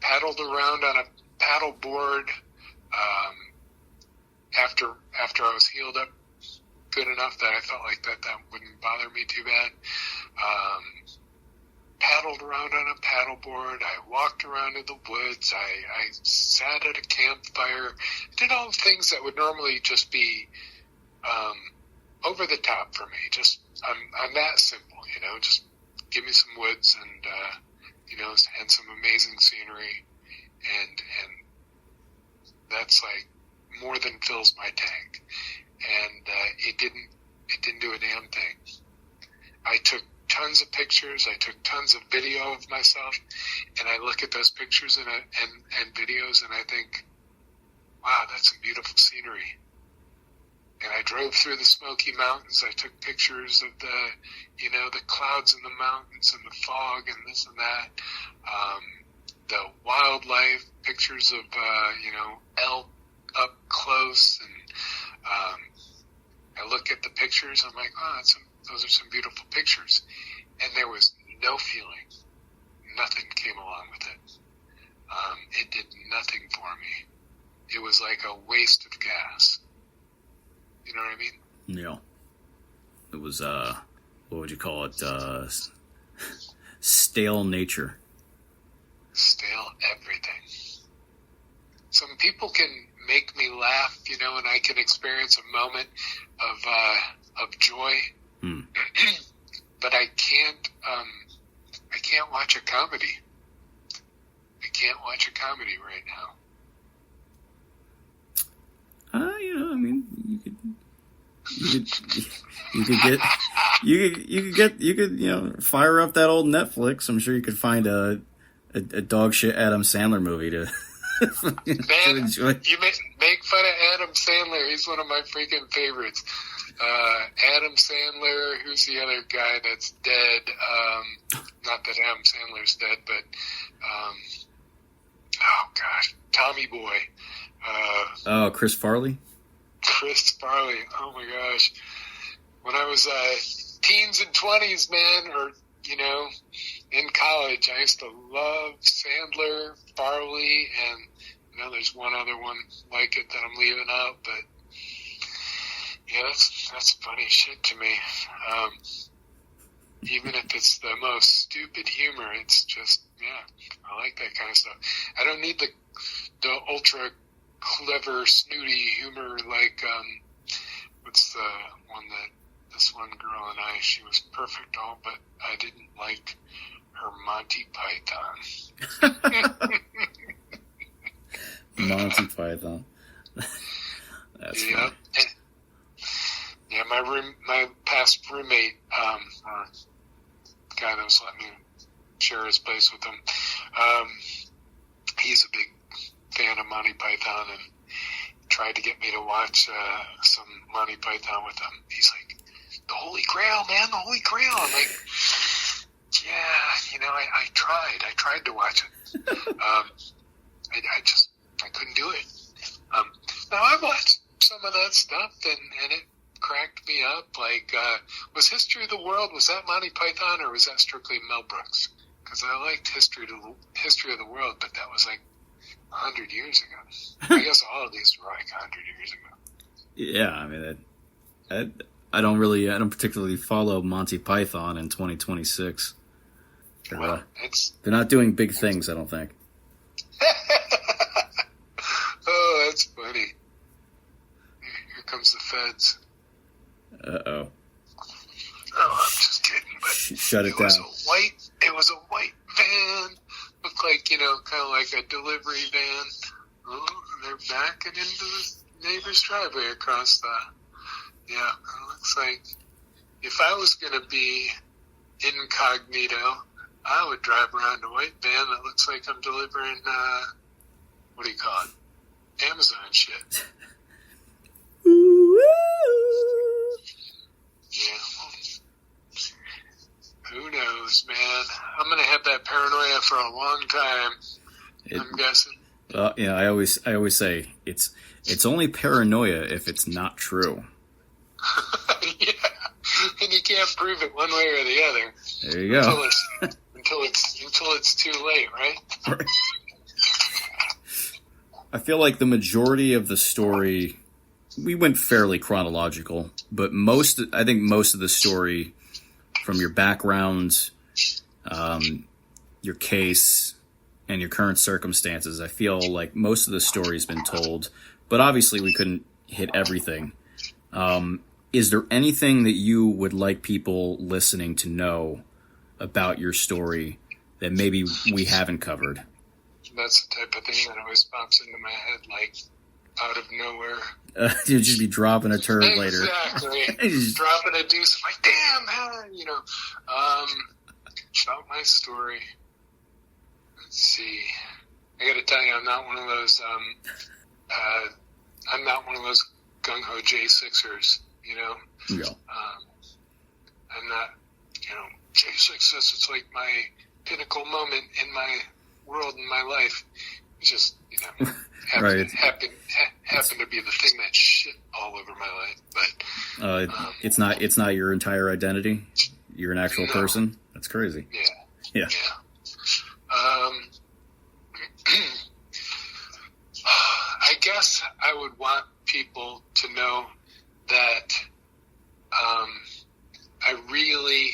paddled around on a paddle board, after I was healed up good enough that I felt like that wouldn't bother me too bad. Paddled around on a paddle board. I walked around in the woods. I sat at a campfire. Did all the things that would normally just be, over the top for me. Just, I'm that simple, just give me some woods and, and some amazing scenery. And that's like more than fills my tank. And, it didn't do a damn thing. I took tons of pictures. I took tons of video of myself, and I look at those pictures and videos, and I think, wow, that's some beautiful scenery. And I drove through the Smoky Mountains. I took pictures of the clouds in the mountains and the fog and this and that. The wildlife, pictures of, elk up close. And I look at the pictures. I'm like, oh, those are some beautiful pictures. And there was no feeling. Nothing came along with it. It did nothing for me. It was like a waste of gas. You know what I mean? Yeah. It was, what would you call it? Stale nature. Stale everything. Some people can make me laugh, and I can experience a moment of joy. But I can't watch a comedy. I can't watch a comedy right now. You could fire up that old Netflix. I'm sure you could find a dog shit Adam Sandler movie to Man, enjoy. You make fun of Adam Sandler. He's one of my freaking favorites. Adam Sandler, who's the other guy that's dead? Not that Adam Sandler's dead, but oh gosh, Tommy Boy. Chris Farley. Chris Farley. Oh my gosh. When I was teens and 20s, man, or in college, I used to love Sandler, Farley, and there's one other one like it that I'm leaving out, but yeah, that's funny shit to me. Even if it's the most stupid humor, it's just, I like that kind of stuff. I don't need the ultra clever, snooty humor like, what's the one that this one girl and she was perfect, all but I didn't like her Monty Python. Monty Python. That's funny. Yeah, my past roommate, guy that was letting me share his place with him, he's a big fan of Monty Python and tried to get me to watch some Monty Python with him. He's like, the Holy Grail, man, the Holy Grail. I'm like, yeah, I tried to watch it. I couldn't do it. Now I watched some of that stuff and it cracked me up. Like, was History of the World, was that Monty Python or was that strictly Mel Brooks? Because I liked History of the World, but that was like 100 years ago. I guess all of these were like 100 years ago. Yeah, I mean, I don't particularly follow Monty Python in 2026. Well, they're not doing big things, I don't think. Oh, that's funny. Here comes the feds. Uh-oh. Oh, I'm just kidding. But shut it down. It was a white van. Looked like, kind of like a delivery van. Oh, they're backing into the neighbor's driveway across the... Yeah, it looks like if I was going to be incognito, I would drive around a white van that looks like I'm delivering, what do you call it? Amazon shit. Yeah. Who knows, man? I'm going to have that paranoia for a long time, I'm guessing. Well, I always say it's only paranoia if it's not true. Yeah. And you can't prove it one way or the other. There you go. Until it's too late, right? I feel like the majority of the story, we went fairly chronological, but I think most of the story, from your background, your case, and your current circumstances, I feel like most of the story has been told, but obviously we couldn't hit everything. Is there anything that you would like people listening to know about your story that maybe we haven't covered? That's the type of thing that always pops into my head, like, out of nowhere. You'd just be dropping a turd later. Exactly. Dropping a deuce. Like, damn, about my story. Let's see. I gotta tell you, I'm not one of those, gung-ho J6ers, Yeah. I'm not, J6, it's like my pinnacle moment in my world, in my life. It's just, happened to be the thing that shit all over my life. But it's not your entire identity. You're an actual person. That's crazy. Yeah. I guess I would want people to know that I really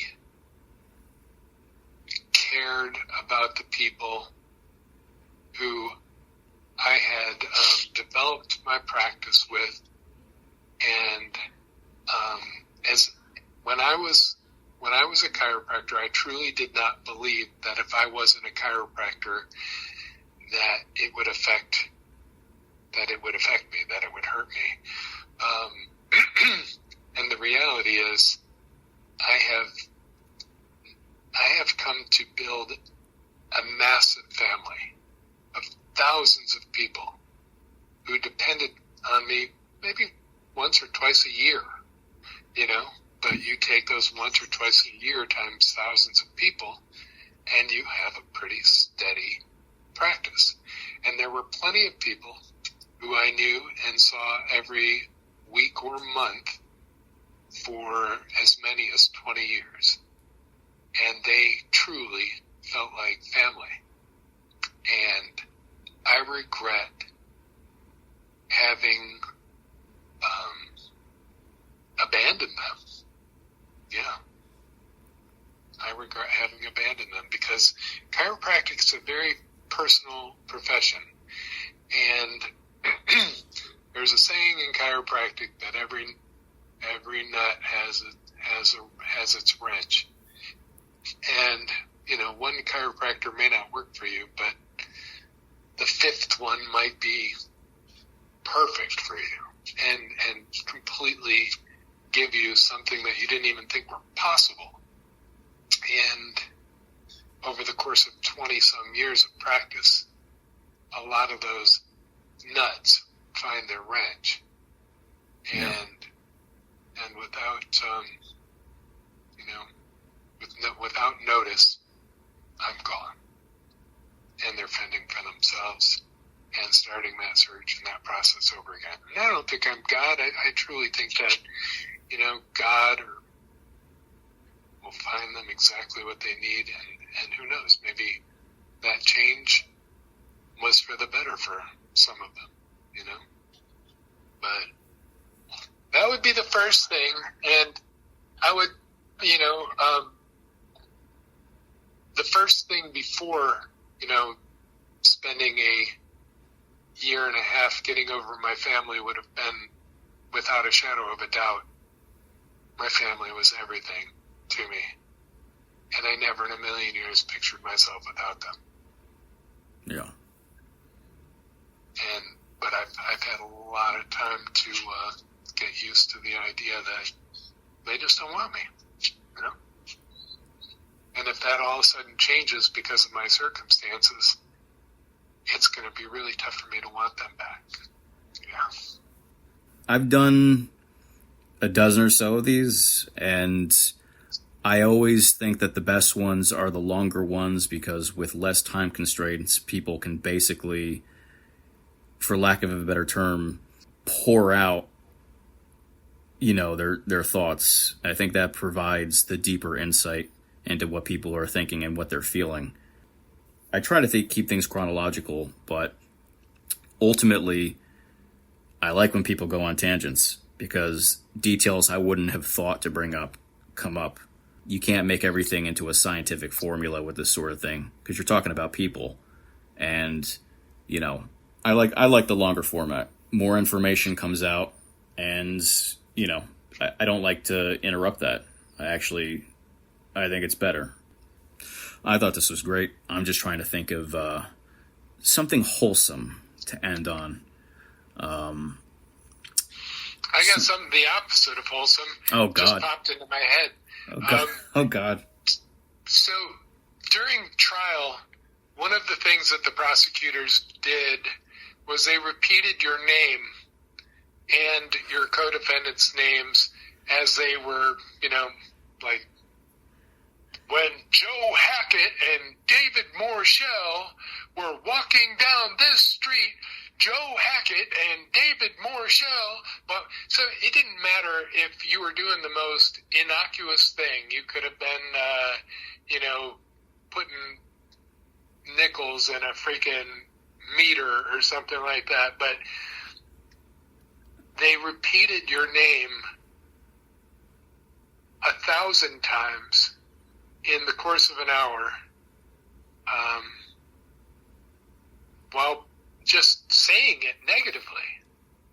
cared about the people who I had developed my practice with, and as when I was a chiropractor, I truly did not believe that if I wasn't a chiropractor, that it would affect me, that it would hurt me. And the reality is, I have come to build a massive family of thousands of people who depended on me maybe once or twice a year, but you take those once or twice a year times thousands of people and you have a pretty steady practice. And there were plenty of people who I knew and saw every week or month for as many as 20 years. And they truly felt like family. And I regret having abandoned them. Yeah. I regret having abandoned them because chiropractic is a very personal profession. And there's a saying in chiropractic that every nut has has its wrench. And, one chiropractor may not work for you, but the fifth one might be perfect for you and completely give you something that you didn't even think were possible. And over the course of 20-some years of practice, a lot of those nuts find their wrench. Yeah. And without, without notice, I'm gone. And they're fending for themselves and starting that surge and that process over again. And I don't think I'm God. I truly think that, God will find them exactly what they need. And who knows, maybe that change was for the better for some of them, But that would be the first thing. And I would, the first thing before, spending a year and a half getting over my family would have been, without a shadow of a doubt, my family was everything to me. And I never in a million years pictured myself without them. Yeah. But I've had a lot of time to get used to the idea that they just don't want me, And if that all of a sudden changes because of my circumstances, it's going to be really tough for me to want them back. Yeah. I've done a dozen or so of these, and I always think that the best ones are the longer ones because with less time constraints, people can basically, for lack of a better term, pour out, their thoughts. I think that provides the deeper insight into what people are thinking and what they're feeling. I try to keep things chronological, but ultimately, I like when people go on tangents because details I wouldn't have thought to bring up come up. You can't make everything into a scientific formula with this sort of thing because you're talking about people. And, I like the longer format. More information comes out and, I don't like to interrupt that. I think it's better. I thought this was great. I'm just trying to think of something wholesome to end on. I got something the opposite of wholesome. Oh, God. Just popped into my head. Oh, God. So during trial, one of the things that the prosecutors did was they repeated your name and your co-defendants' names as they were, like, when Joe Hackett and David Morshell were walking down this street, Joe Hackett and David Morshell, but so it didn't matter if you were doing the most innocuous thing. You could have been, putting nickels in a freaking meter or something like that, but they repeated your name 1,000 times in the course of an hour, while just saying it negatively,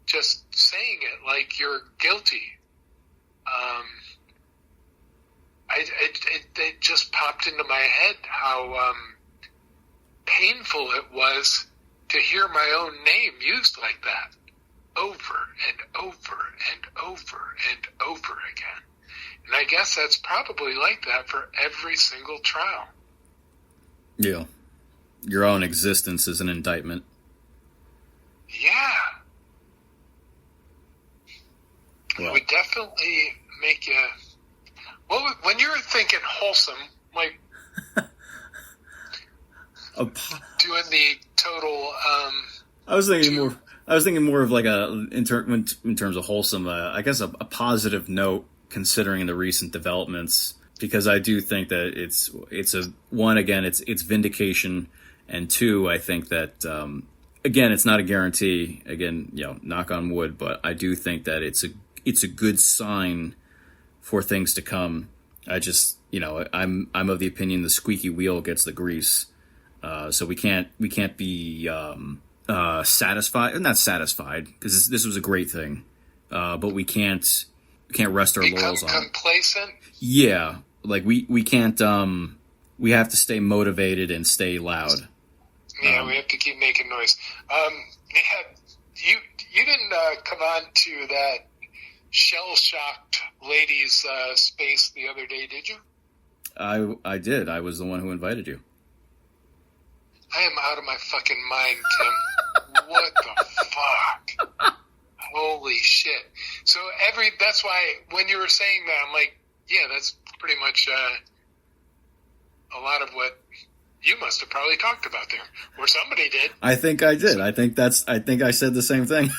just saying it like you're guilty. It just popped into my head how painful it was to hear my own name used like that over and over and over and over again. And I guess that's probably like that for every single trial. Yeah. Your own existence is an indictment. Yeah. Well, It would definitely make you... Well, when you were thinking wholesome, like doing the total... I was thinking more of like in terms of wholesome, I guess a positive note considering the recent developments, because I do think that it's vindication, and two, I think that again, it's not a guarantee, again, knock on wood, but I do think that it's a good sign for things to come. I just, I'm of the opinion the squeaky wheel gets the grease, so we can't be satisfied, not satisfied, because this was a great thing, but we can't rest our laurels on. Complacent. Yeah, like we can't. We have to stay motivated and stay loud. Yeah, we have to keep making noise. You didn't come on to that shell-shocked ladies' space the other day, did you? I did. I was the one who invited you. I am out of my fucking mind, Tim. What the fuck? Holy shit. So that's why when you were saying that, I'm like, yeah, that's pretty much a lot of what you must have probably talked about there. Or somebody did. I think I did. I think I said the same thing.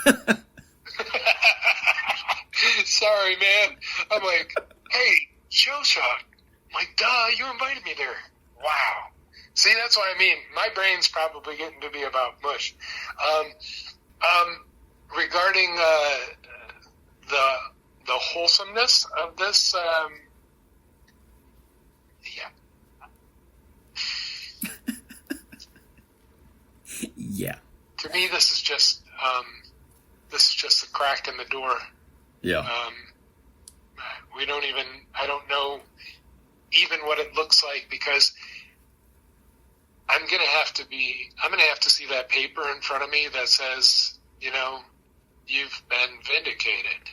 Sorry, man. I'm like, hey, Shell Shock. I'm like, duh, you invited me there. Wow. See, that's what I mean. My brain's probably getting to be about mush. Regarding the wholesomeness of this, yeah. To me, this is just a crack in the door. Yeah. I don't know even what it looks like, because I'm gonna have to see that paper in front of me that says, you've been vindicated.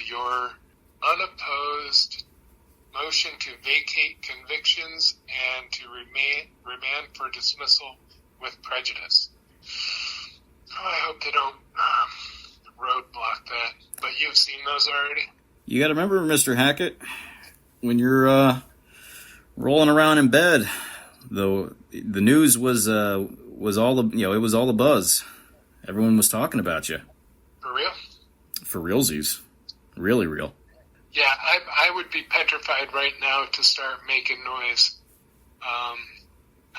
Your unopposed motion to vacate convictions and to remand for dismissal with prejudice. Oh, I hope they don't roadblock that. But you've seen those already? You got to remember, Mr. Hackett, when you're rolling around in bed, the news was all the buzz. Everyone was talking about you. For real? For realsies. Really real. Yeah, I would be petrified right now to start making noise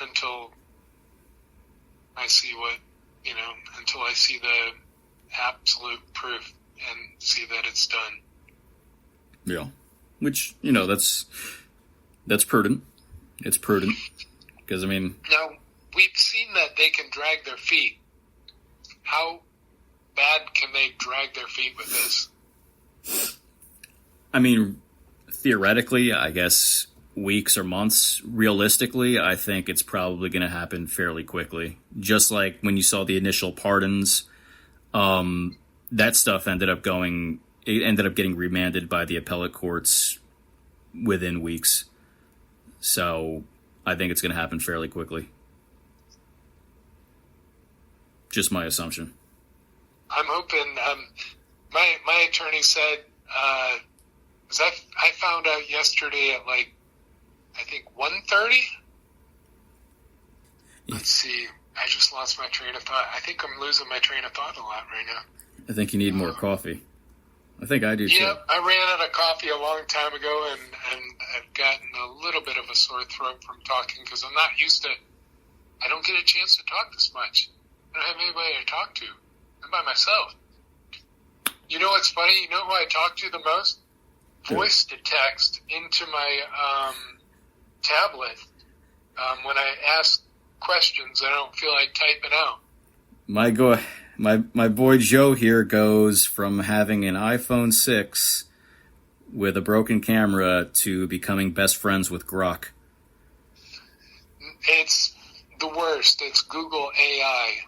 until I see until I see the absolute proof and see that it's done. Yeah. Which, that's prudent. It's prudent. Because, Now, we've seen that they can drag their feet. How bad can they drag their feet with this? Theoretically, I guess weeks or months. Realistically, I think it's probably going to happen fairly quickly. Just like when you saw the initial pardons, that stuff ended up getting remanded by the appellate courts within weeks. So I think it's going to happen fairly quickly. Just my assumption. I'm hoping. My attorney said, I found out yesterday at I think 1:30. Let's see. I just lost my train of thought. I think I'm losing my train of thought a lot right now. I think you need more coffee. I think I do too. Yep, I ran out of coffee a long time ago, and I've gotten a little bit of a sore throat from talking because I'm not used to. I don't get a chance to talk this much. I don't have anybody to talk to. I'm by myself. You know what's funny? You know who I talk to the most? Voice to text into my tablet when I ask questions I don't feel like typing out. My boy Joe here goes from having an iPhone 6 with a broken camera to becoming best friends with Grok. It's the worst. It's Google AI.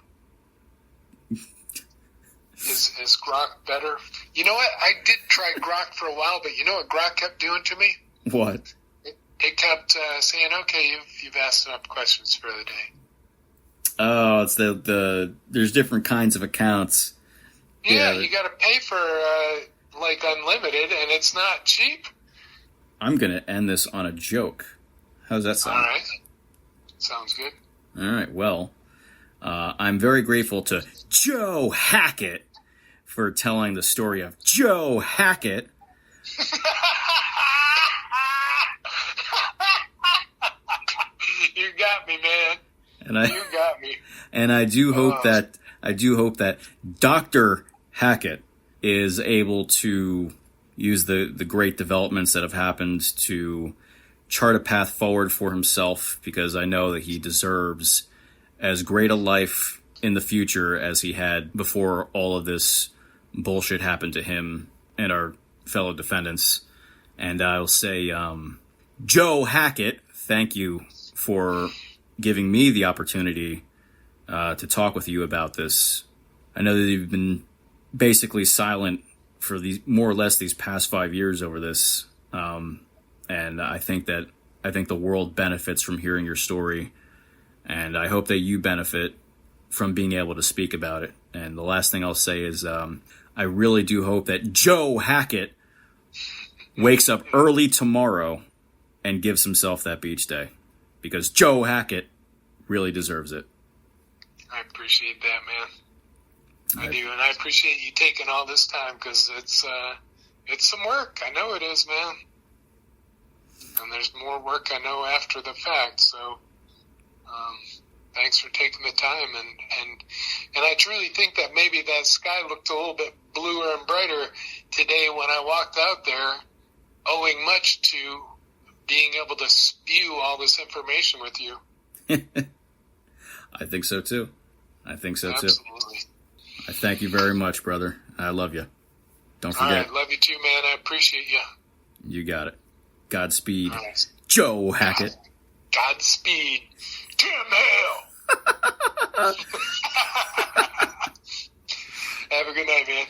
Is Grok better? You know what? I did try Grok for a while, but you know what Grok kept doing to me? What? It kept saying, "Okay, you've asked enough questions for the day." Oh, it's there's different kinds of accounts. Yeah, you got to pay for unlimited, and it's not cheap. I'm gonna end this on a joke. How's that sound? All right, sounds good. All right. Well, I'm very grateful to Joe Hackett for telling the story of Joe Hackett. You got me, man. You got me. And I do hope that Dr. Hackett is able to use the great developments that have happened to chart a path forward for himself, because I know that he deserves as great a life in the future as he had before all of this bullshit happened to him and our fellow defendants. And I'll say, Joe Hackett, thank you for giving me the opportunity to talk with you about this. I know that you've been basically silent for these more or less these past 5 years over this, and I think the world benefits from hearing your story, and I hope that you benefit from being able to speak about it. And the last thing I'll say is I really do hope that Joe Hackett wakes up early tomorrow and gives himself that beach day, because Joe Hackett really deserves it. I appreciate that, man. I do, and I appreciate you taking all this time, because it's some work. I know it is, man. And there's more work, I know, after the fact. So thanks for taking the time, and I truly think that maybe that sky looked a little bit bluer and brighter today when I walked out there, owing much to being able to spew all this information with you. I think so too. Absolutely. I thank you very much, brother. I love you. Don't forget. All right, love you too, man. I appreciate you. You got it. Godspeed, right. Joe Hackett. Godspeed, Tim Hale. Have a good night, man.